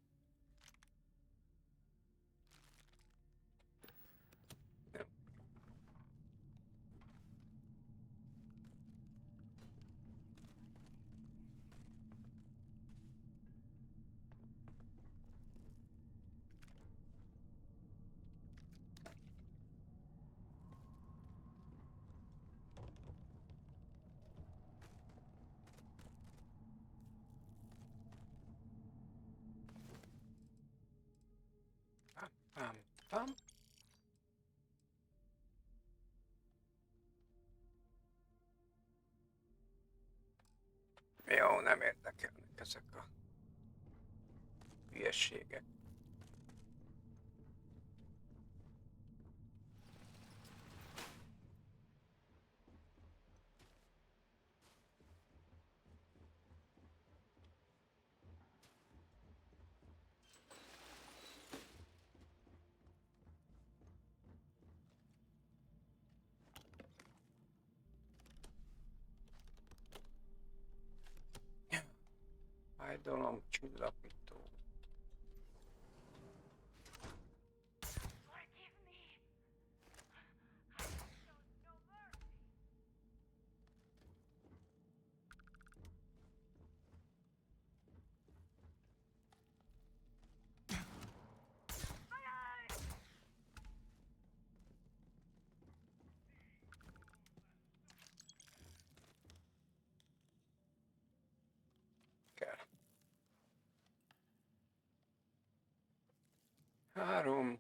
Pam. Jó, nem érdekelnek ezek a hülyeségek. Fájdalom, csillapító. Kell. 3,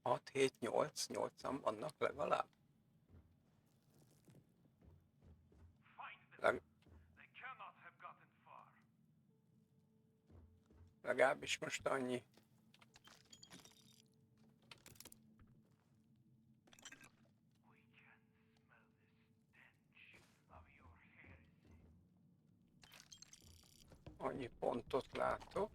6, 7, 8, 8-an vannak legalább. Legalábbis most annyi. Annyi pontot látok.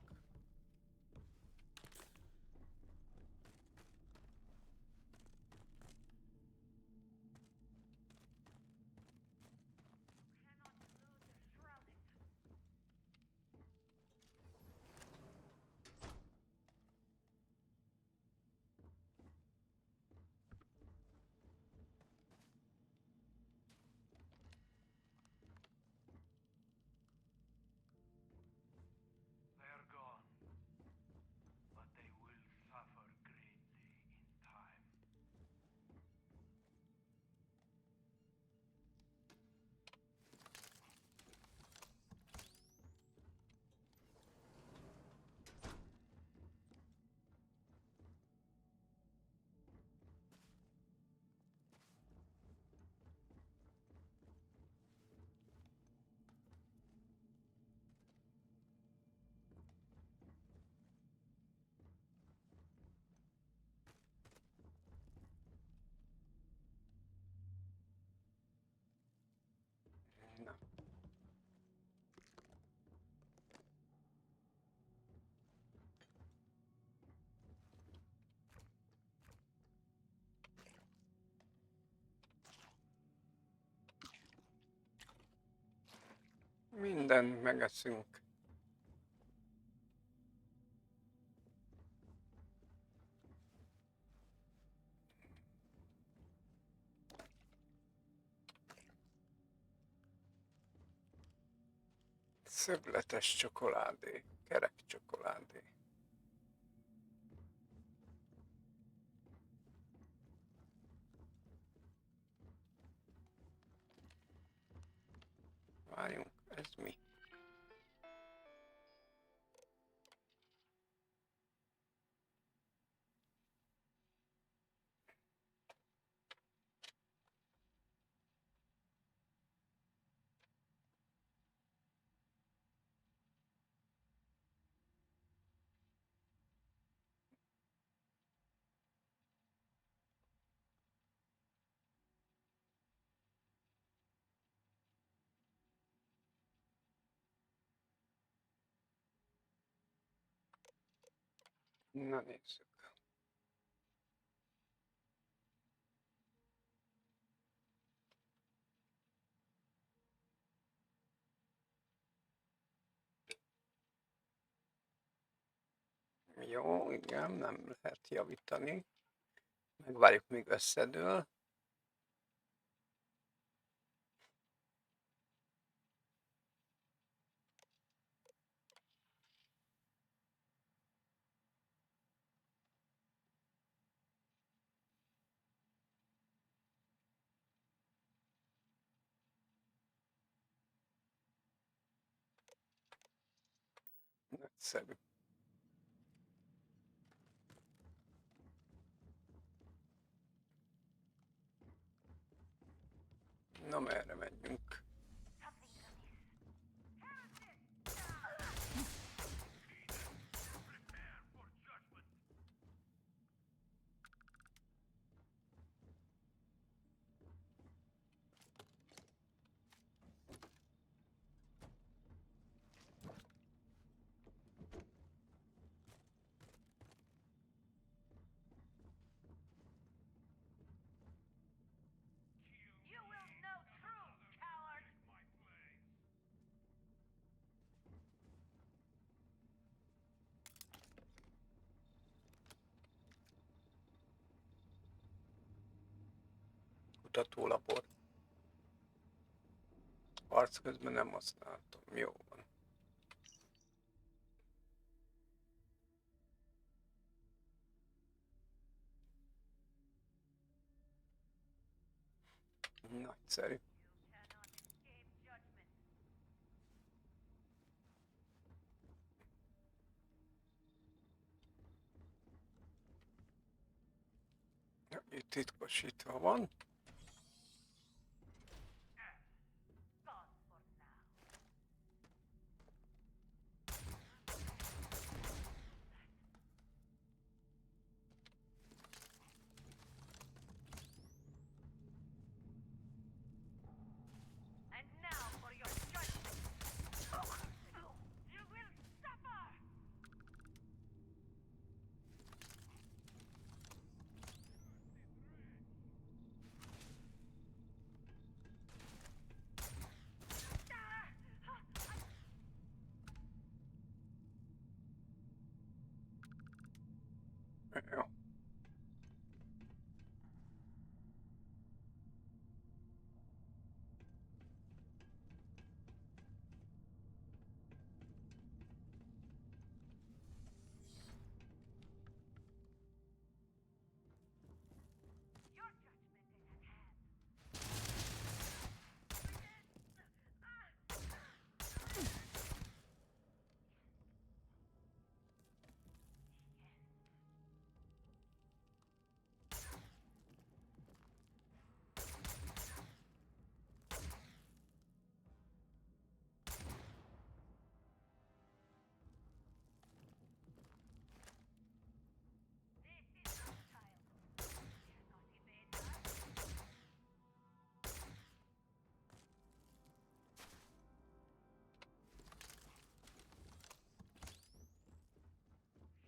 They're gone, but they will suffer greatly in time. Na. Mindent megeszünk. Szögletes csokoládé, kerek csokoládé. Várjunk, ez mi? Na nézzük. Jó, igen, nem lehet javítani. Megvárjuk, míg összedől. Nagyszerű. Na, merre menjünk? You will know truth, coward! Kutatólabor. Harc közben nem használtam. Jó van. Nagyszerű. Itt titkosítva van. And now for your judgment! You will suffer! Jó.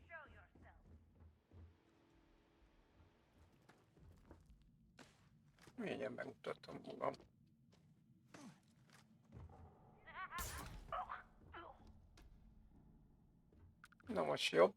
Show yourself! Mélyen megmutatom magam. Na most jobb.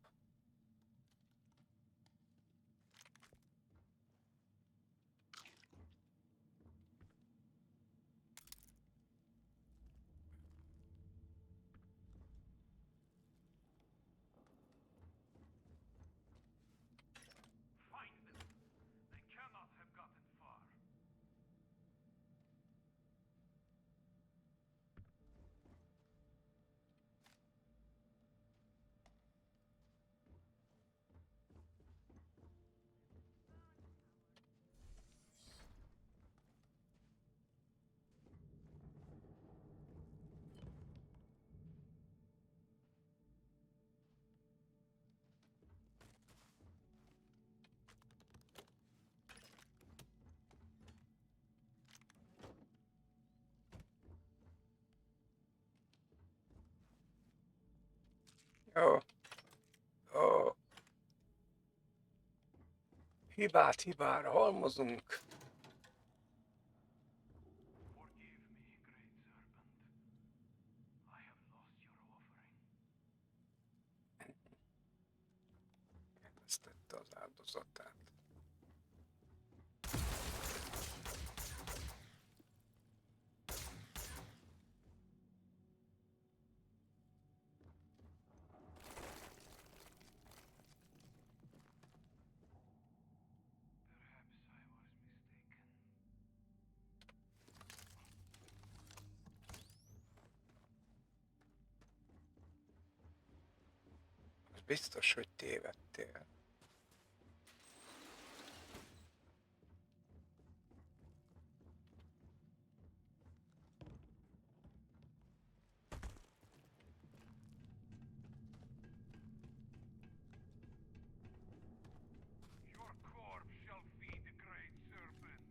Ó. Ó. Hibát hibára halmozunk. Ezt tette az áldozatát. Biztos, hogy tévedtél. Your corpse shall feed the great serpent.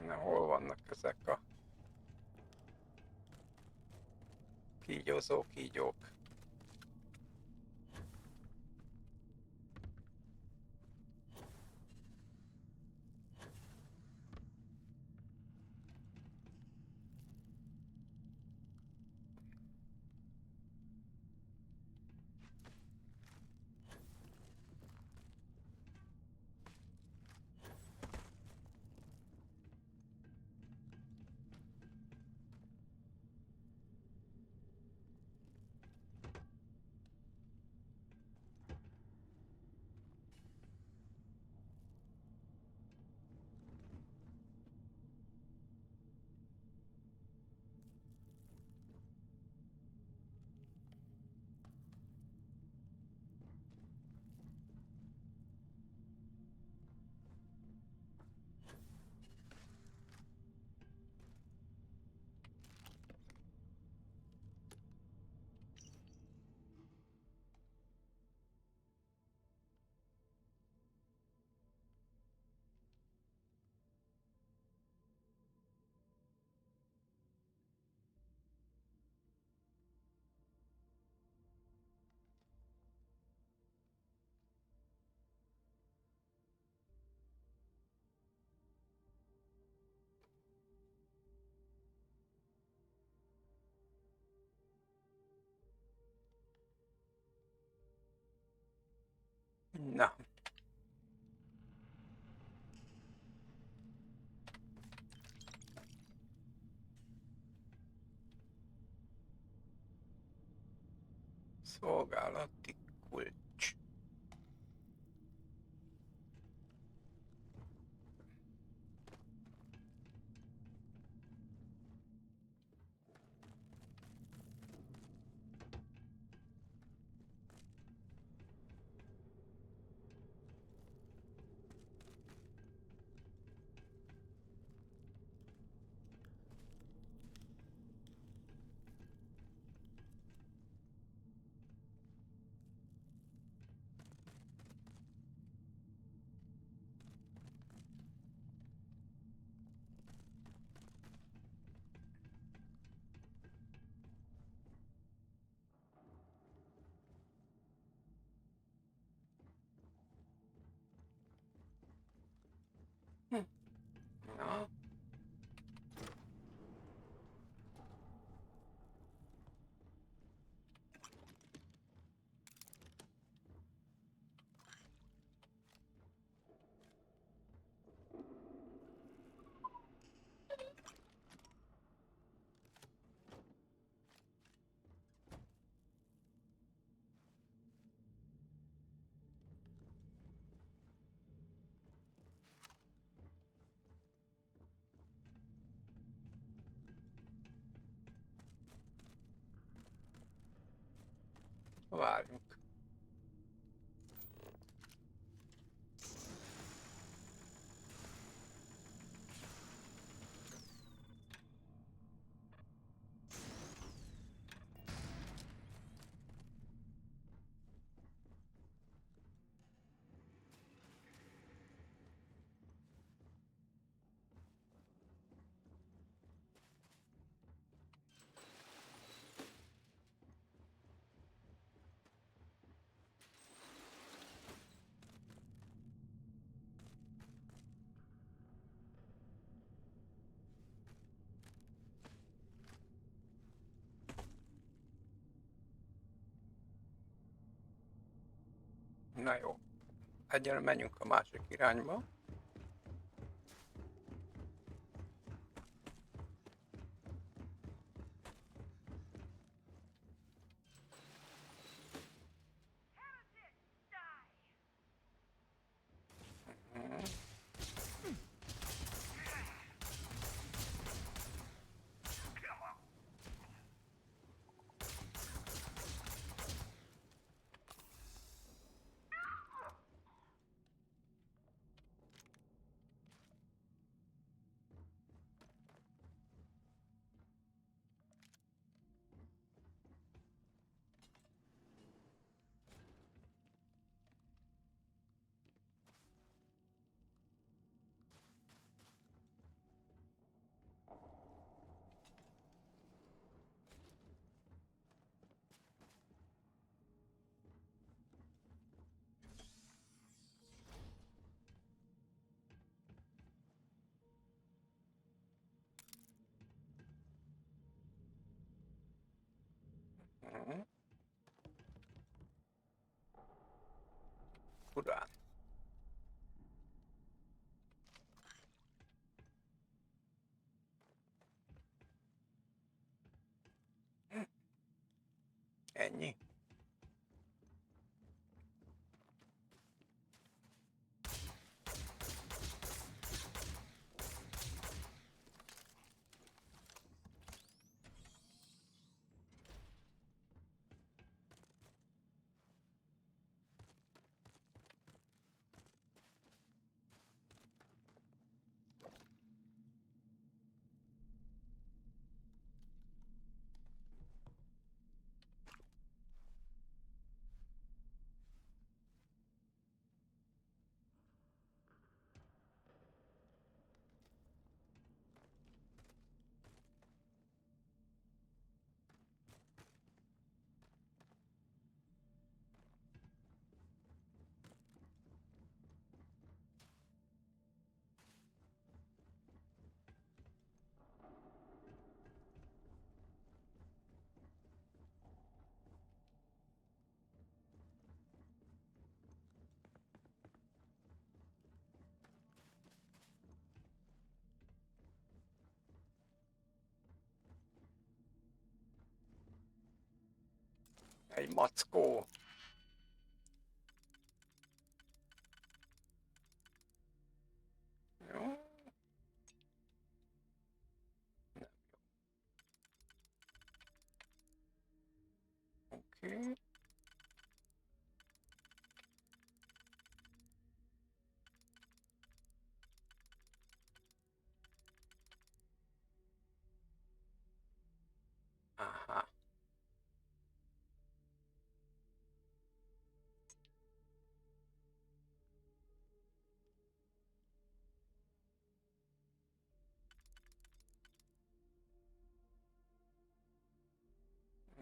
Na, hol vannak ezek a kígyózó kígyók? Na. Szolgálati kulcs. Na. Várjunk. Na jó. Egyelőre menjünk a másik irányba. Urán. Ennyi. Egy mackó. Jó. Nem jó. Oké. Aha.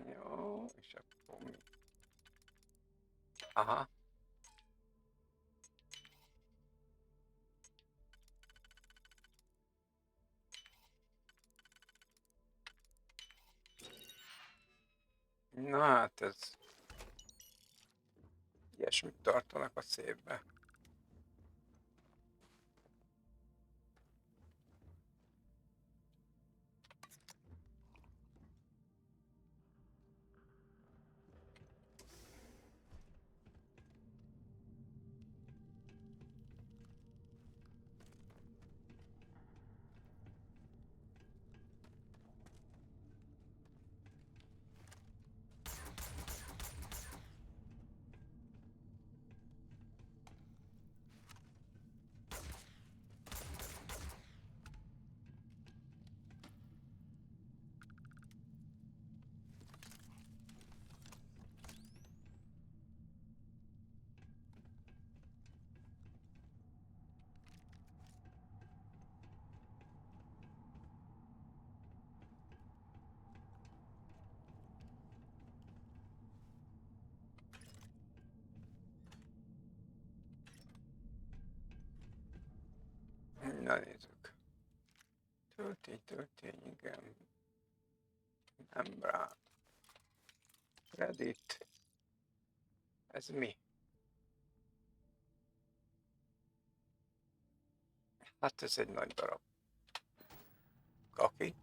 Jó, és akkor mi? Aha. Na hát ez... Ilyesmit tartanak a szépbe. Na nézzük. Töltény, igen. Nem rá. Reddit. Ez mi? Hát ez egy nagy darab. Kaki.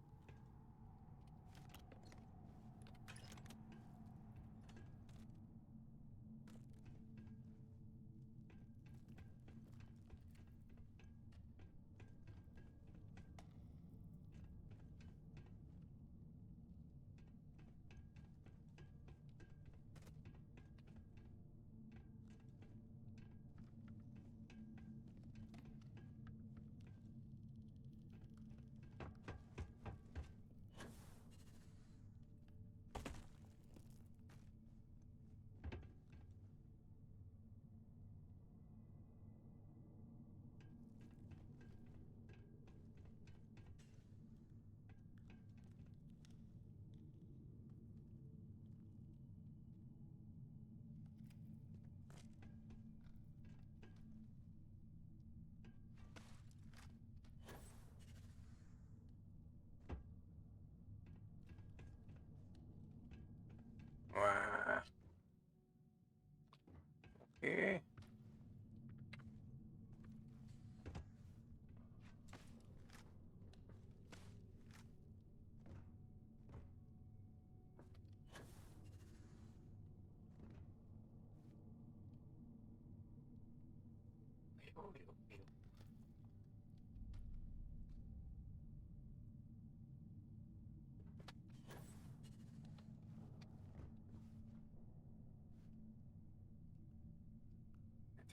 Oké.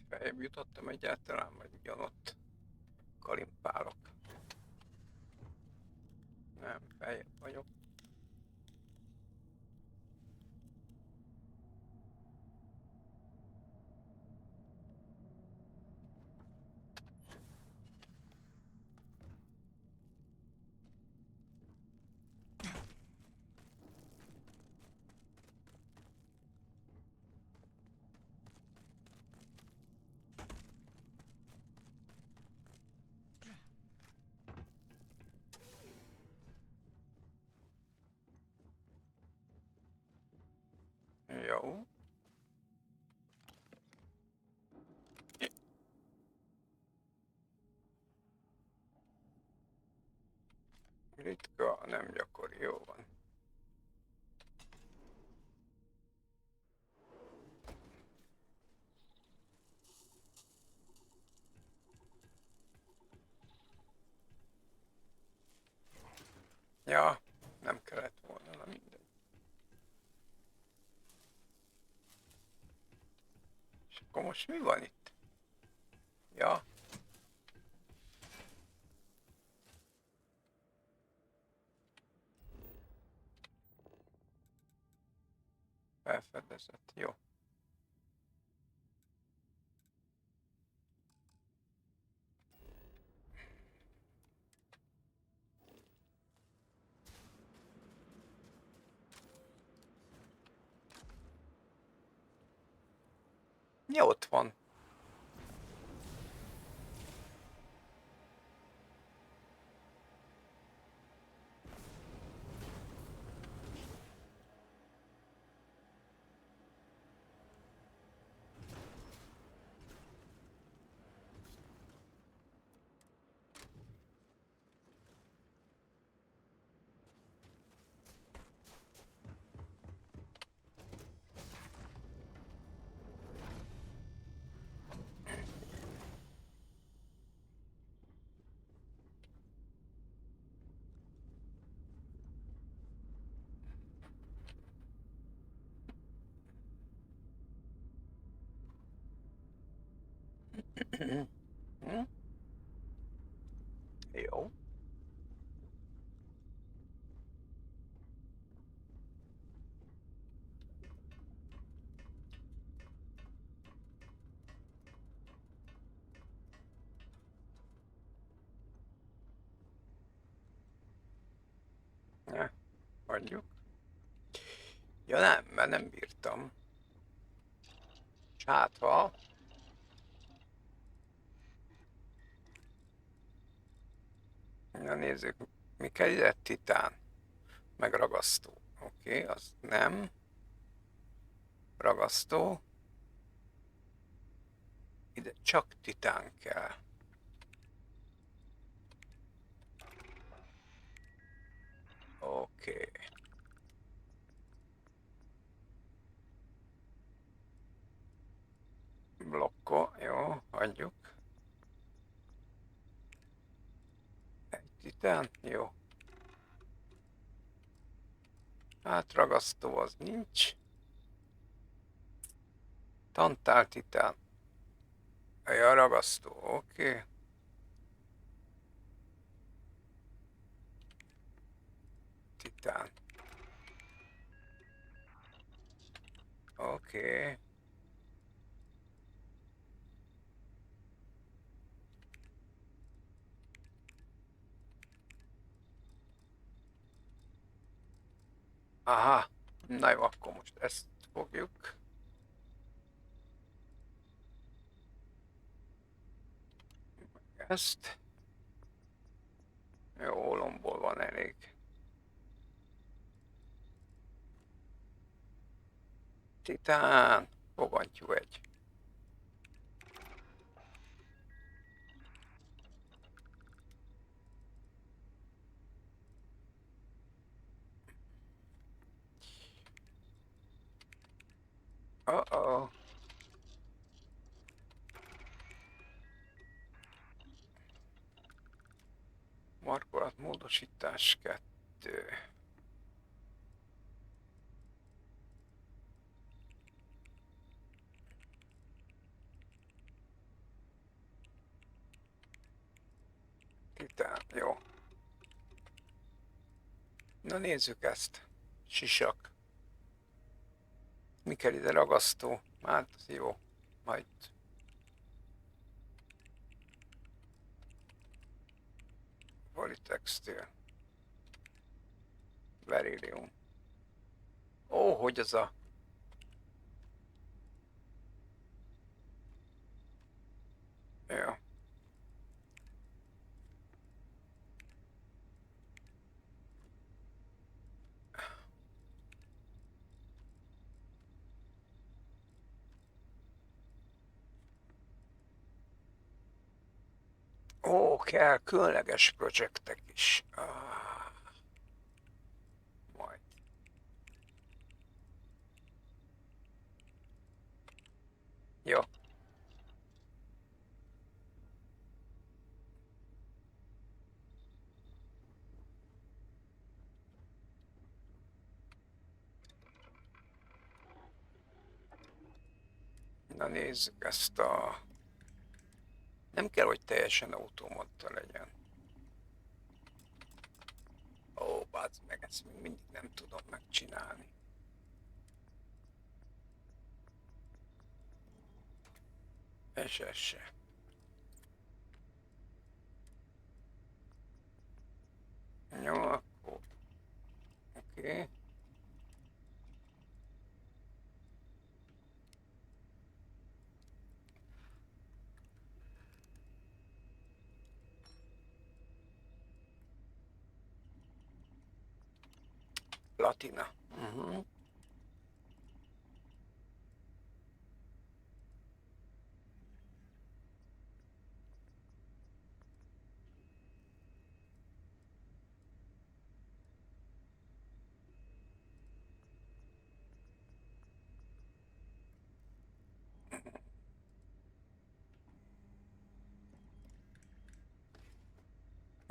Feljebb jutottam egyáltalán, vagy ugyanott kalimpálok. Nem, feljebb vagyok. Jó. Ritka, nem gyakori, jó van. Ja, nem kellett volna, na mindegy. És akkor most mi van itt? Ja. Felfedezett, jó. Ja, ott van. Jó. Ne, hagyjuk. Ja nem, mert nem bírtam. És hát ha... Na nézzük, mi kell ide? Titán. Meg ragasztó. Oké, az nem. Ragasztó. Ide csak titán kell. Oké. Blokkol, jó, hagyjuk. Egy titán, jó. Hát ragasztó az nincs. Tantál titán. Ja, ragasztó, oké. Titán. Oké. Aha, na jó, akkor most ezt fogjuk. Ezt. Jó, ólomból van elég. Titán, fogantyú egy. Uh-oh. Markolat módosítás 2. Titán, jó. Na nézzük ezt. Sisak. Mi kell ide ragasztó? Hát jó. Majd. Polytextil. Beryllium. Ó, hogy az a... Jó. Ó, kell különleges projektek is. Majd. Jó. Na nézzük ezt a... Nem kell, hogy teljesen automata legyen. Ó, bázd meg, ezt még mindig nem tudom megcsinálni. És ez se. Jó, akkor... Oké. Platina.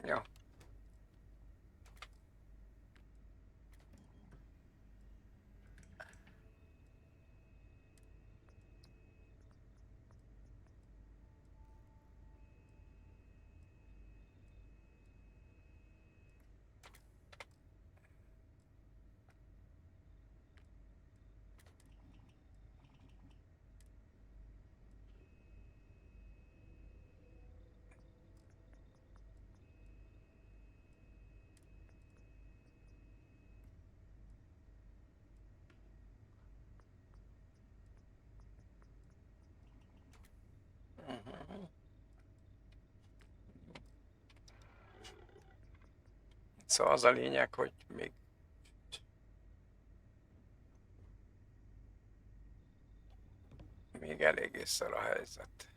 Jó. Szóval az a lényeg, hogy még elég szar a helyzet.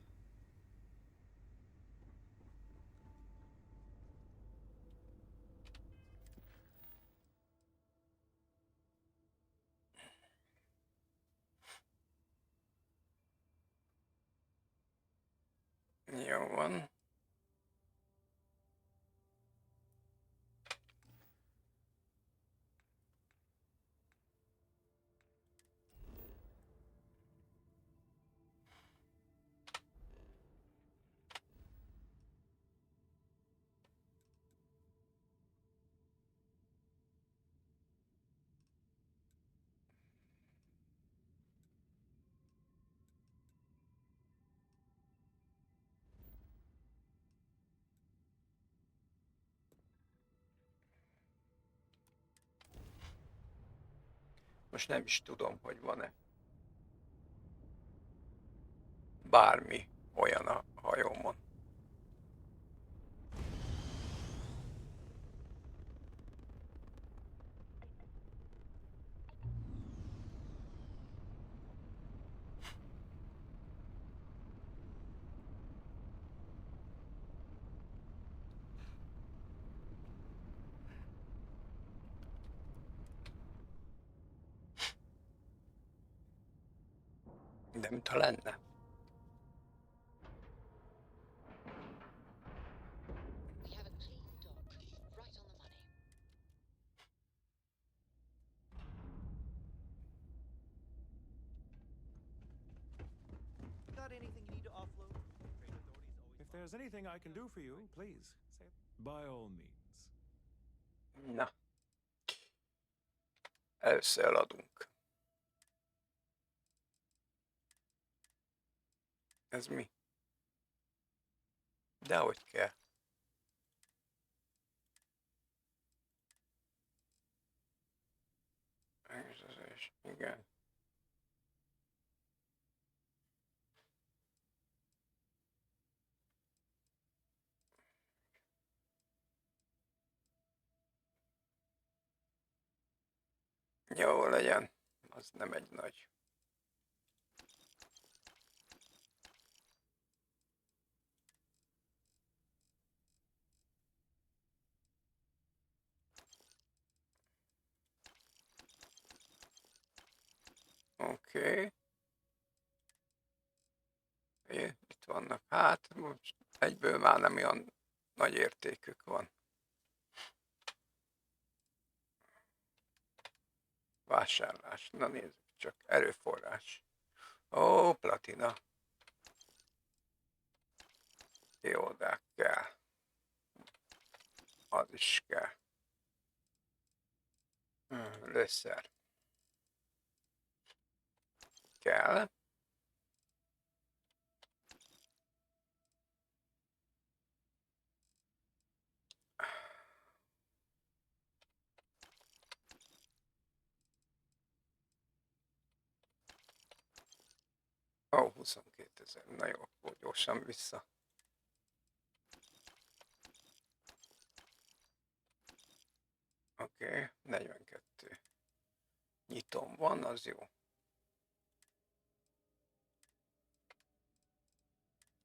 Jó van. Most nem is tudom, hogy van-e bármi olyan a hajómon. De mintha lenne. We have a clean dock, right on the money. Got anything you need to offload? Trade authorities always. If there's anything I can do for you, please say it. By all means. Na. Először eladunk. Ez mi? Dehogy kell. Igen. Jó legyen. Az nem egy nagy. Oké. Itt vannak. Hát most egyből már nem olyan nagy értékük van. Vásárlás. Na nézzük csak. Erőforrás. Ó, platina. Jó, de kell. Az is kell. Lőszer. Kell. Ó, 22 000. Na jó, akkor gyorsan vissza. Oké, 42. Nyitom van, az jó.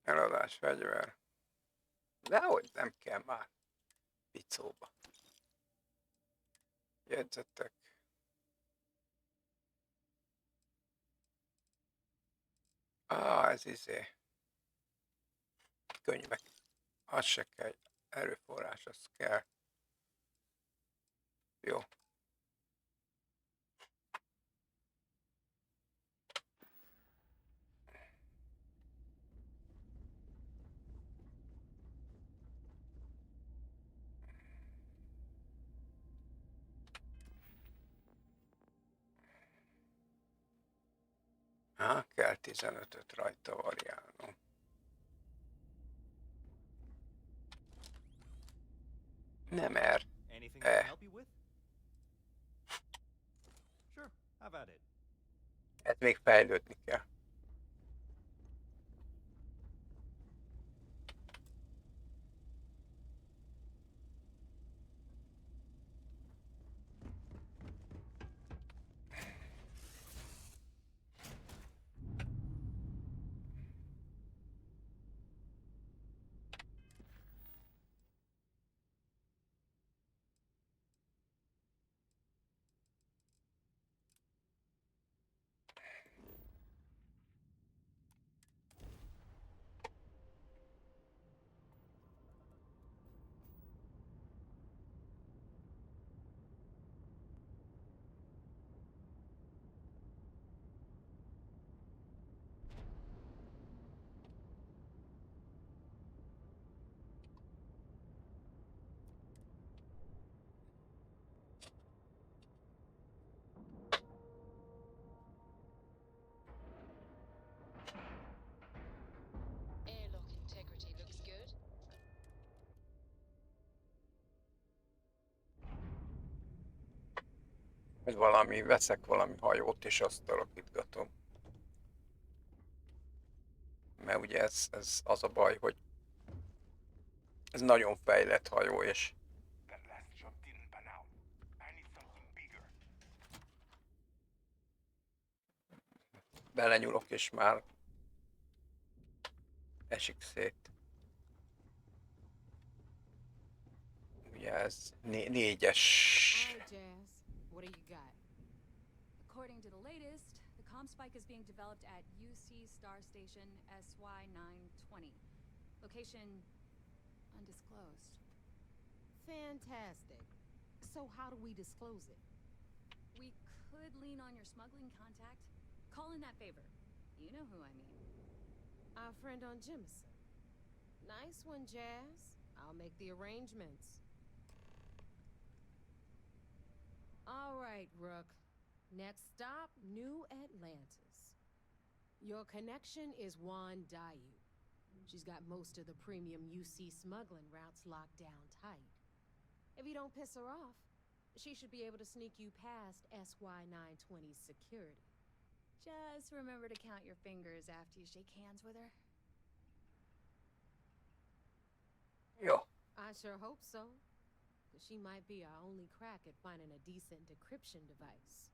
Eladás, fegyver. Dehogy nem kell már. Picóba. Jegyzetek. Ez könyvek. Az se kell. Erőforrás, az kell. Jó. Kell 15-öt rajta variálnom. Nem er. Anything I can help you with? Sure, have at it. Ez még fejlődni kell. Airlock integrity looks good. Hogy veszek valami hajót és azt alakítgatom. Mert ugye ez az a baj, hogy ez nagyon fejlett hajó, és belenyúlok, és már esik szét. Ugye ez 4-es. All right, Jazz. What do you got? According to the latest, the ComSpike is being developed at UC Star Station SY920. Location undisclosed. Fantastic. So how do we disclose it? We could lean on your smuggling contact. Call in that favor. You know who I mean. Our friend on Jemison. Nice one, Jazz. I'll make the arrangements. All right, Rook. Next stop, New Atlantis. Your connection is Juan Dayu. She's got most of the premium UC smuggling routes locked down tight. If you don't piss her off, she should be able to sneak you past SY920's security. Just remember to count your fingers after you shake hands with her. Yo. I sure hope so. Because she might be our only crack at finding a decent decryption device.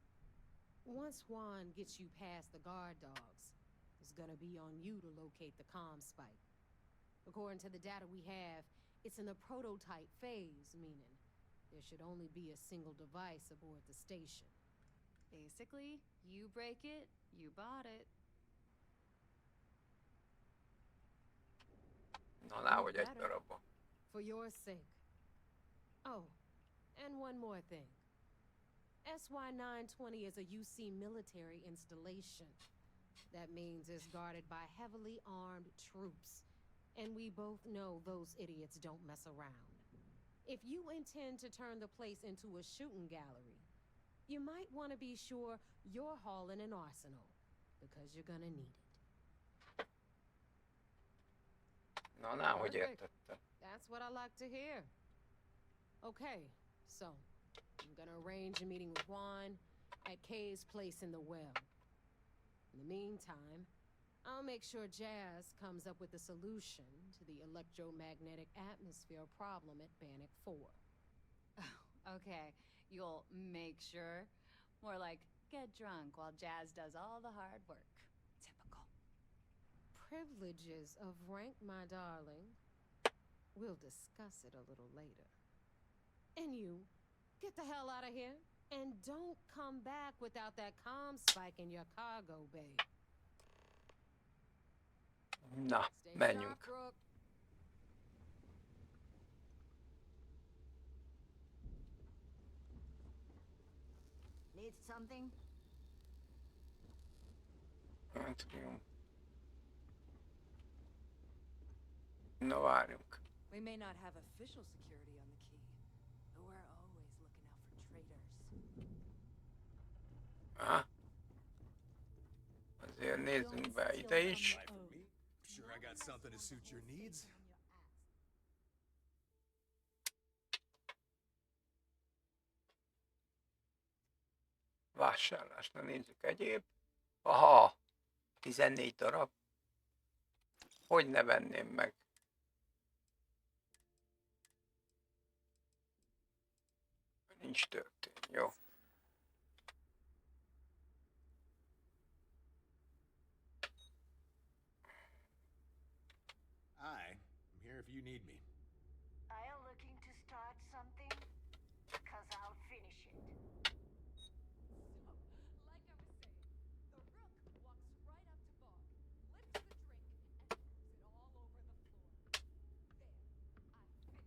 Once Juan gets you past the guard dogs, it's gonna be on you to locate the ComSpike. According to the data we have, it's in the prototype phase, meaning there should only be a single device aboard the station. Basically, you break it, you bought it. Na, nehogy egy darabba. For your sake. Oh, and one more thing. SY920 is a UC military installation. That means it's guarded by heavily armed troops. And we both know those idiots don't mess around. If you intend to turn the place into a shooting gallery, you might want to be sure you're hauling an arsenal, because you're gonna need it. Na, náhogy Perfect. értettem. That's what I like to hear. Okay, so I'm gonna arrange a meeting with Juan at Kay's place in the well. In the meantime, I'll make sure Jazz comes up with a solution to the electromagnetic atmosphere problem at Bannock 4. Okay, you'll make sure. More like get drunk while Jazz does all the hard work. Typical. Privileges of rank, my darling. We'll discuss it a little later. And you, get the hell out of here. And don't come back without that comm spike in your cargo bay. Na, Stay menjünk. sharp, Brooke. Need something? Hát, jó. Na, várjunk. We may not have official security on the key, but we're always looking out for traitors. Aha. Azért nézzünk be ide is. Sure, I got something to suit your needs. Vásárlásra nézzük egyéb. Aha, 14 darab. Hogy ne venném meg? Nincs történ, jó. I'm here if you need me. Are you looking to start something? Cause I'll finish it. Like I was saying, the rook walks right up to Bog, lifts the drink, and throws it all over the floor.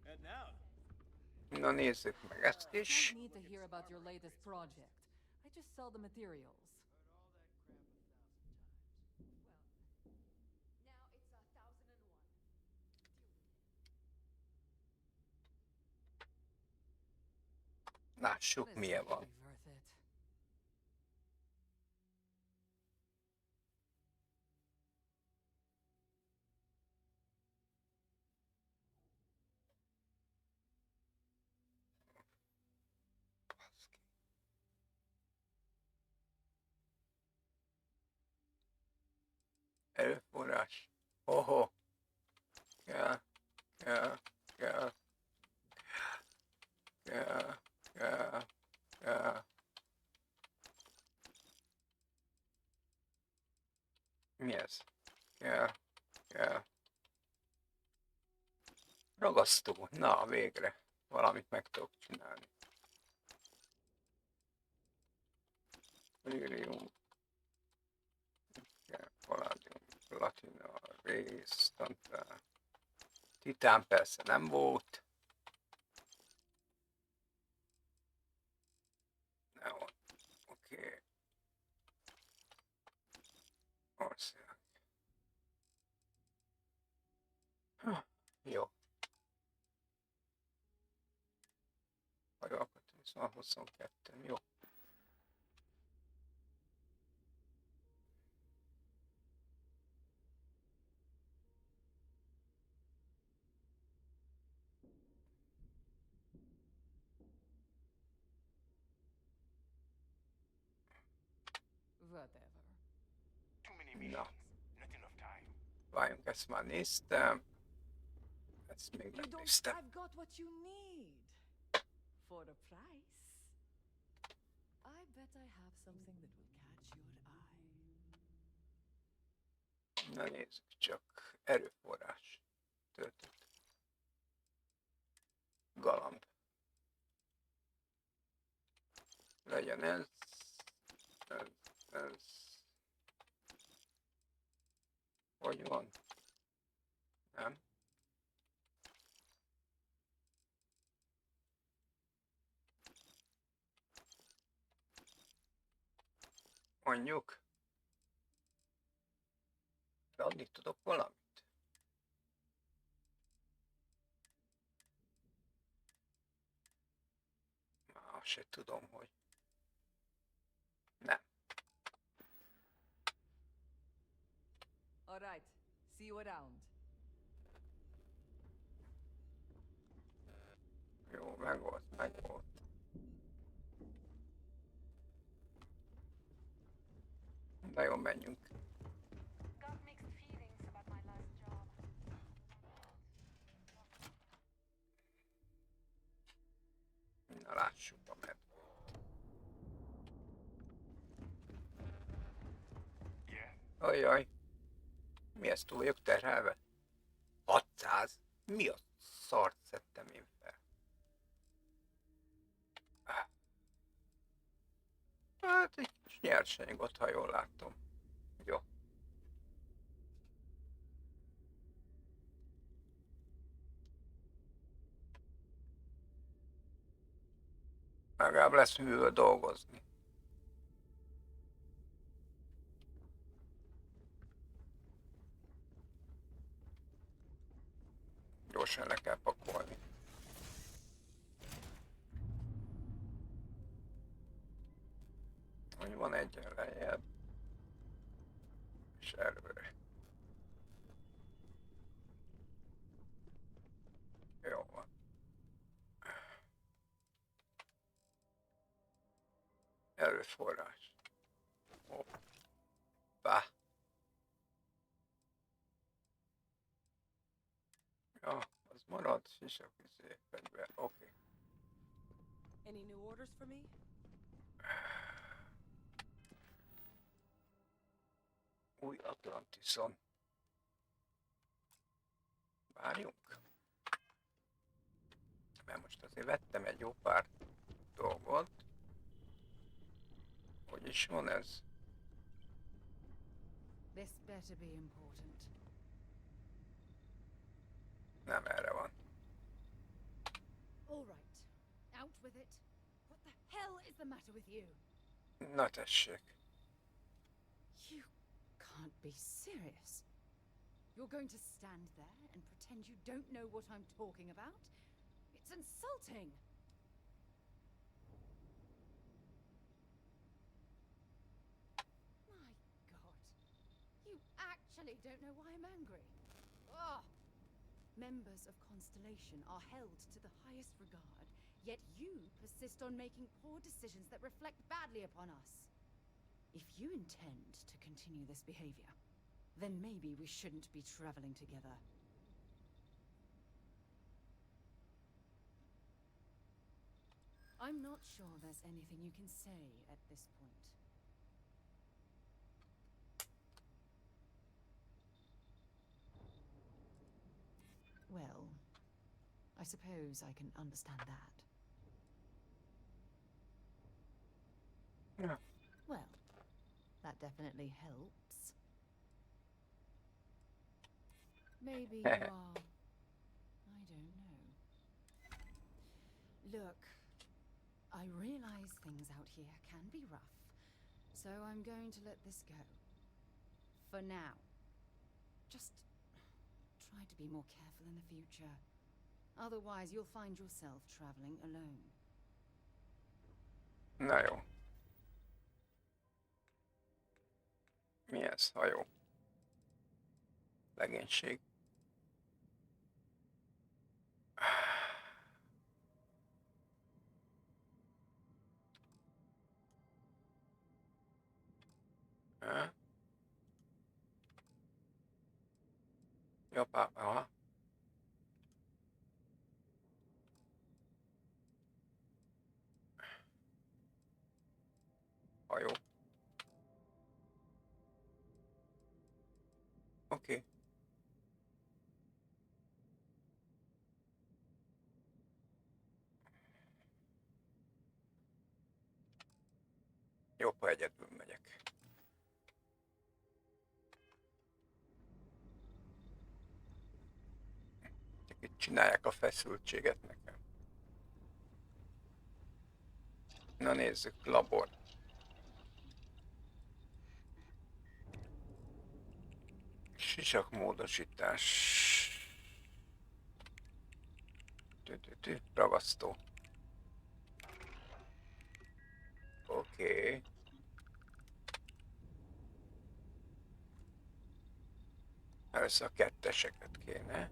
There, And now, Na nézzük meg ezt is. Don't need to hear about your latest project. I just sell the materials. now it's 1,001. Lássuk, This milyen will van. be worth it. Erőforrás. Oho. Kell. Kell. Kell. Kell. Kell. Kell. Mi ez? Kell. Kell. Ragasztó. Na, végre. Valamit meg tudok csinálni. Lírium. Paládium. Platina. Rész. Tantán. Titán persze nem volt. Neon. Oké. Ország. Jó. Hajóalkotó, szóval 22. Jó. Whatever. Too many Na. missions, not enough time. Várjunk, ezt már néztem. Ezt még You nem don't. néztem. I've got what you need. For a price. I bet I have something that will catch your eye. Na nézzük csak. Erőforrás. Töltött. Galamb. Legyen ez. Ez. Hogy van? Nem? Mondjuk. Adni tudok valamit? Azt se tudom, hogy... Nem. All right. See you around. Jó, megvolt, megvolt. Na jó, menjünk. Got mixed feelings about my last job. Na lássuk a medvét. Ajaj. Mi ezt túl vagyok terhelve? 600? Mi a szart szedtem én fel? Hát egy kis nyersanyagot, ha jól látom. Jó. Legalább lesz miből dolgozni. Gyorsan le kell pakolni. Hogy van egy lejjebb. És előre. Jó van. Erőforrás. Hoppá. Ja, az marad, sisak, fegyver. Oké. Any new orders for me? Új Atlantiszon. Várjunk. Mert most azért vettem egy jó pár dolgot. Hogy is van ez? This better be important. Nem erre van. All right. Out with it. What the hell is the matter with you? Na tessék. You can't be serious. You're going to stand there and pretend you don't know what I'm talking about? It's insulting! My God. You actually don't know why I'm angry. Ugh. Members of Constellation are held to the highest regard, yet you persist on making poor decisions that reflect badly upon us. If you intend to continue this behavior, then maybe we shouldn't be traveling together. I'm not sure there's anything you can say at this point. Well, I suppose I can understand that. Yeah. Well, that definitely helps. Maybe you are... I don't know. Look, I realize things out here can be rough, so I'm going to let this go. For now. Just try to be more careful in the future. Otherwise, you'll find yourself traveling alone. Na jó. Mi ez? Hajó. Legénység. Jobbá, aha. Hajó. Oké. Jobb, ha egyedül megyek. Csak itt csinálják a feszültséget nekem. Na nézzük, labor. Sisakmódosítás. Ragasztó. Oké. Először a ketteseket kéne.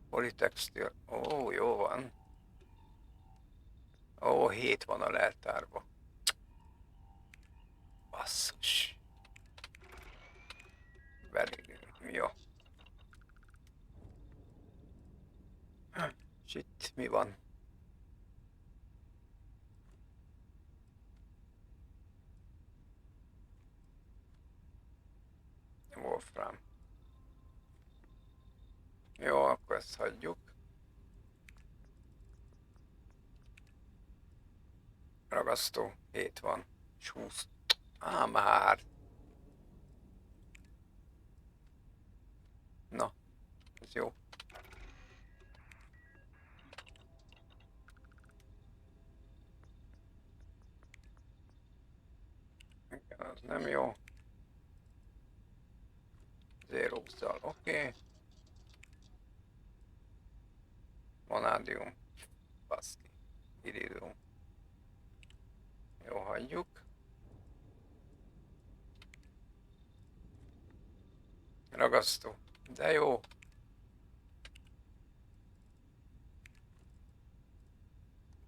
Politextil. Ó, jó van. Ó, 7 van a leltárba. Basszus. Belülünk. Jó. És itt mi van? Wolfram. Jó, akkor ezt hagyjuk. Ragasztó, 7 van. És 20. Á, már. Na, ez jó. Igen, az nem jó. Zérózzal, oké. Vanádium. Baszki. Iridium. Jó, hagyjuk. Ragasztó. De jó.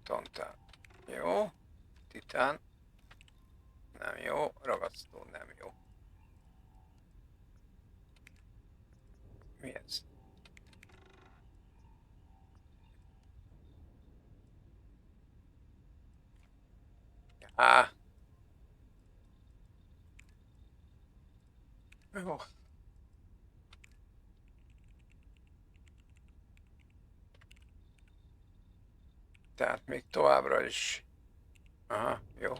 Tantán. Jó. Titán. Nem jó. Ragasztó nem jó. Mi ez? Á. Jó. Tehát még továbbra is. Aha, jó.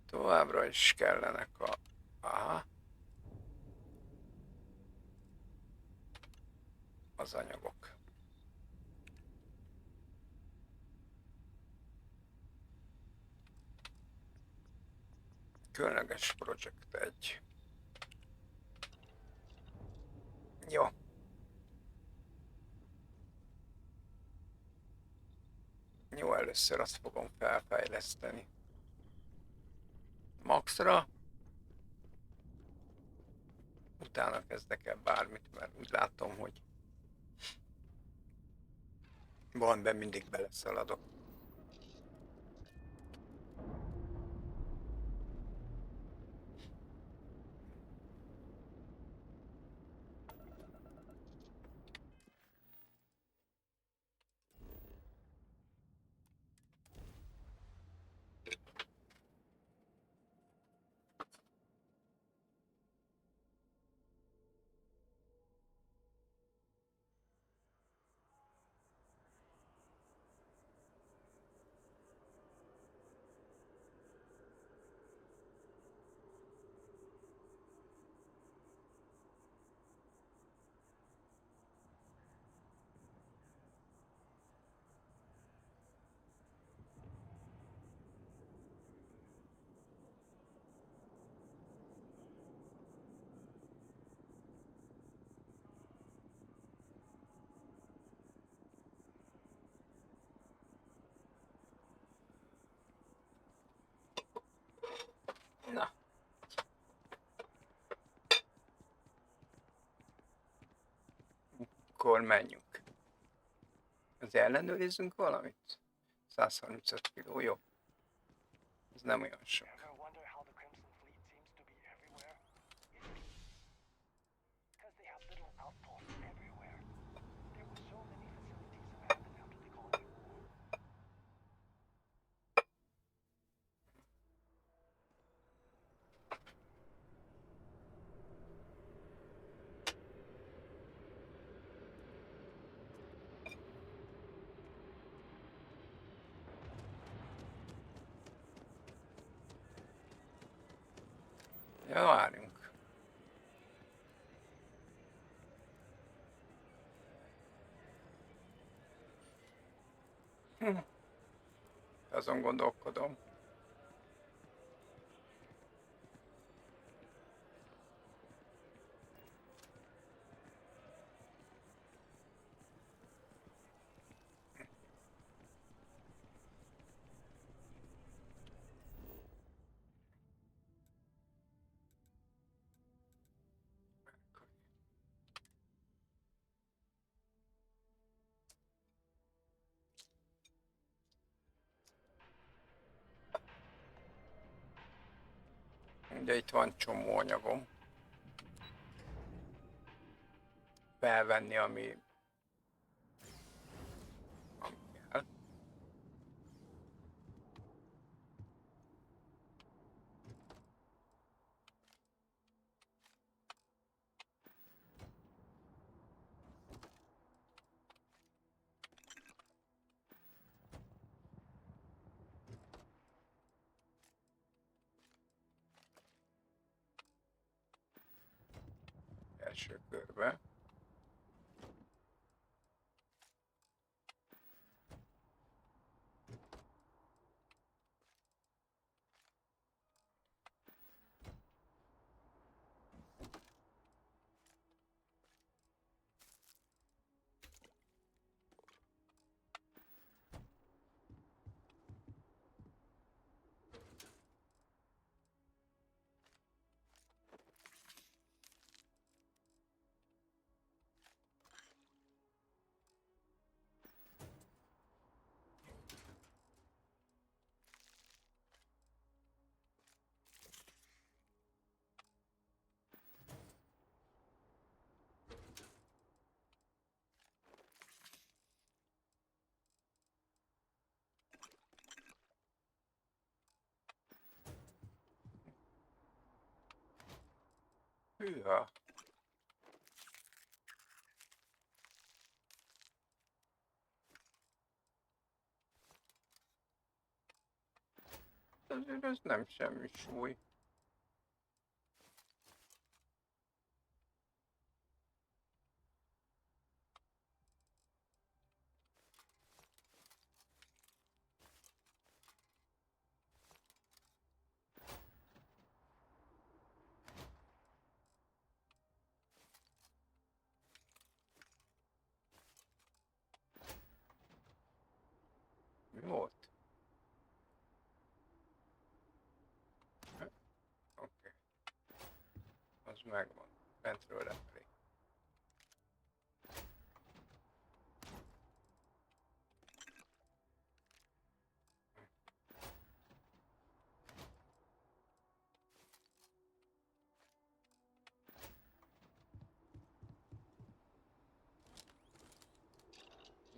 Továbbra is kellenek a... Aha. Az anyagok. Különleges projekt 1. Jó. Jó, először azt fogom felfejleszteni. Maxra. Utána kezdek el bármit, mert úgy látom, hogy van, be mindig beleszaladok. Na. Akkor menjünk. Az ellenőrizzünk valamit? 135 kiló, jó. Ez nem olyan sok. Ja, várjunk. Azon gondolkodom. Ugye itt van csomó anyagom. Felvenni, ami kell. Első körbe. Hűha! Azért ez nem semmi súly. Mi volt? Oké. Az megvan. Bentről lefelé.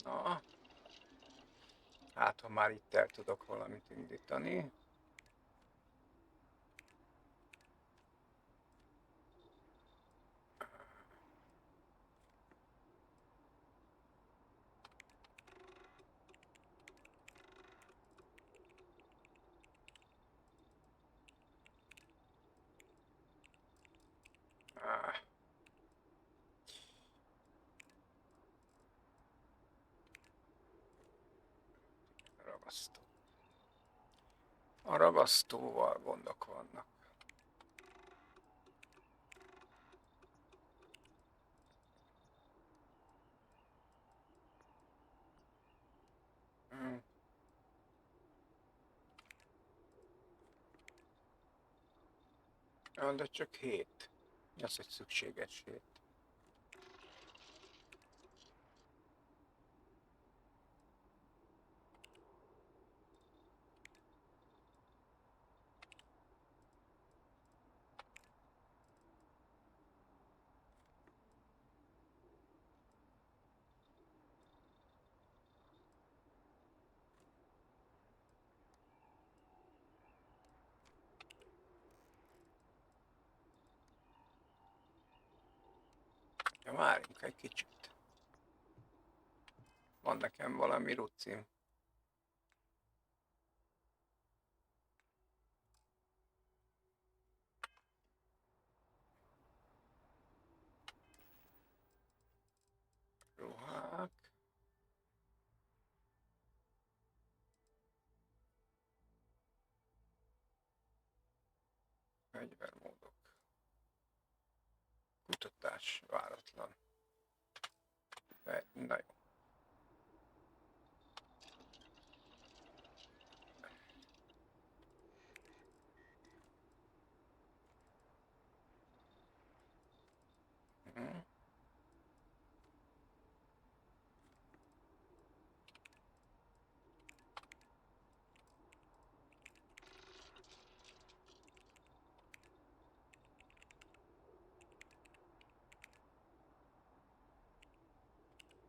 Na. Hát, ha már itt el tudok valamit indítani. Ragasztó. A ragasztóval gondok vannak. Ja, de csak 7. Az egy szükséges 7. Ja, várjunk egy kicsit. Van nekem valami rucim. Ruhák. Fegyvermódok. Kutatás váratlan. Na jó.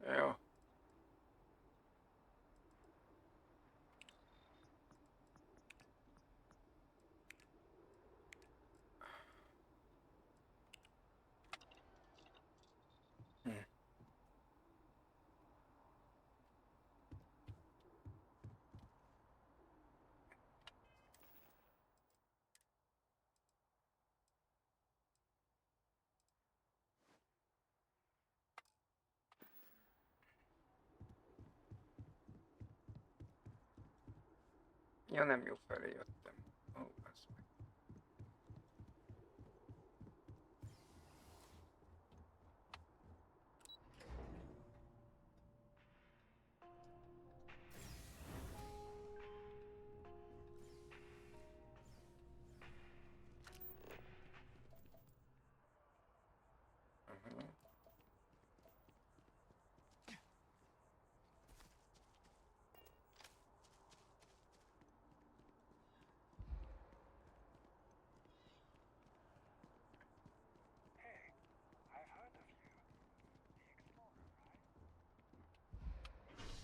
Jó. Ja, nem jó felé jöttem. Ó, ez meg.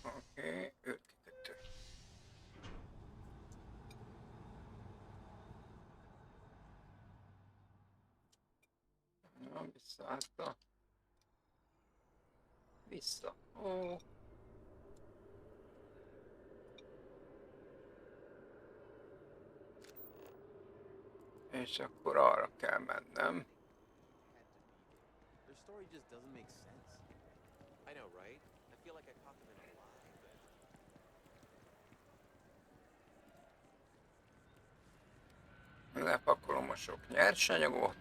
Oké, őt kikötő. Na, visszaállta. Vissza. Ó. És akkor arra kell mennem. Their story just doesn't make sense. I know, right? I feel like I caught them in a lie, but... Lepakolom a sok nyersanyagot.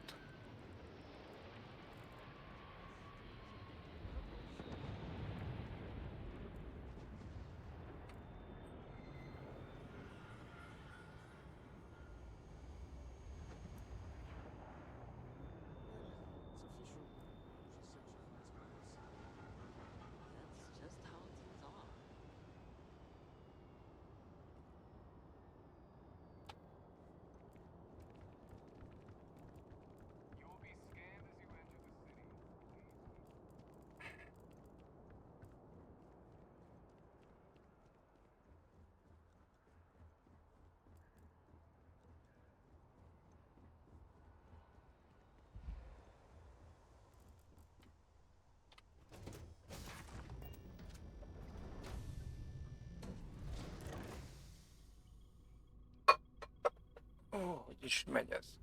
That's just how things are. You will be scanned as you enter the city. Ó, hogy is megy ez?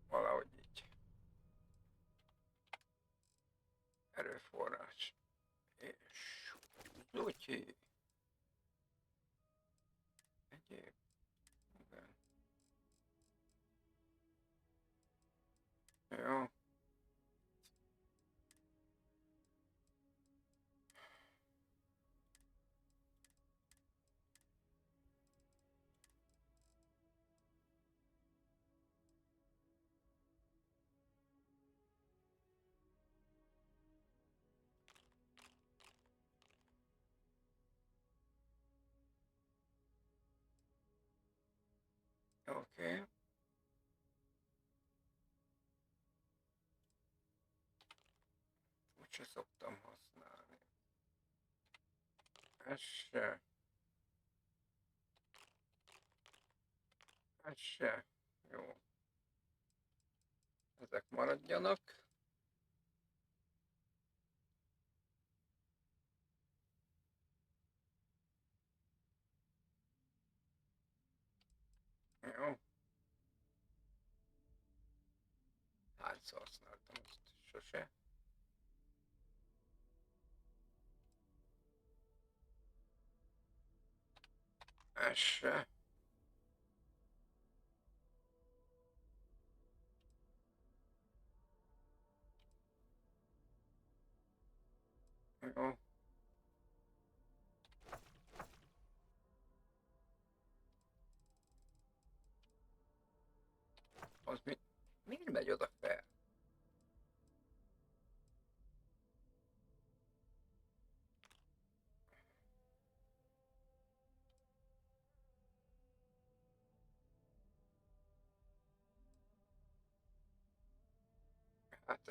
Valahogy így. Erőforrás. És Zutyi. Egyéb. Igen. Jó. Oké. Úgyse szoktam használni. Ez se. Ez se. Jó. Ezek maradjanak. hányszor használtam azt? Sose. Ez se. Jó. Az miért megy oda fel? Hát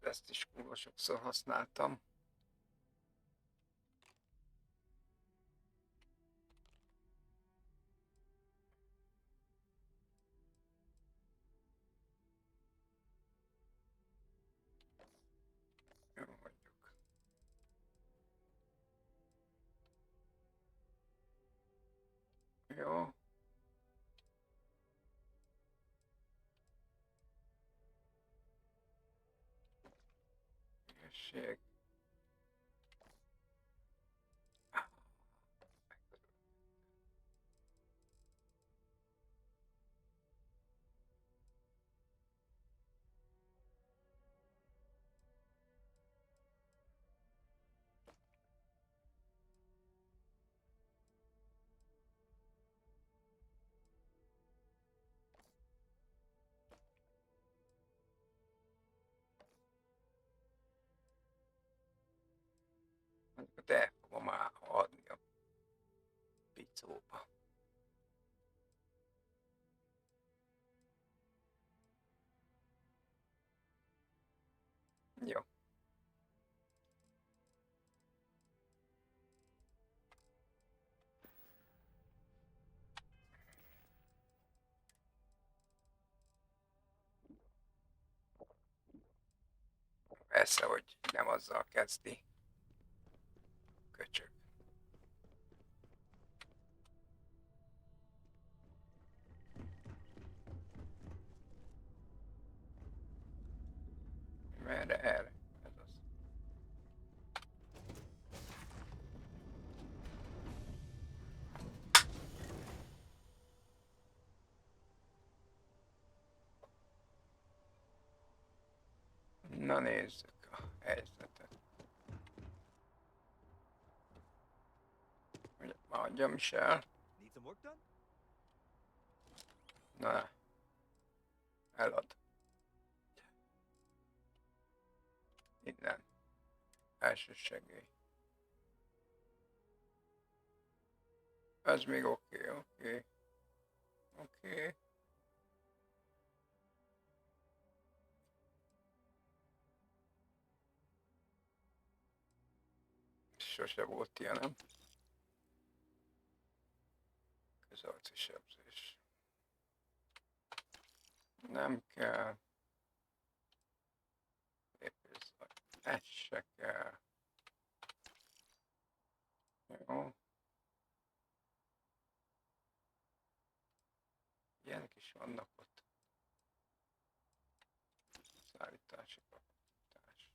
ezt is kurva sokszor használtam. Jó, hagyjuk. Jó. Hülyeség. Mondjuk el fogom már adni a picóba. Jó. Persze, hogy nem azzal kezdi. Köcsög. Merre? Erre. Ez az. Na nézzük a helyzetet. Ugye, adjam is el. Need some work done? Na. Elad. Innen. Első segély. Ez még oké. Sose volt ilyenem. Közarci sebzés. Nem kell. Lépészak. Ez se kell. Jó. Ilyenek is vannak ott. Szállítási kapacitás.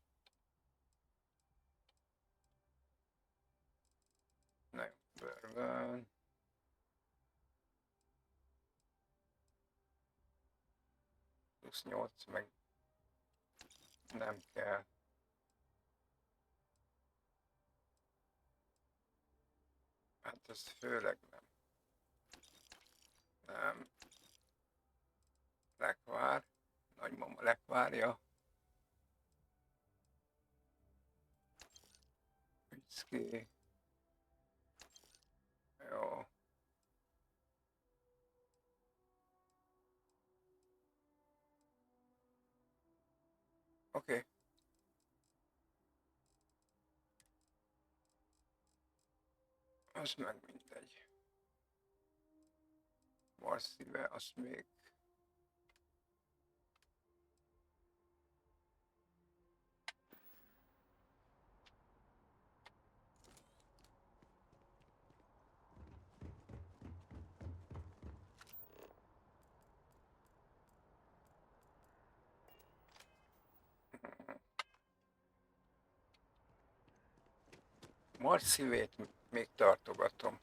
Na jó, bőrben. Plusz 8 meg nem kell. Hát ez főleg nem. Nem. Lekvár. Nagymama lekvárja. Ücki. Jó. Oké. Az meg mindegy. Marszíve, azt még. Mars szívét még tartogatom.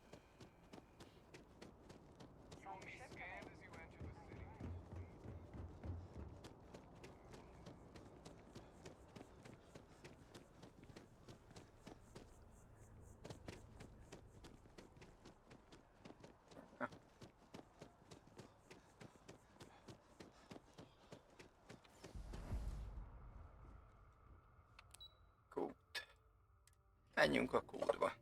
Kút. Menjünk a kútba.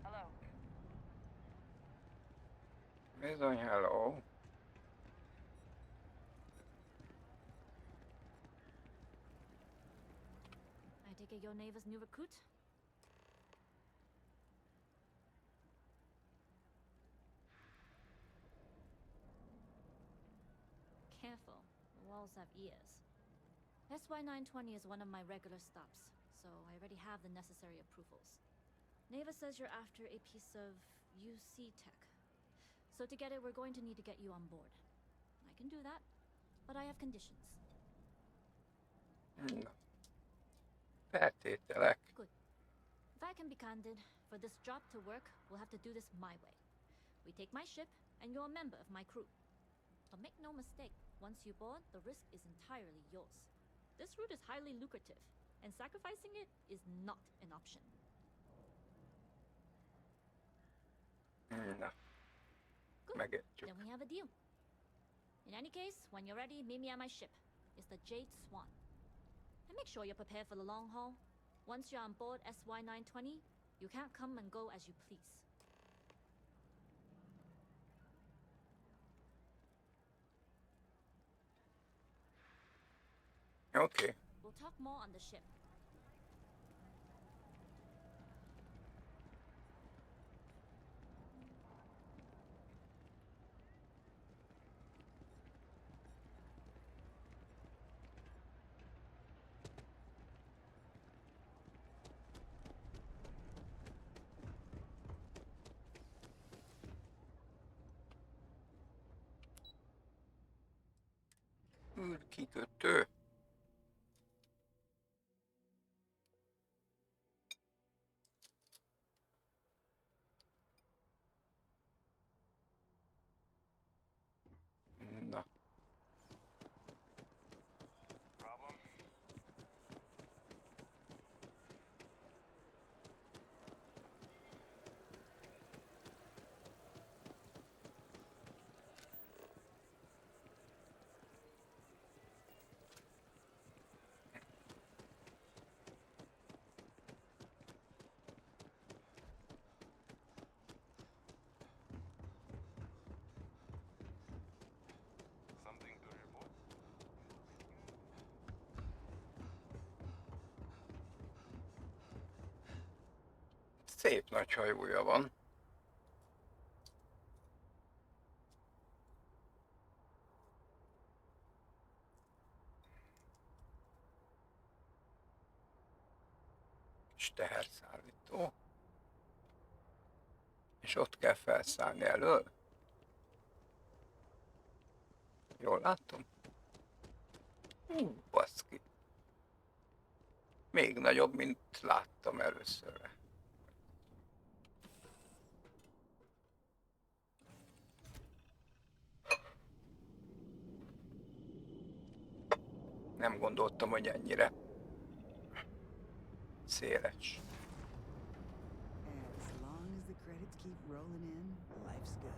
Hello. Bizony, hello. I take it your neighbor's new recruit? Careful, the walls have ears. SY920 is one of my regular stops, so I already have the necessary approvals. Neva says you're after a piece of UC tech. So to get it, we're going to need to get you on board. I can do that, but I have conditions. Na. Feltételek. Good. If I can be candid, for this job to work, we'll have to do this my way. We take my ship, and you're a member of my crew. But make no mistake, once you board, the risk is entirely yours. This route is highly lucrative, and sacrificing it is not an option. Na. Good. Megértjük. Then we have a deal. In any case, when you're ready, meet me at my ship. It's the Jade Swan. And make sure you're prepared for the long haul. Once you're on board SY920, you can't come and go as you please. Okay. We'll talk more on the ship. Kikötő. Na. Szép nagy hajója van. És teherszállító. És ott kell felszállni elől. Jól látom? Baszki. Még nagyobb, mint láttam először. Nem gondoltam, hogy ennyire széles. As long as the credits keep rolling in, life's good.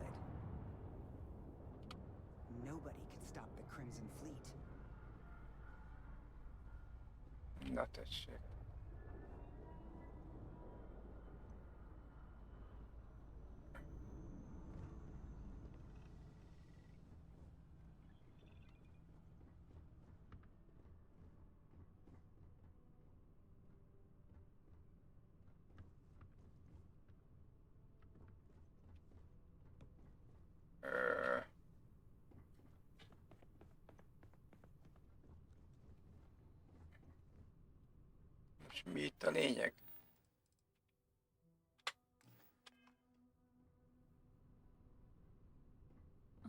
Nobody can stop the Crimson Fleet. Na tessék. És mi itt a lényeg?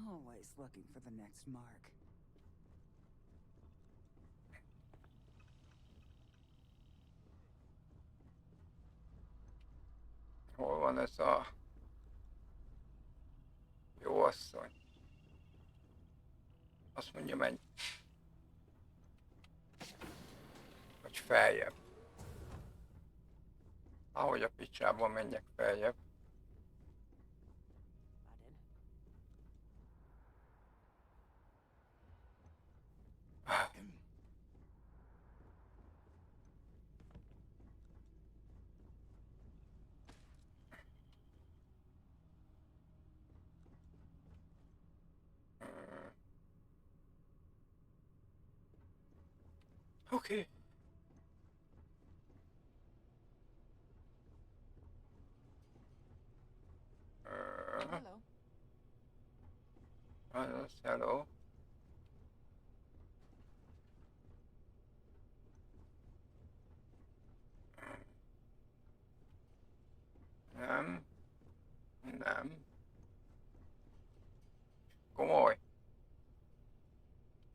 Always looking for the next mark. Hol van ez a jó asszony? Azt mondja, menj. Vagy feljebb. Ahogy a picsában menjek feljebb. Oké. Hello. Hello. Nem. Nem. Komoly.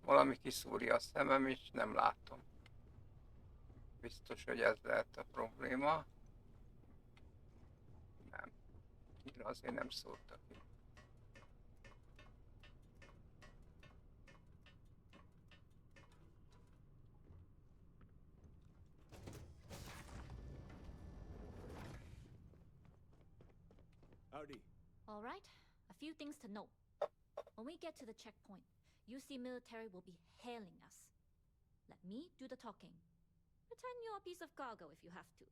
Valami kiszúrja a szemem, és nem látom. Biztos, hogy ez lehet a probléma. Nem. Azért nem szúrta ki. Howdy. All right, a few things to note. When we get to the checkpoint, UC military will be hailing us. Let me do the talking. Pretend you're a piece of cargo if you have to.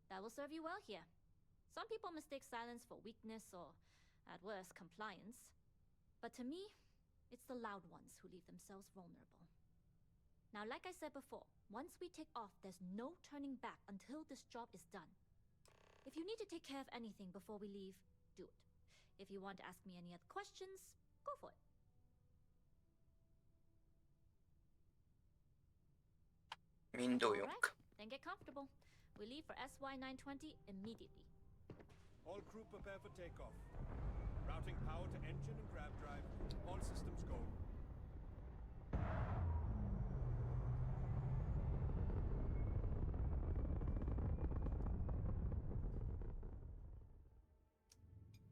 That will serve you well here. Some people mistake silence for weakness or, at worst, compliance. But to me, it's the loud ones who leave themselves vulnerable. Now, like I said before, once we take off, there's no turning back until this job is done. If you need to take care of anything before we leave, do it. If you want to ask me any other questions, go for it. Induljunk. All right, then get comfortable. We leave for SY-920 immediately. All crew prepare for takeoff. Routing power to engine and grav drive. All systems go.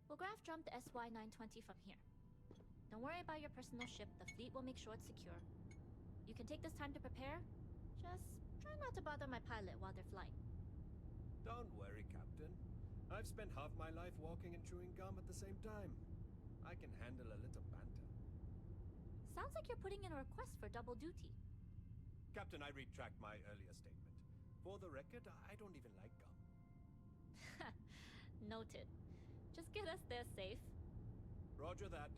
We'll graph jump the SY-920 from here. Don't worry about your personal ship. The fleet will make sure it's secure. You can take this time to prepare. Just try not to bother my pilot while they're flying. Don't worry, Captain. I've spent half my life walking and chewing gum at the same time. I can handle a little banter. Sounds like you're putting in a request for double duty. Captain, I retract my earlier statement. For the record, I don't even like gum. Noted. Just get us there safe. Roger that.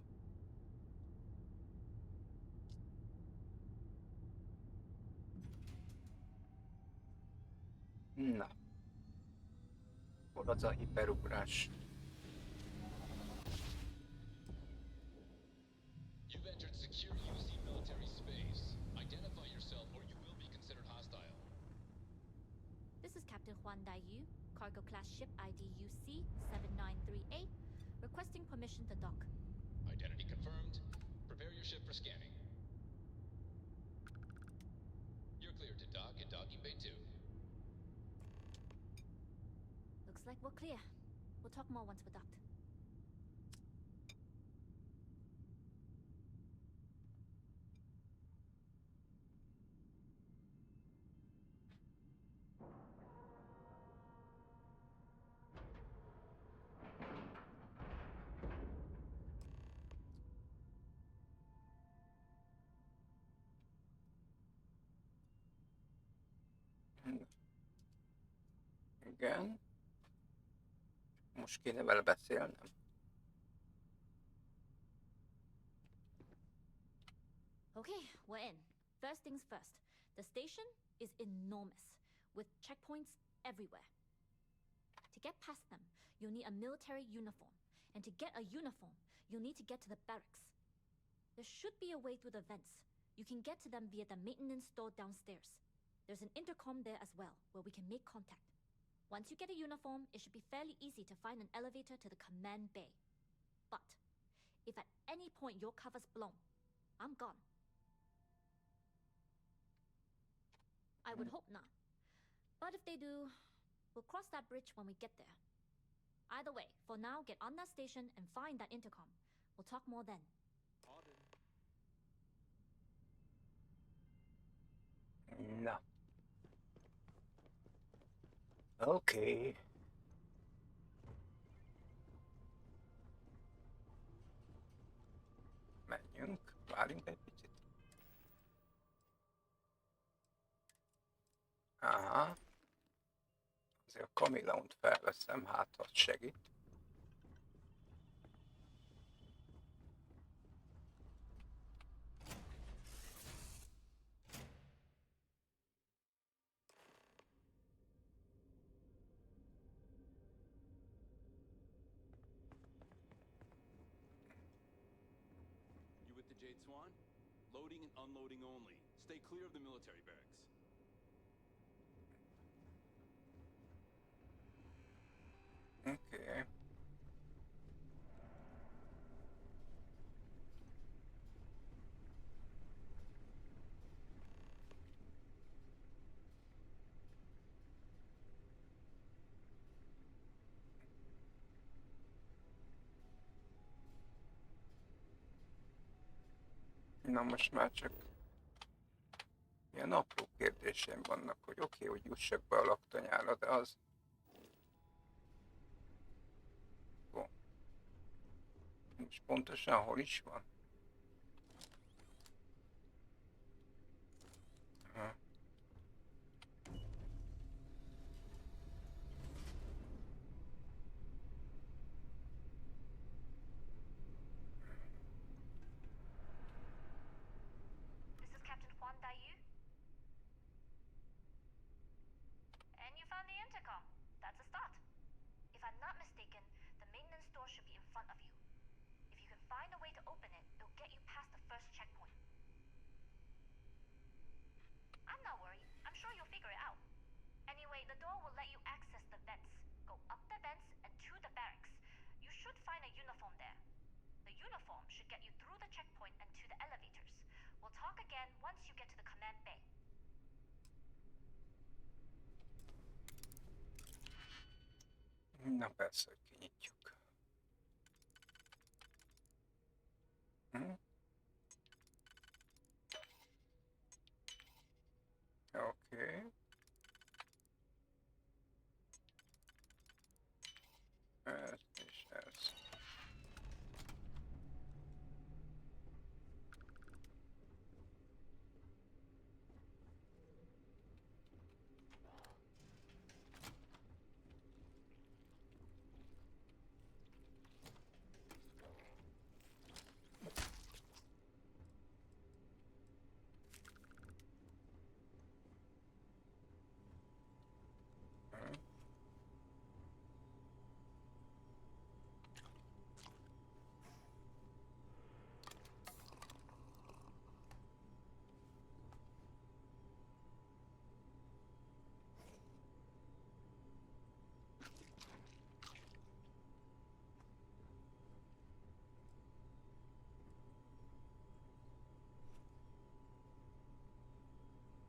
Na. Hol az a hiperugrás? You've entered secure UC military space. Identify yourself or you will be considered hostile. This is Captain Huan Daiyu, cargo class ship ID UC 7938, requesting permission to dock. Identity confirmed. Prepare your ship for scanning. You're cleared to dock at docking bay 2. Looks like we're clear. We'll talk more once we're docked. Igen. Most kéne vele beszélnem. Okay, we're in. First things first. The station is enormous, with checkpoints everywhere. To get past them, you'll need a military uniform. And to get a uniform, you'll need to get to the barracks. There should be a way through the vents. You can get to them via the maintenance store downstairs. There's an intercom there as well, where we can make contact. Once you get a uniform, it should be fairly easy to find an elevator to the command bay. But if at any point your cover's blown, I'm gone. I would hope not. But if they do, we'll cross that bridge when we get there. Either way, for now, get on that station and find that intercom. We'll talk more then. Na. Oké. Menjünk, várjunk egy picit. Aha. Azért a kameleont felveszem, hát az segít. You with the Jade Swan? Loading and unloading only. Stay clear of the military barracks. Oké. Na most már csak ilyen apró kérdéseim vannak, hogy oké, hogy jussak be a laktanyára, de az... Ó. Most pontosan hol is van? Aha. This is Captain Huan Daiyu. And you found the intercom. That's a start. If I'm not mistaken, the maintenance door should be in front of you. If you can find a way to open it, it'll get you past the first checkpoint. I'm not worried. I'm sure you'll figure it out. Anyway, the door will let you access the vents. Go up the vents and to the barracks. You should find a uniform there. The uniform should get you through the checkpoint and to the elevators. We'll talk again once you get to the command bay. Na persze, hogy kinyitjuk. Oké. Ez és ez.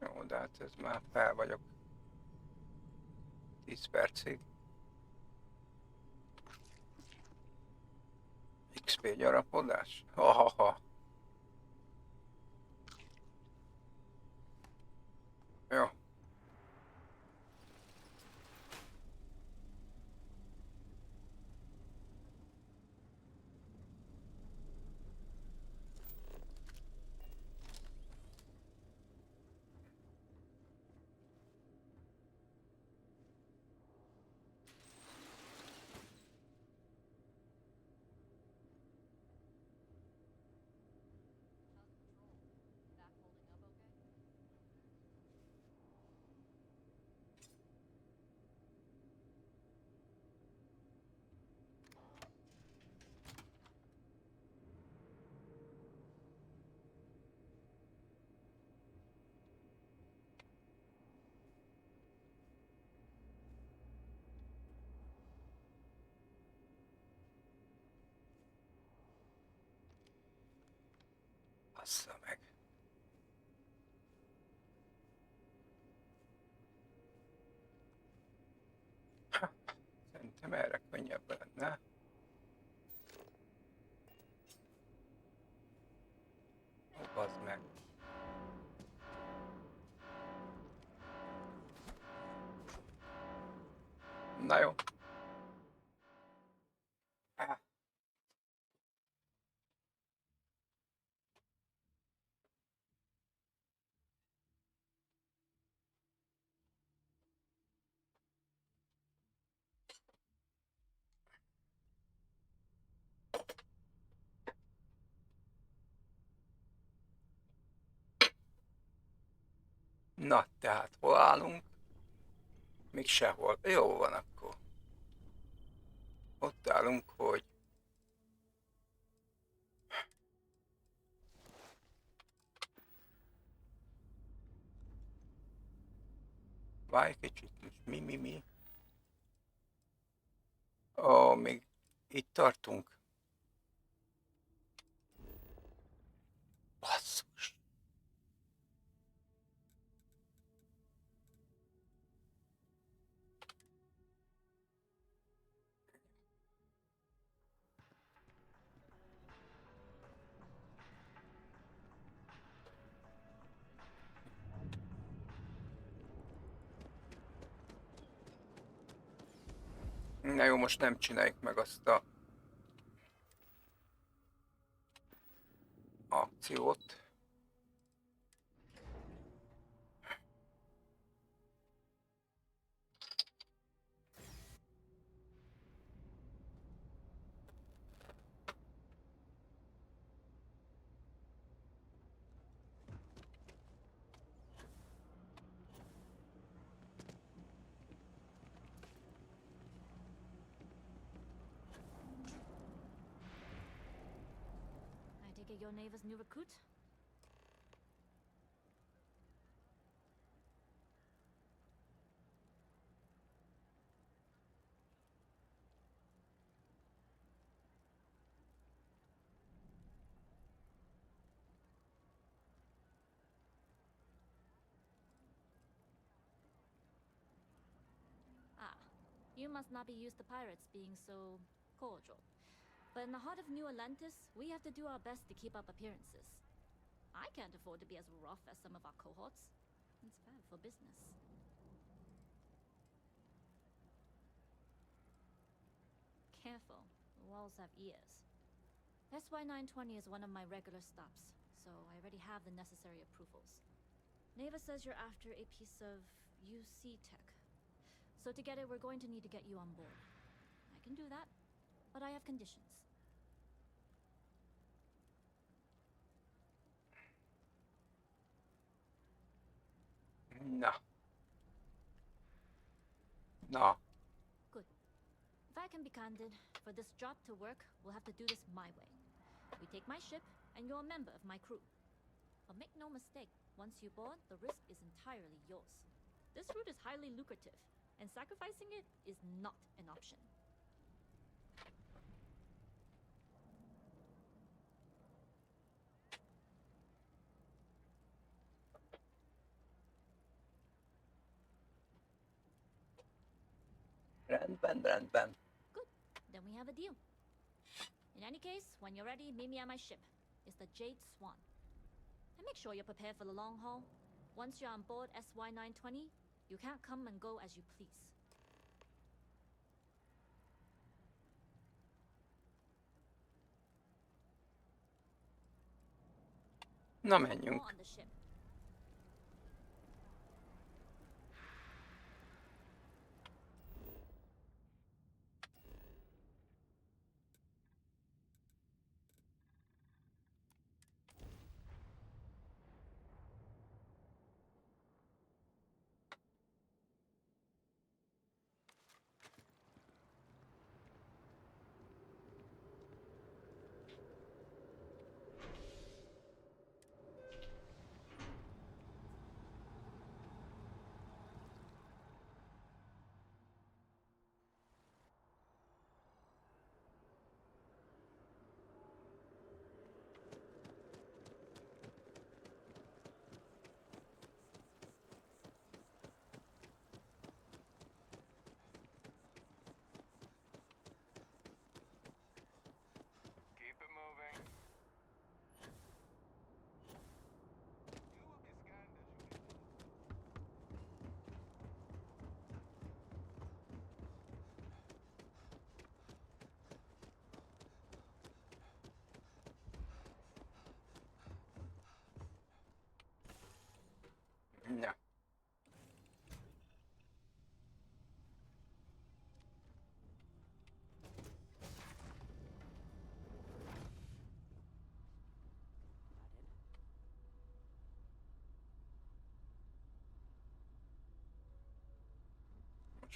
Jó, de hát ez már fel vagyok 10 percig. XP gyarapodás? Ha. Jó. Bassza meg. Szerintem erre könnyebb lenne. Ó, bazd meg. Na jó. Na, tehát hol állunk? Még sehol. Jó van akkor. Ott állunk, hogy várj kicsit, mi? Ó, még itt tartunk. Basszus. Na jó, most nem csináljuk meg azt a akciót. I take it your neighbor's new recruit? Ah, you must not be used to pirates being so cordial. But in the heart of New Atlantis, we have to do our best to keep up appearances. I can't afford to be as rough as some of our cohorts. It's bad for business. Careful, the walls have ears. SY920 is one of my regular stops, so I already have the necessary approvals. Neva says you're after a piece of UC tech. So to get it, we're going to need to get you on board. I can do that, but I have conditions. Na. Na. Good. If I can be candid, for this job to work, we'll have to do this my way. We take my ship, and you're a member of my crew. But make no mistake, once you board, the risk is entirely yours. This route is highly lucrative, and sacrificing it is not an option. Rendben. Good. Then we have a deal. In any case, when you're ready, meet me at my ship. It's the Jade Swan. And make sure you're prepared for the long haul. Once you're on board SY920, you can't come and go as you please. Na menjünk. More on the ship.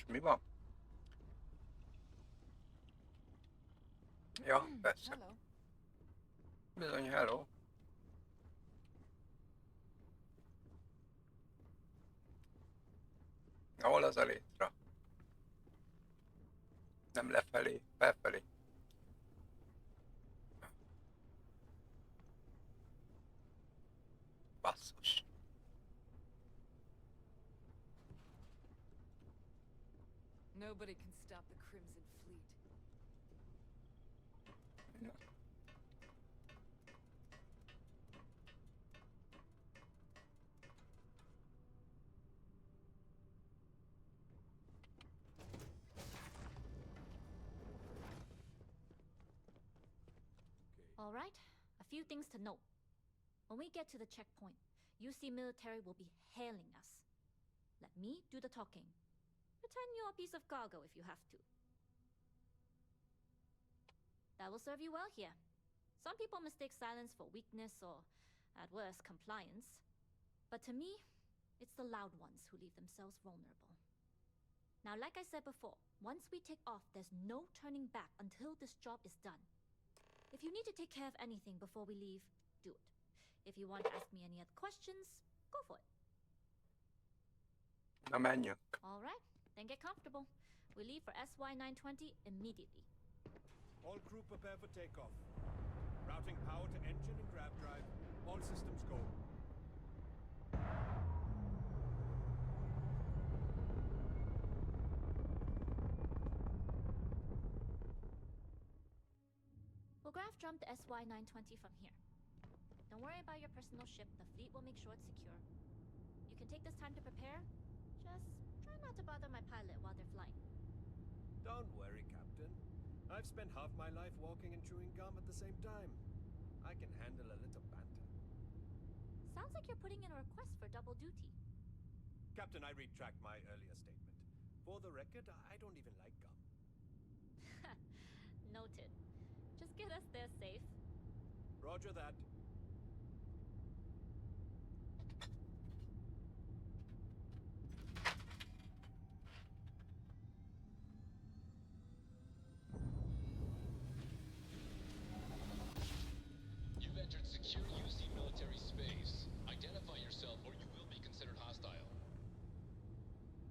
Most mi van? Ja, persze. Hello. Bizony, hello. Hol az a létre? Nem lefelé, felfelé. Basszus. Nobody can stop the Crimson Fleet. All right, a few things to note. When we get to the checkpoint, UC military will be hailing us. Let me do the talking. Pretend you're a piece of cargo if you have to. That will serve you well here. Some people mistake silence for weakness or, at worst, compliance. But to me, it's the loud ones who leave themselves vulnerable. Now, like I said before, once we take off, there's no turning back until this job is done. If you need to take care of anything before we leave, do it. If you want to ask me any other questions, go for it. Na menjünk. All right, then get comfortable. We leave for SY-920 immediately. All crew prepare for takeoff. Routing power to engine and grab drive. All systems go. We'll graph jump to SY-920 from here. Don't worry about your personal ship. The fleet will make sure it's secure. You can take this time to prepare. Just try not to bother my pilot while they're flying. Don't worry, Captain. I've spent half my life walking and chewing gum at the same time. I can handle a little banter. Sounds like you're putting in a request for double duty. Captain, I retract my earlier statement. For the record, I don't even like gum. Noted. Just get us there safe. Roger that. You've entered secure UC military space. Identify yourself or you will be considered hostile.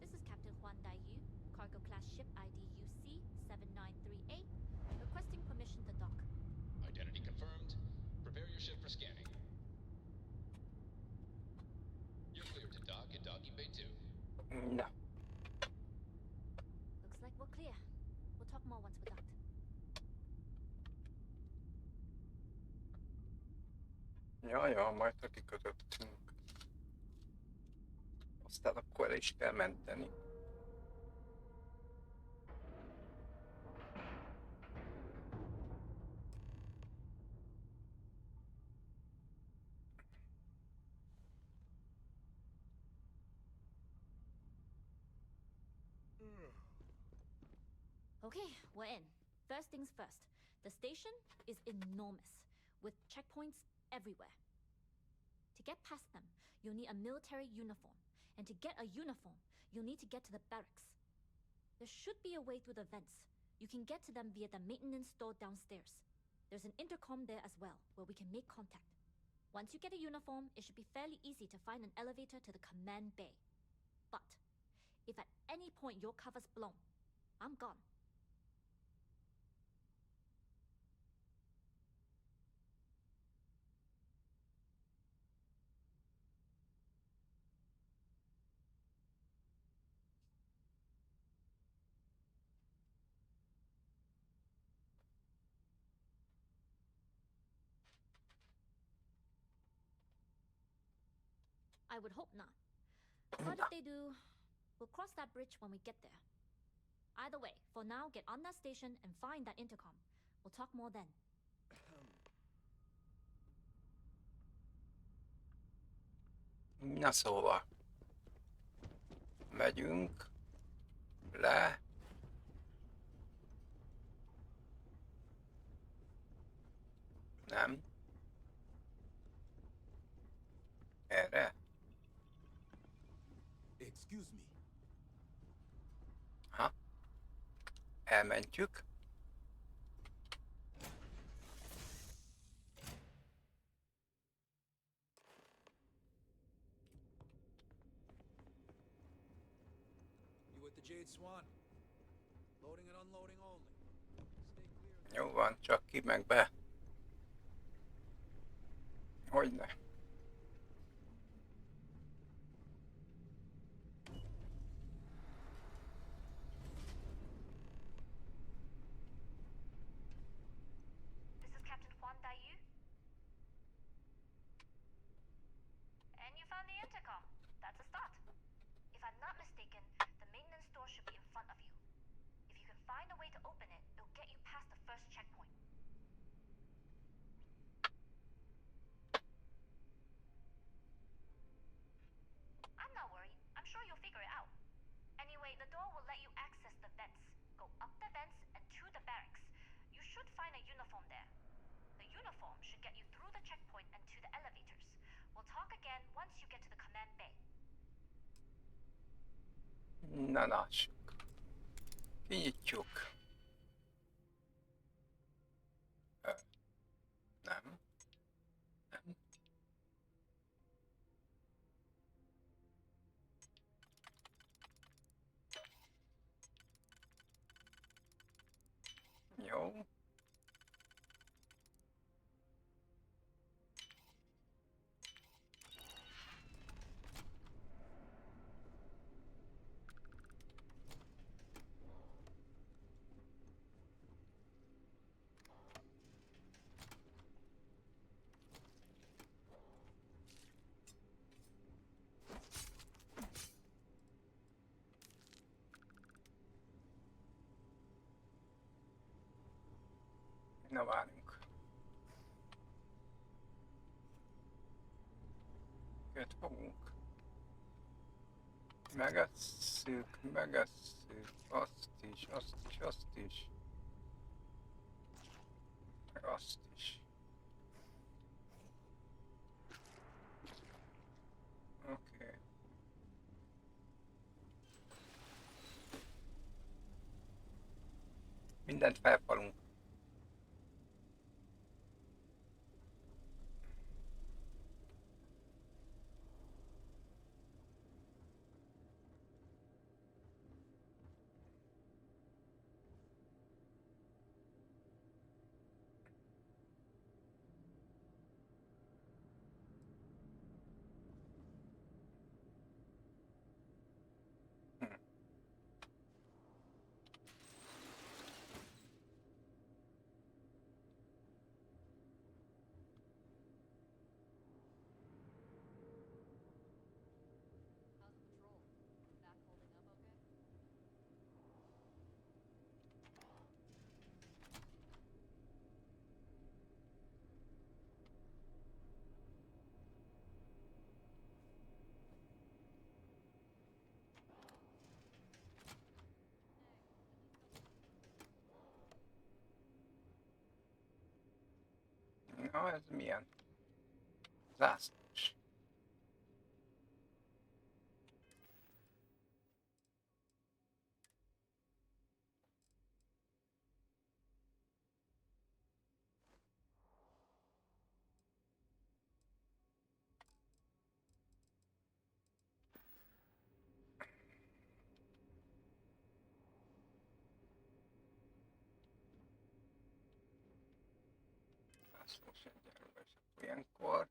This is Captain Huan Daiyu, cargo class ship ID UC-7938, requesting permission to dock. Identity confirmed. Prepare your ship for scanning. You're cleared to dock at docking bay 2. Na. Looks like we're clear. We'll talk more once we're docked. Ja, majd ha kikötöttünk. Aztán akkor el is kell menteni. Okay, we're in. First things first. The station is enormous, with checkpoints everywhere. To get past them, you'll need a military uniform. And to get a uniform, you'll need to get to the barracks. There should be a way through the vents. You can get to them via the maintenance store downstairs. There's an intercom there as well, where we can make contact. Once you get a uniform, it should be fairly easy to find an elevator to the command bay. But if at any point your cover's blown, I'm gone. I would hope not. But if they do, we'll cross that bridge when we get there. Either way, for now, get on that station and find that intercom. We'll talk more then. Na szóval. Megyünk. Le. Nem. Erre. Excuse me. felmentjük. You with the Jade Swan? Loading and unloading only. Stay clear. Jó van, csak ki meg be. Hogyne. This is Captain Huan Daiyu. And you found the intercom. That's a start. If I'm not mistaken, the maintenance door should be in front of you. If you can find a way to open it, it'll get you past the first checkpoint. I'm not worried. I'm sure you'll figure it out. Anyway, the door will let you access the vents. Go up the vents and to the barracks. You should find a uniform there. The uniform should get you through the checkpoint and to the elevators. We'll talk again once you get to the command bay. Na lássuk. Kinyitjuk. Nem. Nem. Jó. Na várjunk. Őt fogunk. Megesszük, azt is, azt is, azt is. Meg azt is. Oké. Mindent felfalunk. Na, ez milyen? Zászlós. Zászlós egyenlőben, és akkor ilyenkor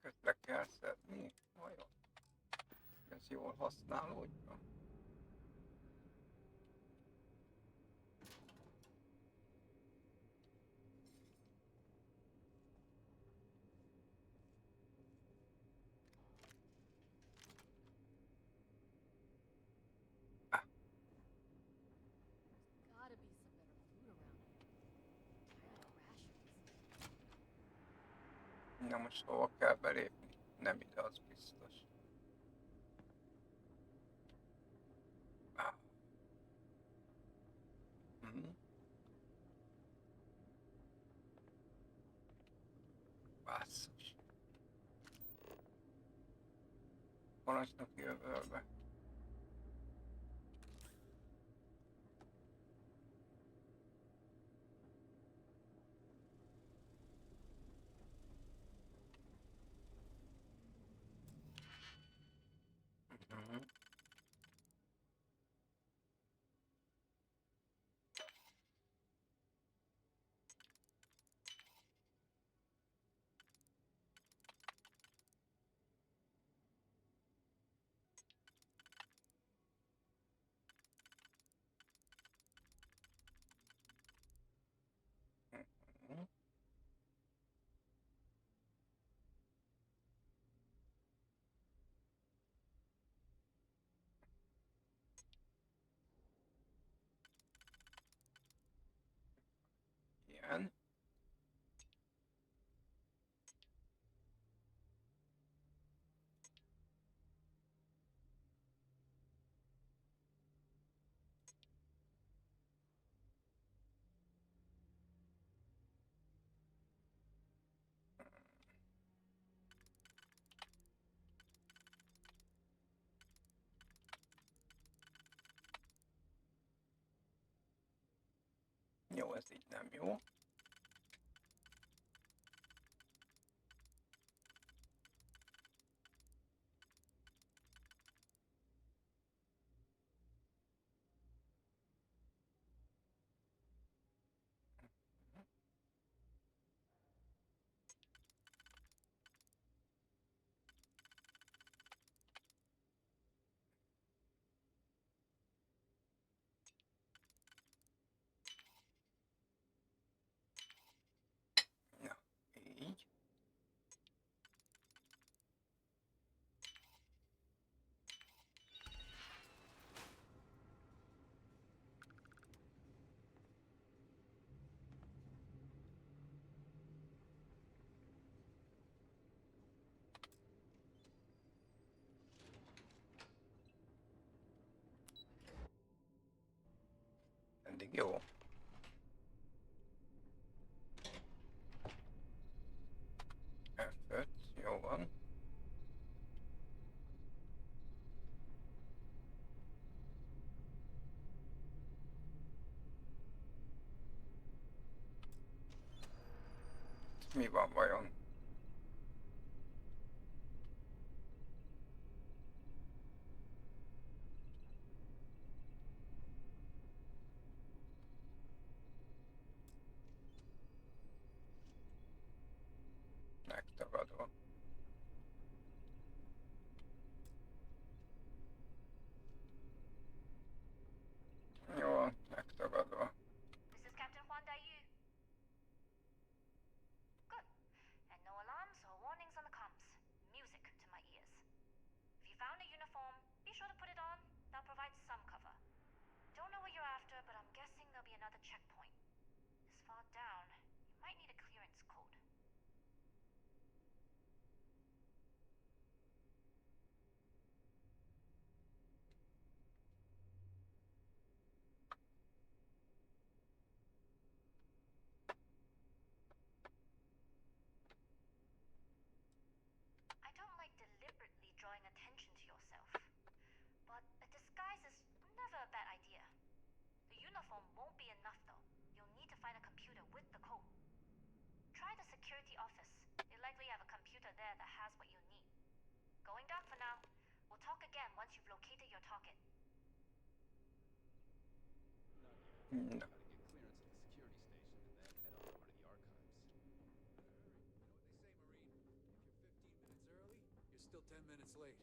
ezeket le kell szedni, vajon? Ez jól használódjon? Gotta be some better food around here. Tired of rations. Na most hova kell belépni? Nem ide, az biztos. Basszus. Parancsnoki öbölbe. ez így nem jó. Így. Eddig jó. F5, jó van. Mi van vajon? Megtagadva. Jó, megtagadva. This is Captain Huan Daiyu. Good. And no alarms or warnings on the comms. Music to my ears. If you found a uniform, be sure to put it on. That'll provide some cover. Don't know what you're after, but I'm guessing there'll be another checkpoint. This far down, you might need a clearance code. I don't like deliberately drawing attention to yourself, but a disguise is never a bad idea. The uniform won't be enough though. You'll need to find a computer with the code. Try the security office. They likely have a computer there that has what you need. Going dark for now. We'll talk again once you've located your target. No. Gotta get clearance at the security station and then head on over to the archives. You know what they say, Marine? If you're 15 minutes early, you're still 10 minutes late.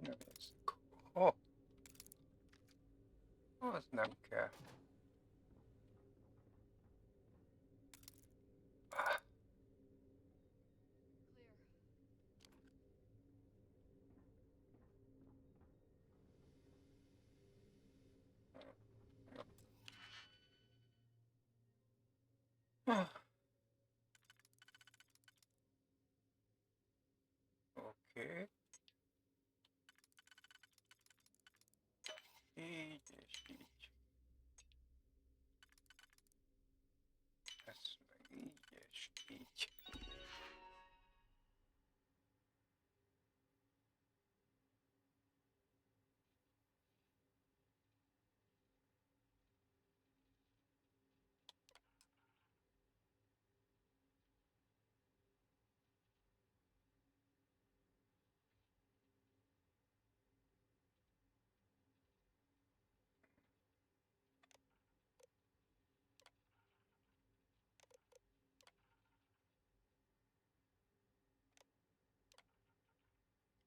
Nézzük. Oh. Az nem kell. Oké. Így és így. Ez meg így és így.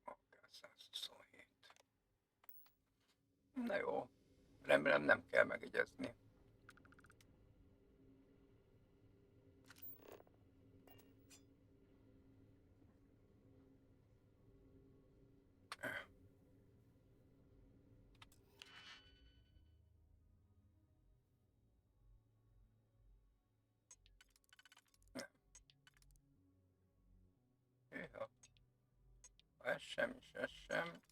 Oké, 127. Na jó. Remélem nem kell megegyezni. sem, és ez sem.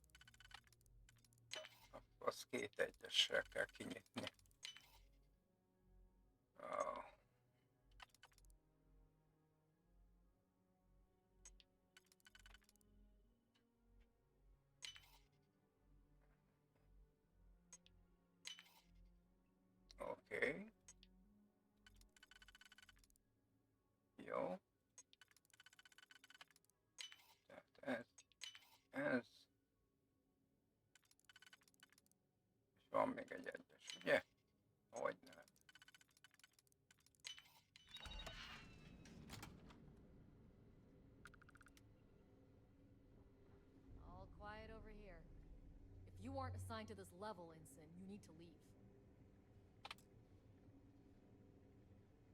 Akkor azt 2 egyessel kell kinyitni. Oké. Jó. Tehát ez. És van még egy egyes, ugye? Vagy nem. All quiet over here. If you aren't assigned to this level, Ensign, you need to leave.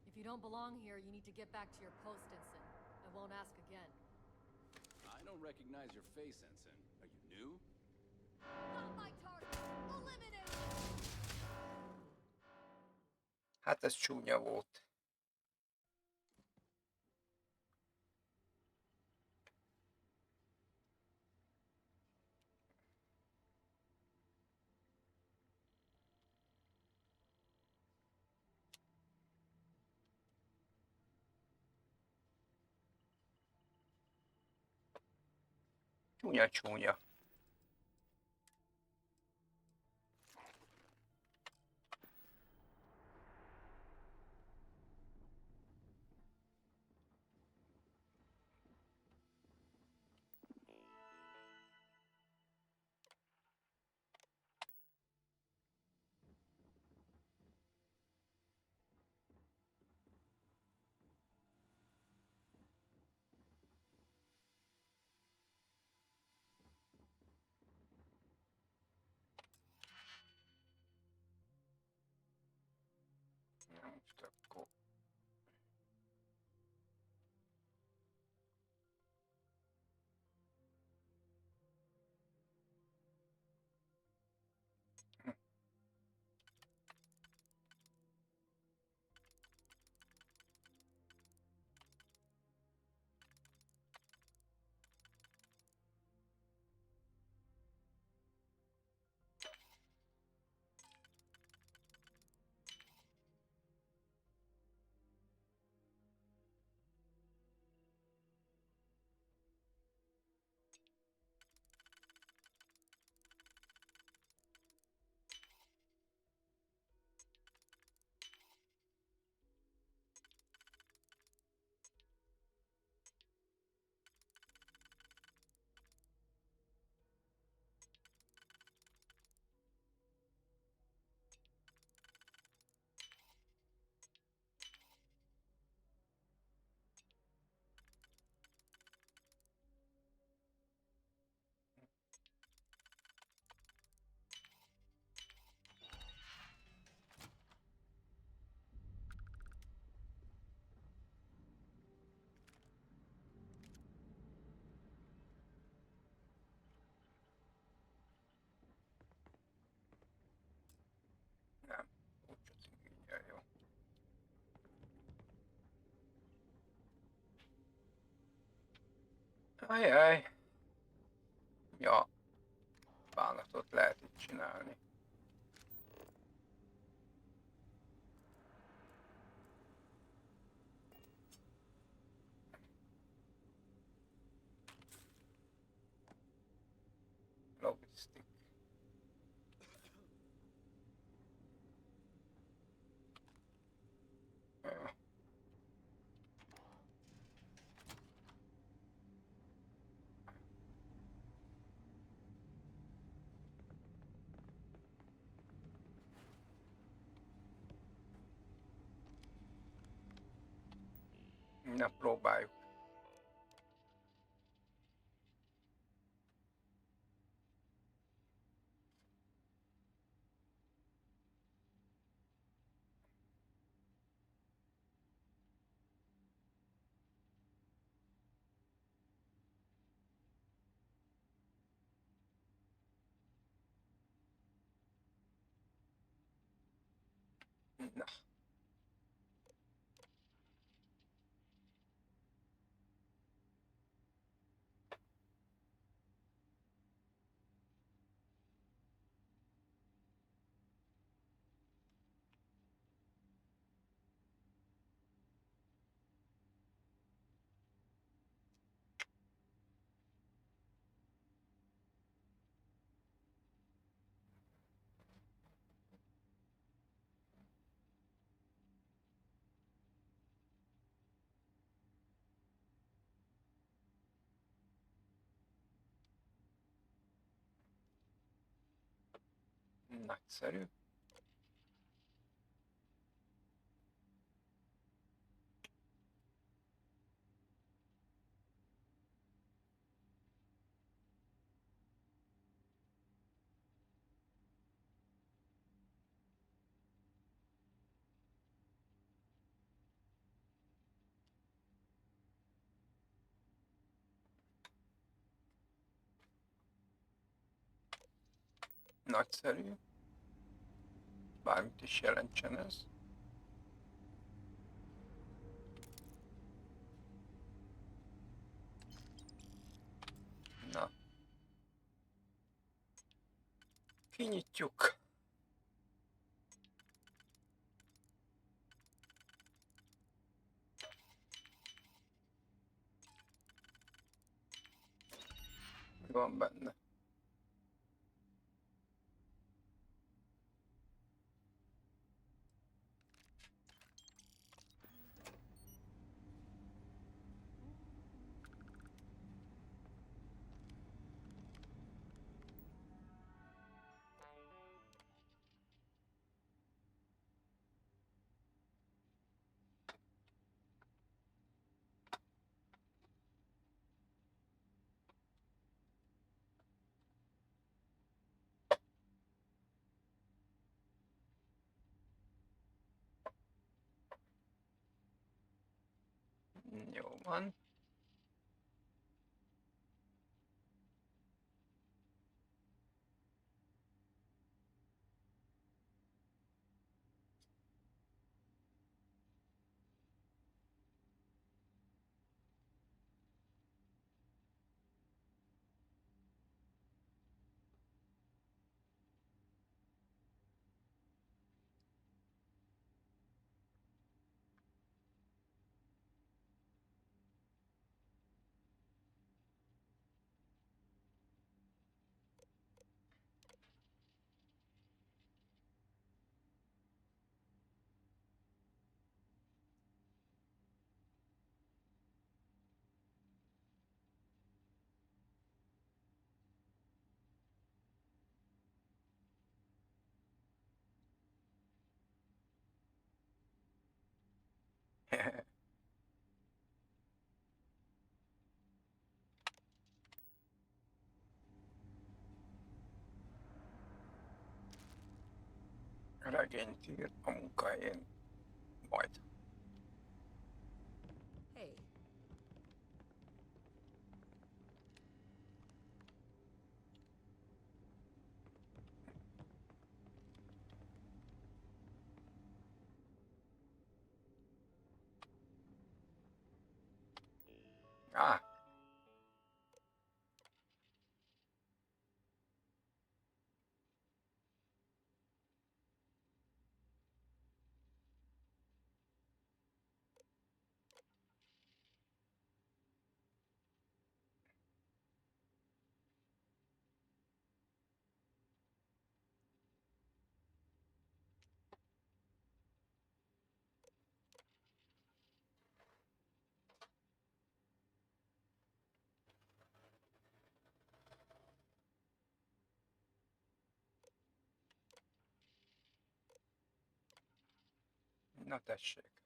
If you don't belong here, you need to get back to your post, Ensign. I won't ask again. I don't recognize your face, Ensign. Are you new? Not my target! Eliminate! Hát ez csúnya volt. Csúnya. Most akkor nem. Úgyhogy ingyen jó. Ajjaj. Ja. Bánatot lehet itt csinálni. Logisztik. Ja. Na, próbáljuk. Na. Nagyszerű. Nagyszerű. Bármit is jelentsen ez. Na. Kinyitjuk. Mi van benne? Jó van. Regényt ír a munkahelyén. Majd. Hey. Á. Na tessék.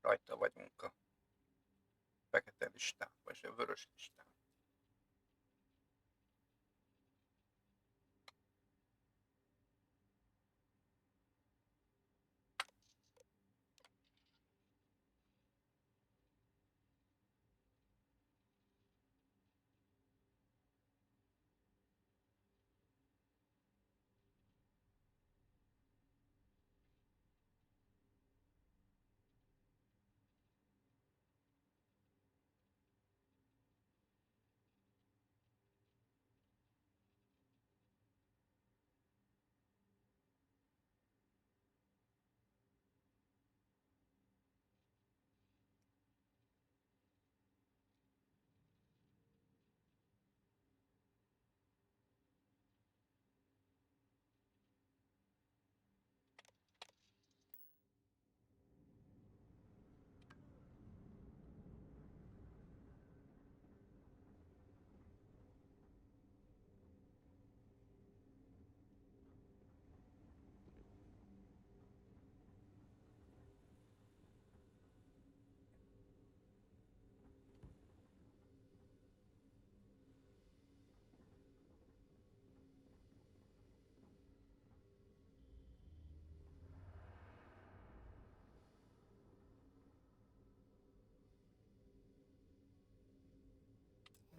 Rajta vagyunk a fekete listán, vagy a vörös listán.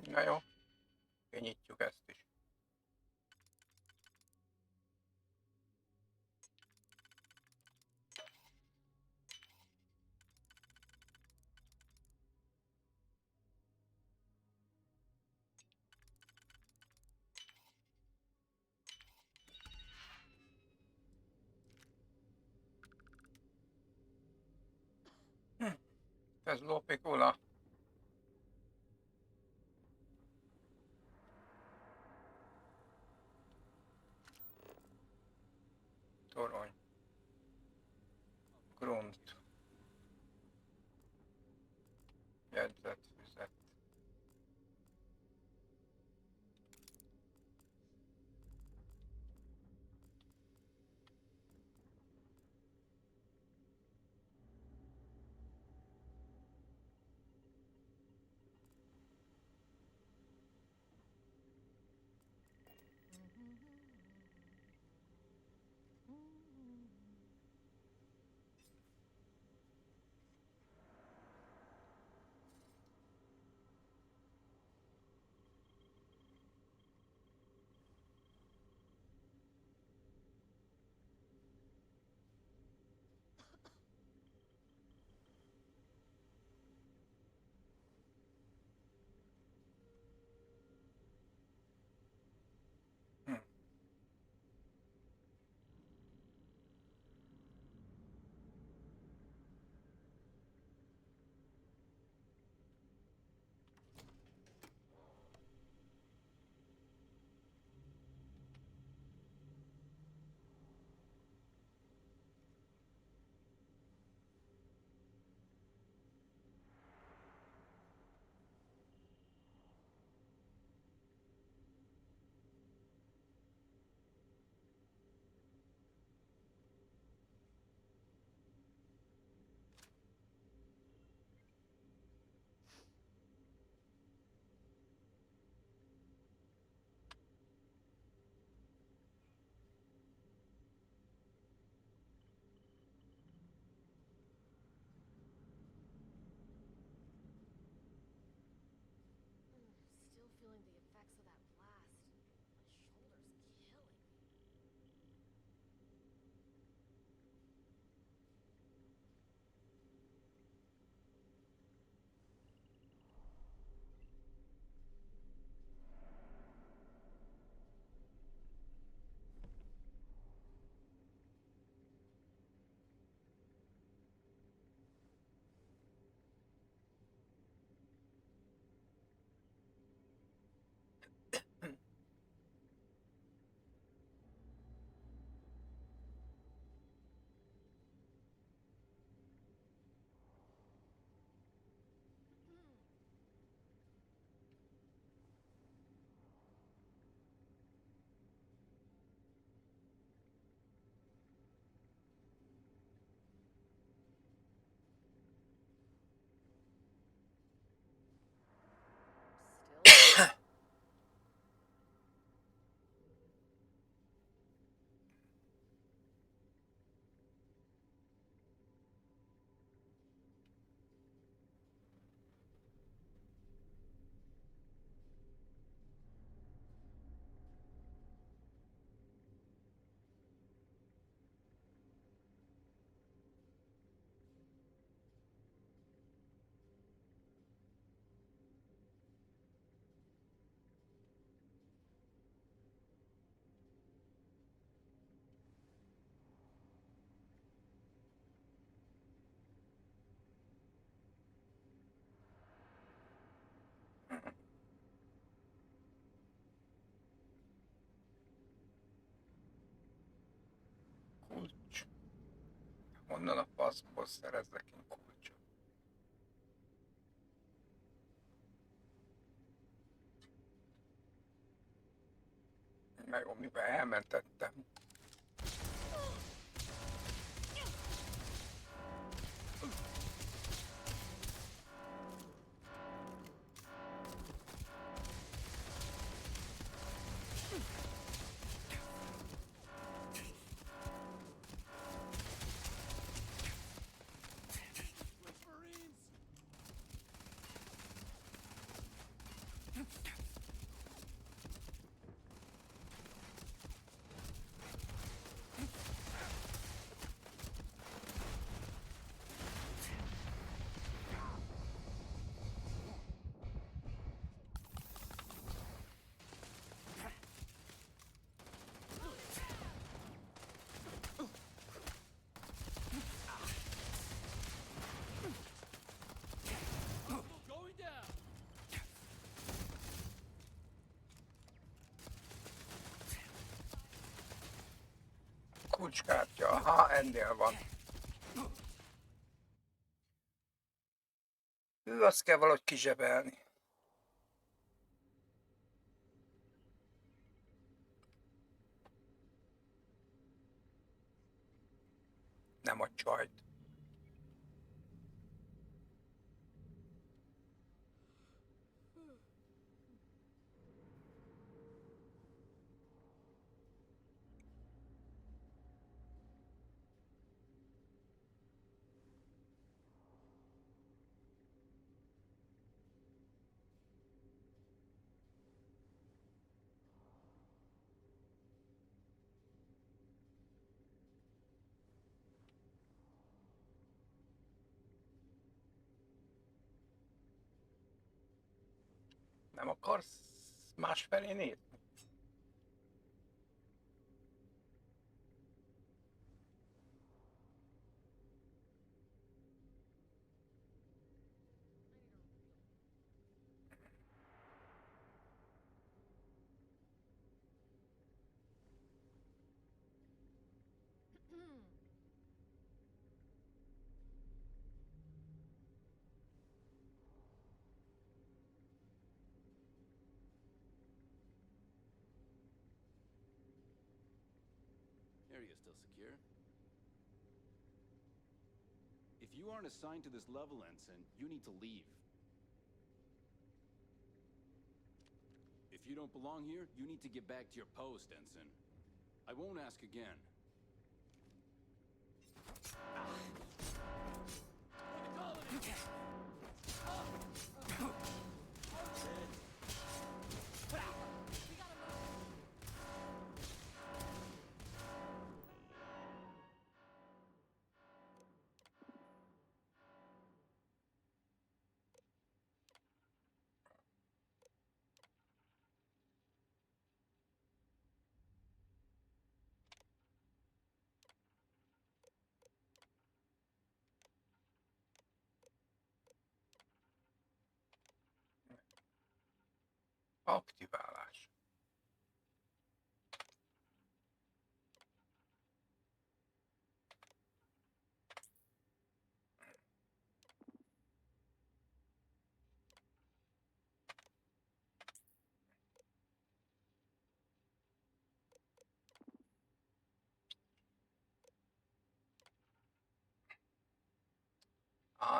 Na jó, kinyitjuk ezt is. Ez lópikula. Torony. Grunt. Jegyzetfüzet. Honnan a faszból szerezzek én kulcsot? Na jó, mivel elmentettem. Kulcskártya, aha, ennél van. Azt kell valahogy kizsebelni. Nem a csajt. Nem akarsz másfelé nézni? Area still secure. If you aren't assigned to this level, Ensign, you need to leave. If you don't belong here, you need to get back to your post, Ensign. I won't ask again. Aktiválás.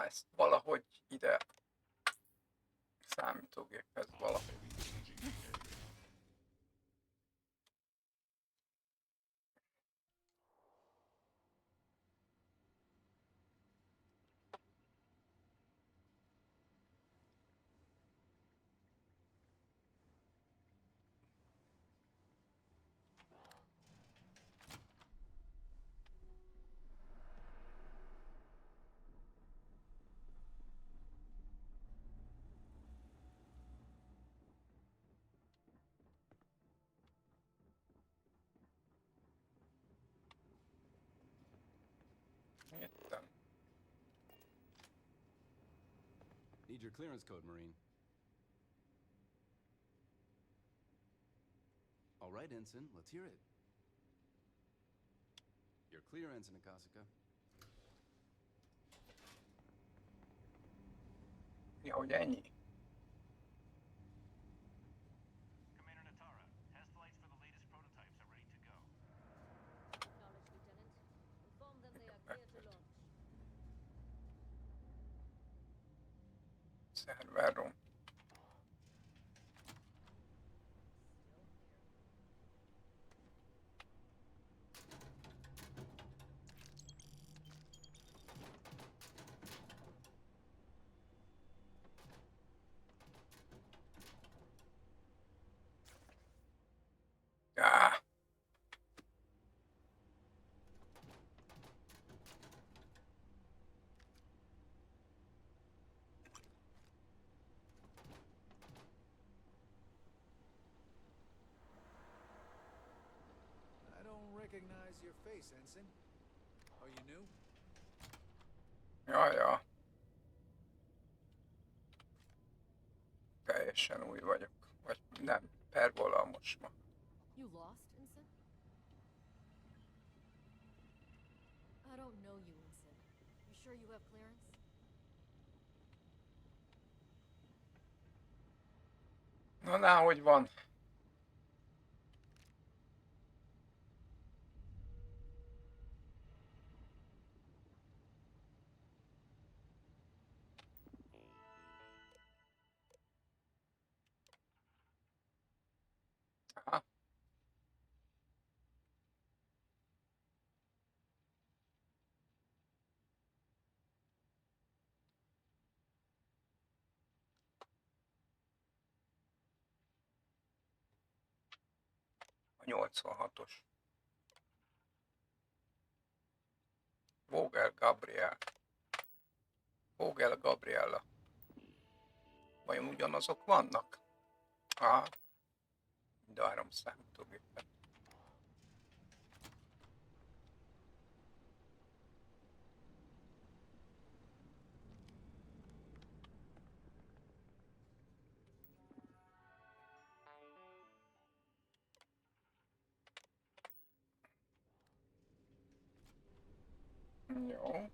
Ezt valahogy ide számítógéphez valahogy. Értem. Need your clearance code, Marine. All right, Ensign, let's hear it. You're clear, Ensign Akasaka. Ja, hogy ennyi? Commander Natara, test flights for the latest prototypes are ready to go. Acknowledged, Lieutenant. Inform them they are clear to launch. Server room. Ah. I don't recognize your face, Ensign. Are you new? Ja. Teljesen új vagyok. Vagy nem, pervolamos ma. You lost, Ensign? I don't know you, Ensign. You sure you have clearance? Na, hogy van? Aha. A 86-os. Vogel Gabriella. Vajon ugyanazok vannak? Aha. Mind a 3 számítógépen. Jó.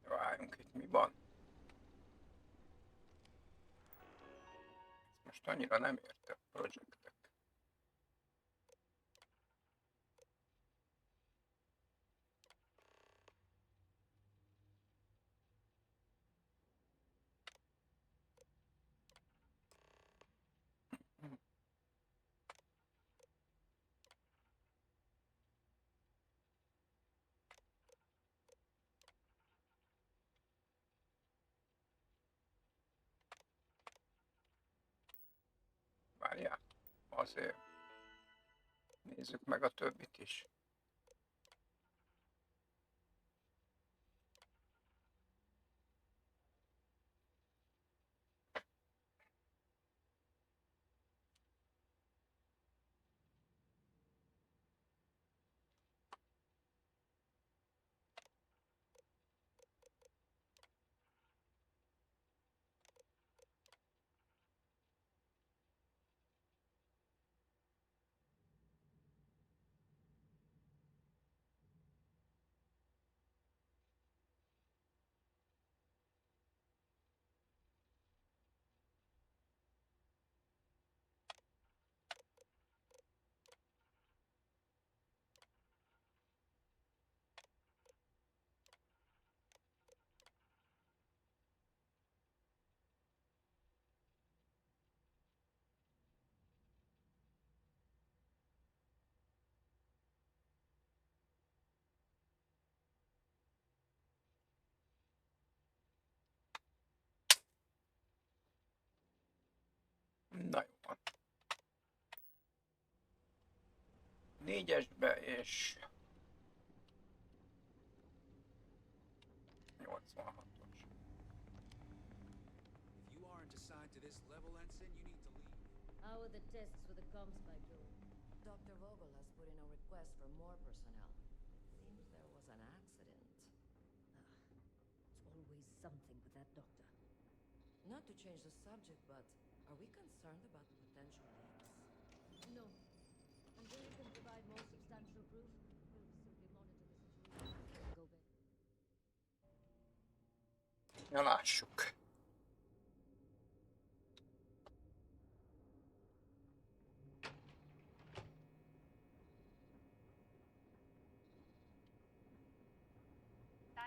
Várjunk, itt mi van? Most annyira nem értem projektek. Várjál, azért nézzük meg a többit is. Na jó van. 4-esbe és 86-os. If you aren't assigned to this level, Ensign, you need to leave. How are the tests for the comm spike doing? Dr. Vogel has put in a request for more personnel. Seems there was an accident. It's always something with that doctor. Not to change the subject, but are we concerned about potential leaks? No. Until you can provide more substantial proof, we'll simply monitor the situation and go back. Na lássuk.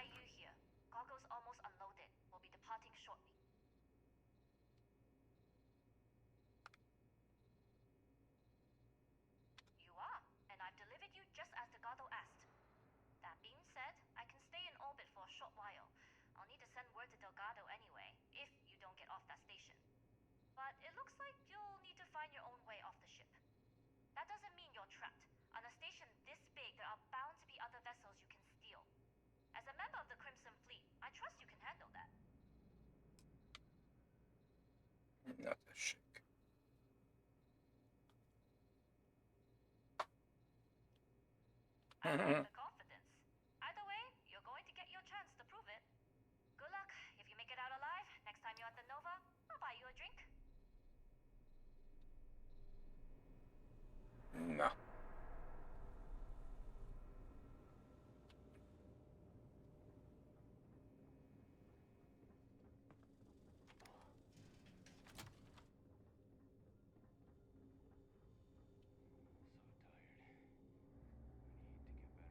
Yu here. Cargo's almost unloaded. We'll be departing shortly. You are, and I've delivered you just as Delgado asked. That being said, I can stay in orbit for a short while. I'll need to send word to Delgado anyway, if you don't get off that station. But it looks like you'll need to find your own way off the ship. That doesn't mean you're trapped. On a station this big, there are bound to be other vessels you can steal. As a member of the Crimson Fleet, I trust you can handle that. Na tessék. I like the confidence. Either way, you're going to get your chance to prove it. Good luck. If you make it out alive, next time you're at the Nova, I'll buy you a drink. Na.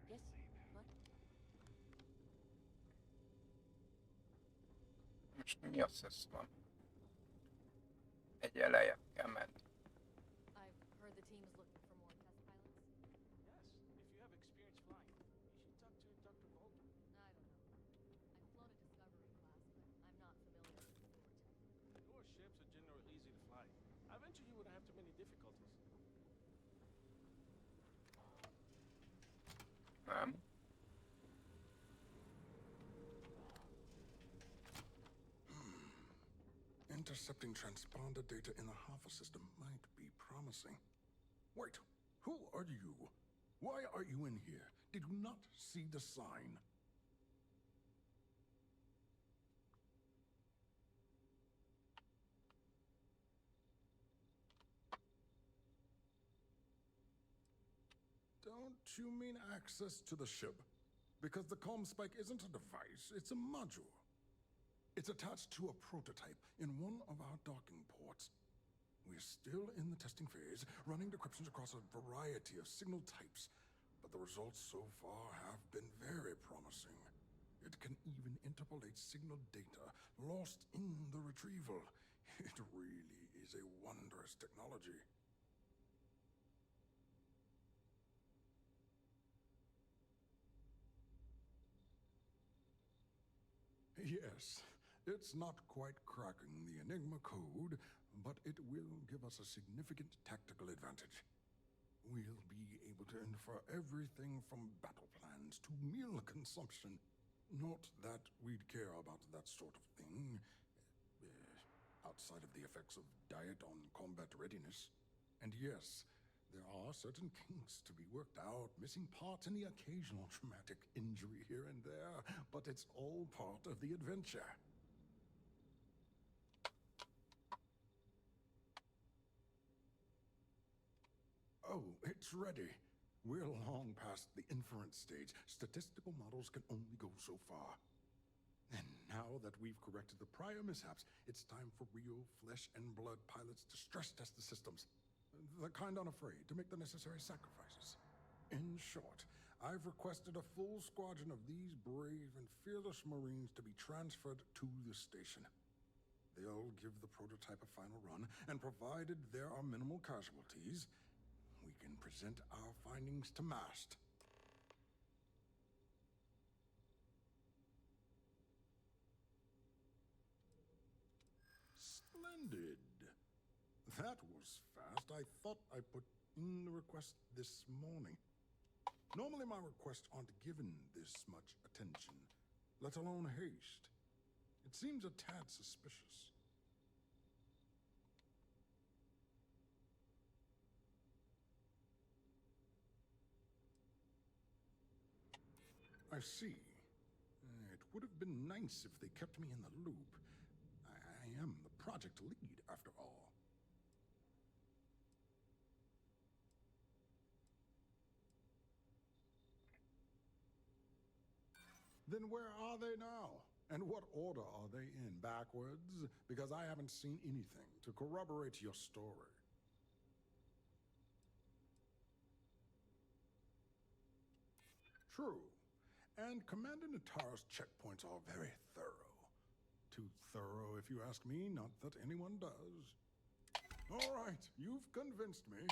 Yes, what? Most mi az ez van? Egy lejjebb kell menni. I've heard the team is looking for more test pilots. Yes, if you have experience flying, you should talk to Dr. Vogel. I don't know. I've flown a Discovery class, but I'm not familiar with the newer tech. Newer ships are generally easy to fly. I venture you wouldn't have too many difficulties. Nem. Intercepting transponder data in the Alpha system might be promising. Wait, who are you? Why are you in here? Did you not see the sign? Don't you mean access to the ship? Because the comm spike isn't a device, it's a module. It's attached to a prototype in one of our docking ports. We're still in the testing phase, running decryptions across a variety of signal types, but the results so far have been very promising. It can even interpolate signal data lost in the retrieval. It really is a wondrous technology. Yes, it's not quite cracking the Enigma code, but it will give us a significant tactical advantage. We'll be able to infer everything from battle plans to meal consumption. Not that we'd care about that sort of thing, outside of the effects of diet on combat readiness. And yes, there are certain kinks to be worked out, missing parts and the occasional traumatic injury here and there, but it's all part of the adventure. Oh, it's ready. We're long past the inference stage. Statistical models can only go so far. And now that we've corrected the prior mishaps, it's time for real flesh and blood pilots to stress test the systems. The kind unafraid to make the necessary sacrifices. In short, I've requested a full squadron of these brave and fearless Marines to be transferred to the station. They'll give the prototype a final run, and provided there are minimal casualties, we can present our findings to Mast. Splendid. That was fast. I thought I put in the request this morning. Normally my requests aren't given this much attention, let alone haste. It seems a tad suspicious. I see. It would have been nice if they kept me in the loop. I am the project lead, after all. Then where are they now? And what order are they in? Backwards? Because I haven't seen anything to corroborate your story. True. And Commander Nataro's checkpoints are very thorough. Too thorough, if you ask me, not that anyone does. All right, you've convinced me.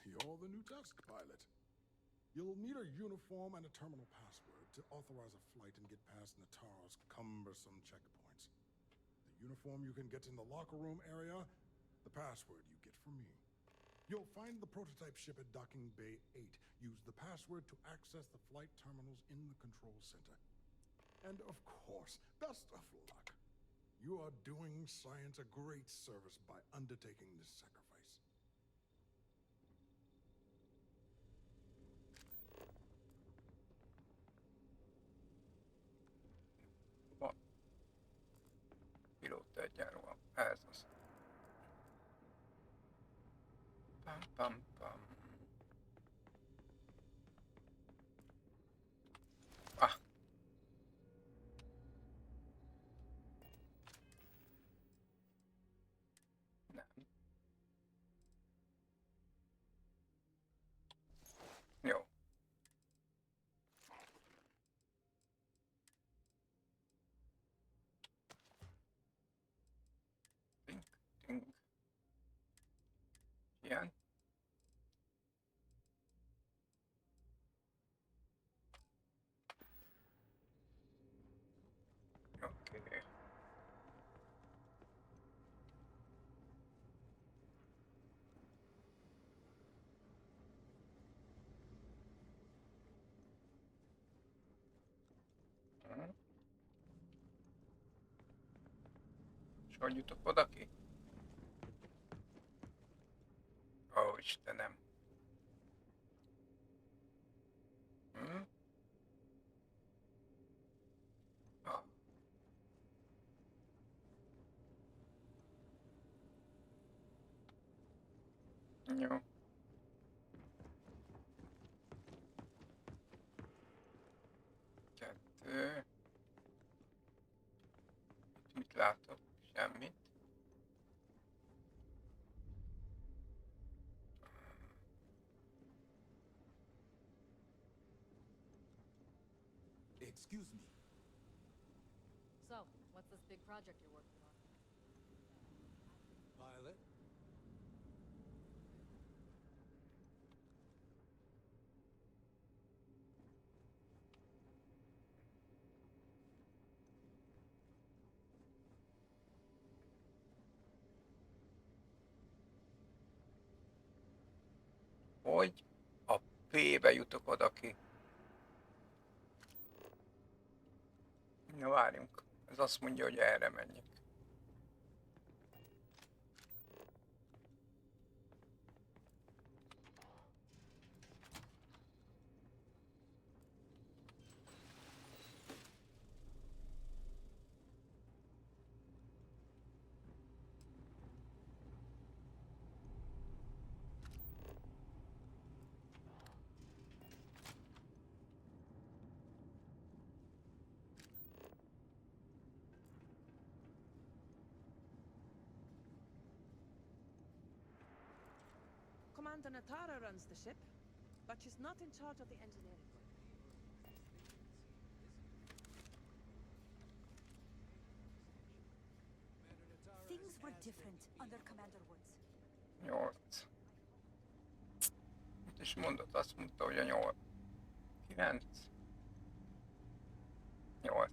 You're the new test pilot. You'll need a uniform and a terminal password to authorize a flight and get past Nataro's cumbersome checkpoints. The uniform you can get in the locker room area, the password you get from me. You'll find the prototype ship at Docking Bay 8. Use the password to access the flight terminals in the control center. And of course, best of luck. You are doing science a great service by undertaking this sacrifice. Van. Pilóta egyenruha. Ez az. Pam, pam, pam. Ah. Nem. Jó. Tink, tink. Ilyen. Oké. Okay. És hogy jutok oda ki? Ó, Istenem. Ah. Jó. Kettő. Itt mit látok? Semmit. Excuse me. So, what's this big project you're working on? Pilot? Hogy a P-be jutok oda ki? Na várjunk. Ez azt mondja, hogy erre menjek. Commander Natara runs the ship, but she's not in charge of the engineering work. Things were different under Commander Woods. 8. És mondott, azt mondta, hogy a 8. 9. 8.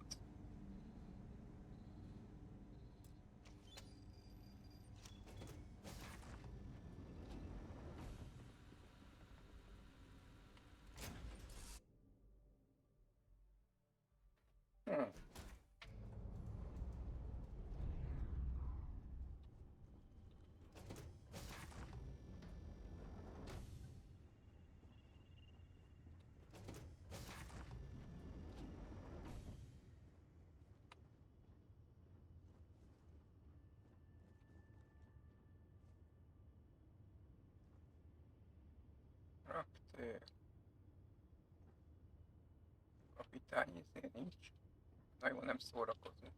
kapitány nincs. Na jó, nem szórakozunk.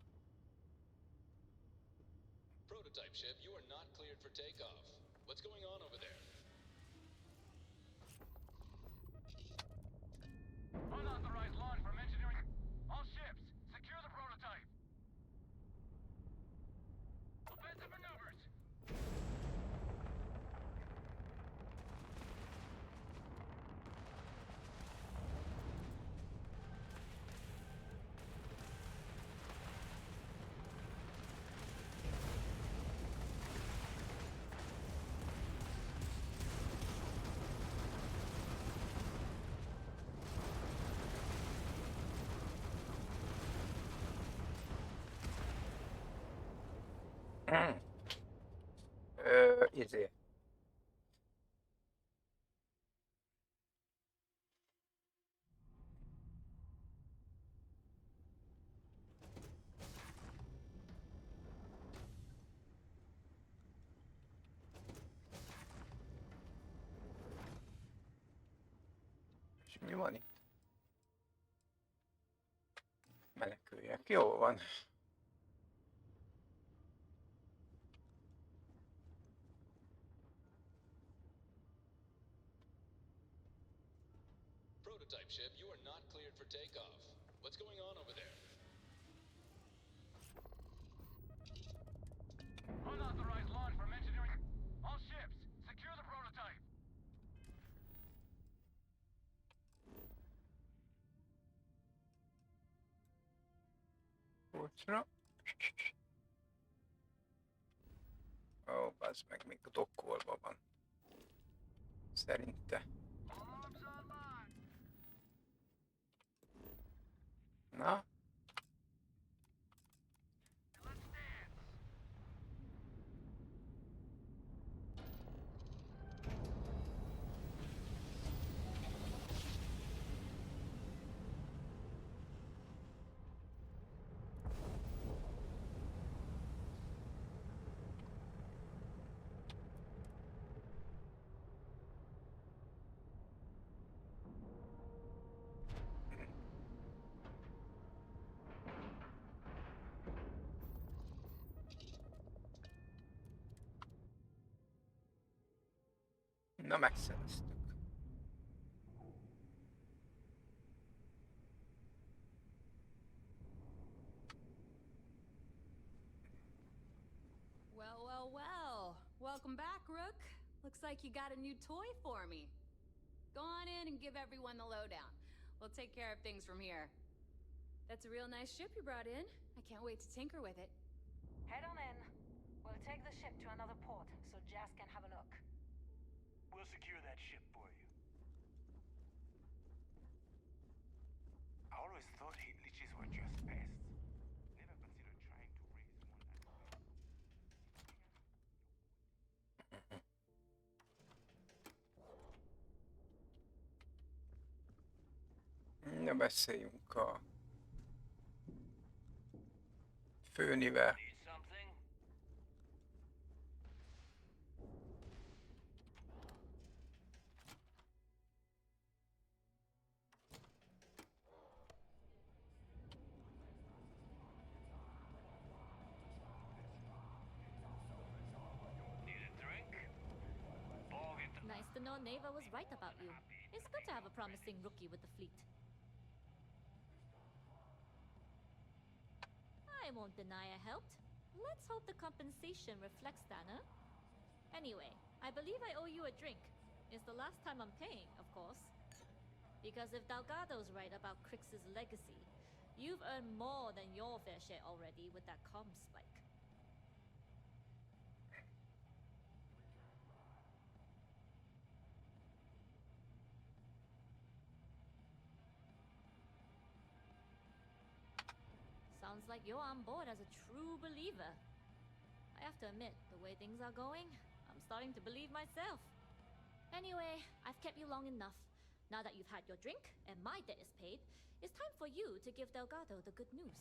Prototype ship, you are not cleared for takeoff. What's going on over there? Unauthorized launch from engineering. All ships, secure the prototype. Offensive maneuvers. Izé. És mi van itt? Meneküljek. Jó van. Prototype ship, you are not cleared for takeoff. What's going on over there? Unauthorized launch from engineering. All ships, secure the prototype. Kulcsra. Ó, bazd meg, még a dokkolva van. Szerinte. Na? Na, megszereztük. Well, well, well. Welcome back, Rook. Looks like you got a new toy for me. Go on in and give everyone the lowdown. We'll take care of things from here. That's a real nice ship you brought in. I can't wait to tinker with it. Head on in. We'll take the ship to another port so Jazz can have a look. We'll secure that ship for you. I always thought heat leeches were just pests. Never considered trying to raise one. Na, beszéljünk a főnivel. Need something? Need a drink? Nice to know Neva was right about you. It's good to have a promising rookie with the fleet. I won't deny I helped. Let's hope the compensation reflects that, huh? Anyway, I believe I owe you a drink. It's the last time I'm paying, of course. Because if Delgado's right about Crix's legacy, you've earned more than your fair share already with that comm spike. Sounds like you're on board as a true believer. I have to admit, the way things are going, I'm starting to believe myself. Anyway, I've kept you long enough. Now that you've had your drink and my debt is paid, it's time for you to give Delgado the good news.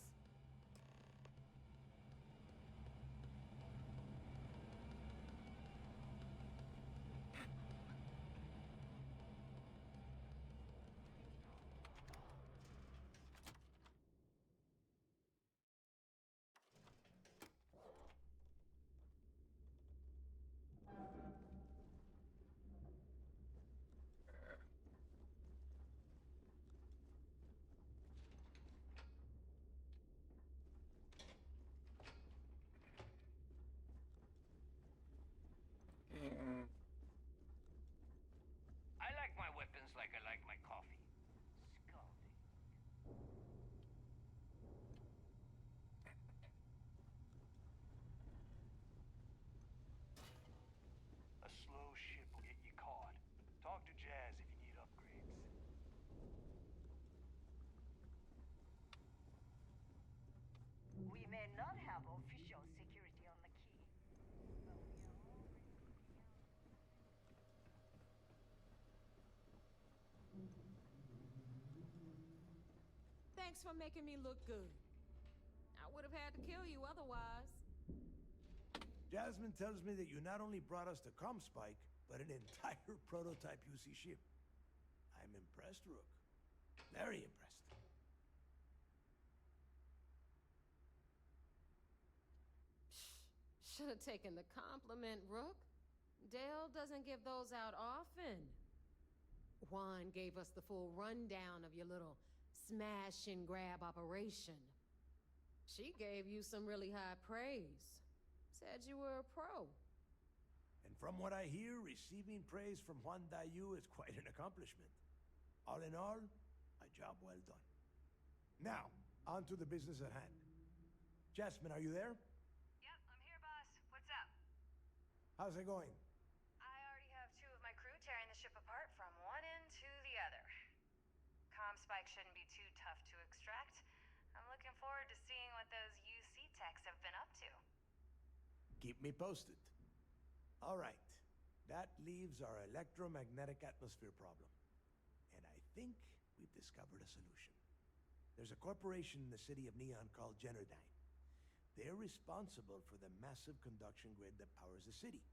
Thanks for making me look good. I would have had to kill you otherwise. Jasmine tells me that you not only brought us the Comspike, but an entire prototype UC ship. I'm impressed, Rook. Very impressed. Should have taken the compliment, Rook. Dale doesn't give those out often. Juan gave us the full rundown of your little smash and grab operation. She gave you some really high praise. Said you were a pro. And from what I hear, receiving praise from Juan Dayu is quite an accomplishment. All in all, a job well done. Now, on to the business at hand. Jasmine, are you there? Yep, I'm here, boss. What's up? How's it going? I already have 2 of my crew tearing the ship apart from one end to the other. Comspike shouldn't be too tough to extract. I'm looking forward to seeing what those UC techs have been up to. Keep me posted. All right. That leaves our electromagnetic atmosphere problem. And I think we've discovered a solution. There's a corporation in the city of Neon called Generdyne. They're responsible for the massive conduction grid that powers the city.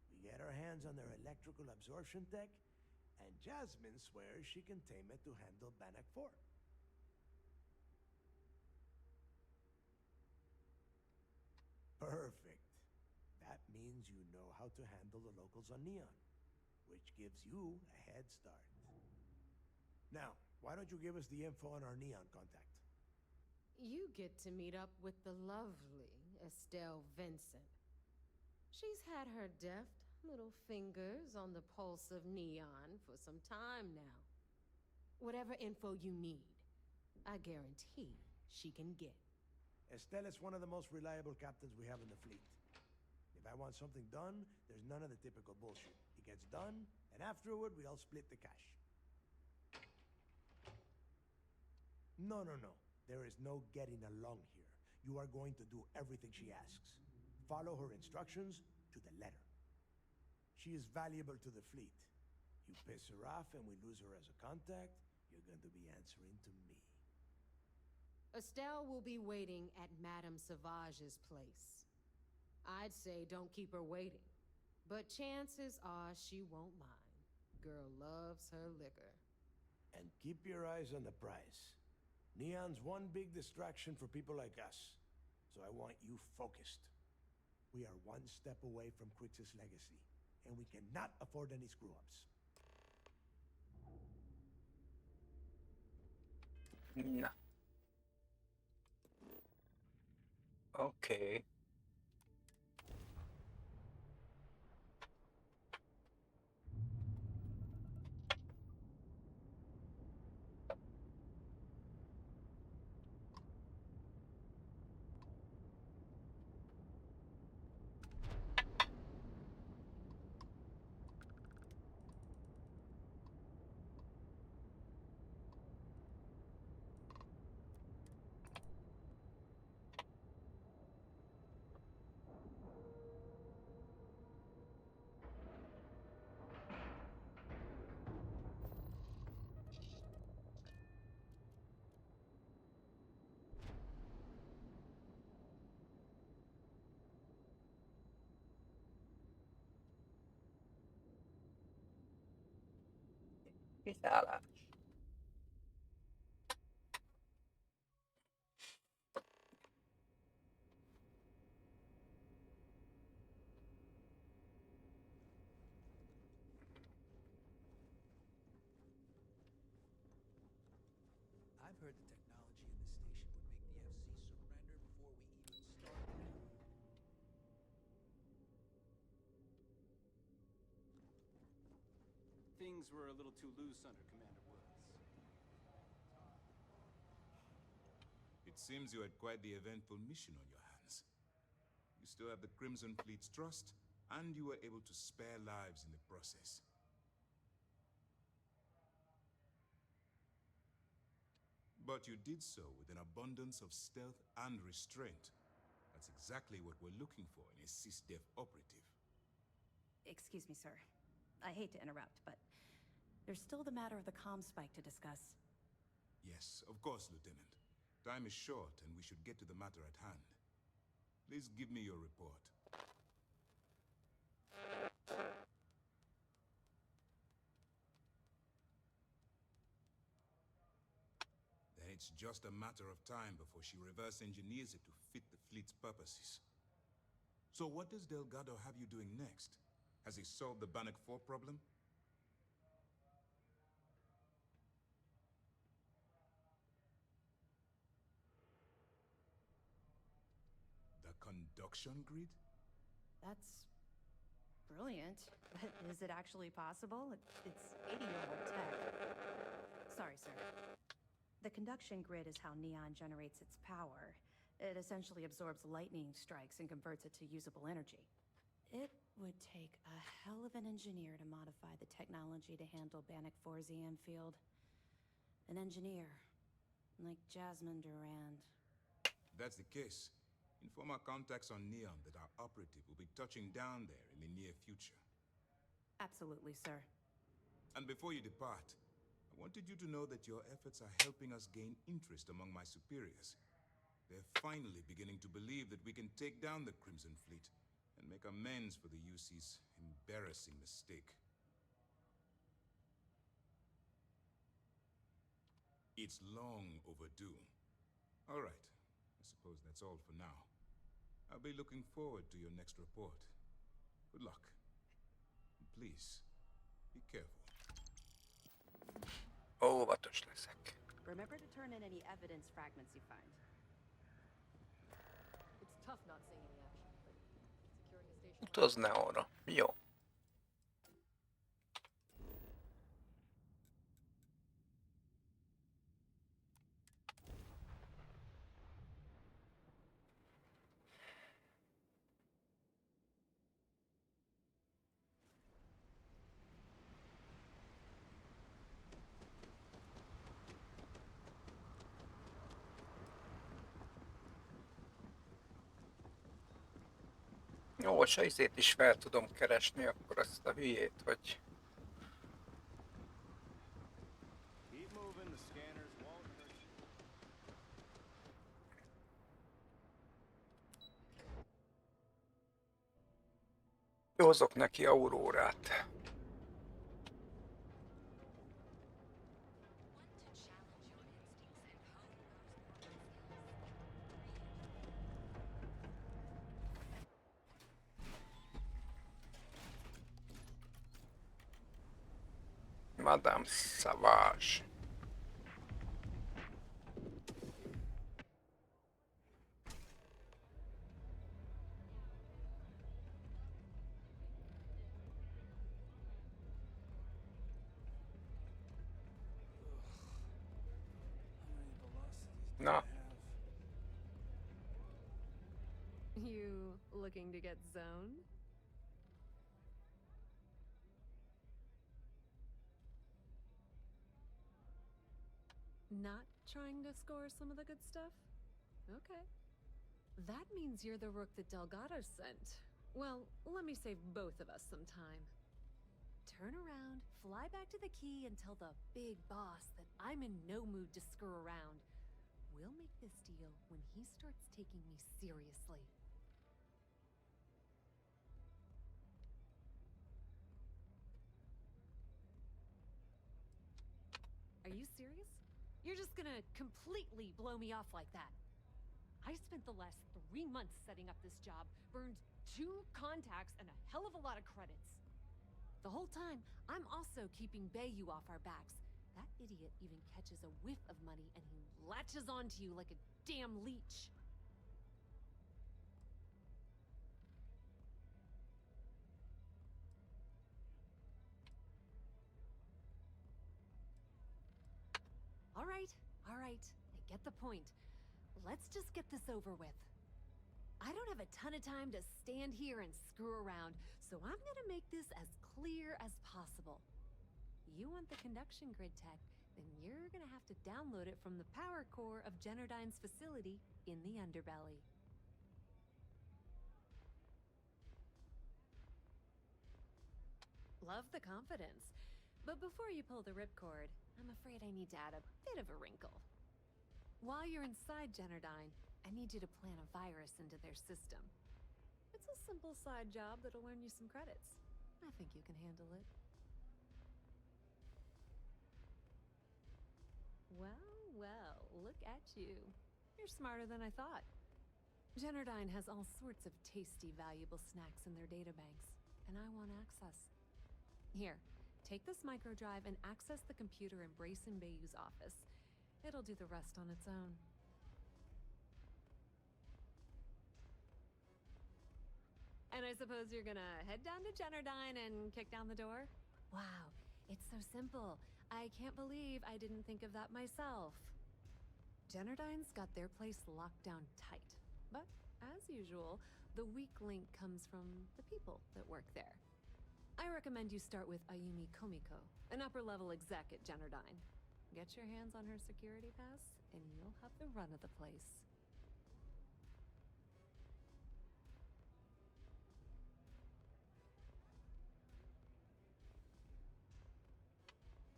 We get our hands on their electrical absorption tech, and Jasmine swears she can tame it to handle Bannock 4. Perfect. That means you know how to handle the locals on Neon, which gives you a head start. Now, why don't you give us the info on our Neon contact? You get to meet up with the lovely Estelle Vincent. She's had her deft little fingers on the pulse of Neon for some time now. Whatever info you need, I guarantee she can get. Estelle is one of the most reliable captains we have in the fleet. If I want something done, there's none of the typical bullshit. It gets done, and afterward, we all split the cash. No. There is no getting along here. You are going to do everything she asks. Follow her instructions to the letter. She is valuable to the fleet. You piss her off and we lose her as a contact, you're going to be answering to me. Estelle will be waiting at Madame Sauvage's place. I'd say don't keep her waiting, but chances are she won't mind. Girl loves her liquor. And keep your eyes on the prize. Neon's one big distraction for people like us, so I want you focused. We are one step away from Crix's legacy, and we cannot afford any screw-ups. No. Okay. Kiszállás. I've heard the technology in this station would make the FC surrender before we even started. Things were a little too loose under Commander Woods. It seems you had quite the eventful mission on your hands. You still have the Crimson Fleet's trust, and you were able to spare lives in the process. But you did so with an abundance of stealth and restraint. That's exactly what we're looking for in a SysDef operative. Excuse me, sir. I hate to interrupt, but there's still the matter of the Comspike to discuss. Yes, of course, Lieutenant. Time is short, and we should get to the matter at hand. Please give me your report. Then it's just a matter of time before she reverse engineers it to fit the fleet's purposes. So what does Delgado have you doing next? Has he solved the Bannock 4 problem? The conduction grid? That's brilliant. But is it actually possible? It's 80-year-old tech. Sorry, sir. The conduction grid is how Neon generates its power. It essentially absorbs lightning strikes and converts it to usable energy. It would take a hell of an engineer to modify the technology to handle Bannock 4's EM field. An engineer, like Jasmine Durand. That's the case. Inform our contacts on Neon that our operative will be touching down there in the near future. Absolutely, sir. And before you depart, I wanted you to know that your efforts are helping us gain interest among my superiors. They're finally beginning to believe that we can take down the Crimson Fleet and make amends for the UC's embarrassing mistake. It's long overdue. All right. I suppose that's all for now. I'll be looking forward to your next report. Good luck. And please, be careful. Óvatos leszek. Remember to turn in any evidence fragments you find. It's tough not seeing any action, but securing a station. Utaz Neonra. Jó. Jó, ha izét is fel tudom keresni, akkor azt a hülyét, hogy... Keep moving, the scanners won't hurt you. Hozok neki Aurórát. Madame Savage. Na. You looking to get zoned? Not trying to score some of the good stuff? Okay. That means you're the rook that Delgado sent. Well, let me save both of us some time. Turn around, fly back to the key, and tell the big boss that I'm in no mood to screw around. We'll make this deal when he starts taking me seriously. Are you serious? You're just gonna completely blow me off like that? I spent the last 3 months setting up this job, burned 2 contacts and a hell of a lot of credits. The whole time, I'm also keeping Bayou off our backs. That idiot even catches a whiff of money and he latches onto you like a damn leech. All right, I get the point. Let's just get this over with. I don't have a ton of time to stand here and screw around, so I'm gonna make this as clear as possible. You want the conduction grid tech, then you're gonna have to download it from the power core of Generdyne's facility in the underbelly. Love the confidence. But before you pull the ripcord, I'm afraid I need to add a bit of a wrinkle. While you're inside Generdyne, I need you to plant a virus into their system. It's a simple side job that'll earn you some credits. I think you can handle it. Well, look at you. You're smarter than I thought. Generdyne has all sorts of tasty, valuable snacks in their databanks, and I want access. Here, take this microdrive and access the computer in Brayson Bayou's office. It'll do the rest on its own. And I suppose you're gonna head down to Generdyne and kick down the door? Wow, it's so simple. I can't believe I didn't think of that myself. Generdyne's got their place locked down tight. But, as usual, the weak link comes from the people that work there. I recommend you start with Ayumi Komiko, an upper-level exec at Generdyne. Get your hands on her security pass, and you'll have the run of the place.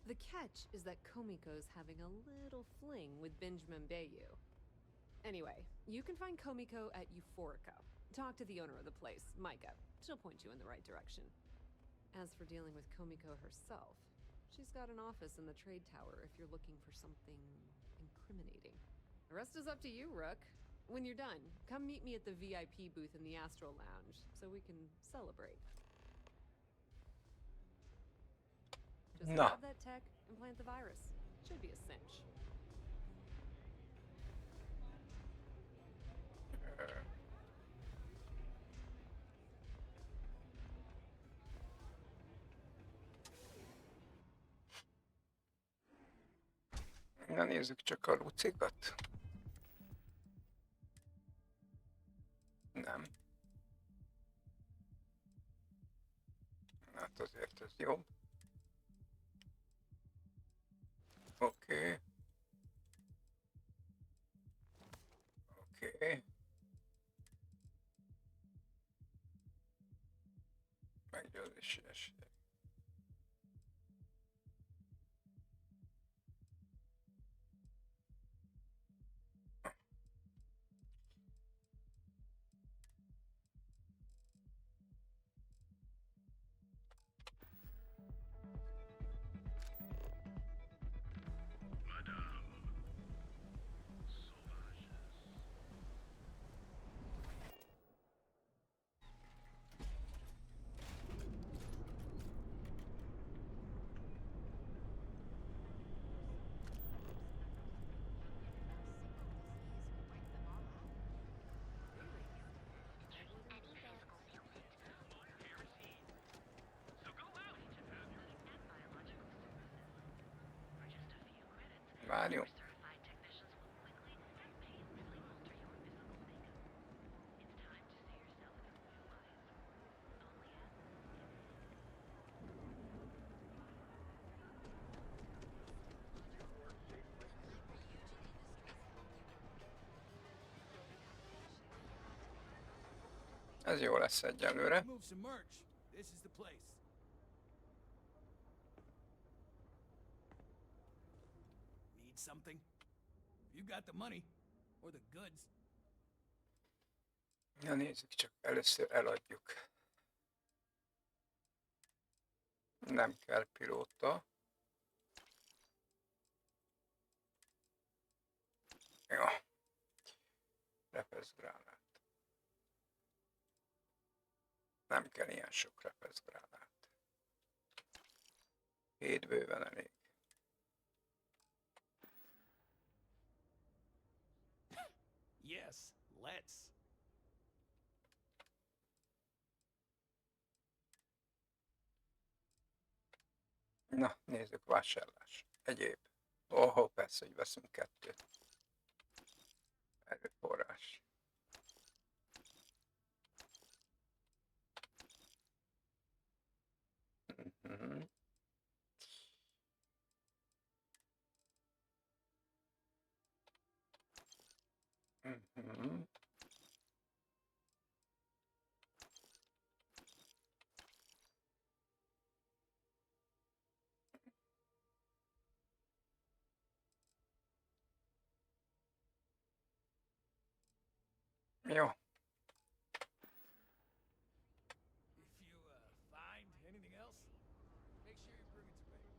The catch is that Komiko's having a little fling with Benjamin Bayou. Anyway, you can find Komiko at Euphorica. Talk to the owner of the place, Micah. She'll point you in the right direction. As for dealing with Komiko herself, she's got an office in the trade tower if you're looking for something incriminating. The rest is up to you, Rook. When you're done, come meet me at the VIP booth in the Astral Lounge so we can celebrate. Just grab that tech and plant the virus. Should be a cinch. Na nézzük csak a lucikat. Nem. Hát azért ez jobb. Oké. Meggyőzési esély. Várjunk. Ez jó lesz egyelőre. Move some merch. This is the place. Need something? You got the money or the goods. Na nézzük, csak először eladjuk. Nem kell pilóta. Jó. Repeszgránát. Nem kell ilyen sok repeszgránát. 7 bőven elég. Yes, let's. Na, nézzük, vásárlás. Egyéb. Oh, persze, hogy veszünk 2. Erőforrás. Jó. If you find anything else, make sure you bring it to me.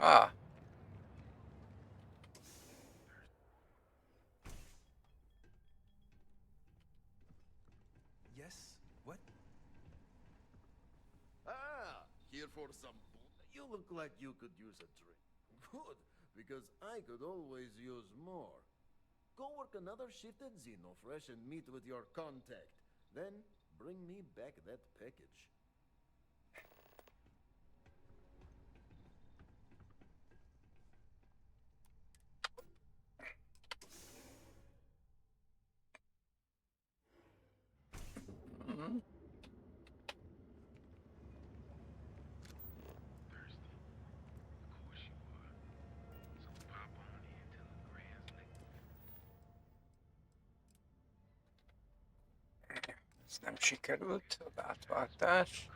Ah. Yes? What? Ah, here for some You look like you could use a drink. Good, because I could always use more. Go work another shift at Xenofresh and meet with your contact. Then bring me back that package. Mhm. Ez nem sikerült, az átváltás.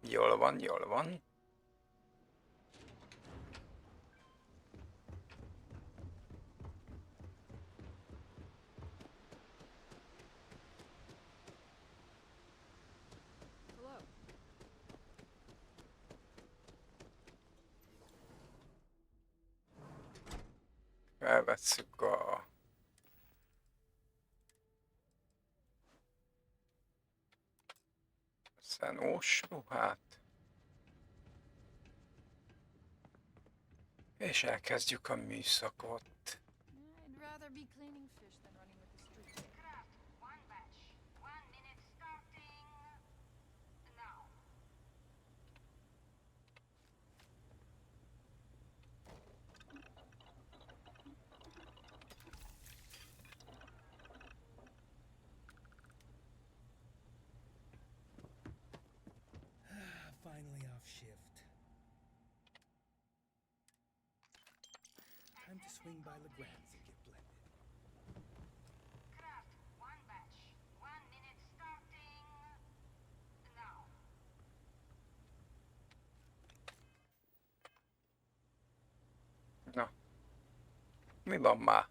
Jól van, jól van. Hello. Felvesszük a... szenós ruhát. És elkezdjük a műszakot. I'd rather be cleaning fish than running with the street. Craft, one batch. 1 minute starting now. Finally off shift. Time to swing by Legrand's and get blended. Craft, one batch. 1 minute starting now. Na. Mi van már?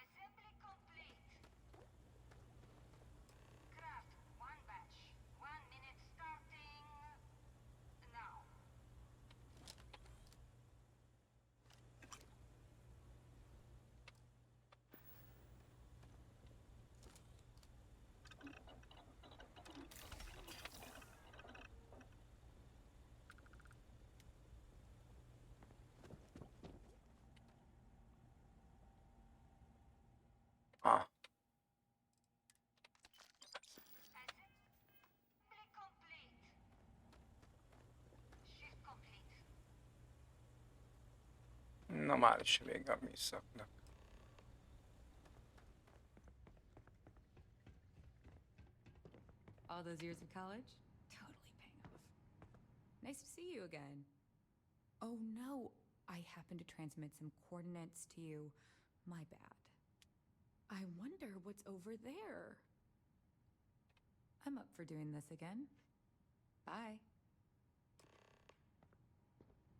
Assembly complete. Craft, one batch. 1 minute starting now. Ah. Assembly complete. Shift complete. Na már is vége a műszaknak. All those years of college? Totally paying off. Nice to see you again. Oh no, I happened to transmit some coordinates to you. My bad. I wonder what's over there. I'm up for doing this again. Bye.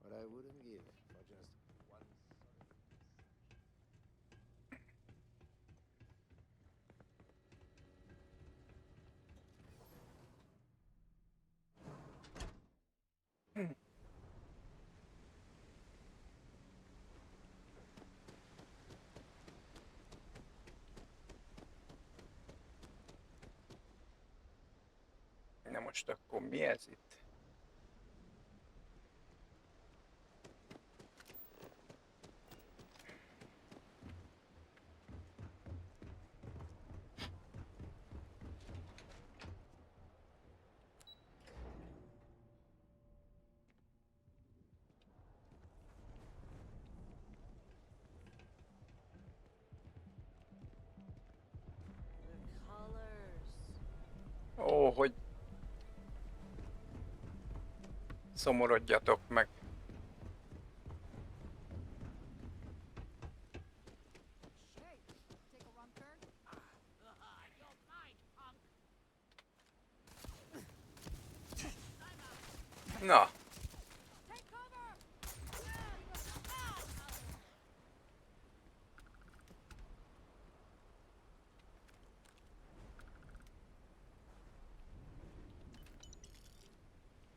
What I wouldn't give for just one. Nem most akkor mi ez itt? Ó, hogy szomorodjatok meg. Na.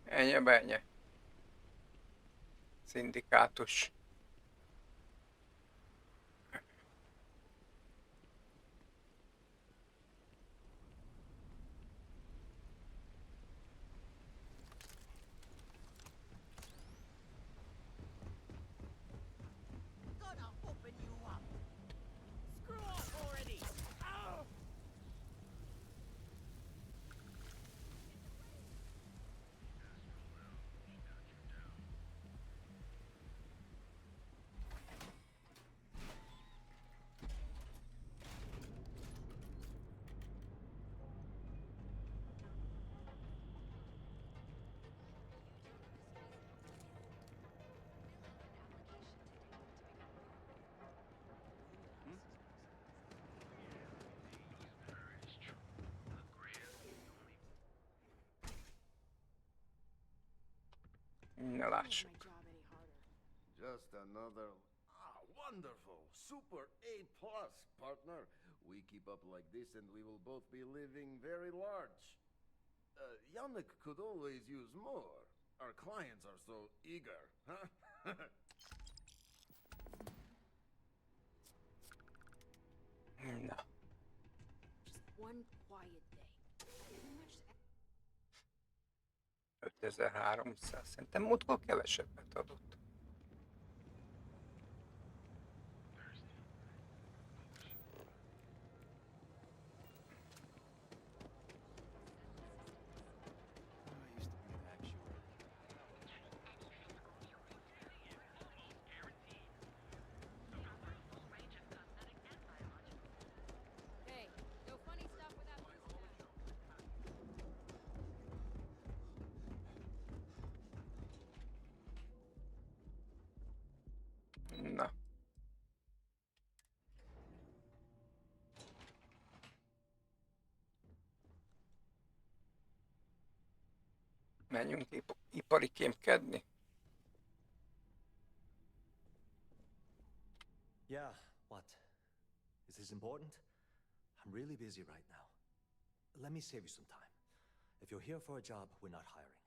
Ennyi, bennyi. Szindikátus. Gonna open you up. Screw off already. Ow! Na lássuk. Just another... Ah, wonderful! Super A+, partner. We keep up like this and we will both be living very large. Yannick could always use more. Our clients are so eager, huh? Na. Just one quiet day. How much 5300. Szerintem múltkor kevesebbet adott. Hey, no funny stuff without Na. Menjünk ipari kémkedni. Yeah, what? Is this important? I'm really busy right now. Let me save you some time. If you're here for a job, we're not hiring.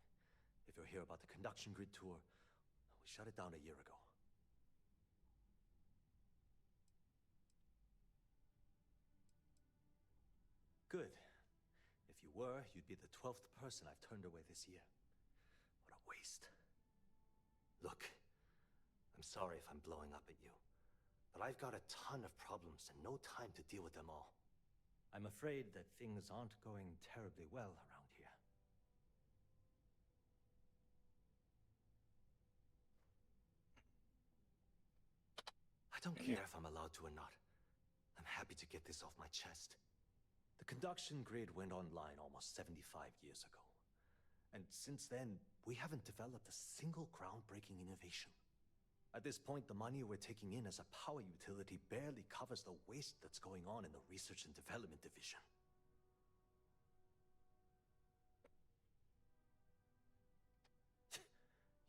If you're here about the conduction grid tour, we shut it down a year ago. Good. If you were, you'd be the 12th person I've turned away this year. What a waste. Look, I'm sorry if I'm blowing up at you, but I've got a ton of problems and no time to deal with them all. I'm afraid that things aren't going terribly well around here. I don't care if I'm allowed to or not. I'm happy to get this off my chest. The conduction grid went online almost 75 years ago. And since then, we haven't developed a single groundbreaking innovation. At this point, the money we're taking in as a power utility barely covers the waste that's going on in the research and development division.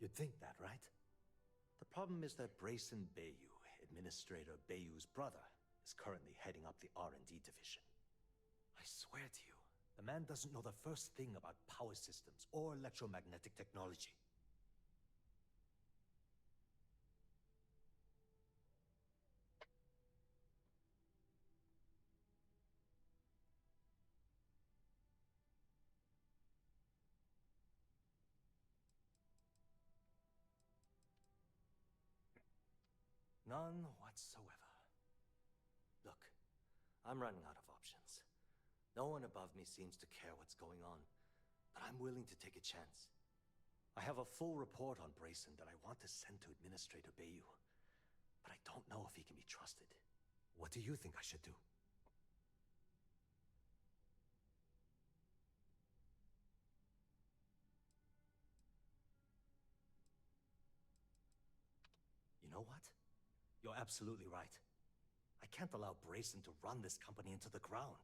You'd think that, right? The problem is that Brayson Bayou, Administrator Bayou's brother, is currently heading up the R&D division. I swear to you, the man doesn't know the first thing about power systems or electromagnetic technology. None whatsoever. Look, I'm running out of options. No one above me seems to care what's going on, but I'm willing to take a chance. I have a full report on Brayson that I want to send to Administrator Bayou, but I don't know if he can be trusted. What do you think I should do? You know what? You're absolutely right. I can't allow Brayson to run this company into the ground.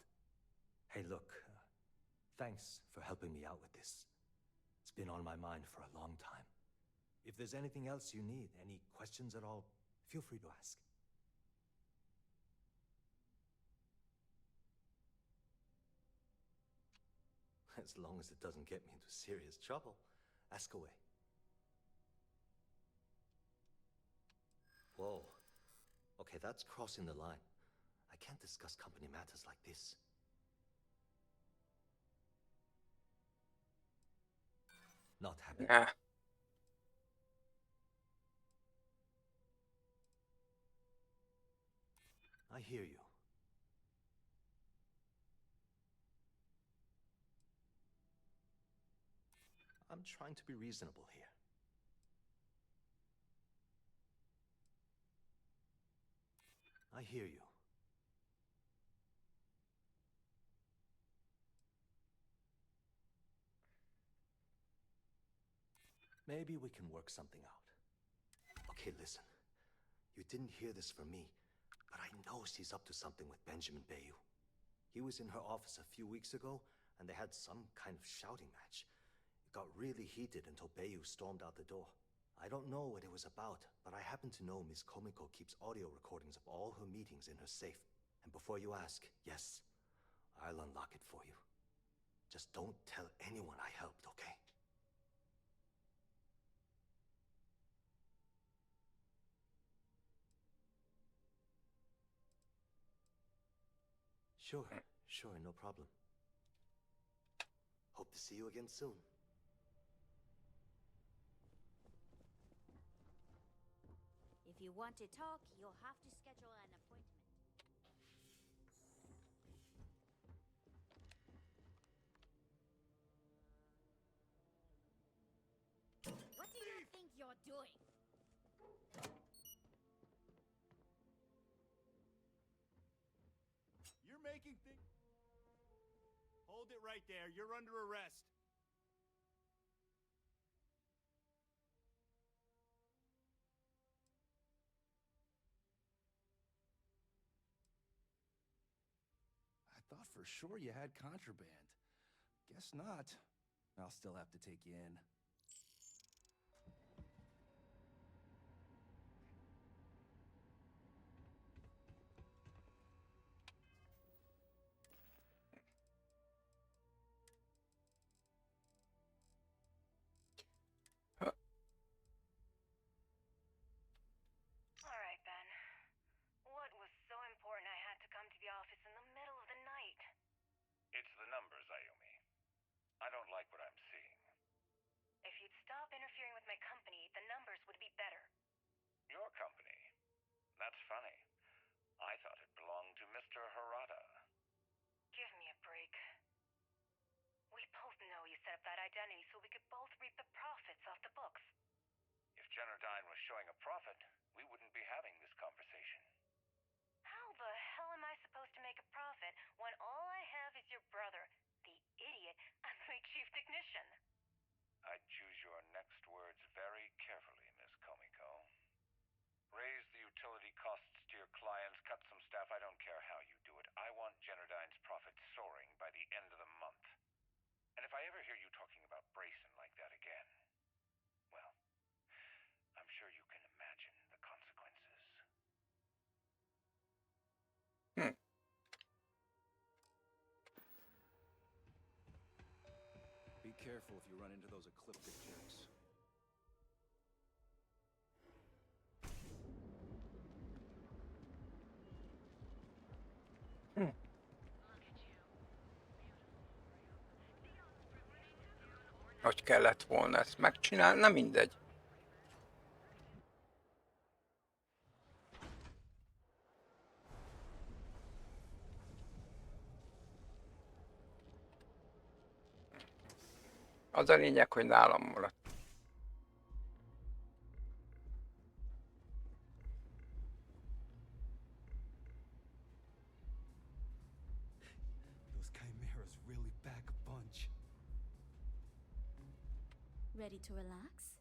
Hey, look, thanks for helping me out with this. It's been on my mind for a long time. If there's anything else you need, any questions at all, feel free to ask. As long as it doesn't get me into serious trouble, ask away. Whoa. Okay, that's crossing the line. I can't discuss company matters like this. Not happy? Yeah. I hear you. I'm trying to be reasonable here. I hear you. Maybe we can work something out. Okay, listen. You didn't hear this from me, but I know she's up to something with Benjamin Bayou. He was in her office a few weeks ago, and they had some kind of shouting match. It got really heated until Bayou stormed out the door. I don't know what it was about, but I happen to know Miss Komiko keeps audio recordings of all her meetings in her safe. And before you ask, yes, I'll unlock it for you. Just don't tell anyone I helped, okay? Sure, no problem. Hope to see you again soon. If you want to talk, you'll have to schedule an appointment. What do you think you're doing? You're making things... Hold it right there. You're under arrest. I thought for sure you had contraband. Guess not. I'll still have to take you in. All right, Ben. What was so important I had to come to the office in the middle of the night? It's the numbers, Ayumi. I don't like what I'm seeing. If you'd stop interfering with my company, the numbers would be better. Your company? That's funny. I thought it belonged to Mr. Harada. Give me a break. We both know you set up that identity so we could both reap the profits off the books. If Generdyne was showing a profit, we wouldn't be having this conversation. How the hell am I supposed to make a profit when all I have is your brother, the idiot, as my chief technician? I'd choose your next words very carefully, Miss Komiko. Raise the utility costs to your clients, cut some staff, I don't care how you do it. I want Generdyne's profits soaring by the end of the month. And if I ever hear you talking about Brayson like that again, well, I'm sure you can imagine the consequences. Be careful if you run into those ecliptic jerks. Hogy kellett volna ezt megcsinálni, na mindegy. Az a lényeg, hogy nálam maradt. Those chimeras really pack a punch. Ready to relax?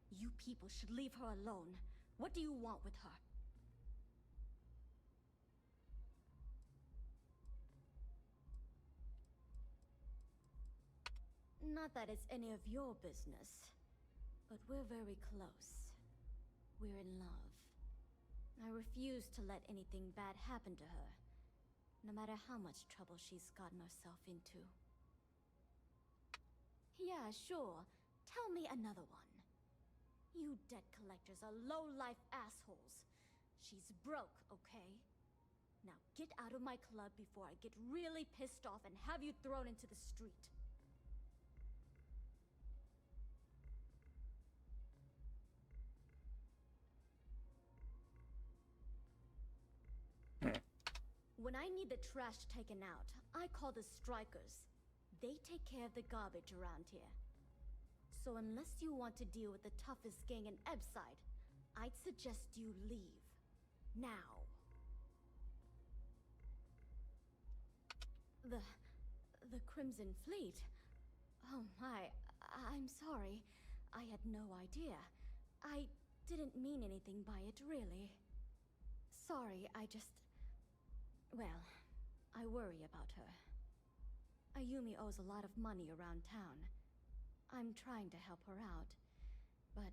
You people should leave her alone. What do you want with her? Not that it's any of your business, but we're very close. We're in love. I refuse to let anything bad happen to her, no matter how much trouble she's gotten herself into. Yeah, sure. Tell me another one. You debt collectors are low-life assholes. She's broke, okay? Now get out of my club before I get really pissed off and have you thrown into the street. When I need the trash taken out, I call the strikers. They take care of the garbage around here. So unless you want to deal with the toughest gang in Ebside, I'd suggest you leave. Now. The Crimson Fleet? Oh my, I'm sorry. I had no idea. I didn't mean anything by it, really. Sorry, well, I worry about her. Ayumi owes a lot of money around town. I'm trying to help her out, but,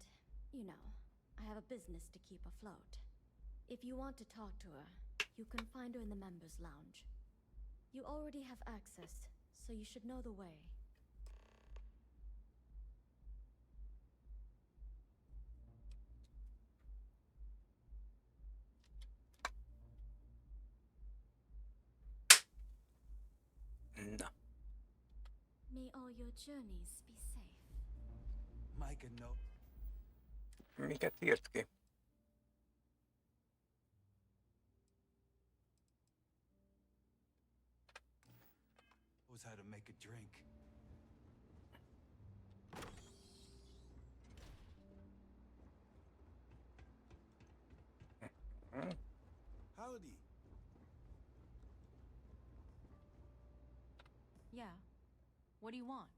you know, I have a business to keep afloat. If you want to talk to her, you can find her in the members' lounge. You already have access, so you should know the way. Na. May all your journeys be safe. Micah, no. Miket írt ki? Knows how to make a drink. Howdy. Yeah. What do you want?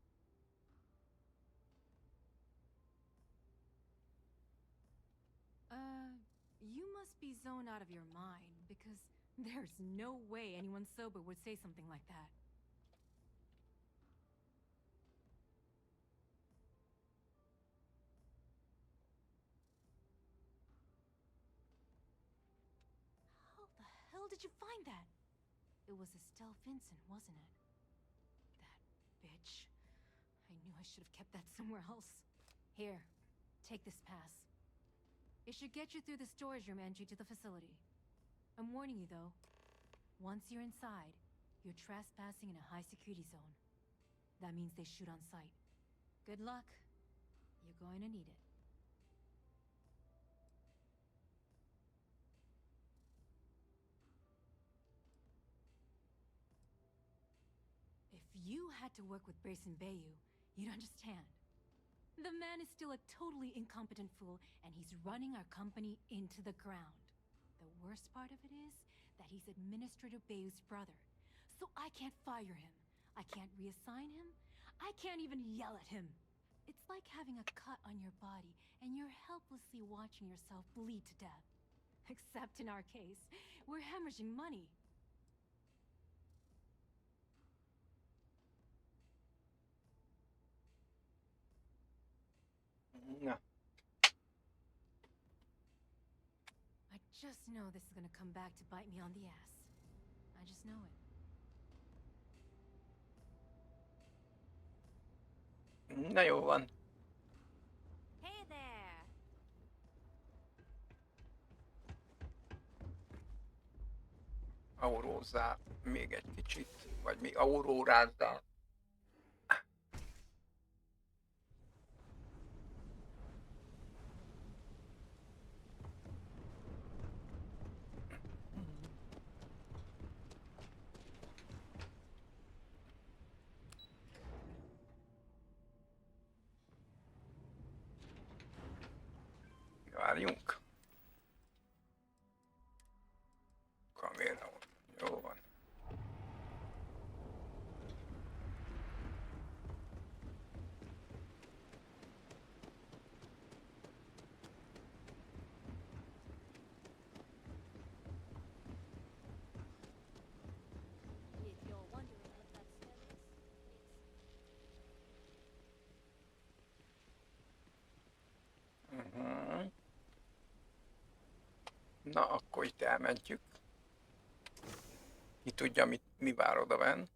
You must be zoned out of your mind, because there's no way anyone sober would say something like that. How the hell did you find that? It was Estelle Vincent, wasn't it? That bitch. I knew I should have kept that somewhere else. Here, take this pass. It should get you through the storage room entry to the facility. I'm warning you though, once you're inside, you're trespassing in a high-security zone. That means they shoot on sight. Good luck. You're going to need it. If you had to work with Grayson Bayou, you'd understand. The man is still a totally incompetent fool, and he's running our company into the ground. The worst part of it is that he's Administrator Bayou's brother. So I can't fire him. I can't reassign him. I can't even yell at him. It's like having a cut on your body, and you're helplessly watching yourself bleed to death. Except in our case, we're hemorrhaging money. Na. I just know this is gonna come back to bite me on the ass. I just know it. Na jó van. Hey there! Aurózzál még egy kicsit, vagy mi aurórázzál. Várjunk. Kamera. Jó van. If you're wondering what that smell is, Na, akkor itt elmentjük. Ki tudja, mi vár odabenn.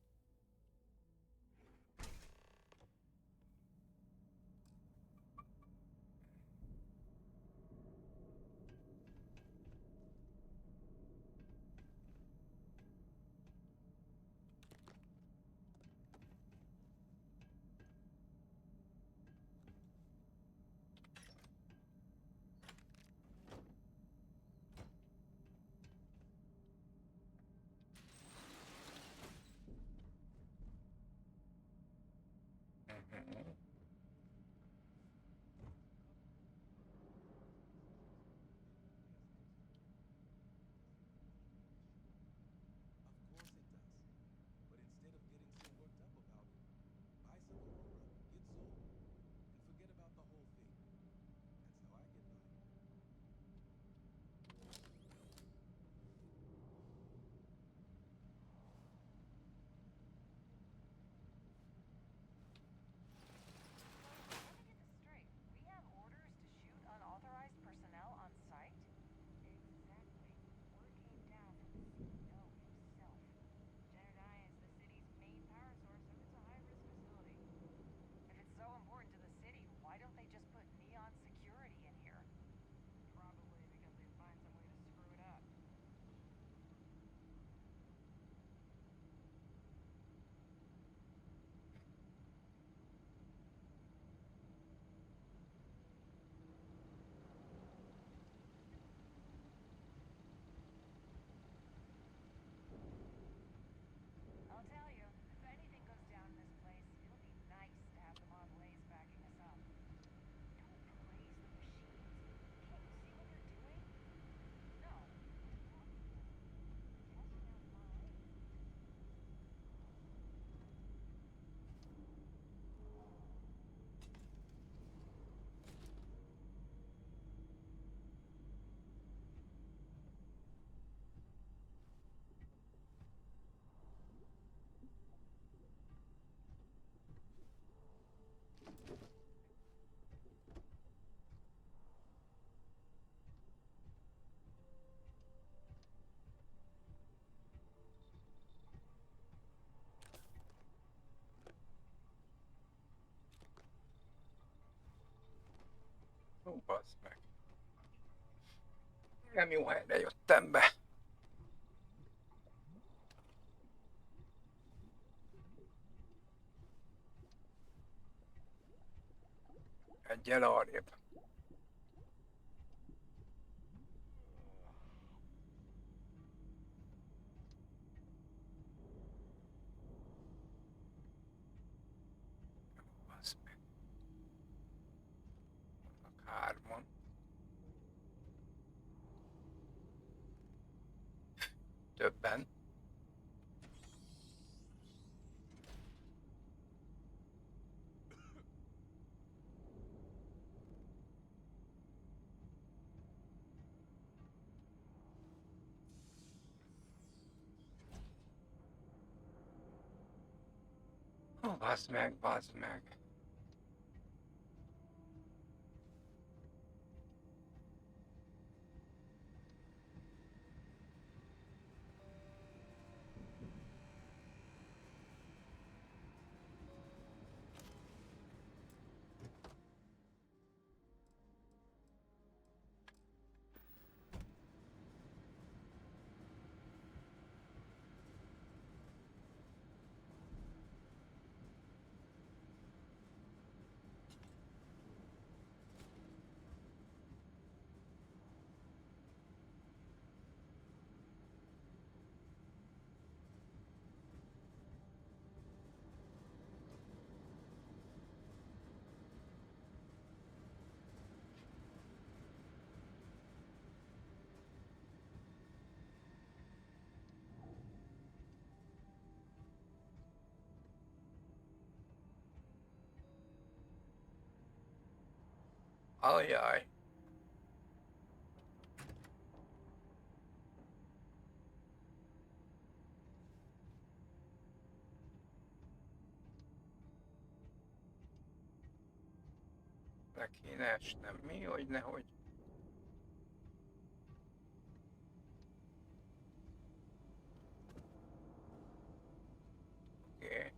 Ó, bassz meg. Nem jó helyre jöttem be. Egyel arrébb. Bassz meg. Vannak hárman. Többen. Ó, bassz meg, bassz meg. Ajjaj. Le kéne esnem mi, hogy nehogy. Oké.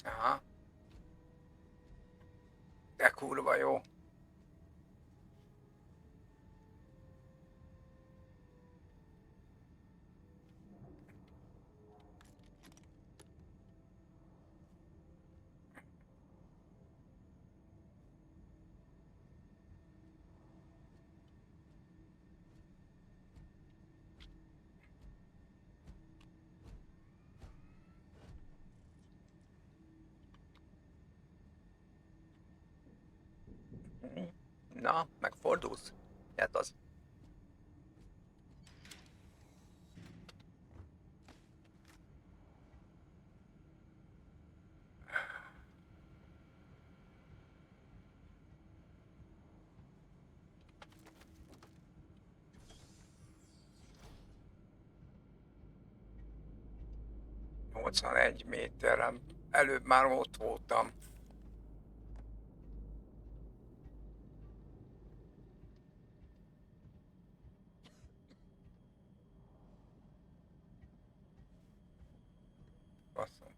Aha. De kurva jó. Na, megfordulsz? Hát az. ...81 méterem. Előbb már ott voltam. Baszom.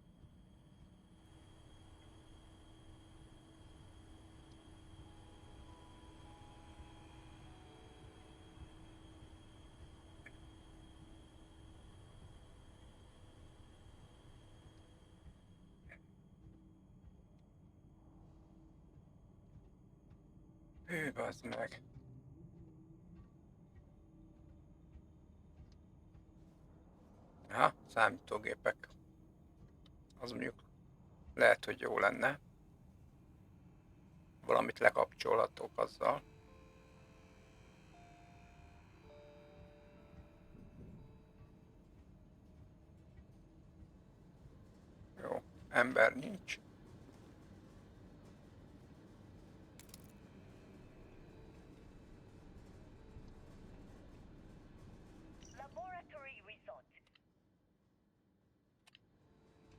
Hű, bazd meg. Ha, számítógépek. Az mondjuk lehet, hogy jó lenne. Valamit lekapcsolhatok azzal. Jó, ember nincs.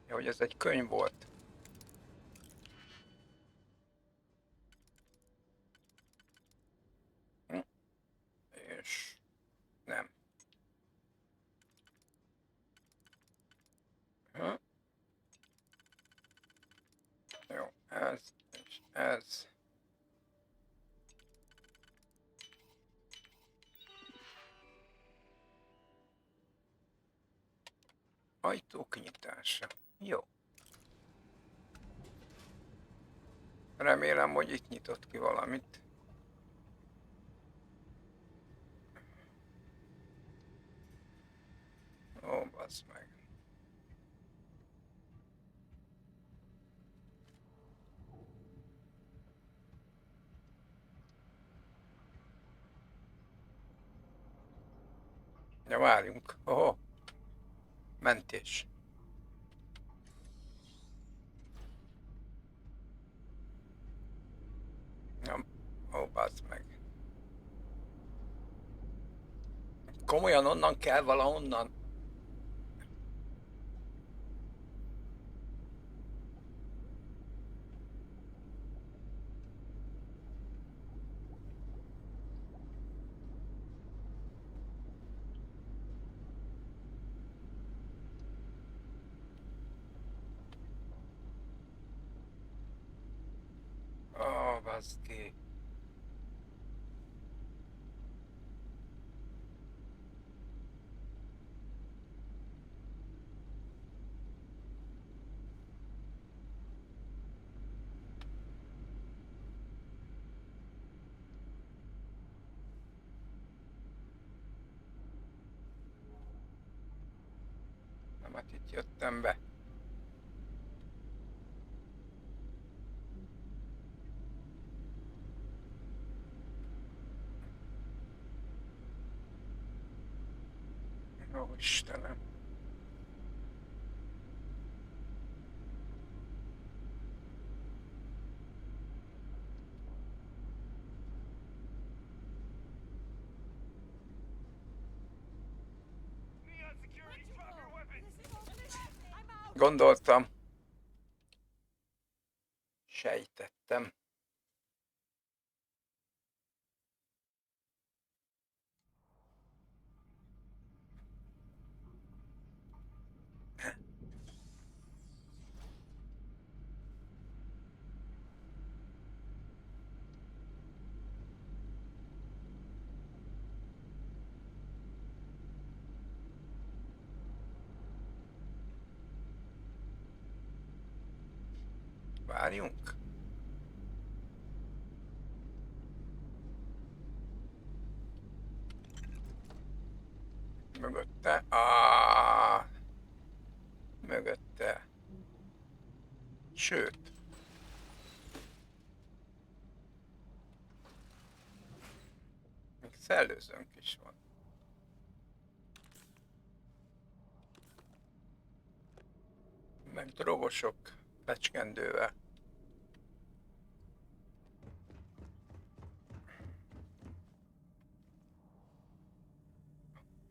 Ja, hogy ez egy könyv volt. És nem. Jó, ez és ez. Ajtó kinyitása. Jó. Remélem, hogy itt nyitott ki valamit. Ó, bassz meg. Ja, várjunk. Oh, mentés. Ja, ó, bassz meg. Komolyan onnan kell valahonnan? Ó, baszki. Nem, hát itt jöttem be. Ó, Istenem. Gondoltam. Sejtettem. Várjunk. Mögötte. Mögötte. Sőt. Még szellőzőnk is van. Meg drogosok fecskendővel.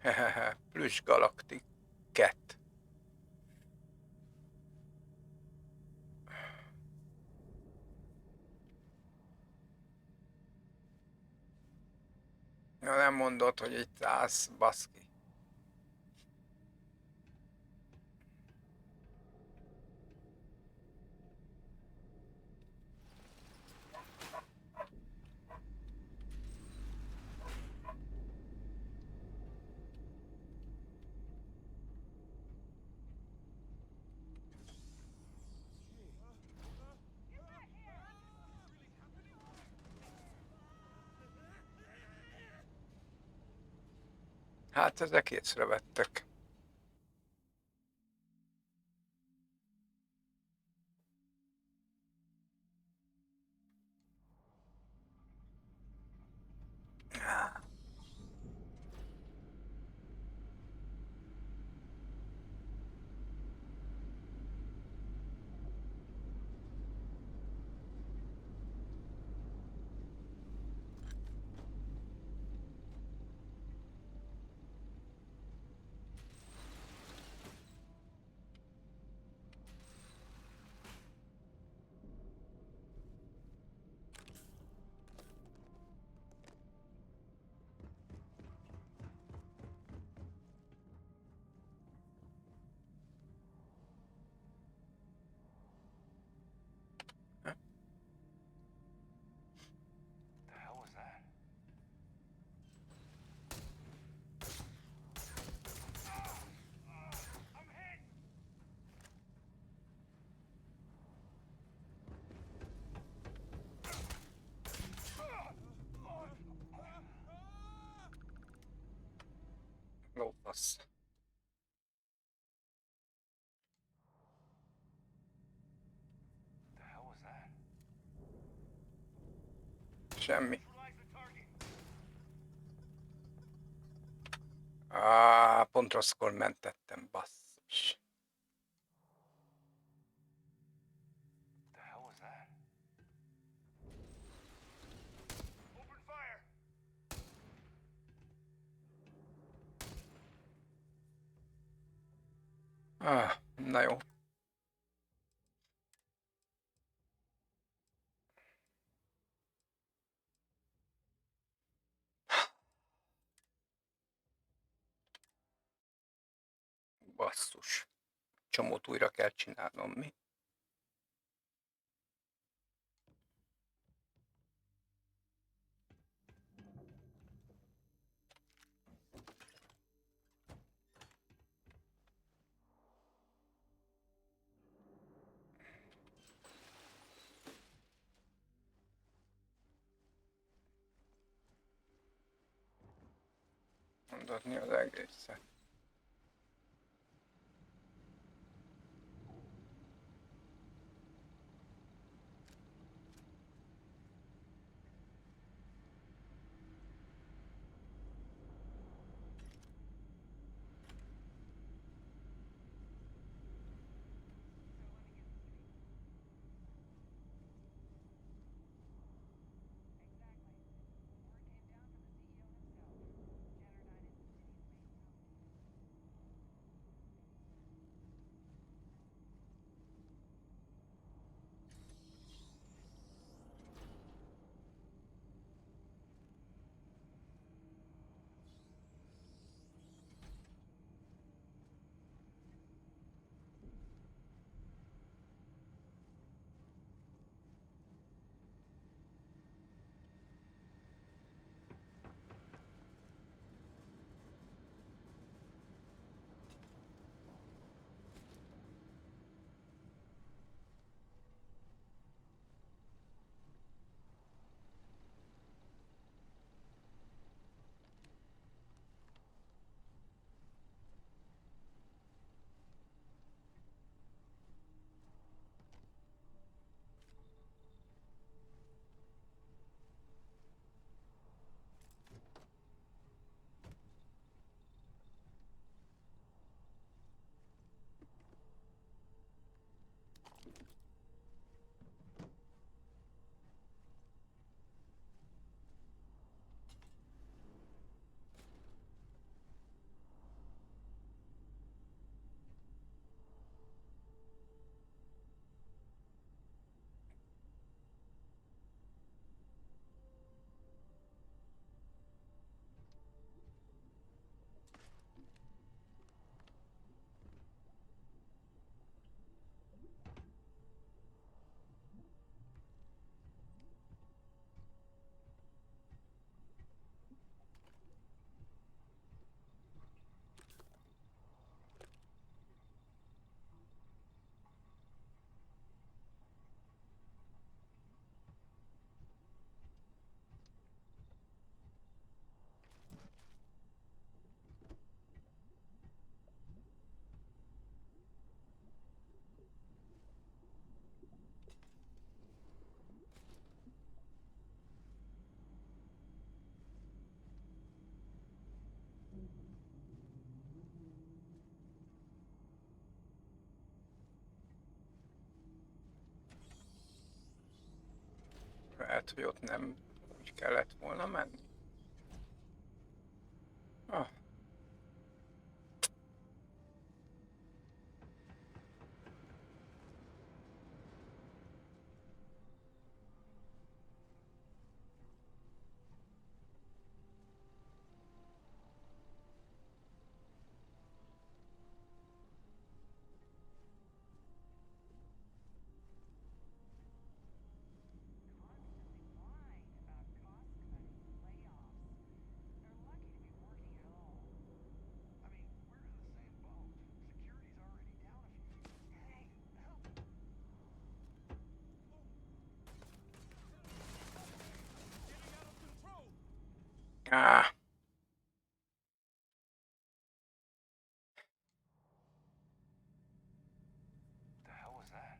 Hehehe, Plüss Galaktik 2. Ja, nem mondod, hogy itt állsz, baszki. Hát ezek észrevettek. Lófasz. Semmi. Pont rosszkor mentettem, basszus. Na jó. Basszus. Csomót újra kell csinálnom, mi? Mondatni az egészet. Lehet, hogy ott nem úgy kellett volna menni. Ah. Ah. The hell was that?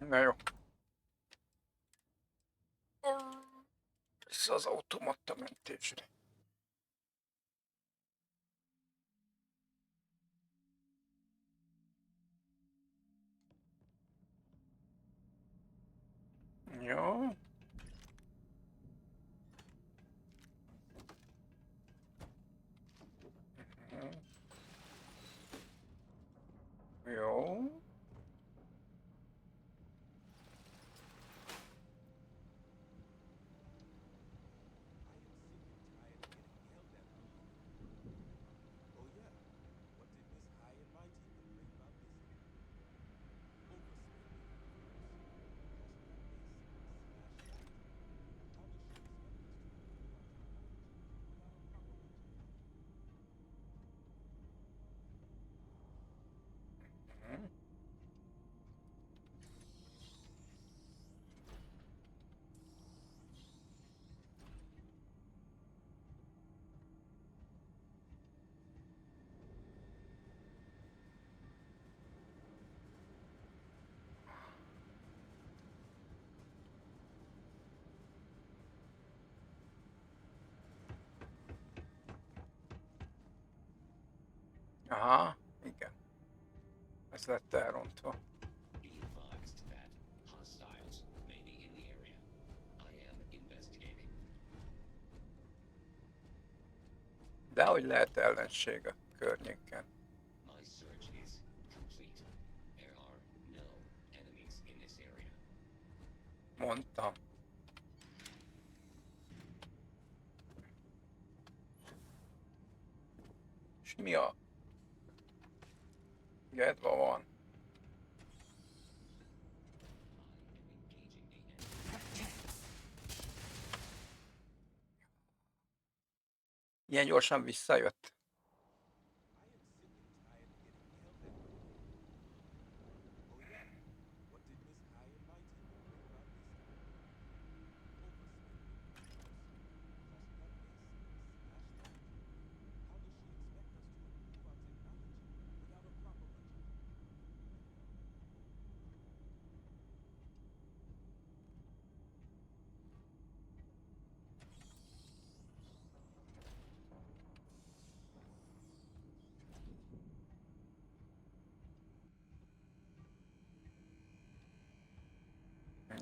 Na jó. Vissza az automatta mentésre. Jó. Jó. Oh yeah, what did Miss High and Mighty complain about this time? Overspending, of course. Also, that base smashed out. How does she expect us to improve our technology without a proper budget? Aha, igen. Ez lett elrontva. De hogy lehet ellenség a környéken? Mondtam. És mi a... Gedva van. Ilyen gyorsan visszajött. Oh yeah, what did Miss High and Mighty complain about this time? Overspending, of course. Also, that base smashed out. How does she expect us to improve our technology without a proper budget?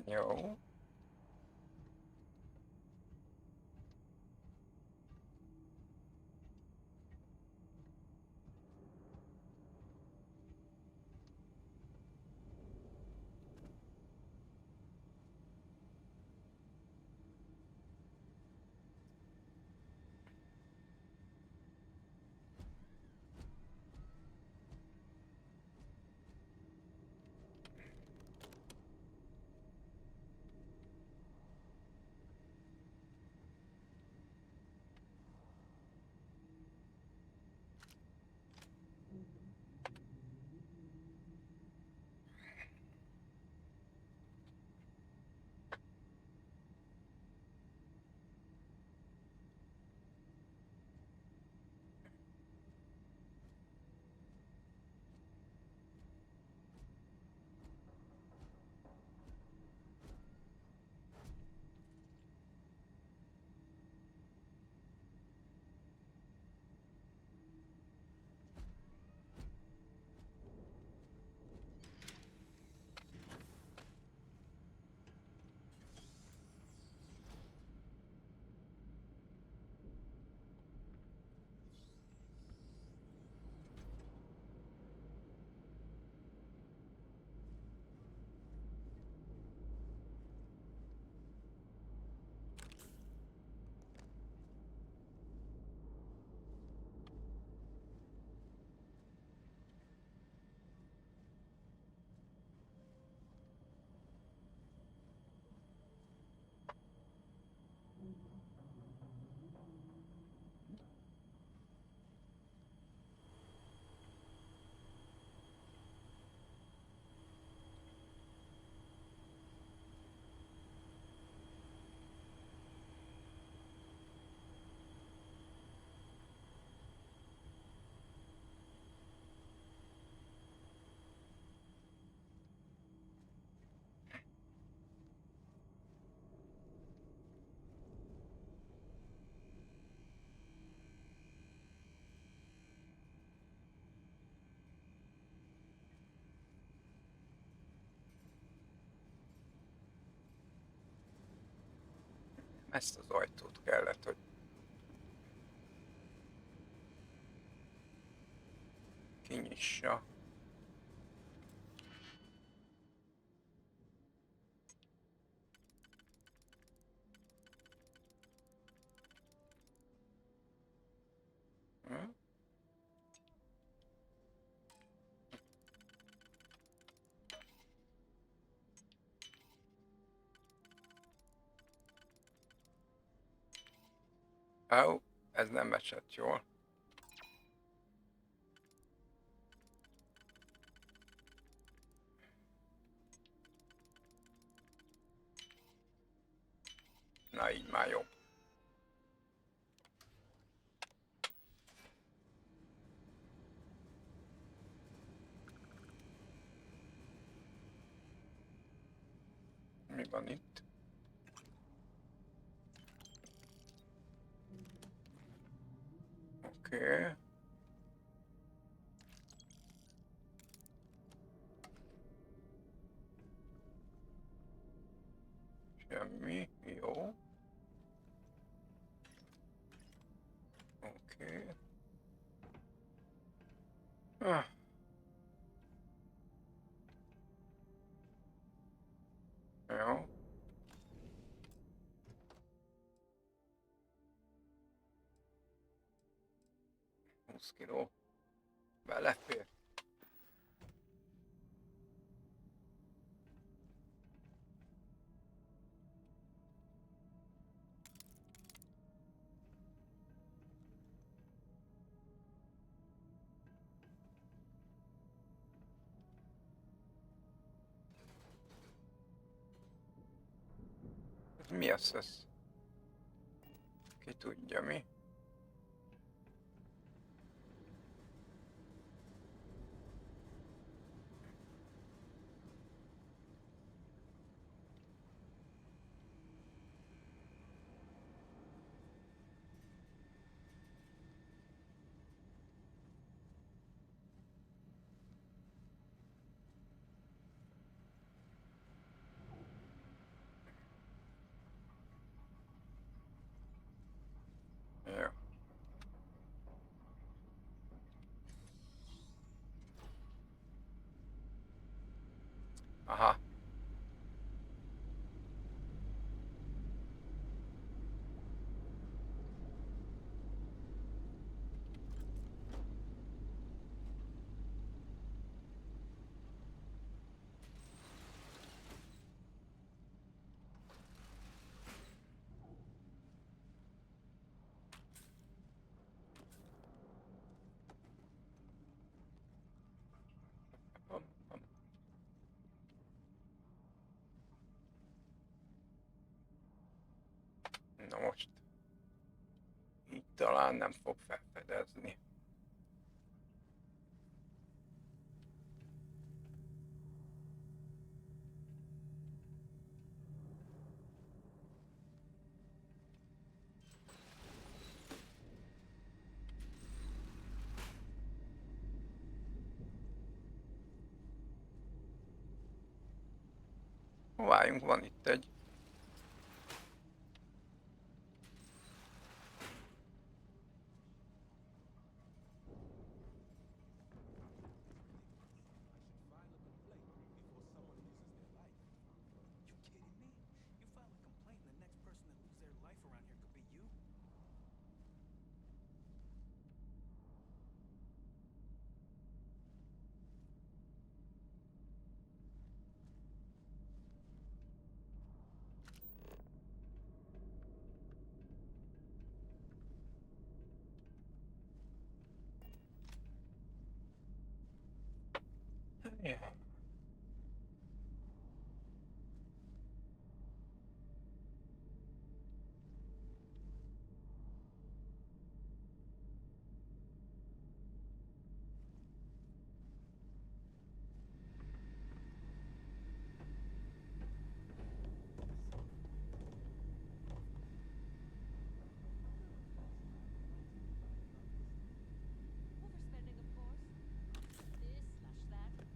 Jó. Ezt az ajtót kellett, hogy kinyissa. Hm? Ó, ez nem esett jól. Na így már jobb. Mi van itt? Oké. Semmi, jó. Oké. Ah. Jó. 20 kiló. Belefér. Mi az ez? Ki tudja mi? Jó. Aha. Na most. Így talán nem fog felfedezni. Várjunk, van itt egy. Yeah. Overspending, of course. This slash that.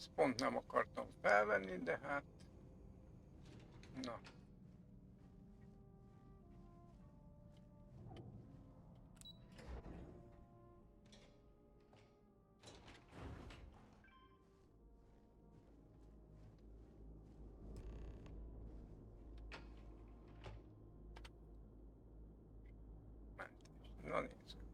Ezt pont nem akartam felvenni, de hát... Na. Na nézzük.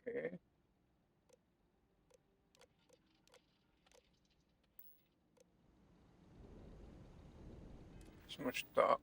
Oké. És most a...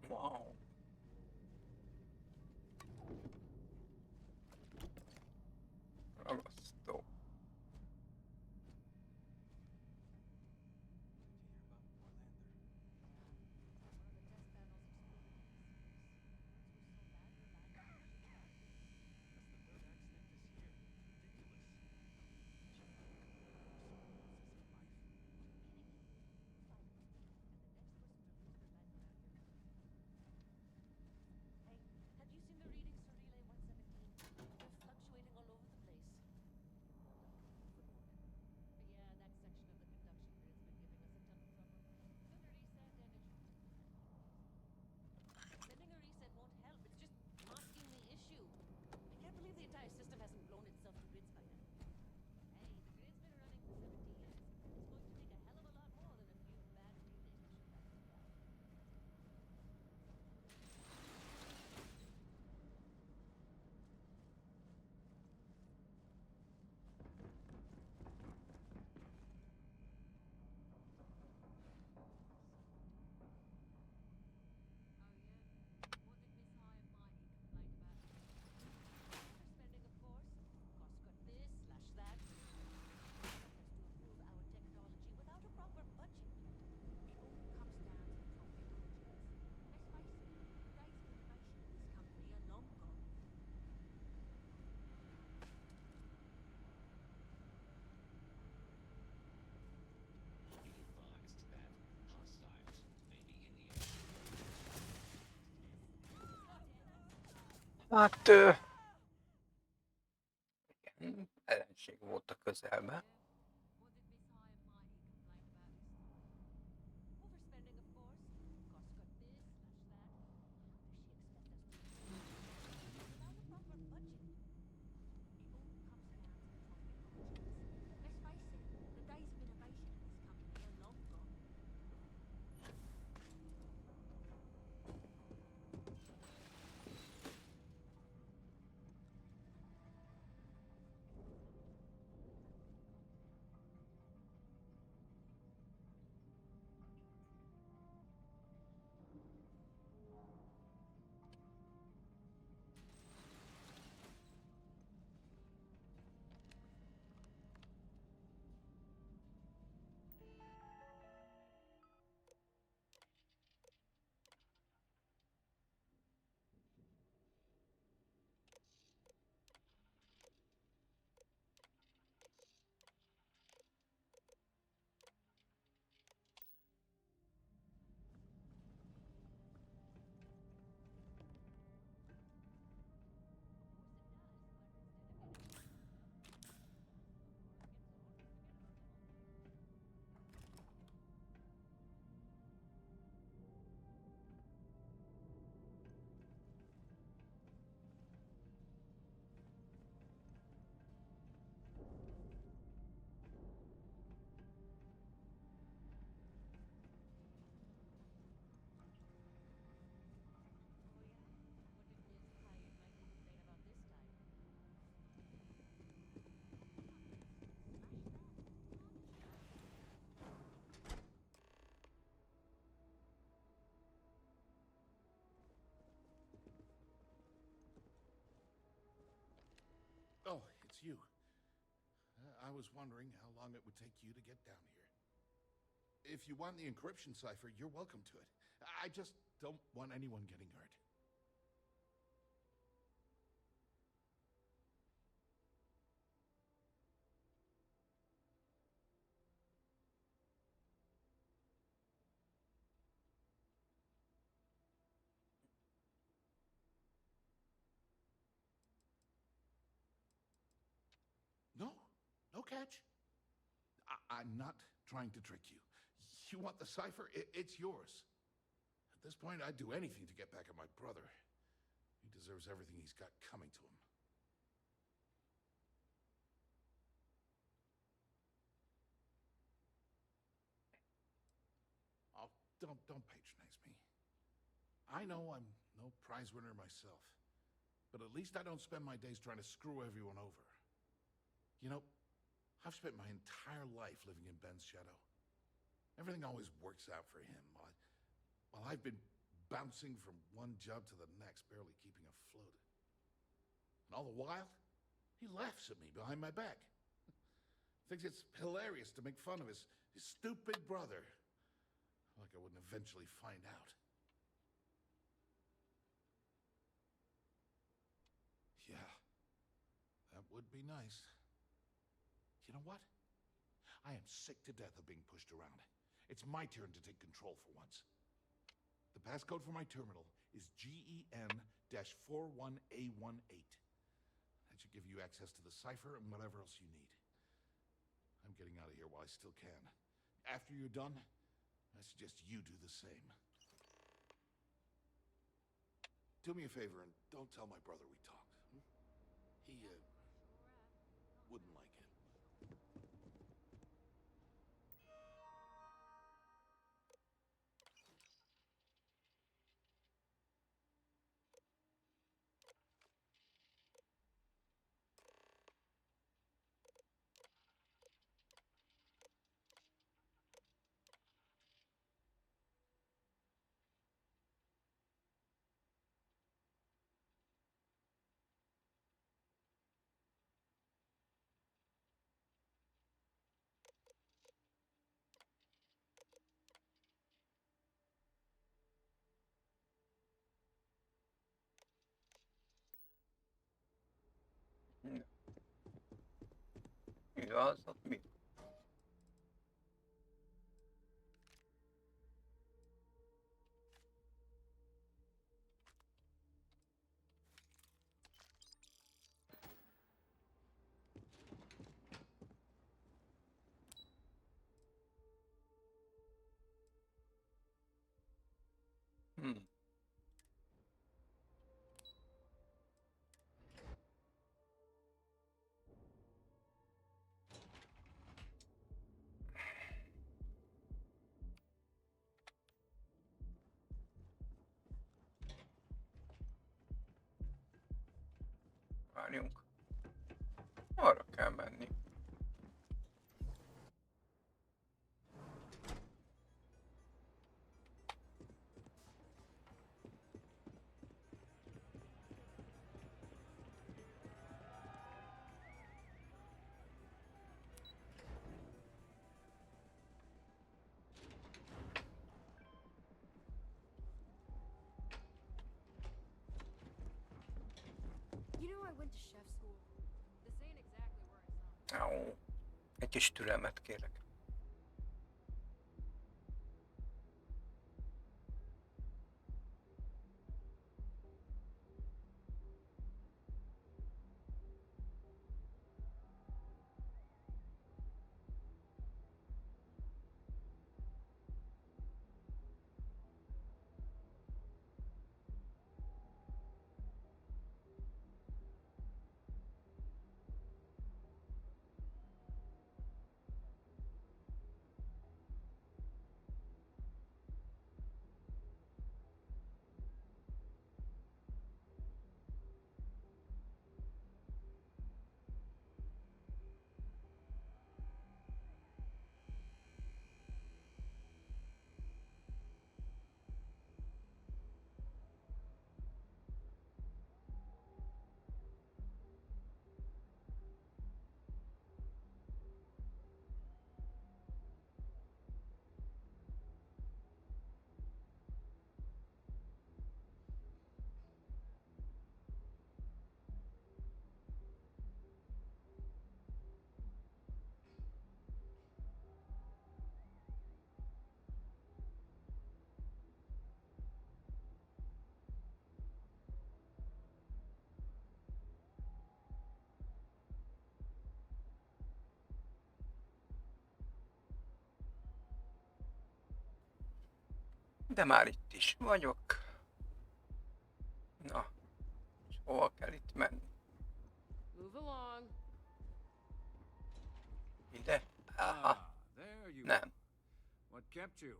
Wow. Ragasztó. Have you seen the readings for Relay 117? They're fluctuating all over the place. Yeah, that section of the conduction grid's been giving us a ton of trouble. Send a reset and it should... Sending a reset won't help. It's just masking the issue. I can't believe the entire system hasn't blown itself to bits by now. Hey, the grid's been running for 70 years. It's going to take a hell of a lot more than a few bad relays to shut that thing down. Overspending, of course. Cost cut this, slash that. Expect us to improve our technology without a proper budget. It all comes down to profit margins. Let's face it, the days of innovation in this company are long gone. Be advised that hostiles may be in the area. Hát... igen, ellenség volt a közelben. Overspending, of course. Cost cut this, slash that. How does she expect us to improve without a proper budget? It all comes down to profit margins. Let's face it, the days of innovation in this company are long gone. Oh, it's you. I was wondering how long it would take you to get down here. If you want the encryption cipher, you're welcome to it. I just don't want anyone getting hurt. No, no catch. I'm not trying to trick you. You want the cipher? It's yours. At this point, I'd do anything to get back at my brother. He deserves everything he's got coming to him. Oh, don't patronize me. I know I'm no prize winner myself, but at least I don't spend my days trying to screw everyone over. You know, I've spent my entire life living in Ben's shadow. Everything always works out for him, while I've been bouncing from one job to the next, barely keeping afloat. And all the while, he laughs at me behind my back. Thinks it's hilarious to make fun of his stupid brother. Like I wouldn't eventually find out. Yeah, that would be nice. You know what? I am sick to death of being pushed around. It's my turn to take control for once. The passcode for my terminal is GEN-41A18. That should give you access to the cipher and whatever else you need. I'm getting out of here while I still can. After you're done, I suggest you do the same. Do me a favor and don't tell my brother we talked. He, wouldn't like it. Igazat mi? Várjunk. Arra kell menni. You know I went to chef school. This ain't exactly where it sounds. Au. Egy kis türelmet kérek. De már itt is vagyok. Na, és hova kell itt menni? Move along. Ide? Aha. There you Nem. are. What kept you?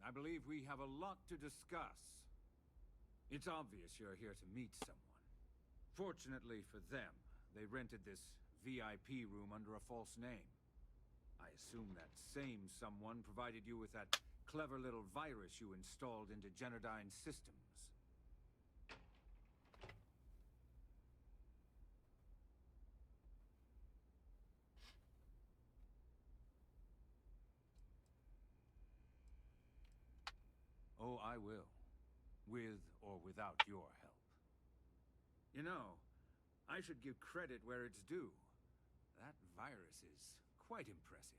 I believe we have a lot to discuss. It's obvious you're here to meet someone. Fortunately for them, they rented this VIP room under a false name. I assume that same someone provided you with that clever little virus you installed into Genodyne's systems. Oh, I will. With or without your help. You know, I should give credit where it's due. That virus is quite impressive.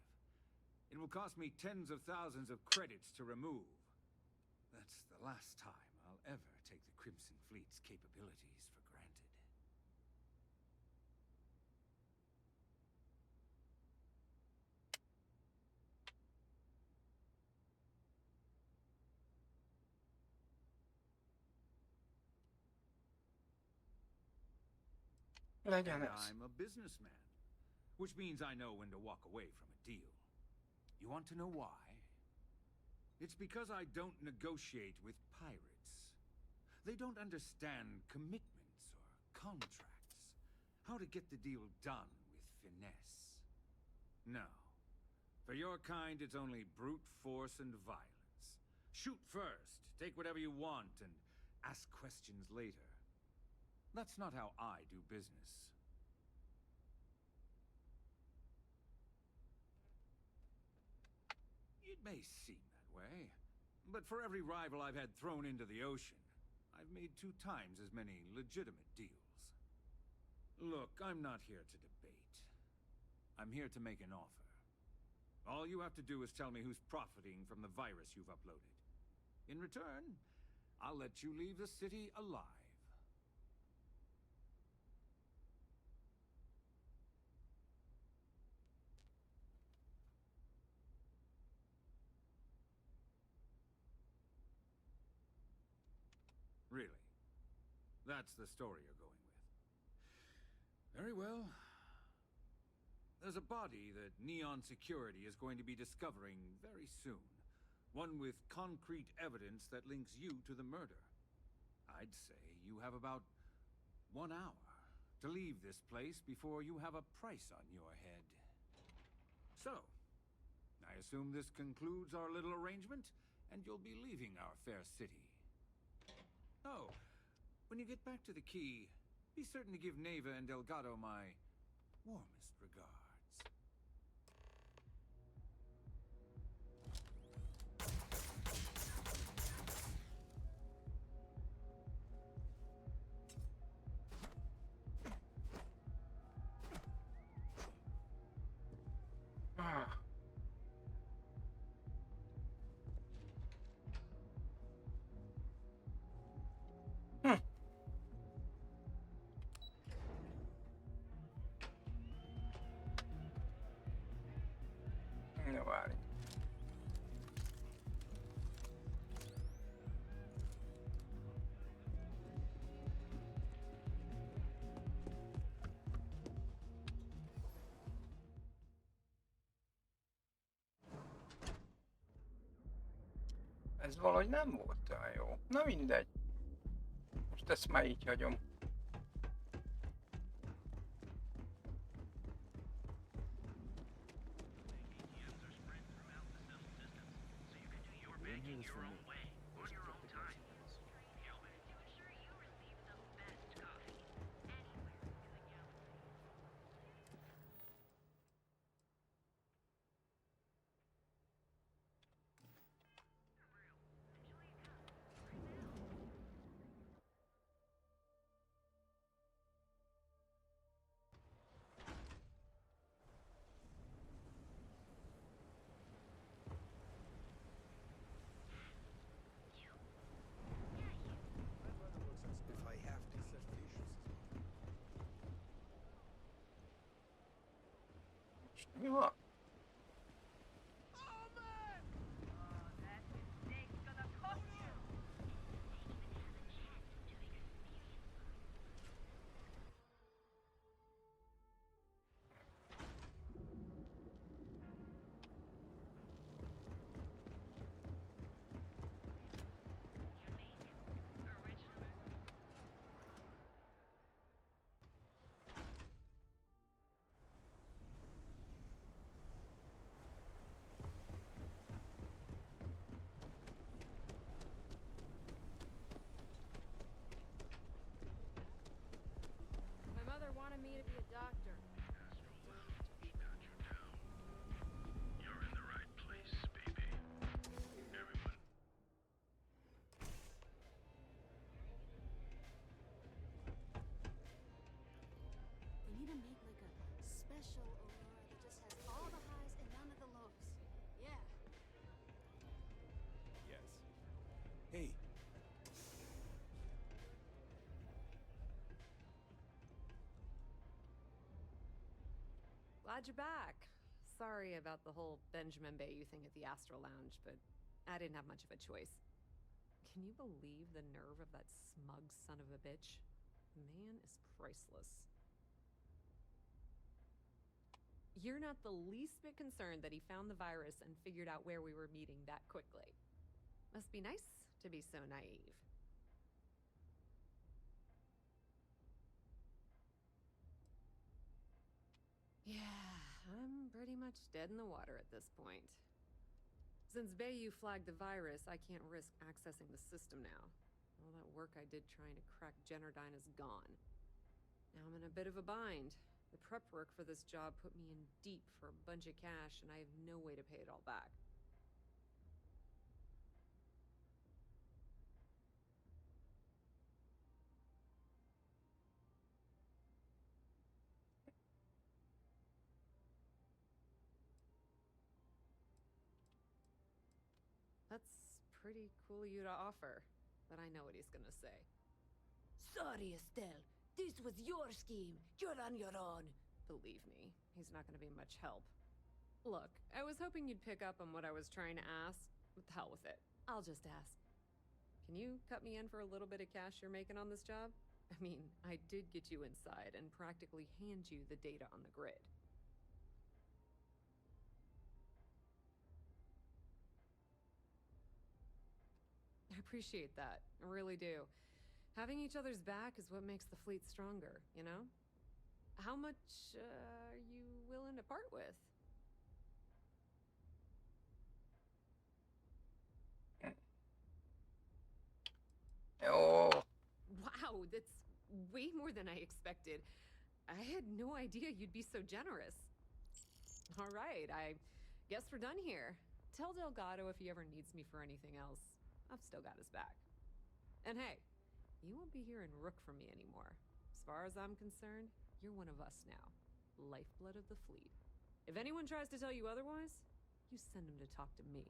It will cost me tens of thousands of credits to remove. That's the last time I'll ever take the Crimson Fleet's capabilities for granted. Legyen And ez. I'm a businessman, which means I know when to walk away from a deal. You want to know why? It's because I don't negotiate with pirates. They don't understand commitments or contracts. How to get the deal done with finesse. No. For your kind, it's only brute force and violence. Shoot first, take whatever you want, and ask questions later. That's not how I do business. It may seem that way, but for every rival I've had thrown into the ocean, I've made 2 times as many legitimate deals. Look, I'm not here to debate. I'm here to make an offer. All you have to do is tell me who's profiting from the virus you've uploaded. In return, I'll let you leave the city alive. Really? That's the story you're going with. Very well. There's a body that Neon Security is going to be discovering very soon. One with concrete evidence that links you to the murder. I'd say you have about 1 hour to leave this place before you have a price on your head. So, I assume this concludes our little arrangement, and you'll be leaving our fair city. Oh, when you get back to the key, be certain to give Neva and Delgado my warmest regards. Ah. Na várj. Ez valahogy nem volt olyan jó. Na mindegy. Most ezt már így hagyom. If I have to set fishes. Most mi van? Doctor. You're in the right place, baby. Everyone. They need to make like a special Aurora that just has all the highs and none of the lows. Yeah. Yes. Hey. Glad you're back. Sorry about the whole Benjamin Bayou thing at the Astral Lounge, but I didn't have much of a choice. Can you believe the nerve of that smug son of a bitch? The man is priceless. You're not the least bit concerned that he found the virus and figured out where we were meeting that quickly. Must be nice to be so naive. Yeah, I'm pretty much dead in the water at this point. Since Bayou flagged the virus, I can't risk accessing the system now. All that work I did trying to crack Generdyne is gone. Now I'm in a bit of a bind. The prep work for this job put me in deep for a bunch of cash, and I have no way to pay it all back. That's pretty cool of you to offer, but I know what he's gonna say. Sorry, Estelle. This was your scheme. You're on your own. Believe me, he's not gonna be much help. Look, I was hoping you'd pick up on what I was trying to ask. What the hell with it? I'll just ask. Can you cut me in for a little bit of cash you're making on this job? I mean, I did get you inside and practically hand you the data on the grid. I appreciate that. I really do. Having each other's back is what makes the fleet stronger, you know? How much are you willing to part with? Oh, Wow, that's way more than I expected. I had no idea you'd be so generous. All right, I guess we're done here. Tell Delgado if he ever needs me for anything else. I've still got his back. And hey, you won't be hearing Rook from me anymore. As far as I'm concerned, you're one of us now. Lifeblood of the fleet. If anyone tries to tell you otherwise, you send them to talk to me.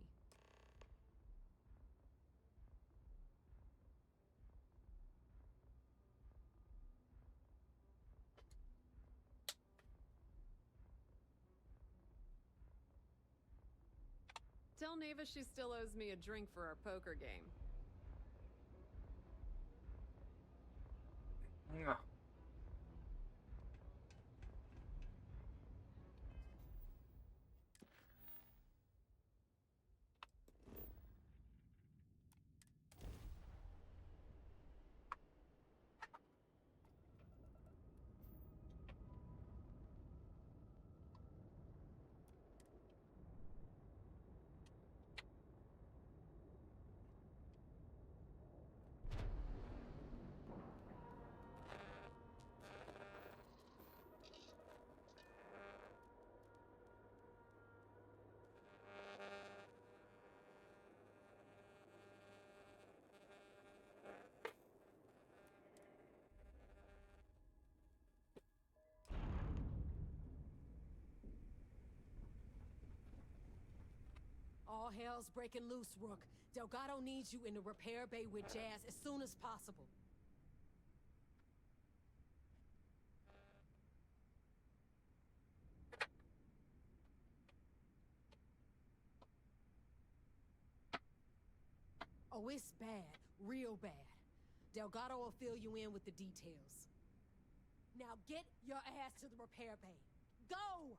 Tell Neva she still owes me a drink for our poker game. na. All hell's breaking loose, Rook. Delgado needs you in the repair bay with Jazz as soon as possible. Oh, it's bad. Real bad. Delgado will fill you in with the details. Now get your ass to the repair bay. Go!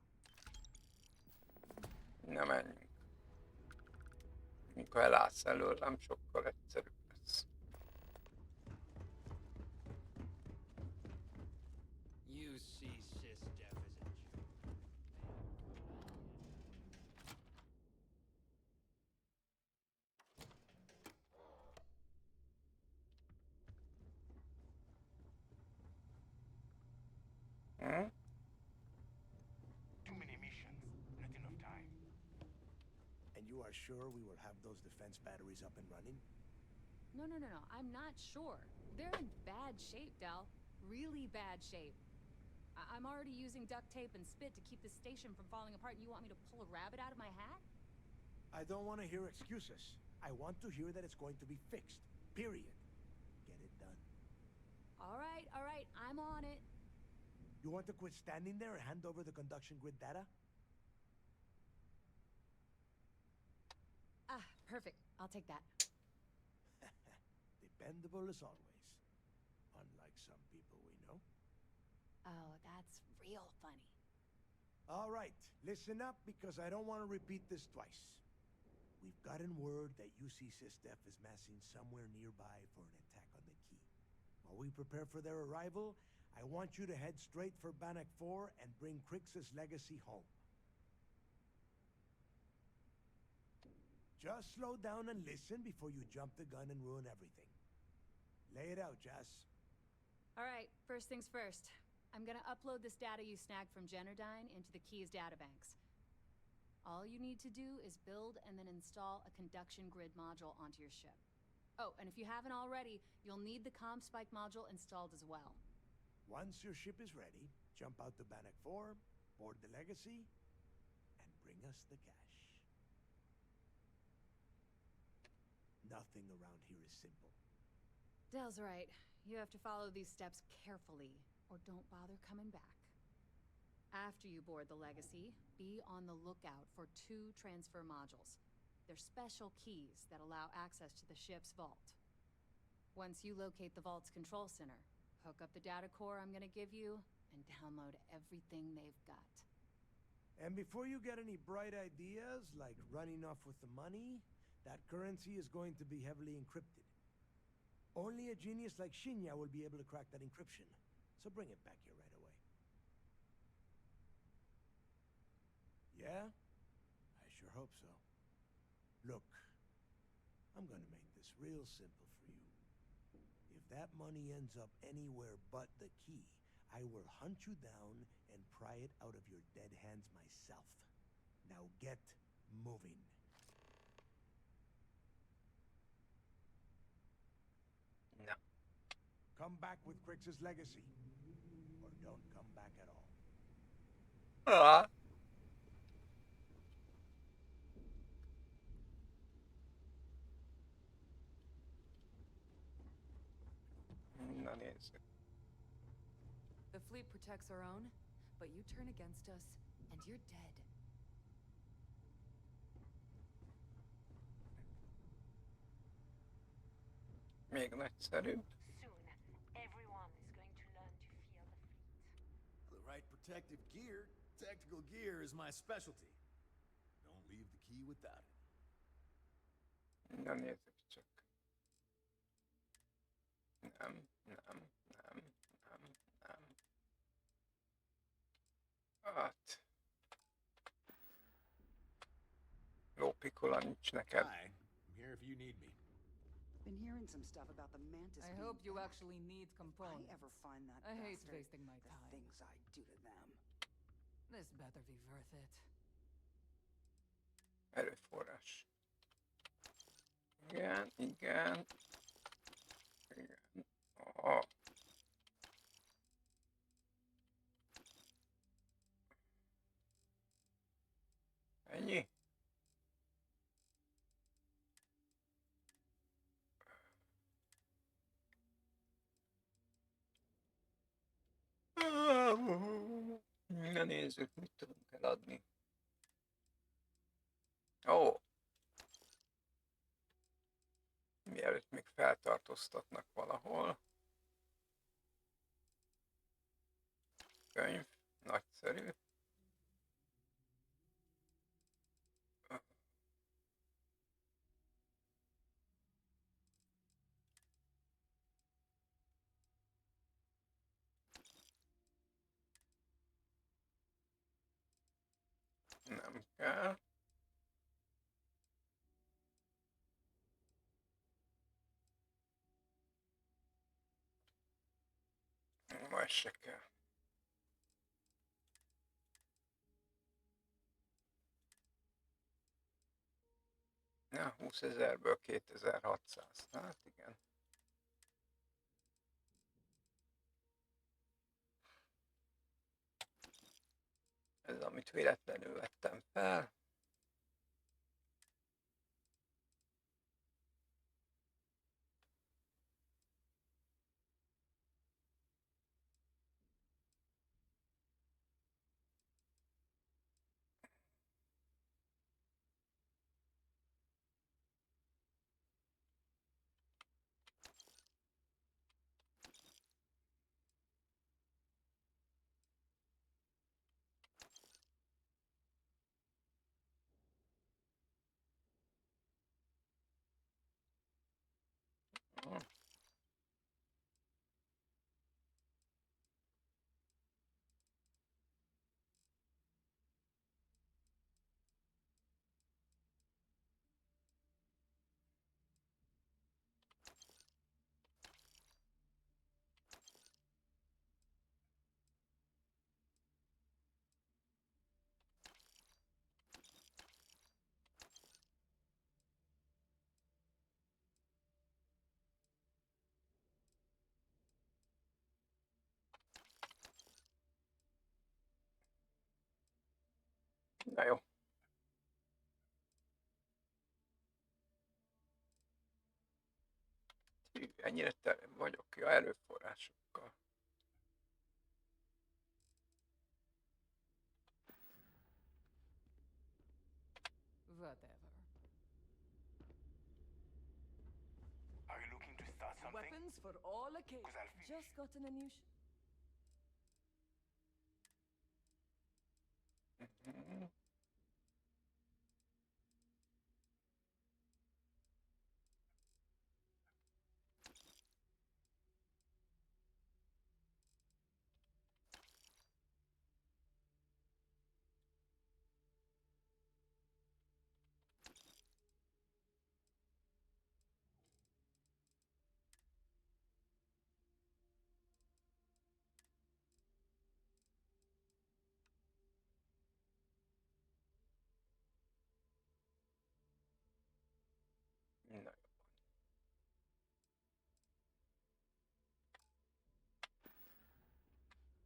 Na menjünk. Mikor elállsz előlem, sokkal egyszerűbb lesz. You see Sis Deficit. Hm? You are sure we will have those defense batteries up and running? No, no, no, no. I'm not sure. They're in bad shape, Del. Really bad shape. I'm already using duct tape and spit to keep the station from falling apart, and you want me to pull a rabbit out of my hat? I don't want to hear excuses. I want to hear that it's going to be fixed. Period. Get it done. All right. I'm on it. You want to quit standing there and hand over the conduction grid data? Ah, perfect. I'll take that. Dependable as always. Unlike some people we know. Oh, that's real funny. All right, listen up because I don't want to repeat this twice. We've gotten word that UC Systef is massing somewhere nearby for an attack on the key. While we prepare for their arrival, I want you to head straight for Bannock 4 and bring Crix's legacy home. Just slow down and listen before you jump the gun and ruin everything. Lay it out, Jess. All right, first things first. I'm gonna upload this data you snagged from Generdyne into the Keys databanks. All you need to do is build and then install a conduction grid module onto your ship. Oh, and if you haven't already, you'll need the CommSpike module installed as well. Once your ship is ready, jump out to Bannock 4, board the legacy, and bring us the cash. Nothing around here is simple. Del's right. You have to follow these steps carefully, or don't bother coming back. After you board the Legacy, be on the lookout for 2 transfer modules. They're special keys that allow access to the ship's vault. Once you locate the vault's control center, hook up the data core I'm gonna give you, and download everything they've got. And before you get any bright ideas, like running off with the money, that currency is going to be heavily encrypted. Only a genius like Shinya will be able to crack that encryption, so bring it back here right away. Yeah? I sure hope so. Look, I'm gonna make this real simple for you. If that money ends up anywhere but the key, I will hunt you down and pry it out of your dead hands myself. Now get moving. No. Come back with Crix's legacy, or don't come back at all. Ah. Na nézzük. The fleet protects our own, but you turn against us, and you're dead. Még nagyszerűbb. Soon, everyone is going to learn to fear the fleet. The right protective gear. Tactical gear is my specialty. Don't leave the key without it. Na nézzük csak. Nem. Hát. Lópikola nincs neked. Hi, I'm here if you need me. Been hearing some stuff about the Mantis. I hope you actually need components. If I ever find that I hate bastard, wasting my the time. things I do to them. This better be worth it. Erőforrás. Igen. Oh. Ennyi? Na nézzük, mit tudunk eladni. Ó! Mielőtt még feltartóztatnak valahol. Könyv. Nagyszerű. Nem kell. Majd se kell. Ja, 20 000-ből 2600. Hát igen. Ez amit véletlenül vettem fel. Na jó. Hű, ennyire tele vagyok, ja, erőforrásokkal. Whatever. Are you looking to start something? Weapons for all occasions. Just gotten a new Mhm. Na jó.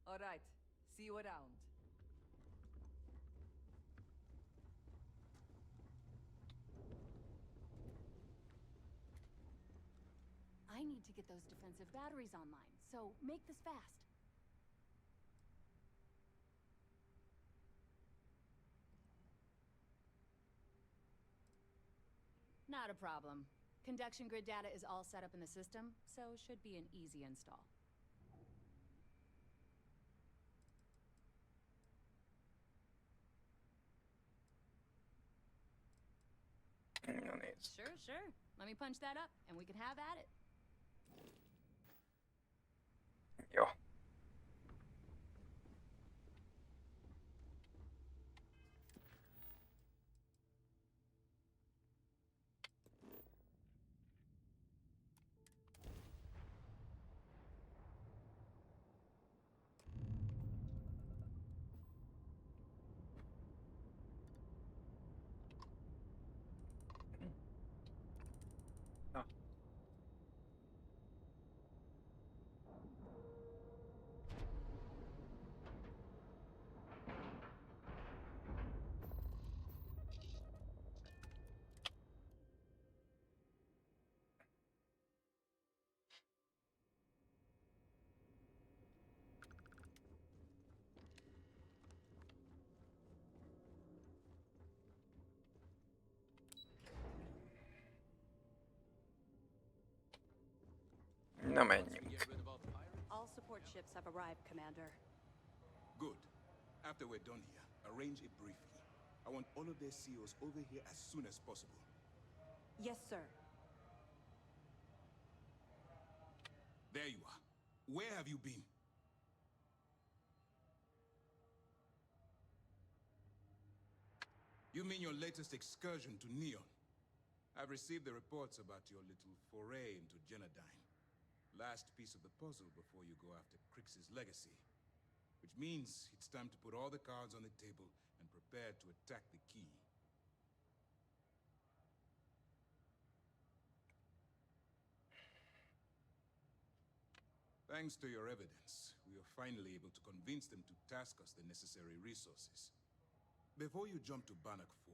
All right. See you around. I need to get those defensive batteries online, so make this fast. Not a problem. Conduction grid data is all set up in the system, so should be an easy install. Na nézd. Sure, sure. Let me punch that up, and we can have at it. Jó. Na. Na menjünk. All support ships have arrived, Commander. Good. After we're done here, arrange a briefing. I want all of their CEOs over here as soon as possible. Yes, sir. There you are. Where have you been? You mean your latest excursion to Neon? I've received the reports about your little foray into Genodyne. Last piece of the puzzle before you go after Crix's legacy. Which means it's time to put all the cards on the table and prepare to attack the key. Thanks to your evidence, we were finally able to convince them to task us the necessary resources. Before you jump to Bannock 4,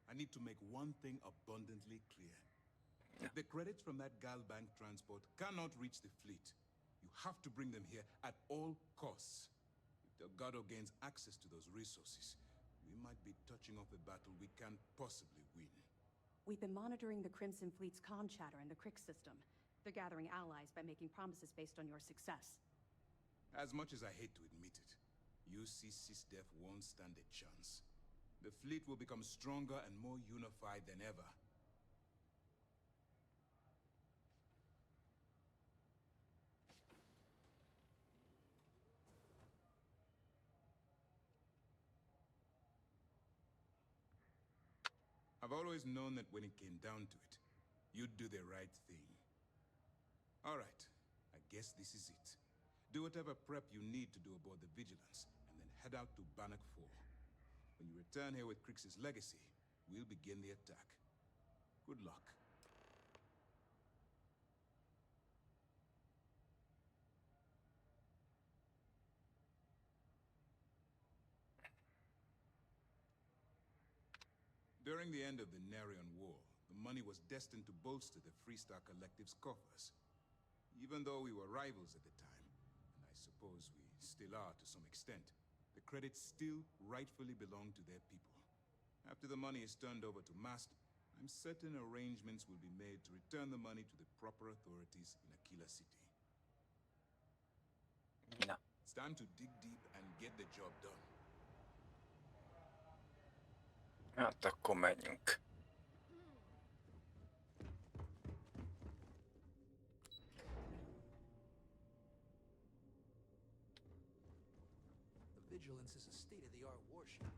I need to make one thing abundantly clear. The credits from that Gal Bank transport cannot reach the fleet. You have to bring them here at all costs. If Delgado gains access to those resources, we might be touching off a battle we can't possibly win. We've been monitoring the Crimson Fleet's comm chatter in the Crick system. They're gathering allies by making promises based on your success. As much as I hate to admit it, UC SysDef won't stand a chance. The fleet will become stronger and more unified than ever. I've always known that when it came down to it, you'd do the right thing. All right, I guess this is it. Do whatever prep you need to do aboard the Vigilance, and then head out to Bannock 4. When you return here with Crix's legacy, we'll begin the attack. Good luck. During the end of the Narion War, the money was destined to bolster the Freestar Collective's coffers. Even though we were rivals at the time, and I suppose we still are to some extent, the credits still rightfully belong to their people. After the money is turned over to Mast, I'm certain arrangements will be made to return the money to the proper authorities in Aquila City. No. It's time to dig deep and get the job done. Hát akkor menjünk. The Vigilance is a state-of-the-art warship.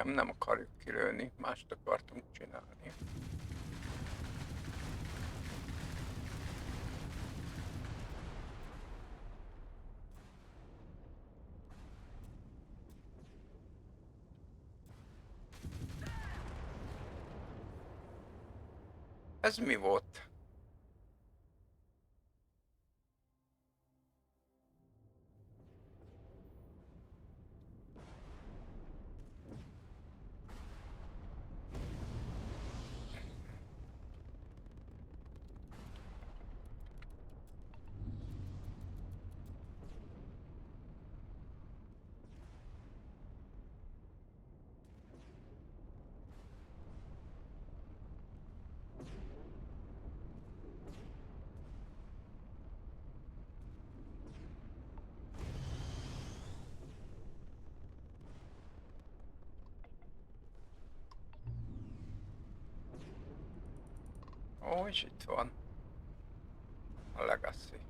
Nem akarjuk kilőni, mást akartunk csinálni. Ez mi volt? Ó, és itt van a Legacy.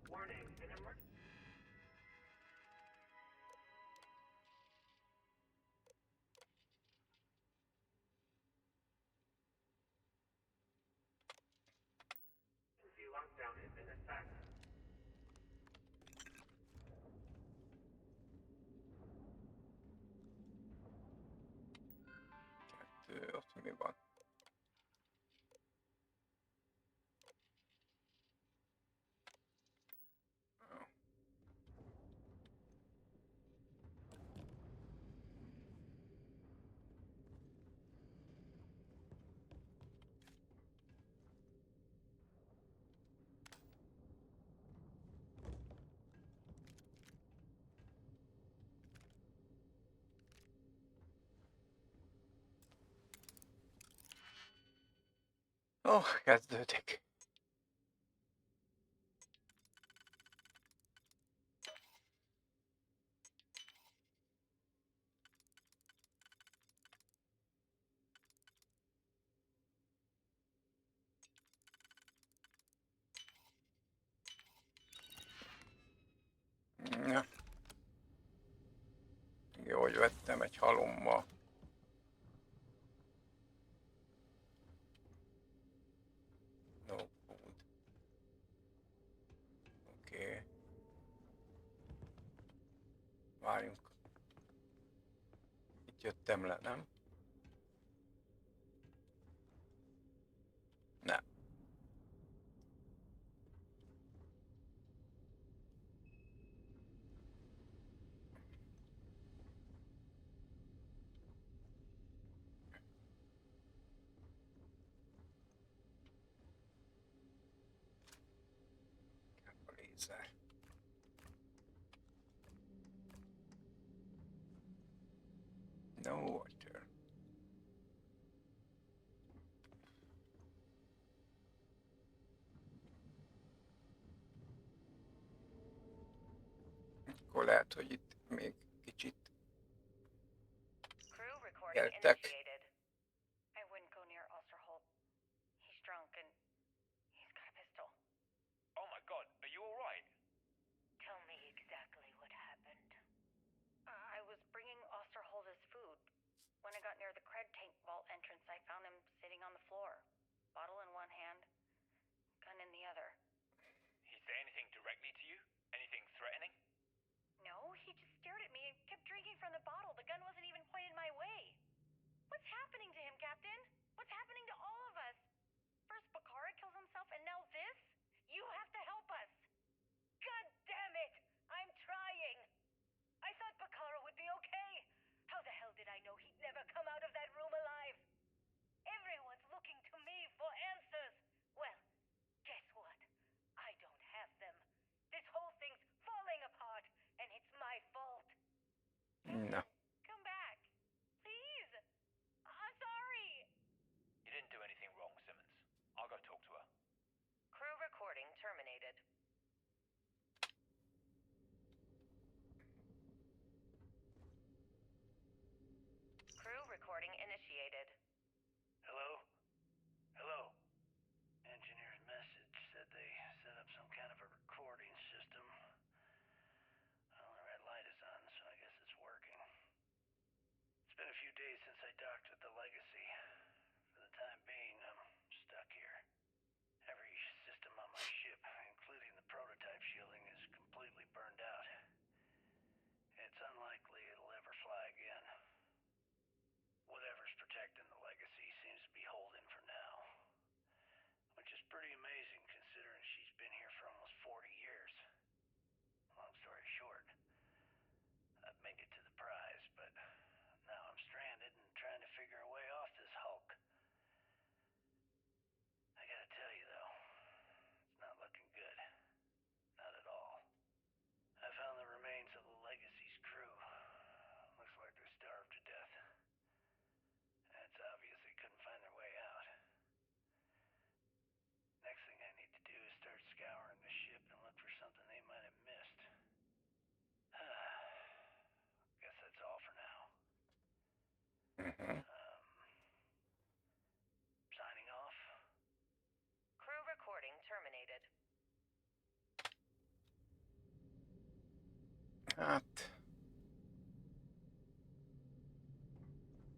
Warning, an emergency. Oh, kezdődik. Ja. Jó, hogy vettem egy halommal. No food. Oké. Várjunk. Itt jöttem le, nem? Nem. A lézer. No water. Akkor lehet, hogy itt még kicsit Crew recording éltek. initiated. I wouldn't go near Osterholt. He's drunk and he's got a pistol. Oh my god, are you alright? Tell me exactly what happened. I was bringing Osterholt his food. When I got near the cred tank vault entrance, I found him sitting on the floor. Bottle in one hand, gun in the other. He say anything directly to you? Anything threatening? No, he just stared at me and kept drinking from the bottle. The gun wasn't even pointed my way. What's happening to him, Captain? What's happening to all of us? First Bakara kills himself and now this? You have to help us. God damn it! I'm trying. I thought Bakara would be okay. How the hell did I know he'd never come out of that room alive? Everyone's looking to me for answers. Well, guess what? I don't have them. This whole thing's falling apart, and it's my fault. No. Come back. Please. I'm sorry. You didn't do anything wrong, Simmons. I'll go talk to her. Crew recording terminated. Crew recording initiated. Hello? Hello? Engineer's message said they set up some kind of a recording system. Well, the red light is on, so I guess it's working. It's been a few days since I docked with the Legacy. For the time being, I'm stuck here. Every system on my ship, including the prototype shielding, is completely burned out. It's unlikely it'll ever fly again. Whatever's protecting the Legacy seems to be holding for now. Which is pretty amazing considering she's been here for almost 40 years. Long story short, I've made it to the prize, but now I'm stranded and trying to figure a way off this hulk. I gotta tell you though, it's not looking good. Not at all. I found the remains of the Legacy's crew. Looks like they starved to death. It's obvious they couldn't find their way out. Next thing I need to do is start scouring the ship and look for something they might have missed. Guess that's all for now. Signing off. Crew recording terminated. Hát...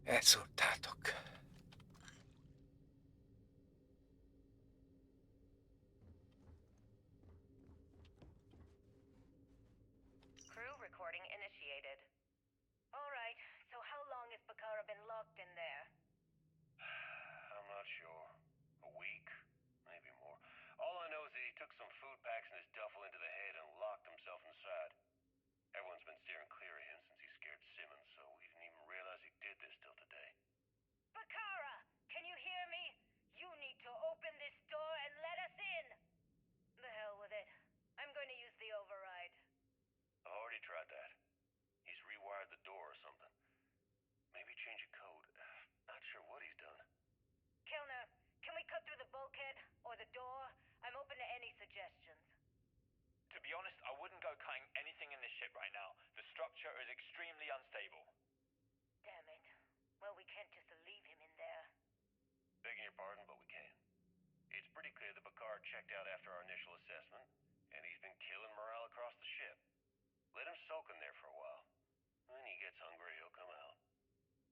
Elszúrtátok. Crew recording initiated. All right, so how long has Bakara been locked in there? I'm not sure. A week? Maybe more. All I know is that he took some food packs in his duffel into the head and locked himself inside. Everyone's been steering clear of him since he scared Simmons, so we didn't even realize he did this till today. But suggestions? To be honest, I wouldn't go cutting anything in this ship right now. The structure is extremely unstable. Damn it. Well, we can't just leave him in there. Begging your pardon, but we can. It's pretty clear that Picard checked out after our initial assessment, and he's been killing morale across the ship. Let him soak in there for a while. When he gets hungry, he'll come out.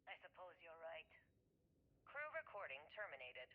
I suppose you're right. Crew recording terminated.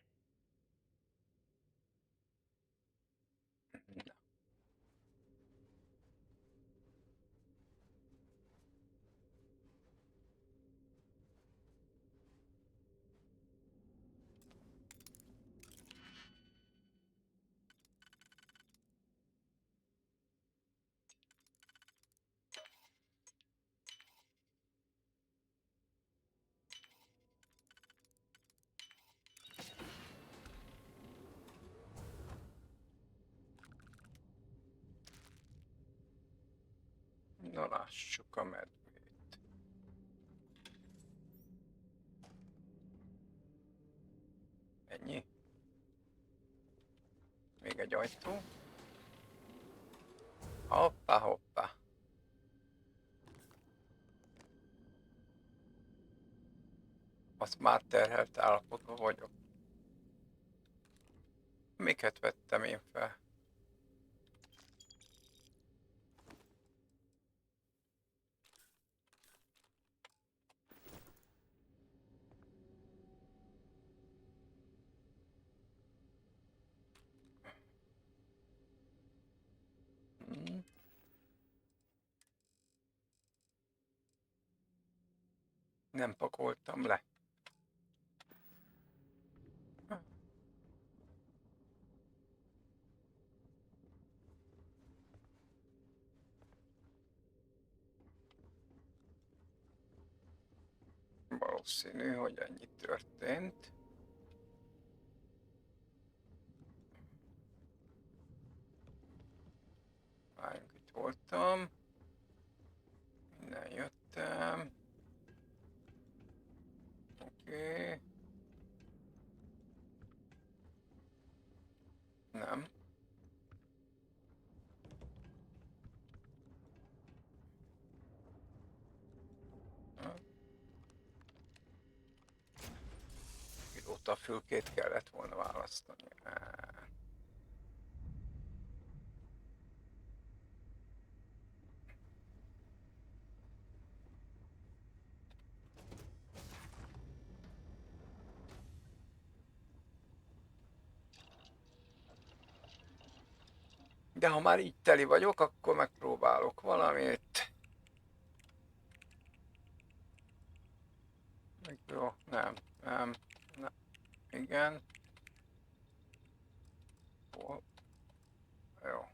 Na lássuk a medvét. Ennyi. Még egy ajtó. Hoppá, hoppá. Azt már terhelt állapotban vagyok. Miket vettem én fel? Nem pakoltam le. Valószínű, hogy ennyi történt. Várjunk, itt voltam. Innen jöttem. Oké. Nem. Pilóta fülkét kellett volna választani. De ha már így teli vagyok, akkor megpróbálok valamit. Jó, nem. Igen. Jó.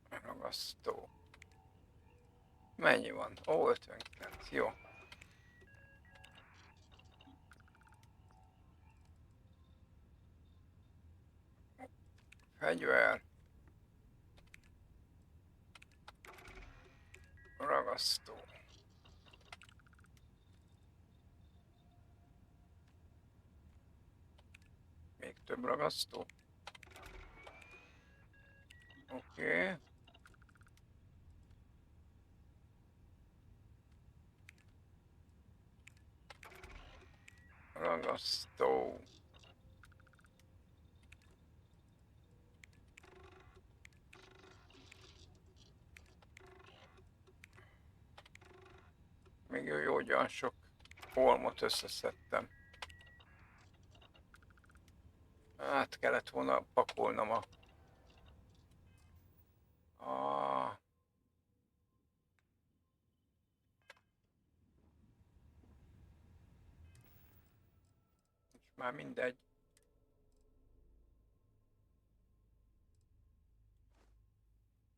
Ragasztó. Mennyi van? Ó, 59. Jó. Fegyver. Ragasztó. Még több ragasztó. Oké. Ragasztó. Még jó, olyan sok holmot összeszedtem. Hát kellett volna pakolnom a... És már mindegy.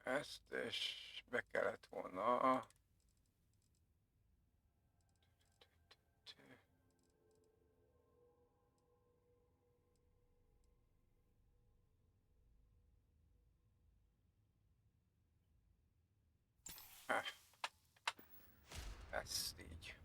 Ezt, és be kellett volna... Ezt így.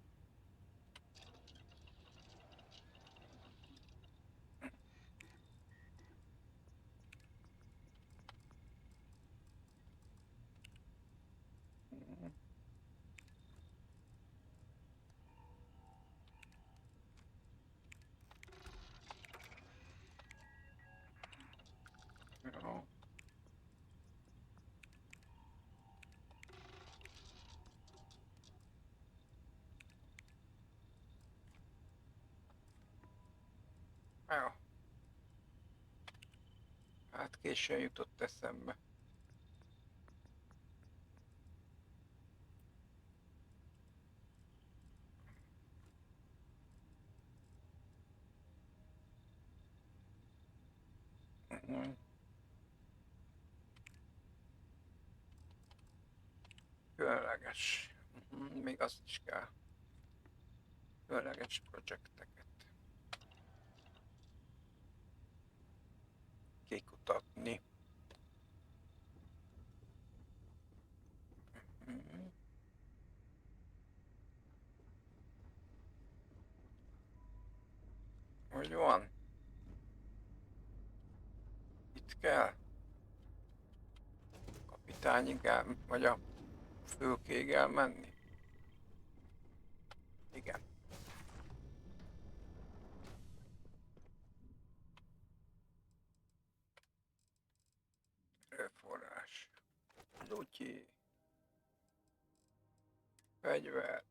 Jó. Hát későn jutott eszembe. Különleges. Még azt is kell. Különleges projekteket kikutatni. Hogy van? Itt kell. Kapitányig el, vagy a fülkéig elmenni? Igen. Erőforrás. Lutyi. Fegyver.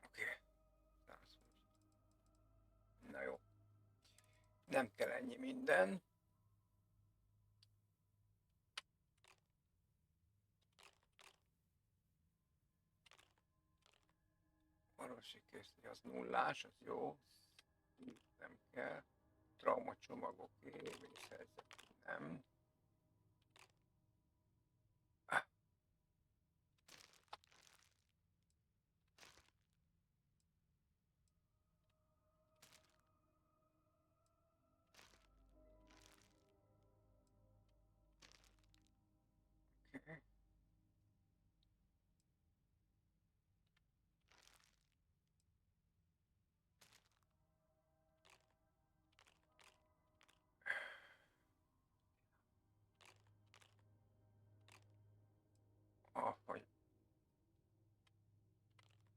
Oké. Na jó. Nem kell ennyi minden. Orvosi készülék, az nullás, az jó. Nem kell. Traumacsomagok, vészhelyzet, nem. Okay. Ahogy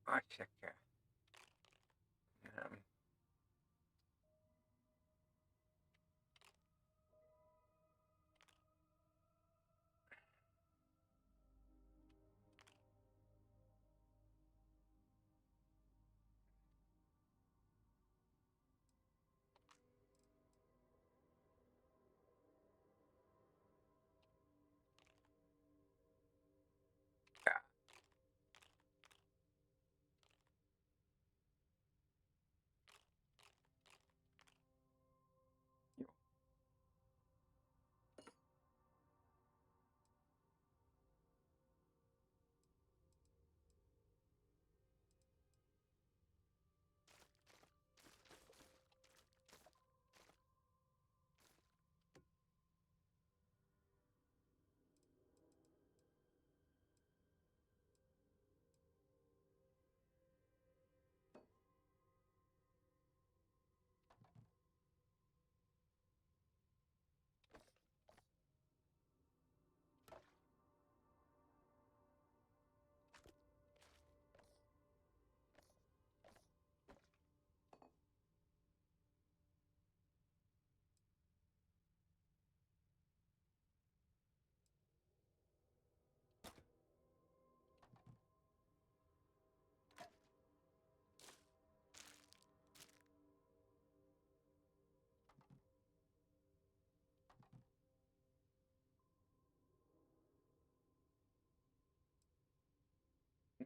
át se kell. Nem. Kell.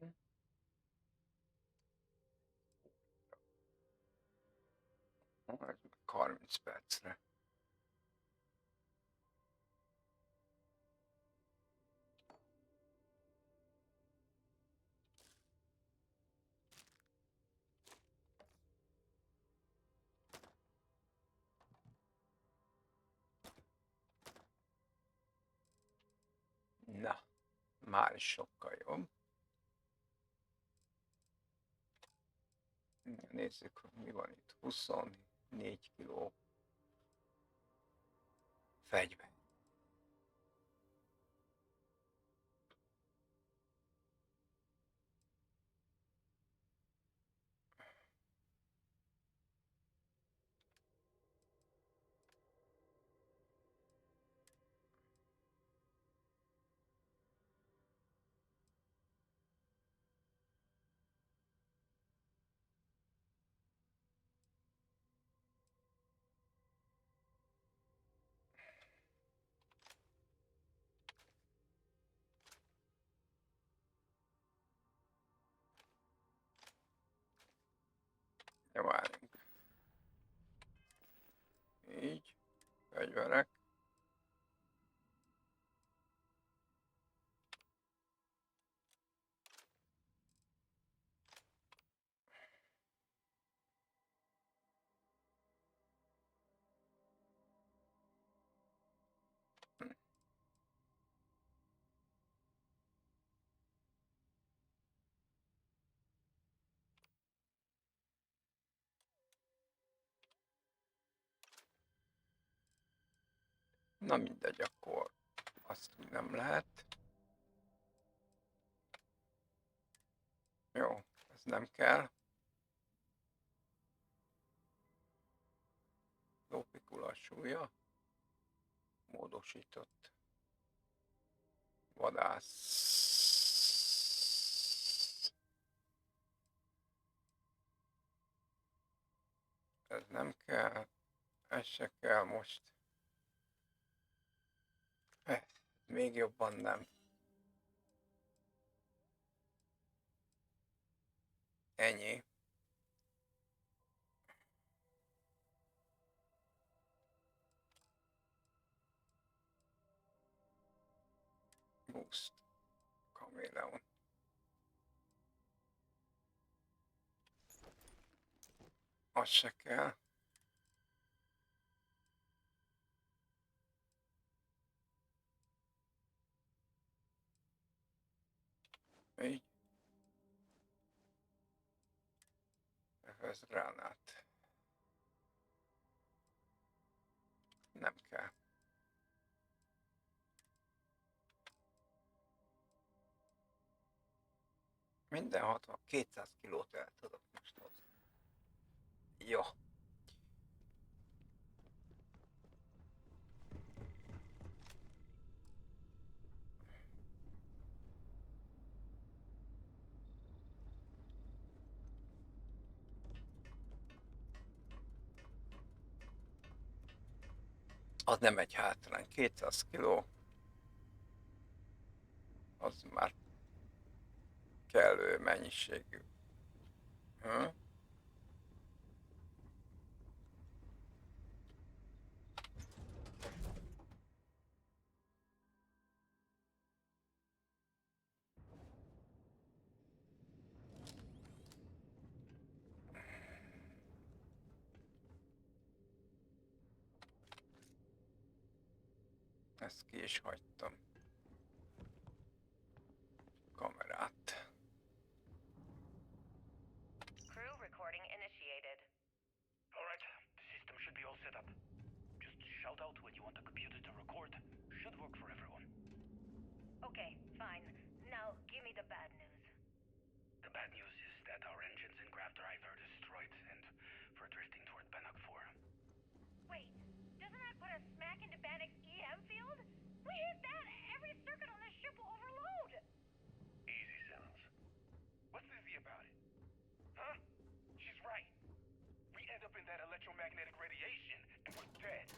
Jó. Ez 30 percre. Na, már is sokkal jobb. Nézzük, mi van itt. 24 kiló fegyver. Így. Fegyverek. Na mindegy, akkor azt úgy nem lehet. Jó, ez nem kell. Lópikula súlya. Módosított. Vadász. Ez nem kell. Ez se kell most. Még jobban nem. Ennyi. Boost. Kaméleon. Az se kell. Így. Ez gránát. Nem kell. Minden 200 kilót el tudok most hozni. Jó. Az nem egy hátrány. 200 kiló. Az már kellő mennyiségű. Ezt ki is hagytam. Kamerát. Crew recording initiated. Alright, the system should be all set up. Just shout out when you want the computer to record. Should work for everyone. Okay, fine. Now, give me the bad news. The bad news is that our engines and grav drive are destroyed, and we're drifting toward Bannock 4. Wait, doesn't that put us smack into Bannock's EM field? We hit that, every circuit on this ship will overload! Easy, Simmons. What's easy about it? Huh? She's right. We end up in that electromagnetic radiation, and we're dead.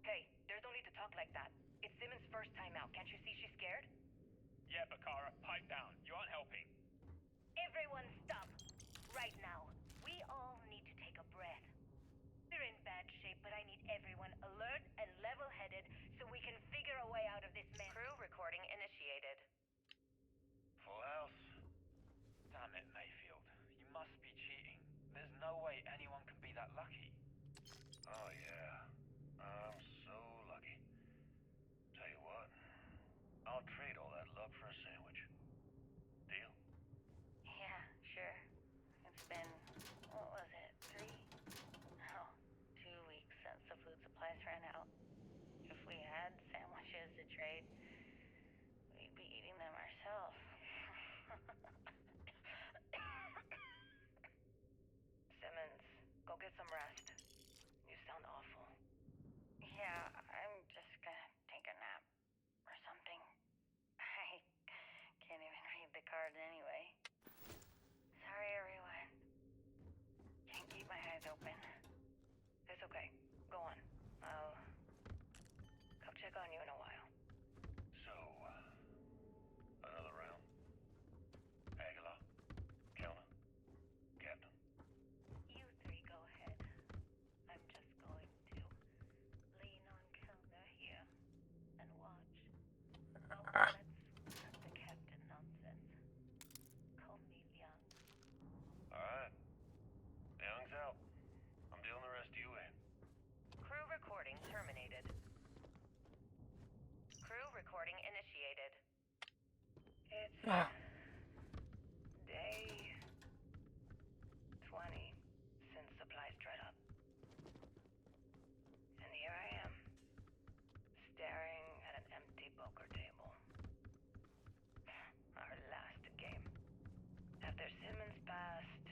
Hey, there's no need to talk like that. It's Simmons' first time out. Can't you see she's scared? Yeah, Bakara, pipe down. You aren't helping. Everyone stop. Right now. We all need to take a breath. We're in bad shape, but I need everyone alert and level-headed so we can figure a way out of this mess. Crew recording initiated. Full house. Damn it, Mayfield. You must be cheating. There's no way anyone can be that lucky. Oh, yeah. I'm so lucky. Tell you what, I'll trade all that luck for a sandwich. Deal? Yeah, sure. It's been, what was it, 2 weeks since the food supplies ran out. If we had sandwiches to trade, we'd be eating them ourselves. Simmons, go get some rest. Day 20 since supplies dried up. And here I am, staring at an empty poker table. Our last game. After Simmons passed,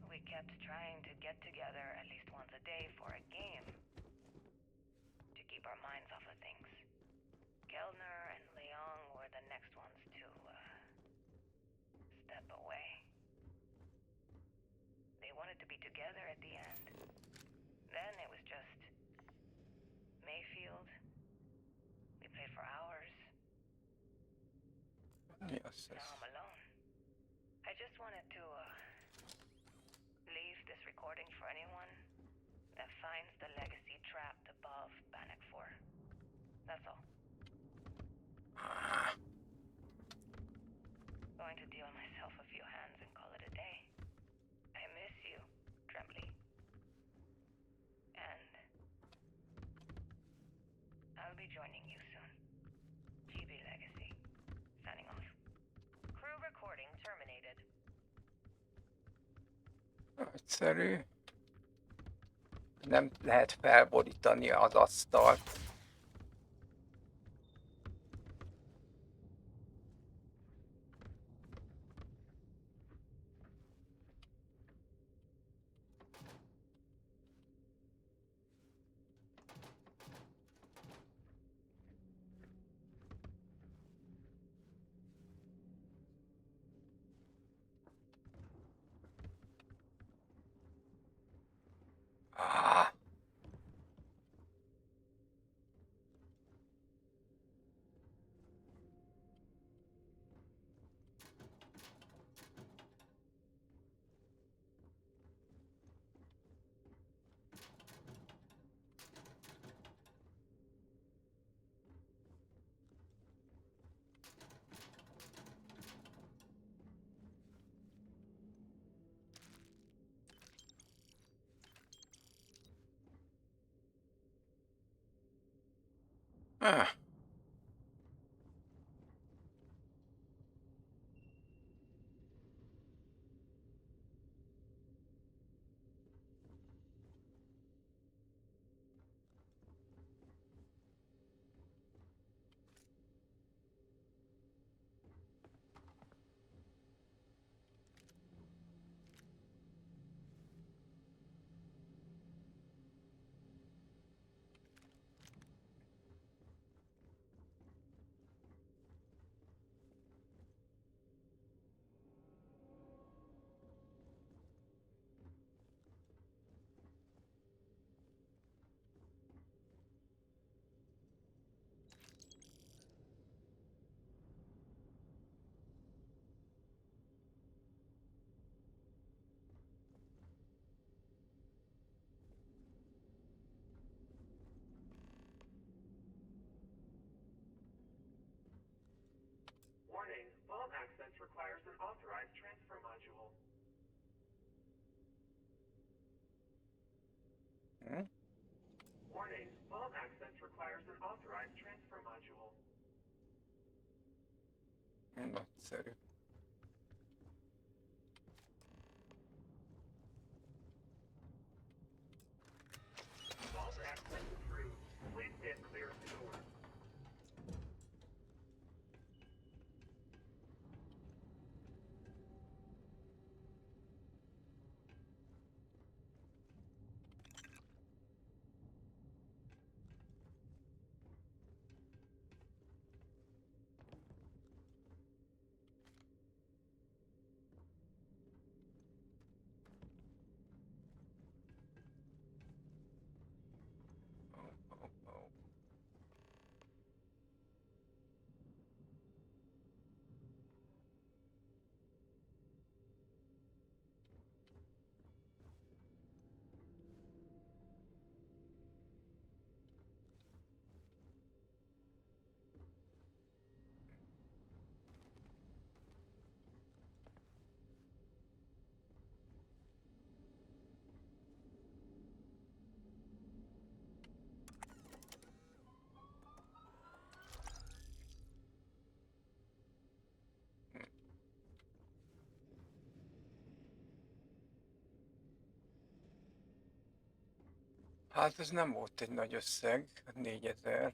we kept trying to get together at least once a day for a game. To keep our minds off of things. Kellner and Leong were the next ones to, step away. They wanted to be together at the end. Then it was just Mayfield. We played for hours. Yes, Now I'm alone. I just wanted to, leave this recording for anyone that finds the legacy trapped above Bannock 4. That's all. Going to deal myself a few hands and call it a day. I miss you, Tremblay. And I'll be joining you soon. GB Legacy. Signing off. Crew recording terminated. Egyszerű. Nem lehet felborítani az asztalt. Warning, vault access requires an authorized transfer module. Warning, vault access requires an authorized transfer module. Nagyszerű. Vault access approved. Please stand clear of the door. Hát ez nem volt egy nagy összeg, 4000.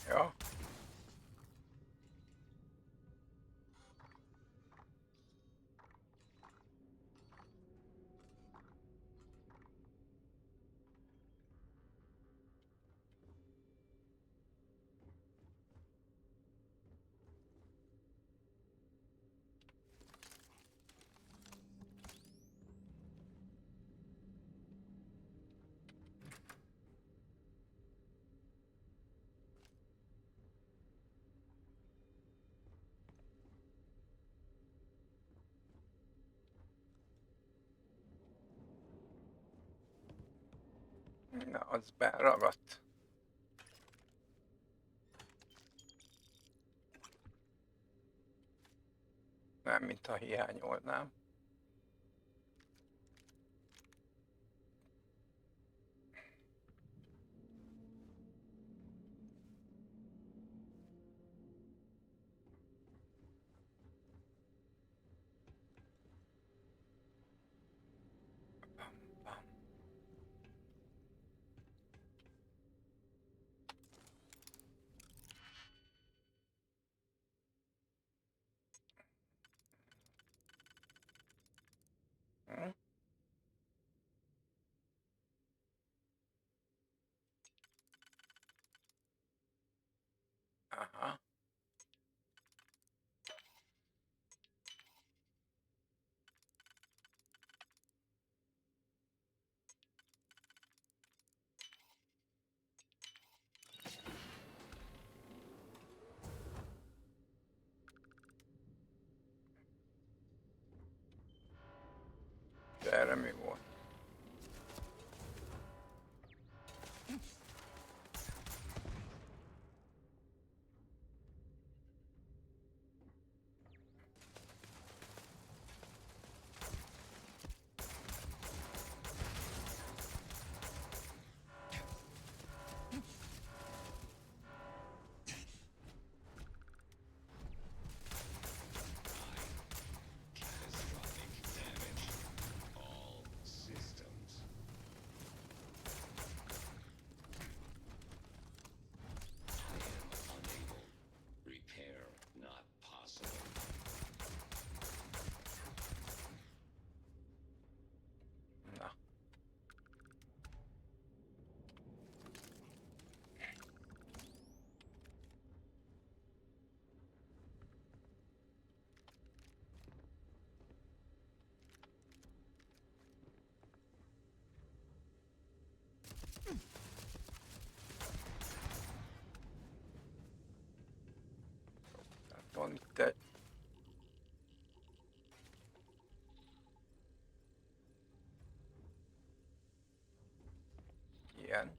Ja. Na, az beragadt. Nem, mintha hiányolnám. Hm? Aha. De erre mi volt? Catastrophic damage. All systems. I am unable. Repair not possible. Na. Tehát van itt egy... Ilyen.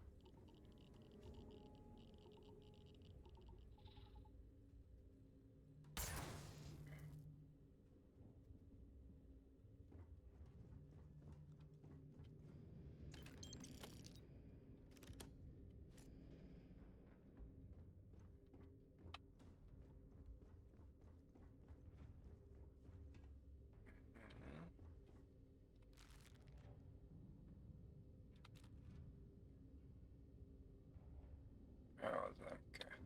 Ja, az nem kell.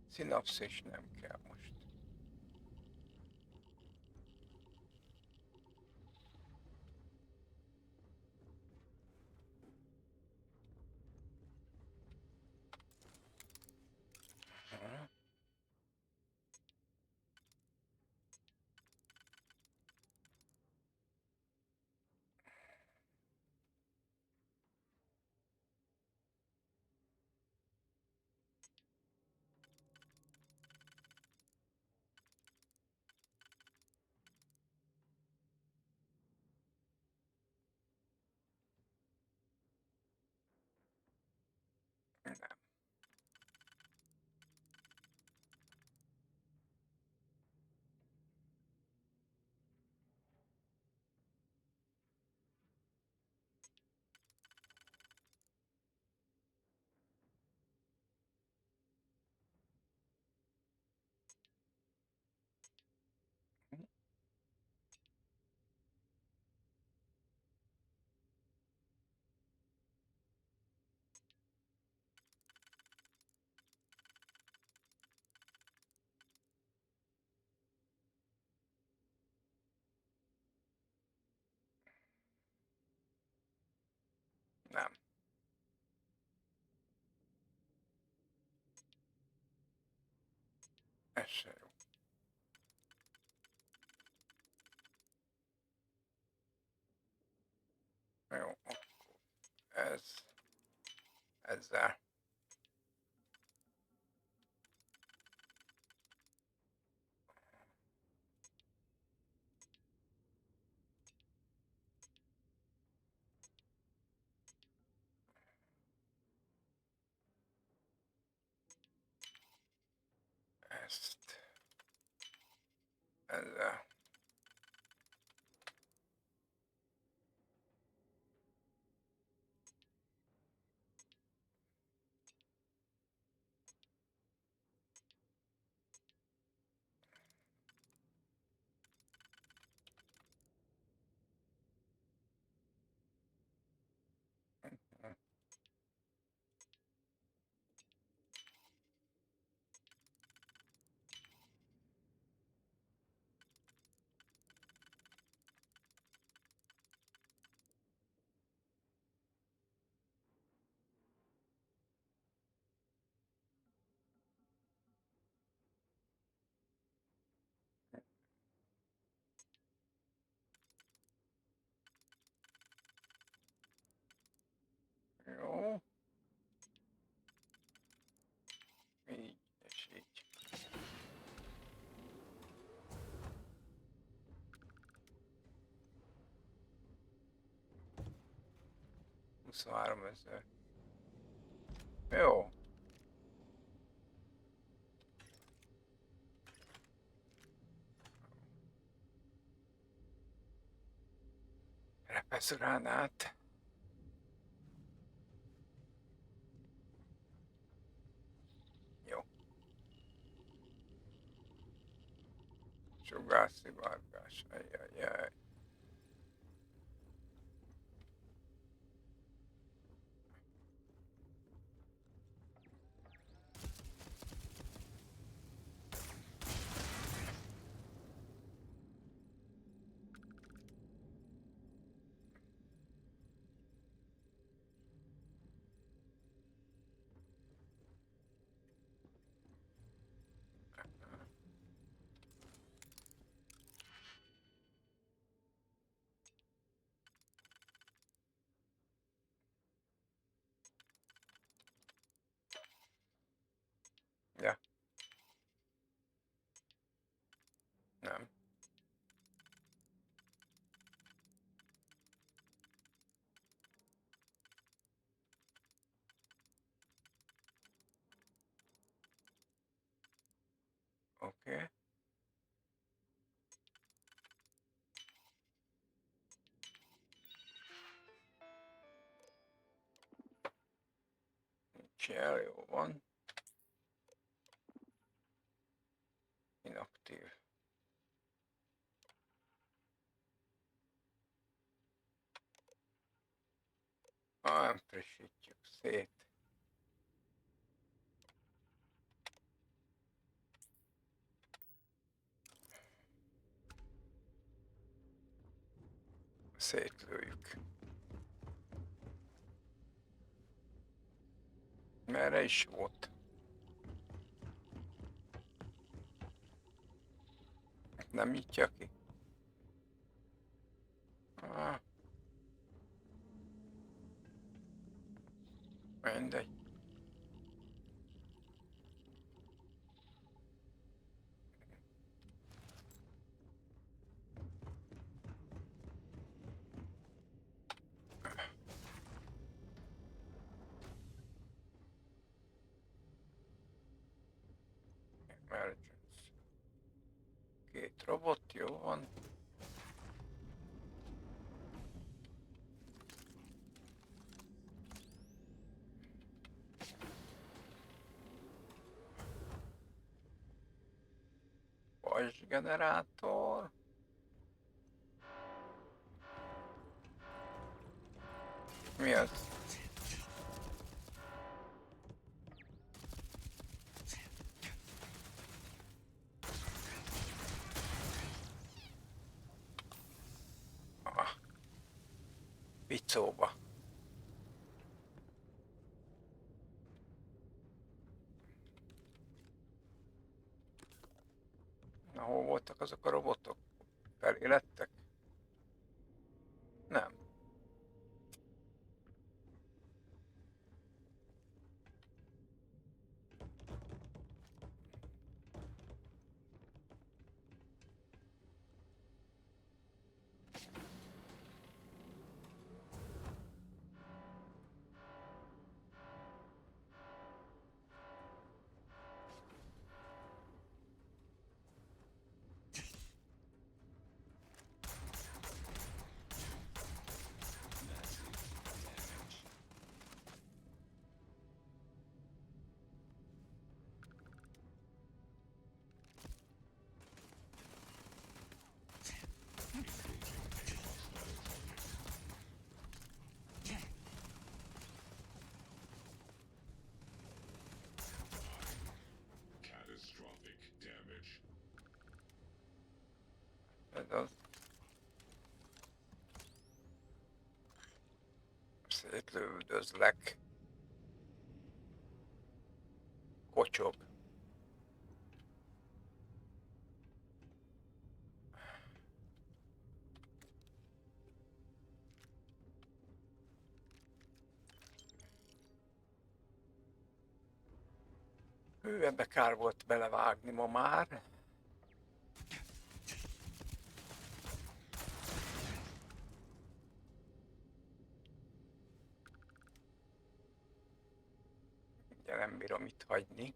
Szinapszis nem kell most. Aha. Nem. Ez se jó. Jó, ez ezzel. Ezt ezzel. Jó. Így és így. $23,000. Jó. Repeszgránát. Jó. Sugárszivárgás. Ajjajjaj. Ja. Nem. Oké. Nincs, jó van. Inaktív. Nem frissítjük szét. Szétlőjük. Merre is volt? Nem nyitja ki. Mindegy. Emergency. Két robot, jó van. Pajzsgenerátor. Mi az? Picóba. Hol voltak azok a robotok? Felélettek? Nem. Catastrophic damage. Ez az. Szétlövöldözlek. Kocsog. Ebbe kár volt belevágni ma már. Ugye nem bírom itt hagyni.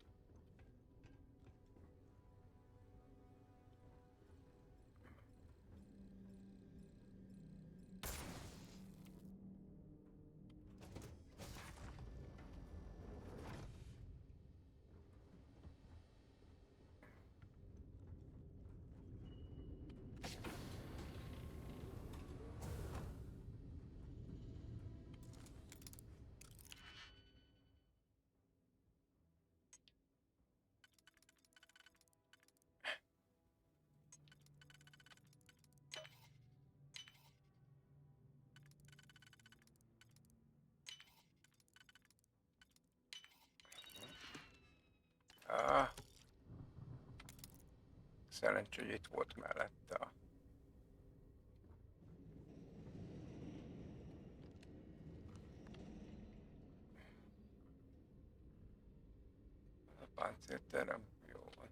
Szerencsé, hogy itt volt mellette a... páncélterem. Jó van.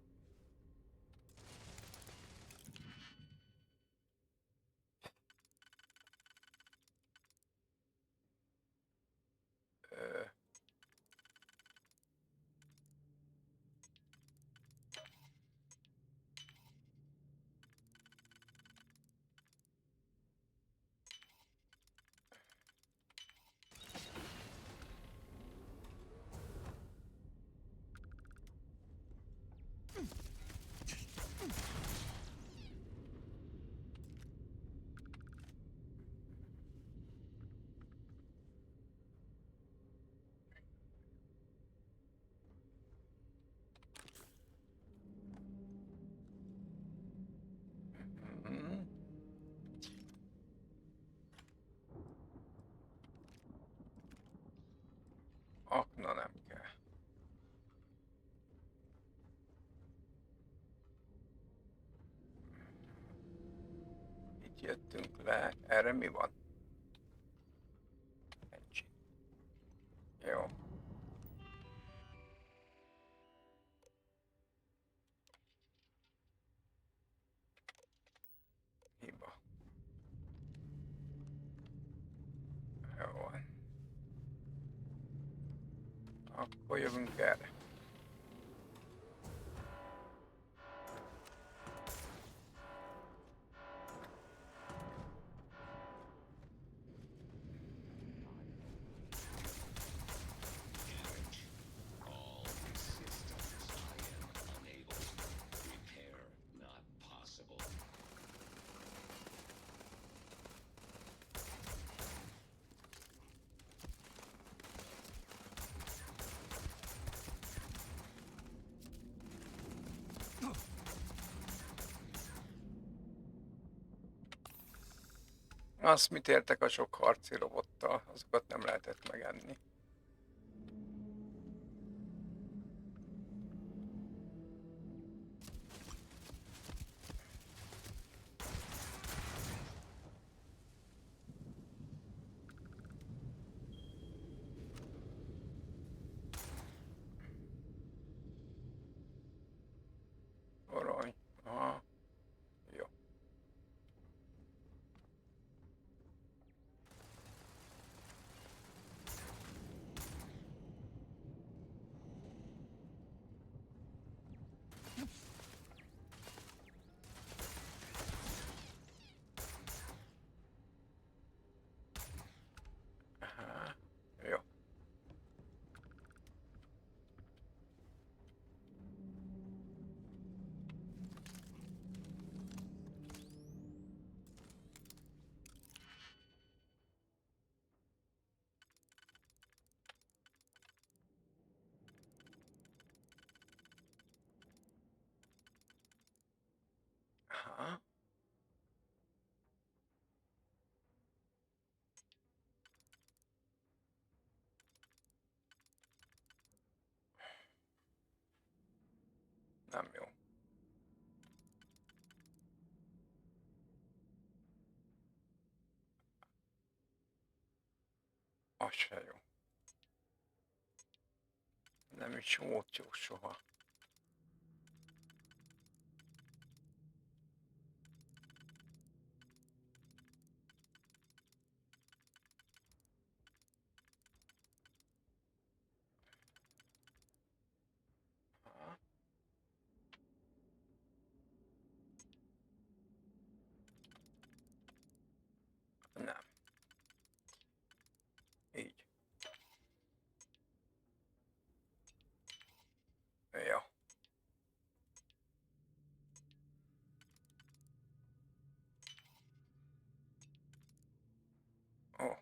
Akna nem kell. Itt jöttünk le. Erre mi van? Engine. Jó. Hiba. Jó van. Akkor jövünk erre. All systems I am unable. Repair not possible. Azt mit értek a sok harci robottal, azokat nem lehetett megenni. Nem jó. Az se jó. Nem is volt jó soha. Nem. Így. Ja. Ó.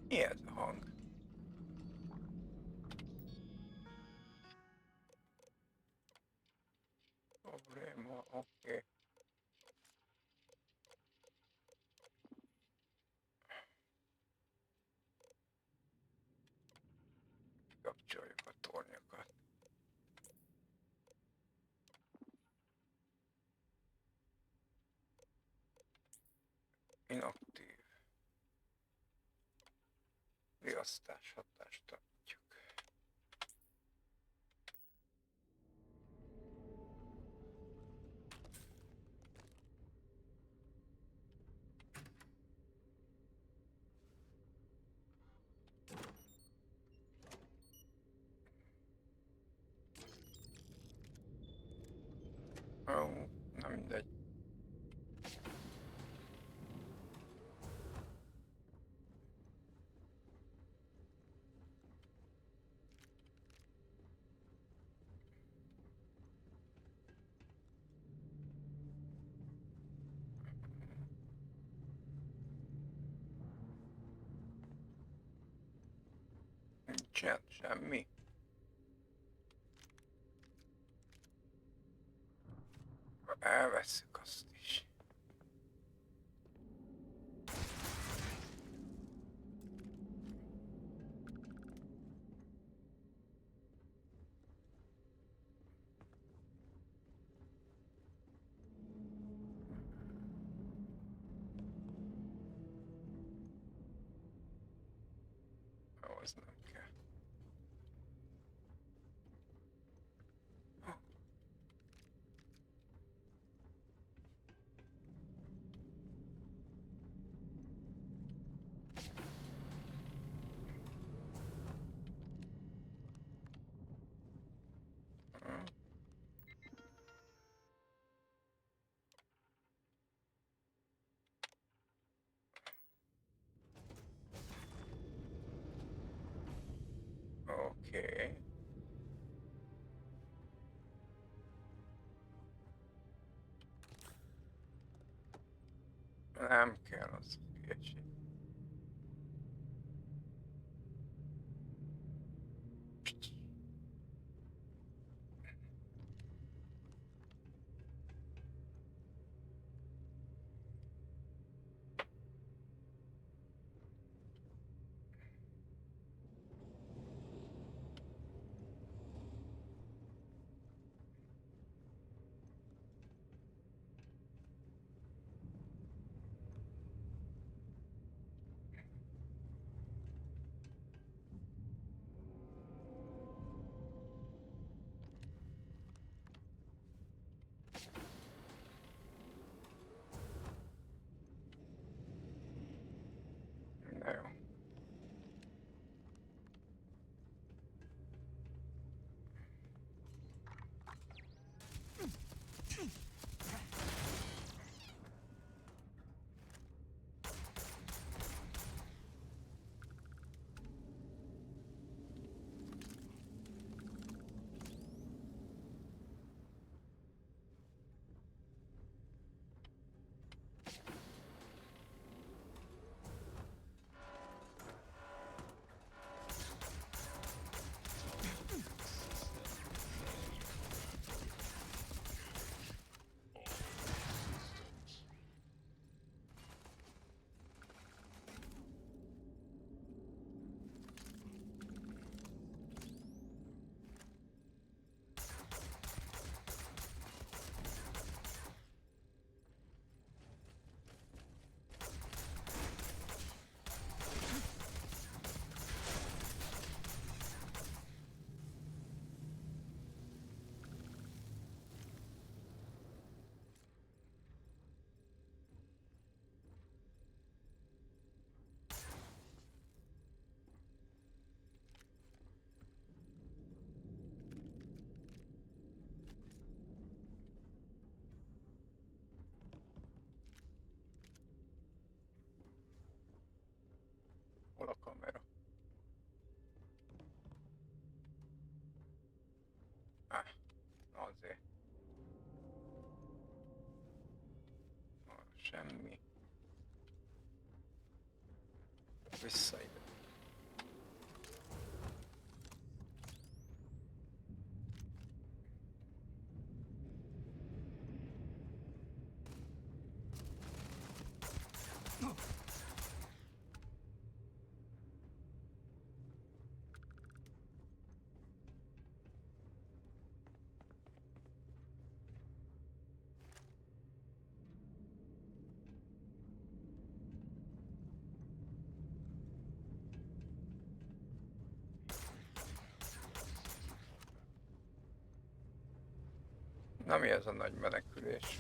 Mi ez a hang? Probléma, oké. Kapcsoljuk a tornyokat. Inaktív. Riasztás hatást tartjuk. Ó, na mindegy. Nincsen semmi. Elvesszük azt is. Ahhoz nem kell. Oké. Nem kell az hülyeség. Semmi. Vissza ide. Na mi ez a nagy menekülés?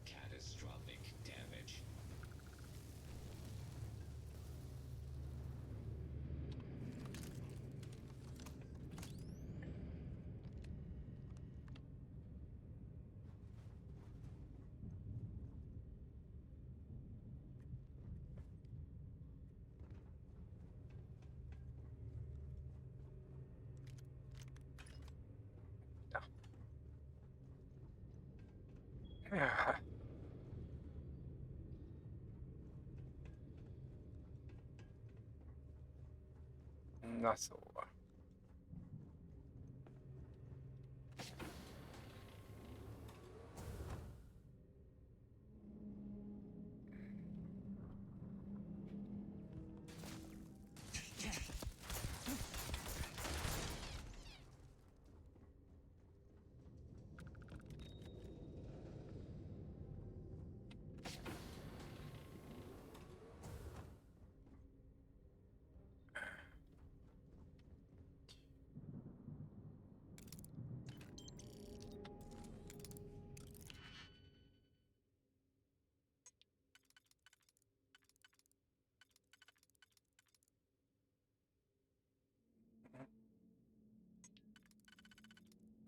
Catastrophic damage. Ja. Na szóval.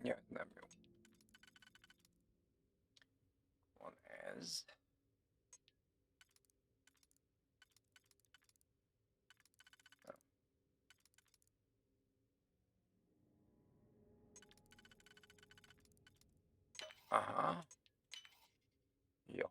Ja, nem jó. Van ez. Aha. Jó.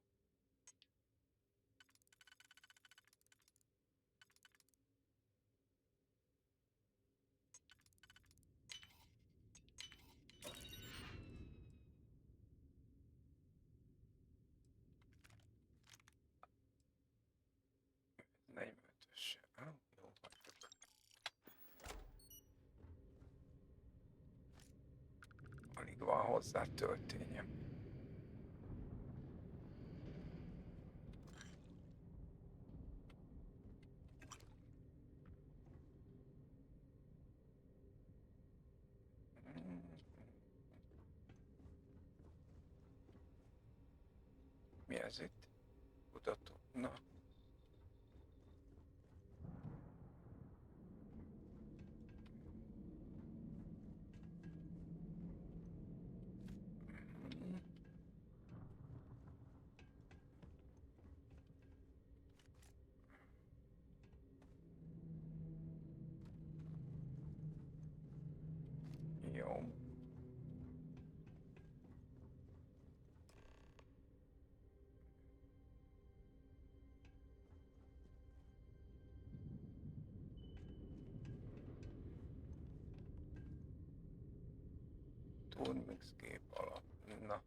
Nem ötös. Jó, hagyjuk. Alig van hozzá töltényem. Mi ez itt? Kutató. Na. Jó. Turmix gép alap. Na.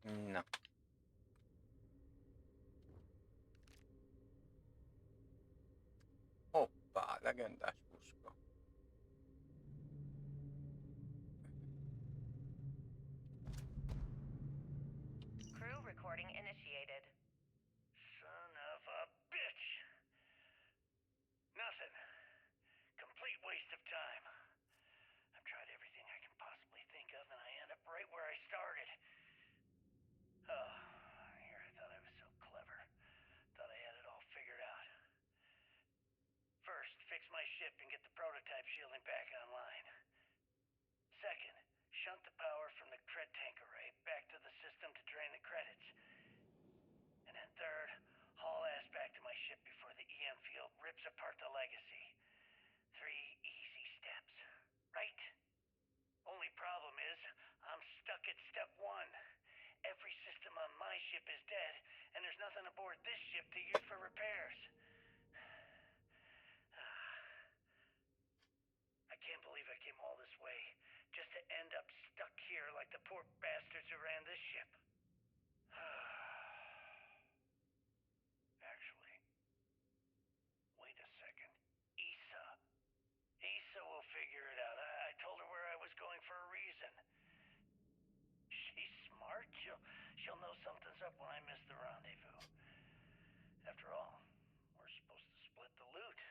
Na. Hoppá, legendás puska. Crew recording initiated. Son of a bitch! Nothing. Complete waste of time. I've tried everything I can possibly think of, and I end up right where I started. Oh, here I thought I was so clever. Thought I had it all figured out. First, fix my ship and get the prototype shielding back online. Second, shunt the power from the cred tank array back to the system to drain the credits. And then third, haul ass back to my ship before the EM field rips apart the legacy. 3 easy steps, right? Only problem is, I'm stuck at step 1. Every system on my ship is dead, and there's nothing aboard this ship to use for repairs. I can't believe I came all this way, just to end up stuck here like the poor bastards who ran this ship. Actually, wait a second. Issa will figure it out. I told her where I was going for a reason. She's smart. She'll know something's up when I miss the rendezvous. After all, we're supposed to split the loot.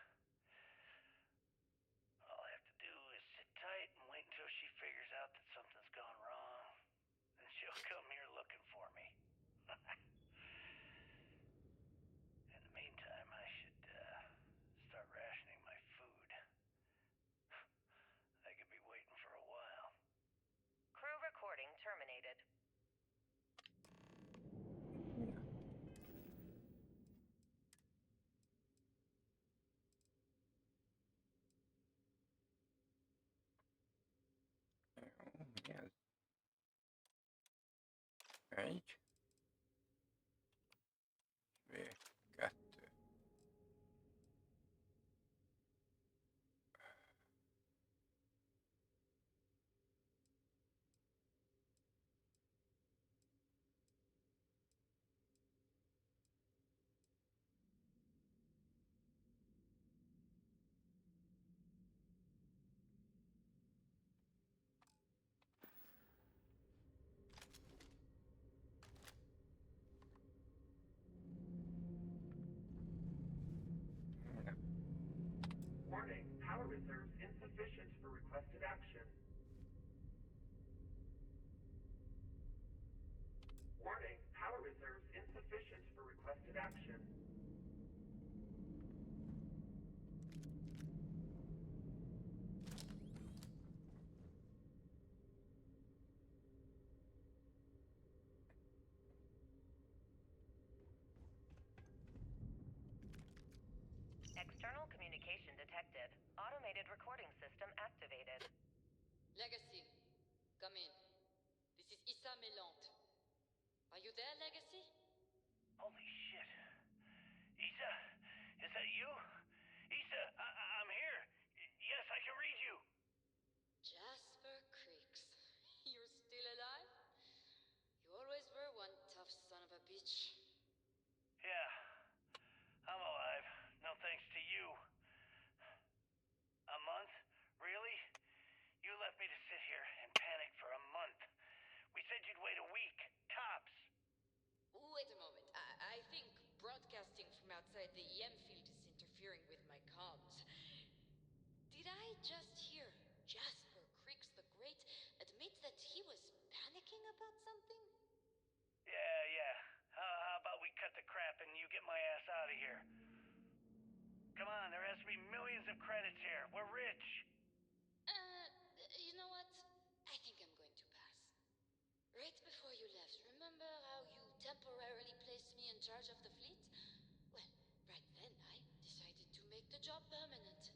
All I have to do is sit tight and wait until she figures out that something's gone wrong. And she'll come here looking for me. In the meantime, I should start rationing my food. I could be waiting for a while. Crew recording terminated. Jó, mi ez? Egy. Még kettő. Warning, power reserves insufficient for requested action. Warning, power reserves insufficient for requested action. External communication detected. Automated recording system activated. Legacy, come in. This is Issa Melant. Are you there, Legacy? Holy shit. Issa, is that you? Issa, I'm here. Yes, I can read you. Jasper Creeks. You're still alive? You always were one tough son of a bitch. Yeah, I'm alive. No thanks to you. A month? Really? You left me to sit here and panic for a month. We said you'd wait a week, tops. Wait a moment. I think broadcasting from outside the EM field is interfering with my comms. Did I just hear Jasper Creeks the Great admit that he was panicking about something? Yeah. How about we cut the crap and you get my ass out of here? Come on, there has to be millions of credits here. We're rich. You know what? I think I'm going to pass. Right before you left, remember how you temporarily placed me in charge of the fleet? Well, right then I decided to make the job permanent.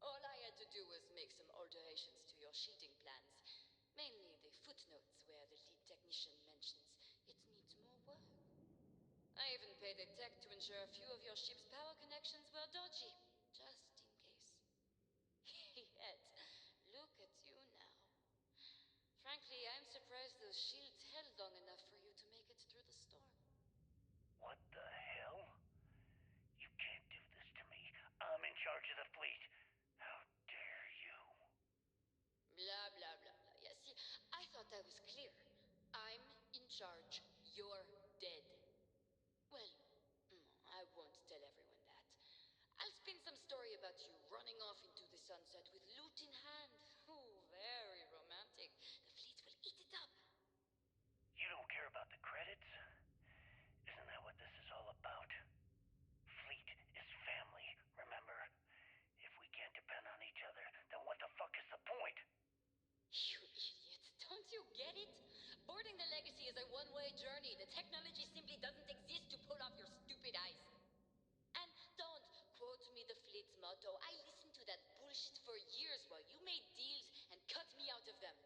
All I had to do was make some alterations to your shielding plans. Mainly the footnotes where the lead technician mentions it needs more work. I even paid a tech to ensure a few of your ship's power connections were dodgy, just in case. Yet, look at you now. Frankly, I'm surprised those shields held What the hell? You can't do this to me. I'm in charge of the fleet. How dare you? Blah, blah, blah, blah. Yeah, see, I thought I was clear. I'm in charge. You're dead. Well, I won't tell everyone that. I'll spin some story about you running off into the sunset with loot in hand. Oh, very romantic. The fleet will eat it up. You don't care about the credits? Isn't that what this is all about? Fleet is family, remember? If we can't depend on each other, then what the fuck is the point? You idiot. Don't you get it? Boarding the Legacy is a one-way journey. The technology simply doesn't exist to pull off your stupid eyes. And don't quote me the fleet's motto. I listened to that bullshit for years while you made deals and cut me out of them.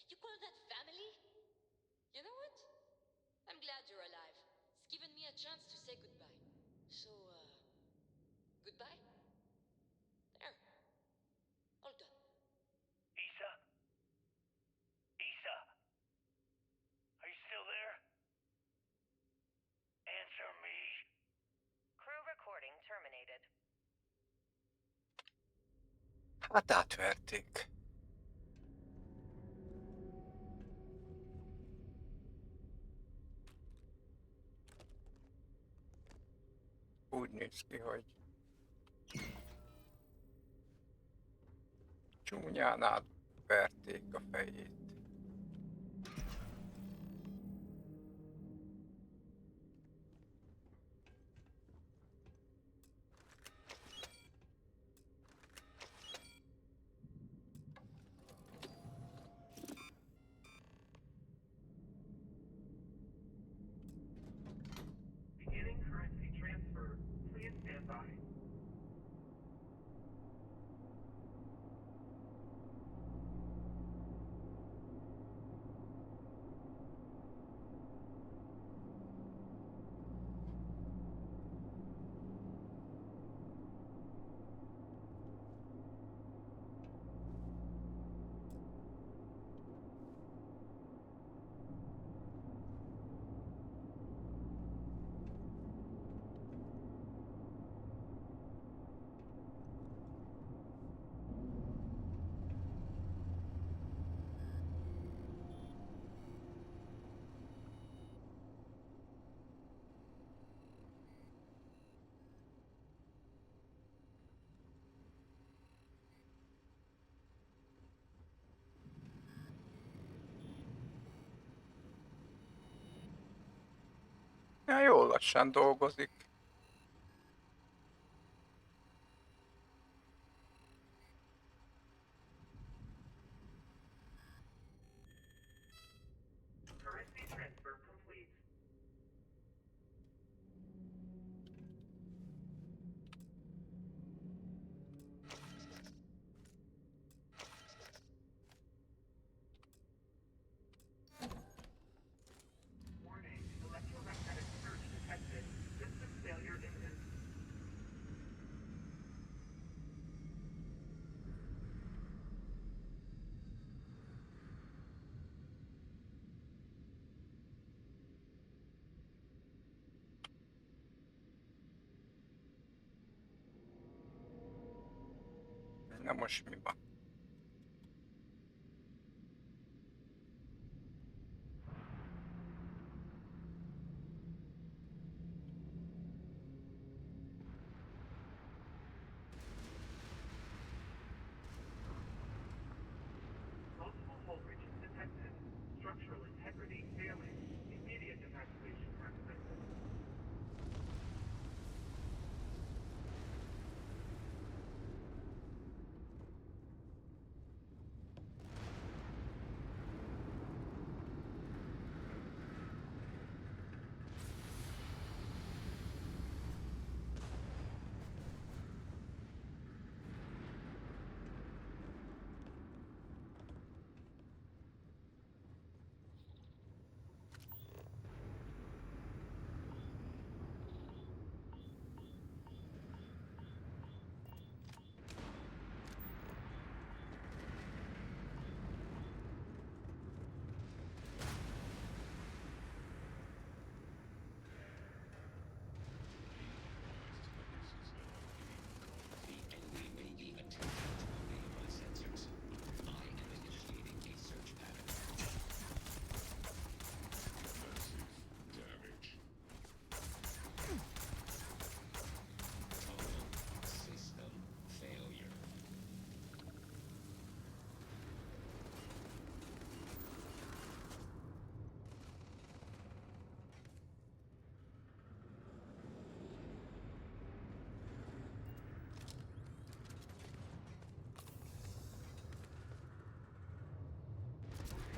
You call that family? You know what? I'm glad you're alive. It's given me a chance to say goodbye. So, goodbye? There. All done. Isa? Isa? Are you still there? Answer me. Crew recording terminated. Hát átverték. Úgy néz ki, hogy csúnyán átverték a fejét. Beginning currency transfer. Please stand by. Ja, jól lassan dolgozik. Currency transfer complete. Warning, electromagnetic surge detected. System failure imminent. Na most mi van? Multiple hull breaches detected. Structural integrity failing. Immediate evacuation recommended.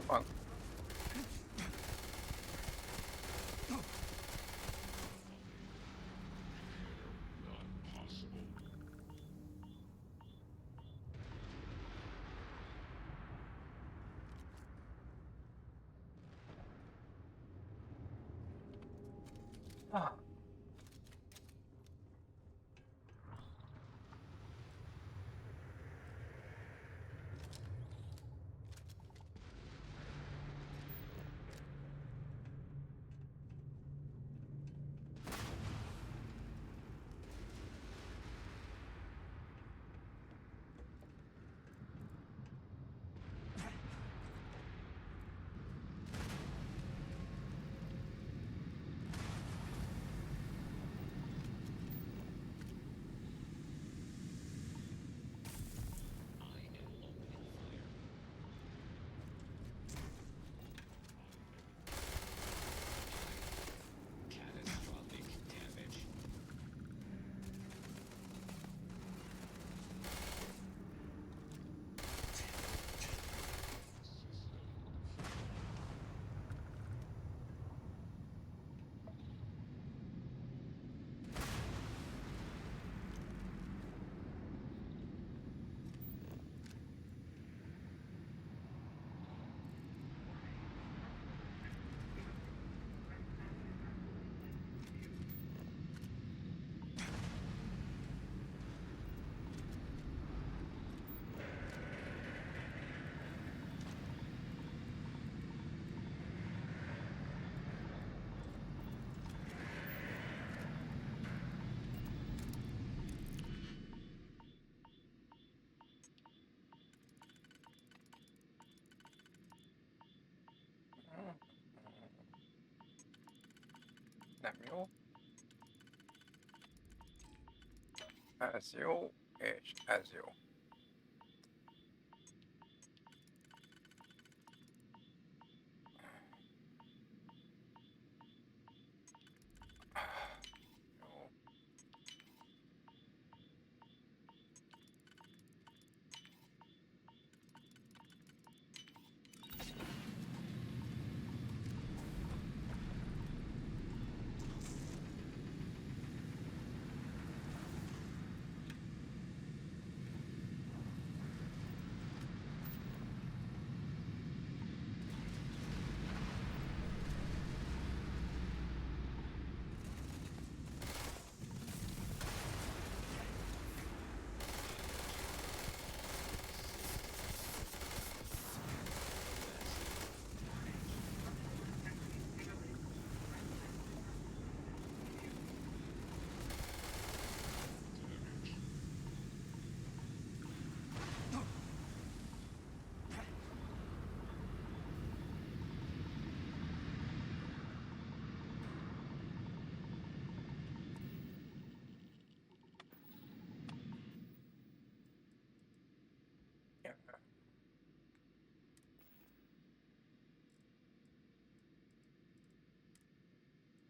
van. Ah. Catastrophic damage. Nem jó. Ez jó, és ez jó. Jó.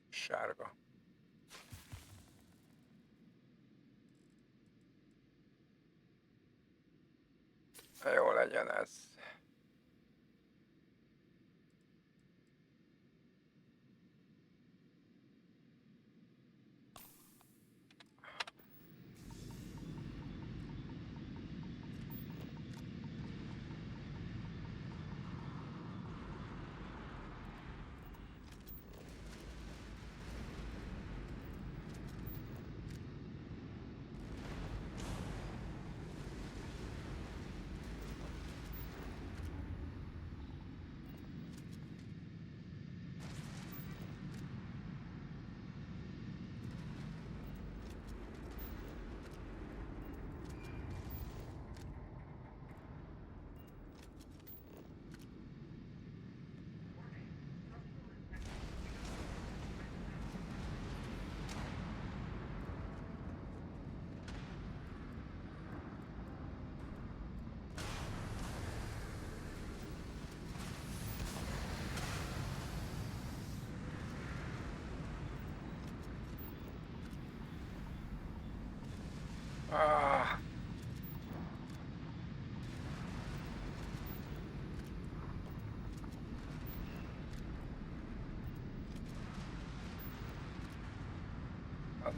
Sárga. Jó legyen ez.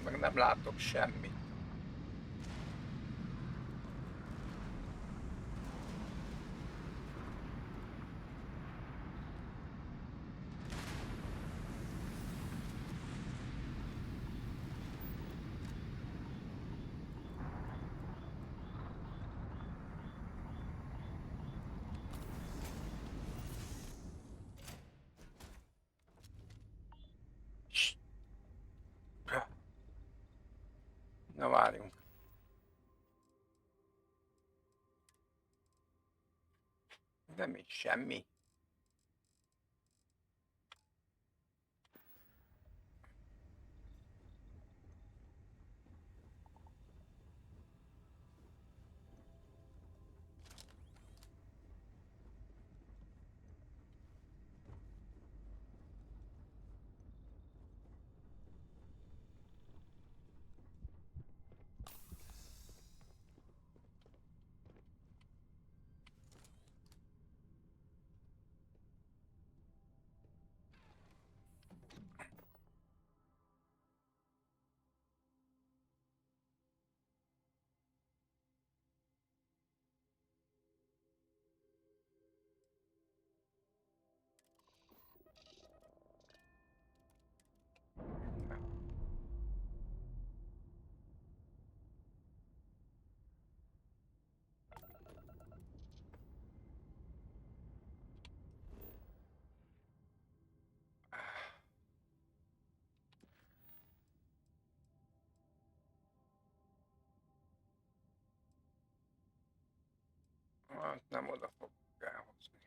Meg nem látok semmit. Na várjunk. De mi? Semmi. Hát nem oda fog elhozni.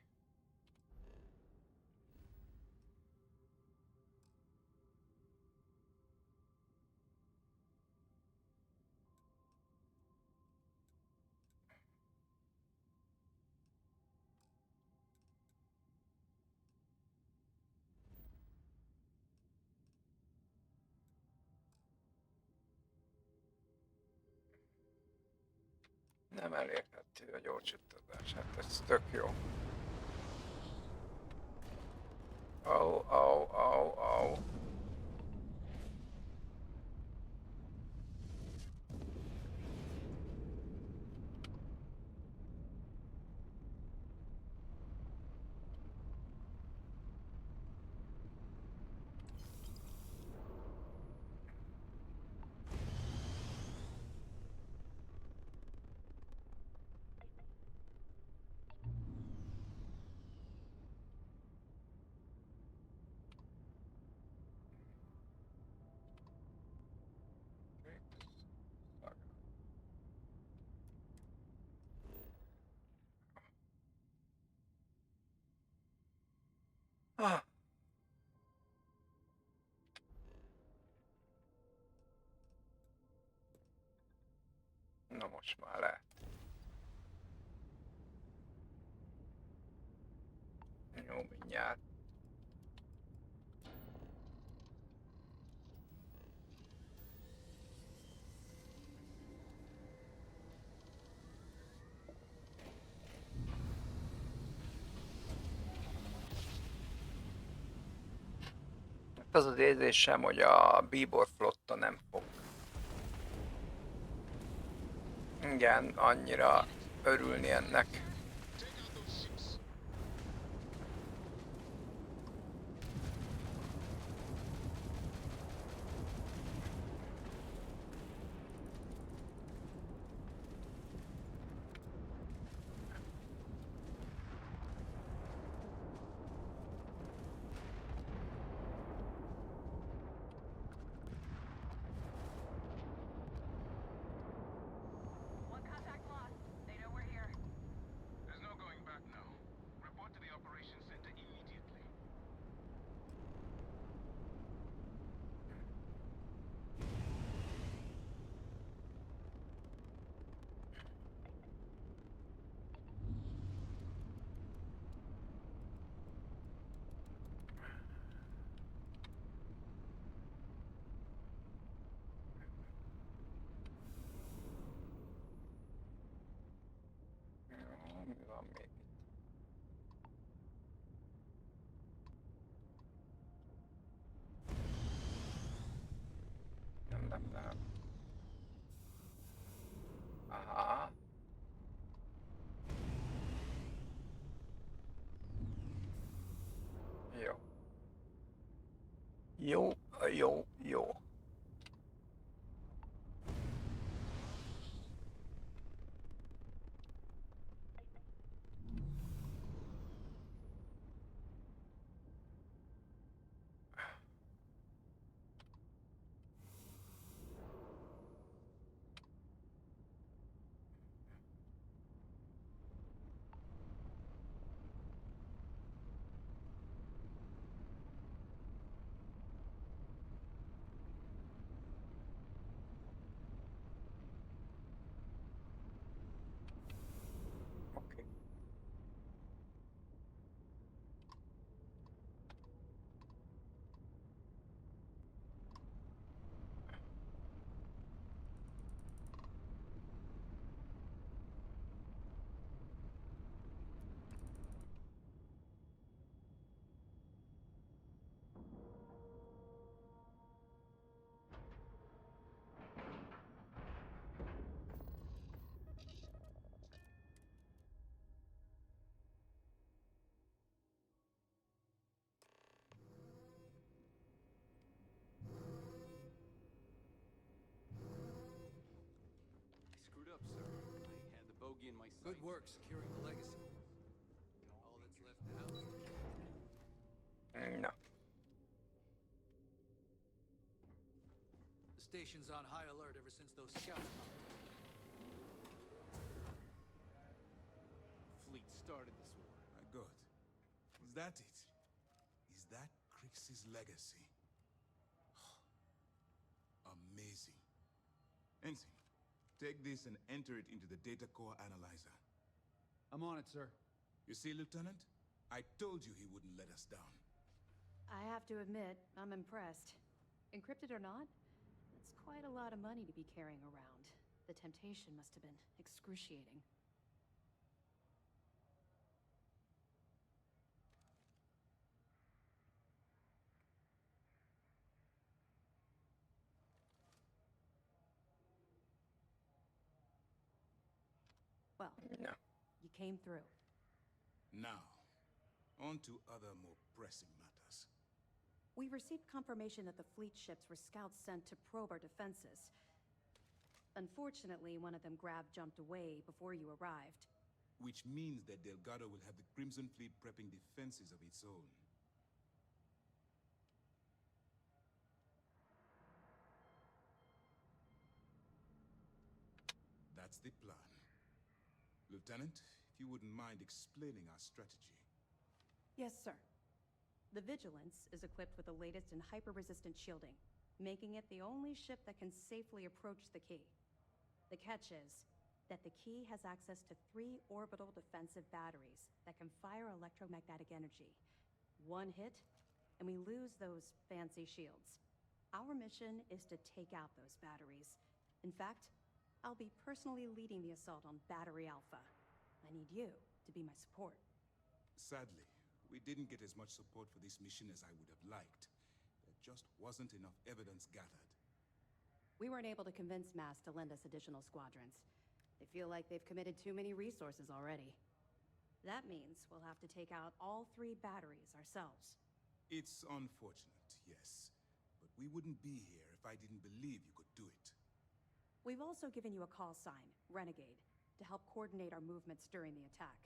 Nem elérhető a gyorsítás, hát ez tök jó. Au. Ah. Na most már lehet. Jó, mindjárt. Az az érzésem, hogy a bíbor flotta nem fog. Igen, annyira örülni ennek. Jó, jó, jó. Oké. I screwed up, sir. I had the bogey in my sights. Good work securing the legacy. All that's left now. Na. The station's on high alert ever since those scouts popped up. Fleet started this war. My God. Is that it? Is that Crix's legacy? Amazing. Ensign, take this and enter it into the data core analyzer. I'm on it, sir. You see, Lieutenant? I told you he wouldn't let us down. I have to admit, I'm impressed. Encrypted or not, that's quite a lot of money to be carrying around. The temptation must have been excruciating. Well, No. you came through. Now, on to other more pressing matters. We received confirmation that the fleet ships were scouts sent to probe our defenses. Unfortunately, one of them jumped away before you arrived. Which means that Delgado will have the Crimson Fleet prepping defenses of its own. That's the plan. Lieutenant, if you wouldn't mind explaining our strategy. Yes, sir. The Vigilance is equipped with the latest in hyper-resistant shielding, making it the only ship that can safely approach the key. The catch is that the key has access to 3 orbital defensive batteries that can fire electromagnetic energy. One hit, and we lose those fancy shields. Our mission is to take out those batteries. In fact, I'll be personally leading the assault on Battery Alpha. I need you to be my support. Sadly, we didn't get as much support for this mission as I would have liked. There just wasn't enough evidence gathered. We weren't able to convince MAS to lend us additional squadrons. They feel like they've committed too many resources already. That means we'll have to take out all 3 batteries ourselves. It's unfortunate, yes. But we wouldn't be here if I didn't believe you could do it. We've also given you a call sign, Renegade, to help coordinate our movements during the attack.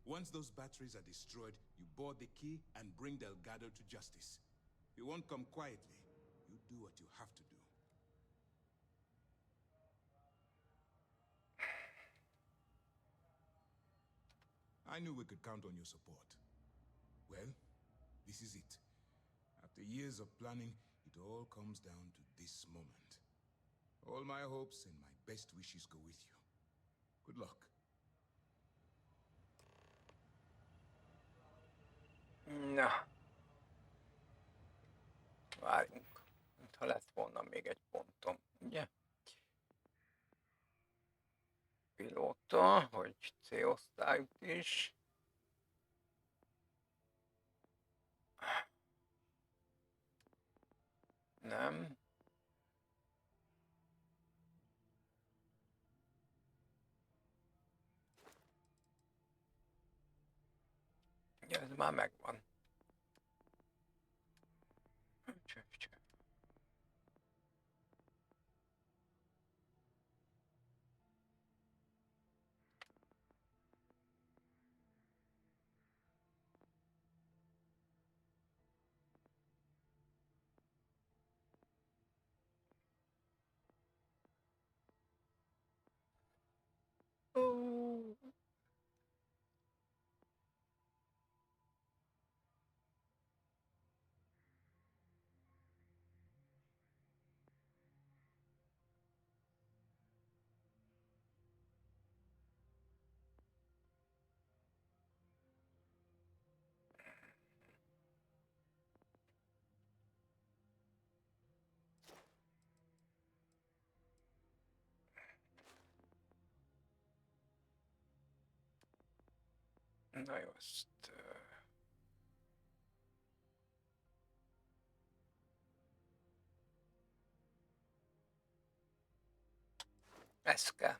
Once those batteries are destroyed, you board the key and bring Delgado to justice. You won't come quietly. You do what you have to do. I knew we could count on your support. Well, this is it. After years of planning, it all comes down to this moment. All my hopes and my best wishes go with you. Good luck. Na. Várjunk. Ha lett volna még egy pontom, ugye? Pilóta, hogy C-osztályút is. Nem. Ja, ez már megvan. Na jó, ezt... Ez kell.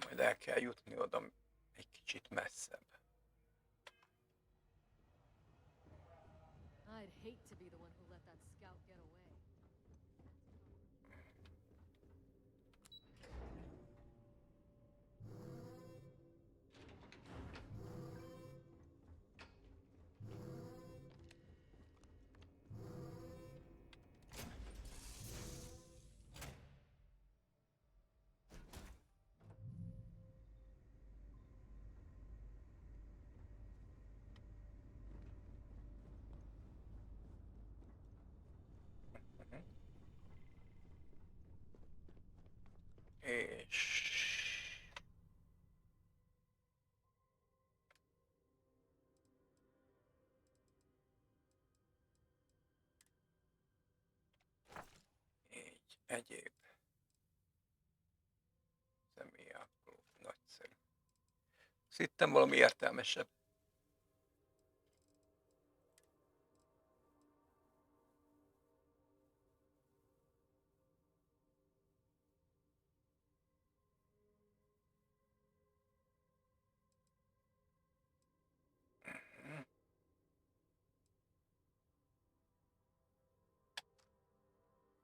Majd el kell jutni oda egy kicsit messzebb. I'd hate to be the one who let that scout get away. És... így, egyéb. Személyálló, nagyszerű. Azt hittem valami értelmesebb.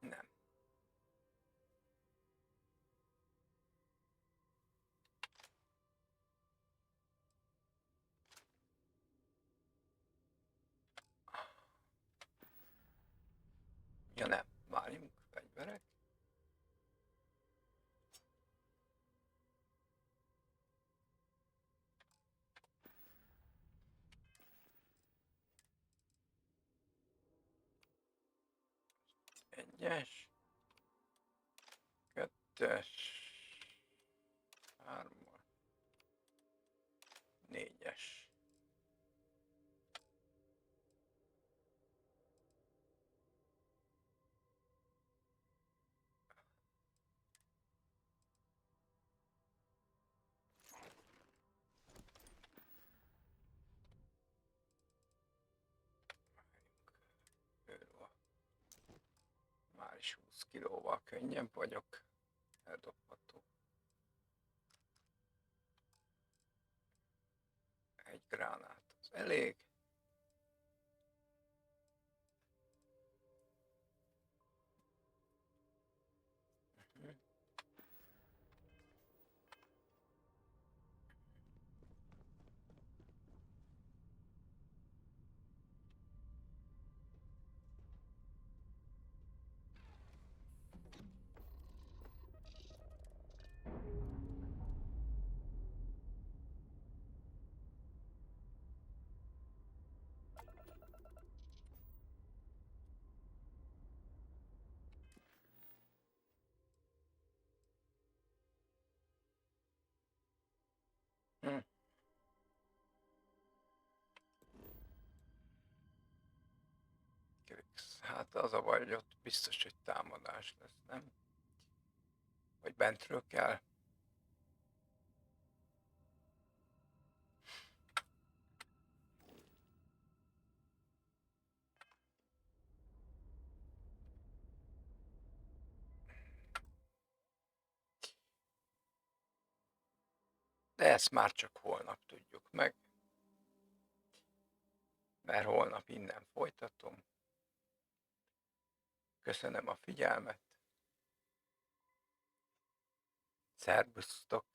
Nem. Ja nem, várjunk, fegyverek. Egyes. Kettes. Hármas. Négyes. Már is 20 kilóval könnyebb vagyok. Eldobható. Egy gránát az elég. Hát az a baj, hogy ott biztos, hogy támadás lesz, nem? Vagy bentről kell? De ezt már csak holnap tudjuk meg. Mert holnap innen folytatom. Köszönöm a figyelmet. Szerbusztok!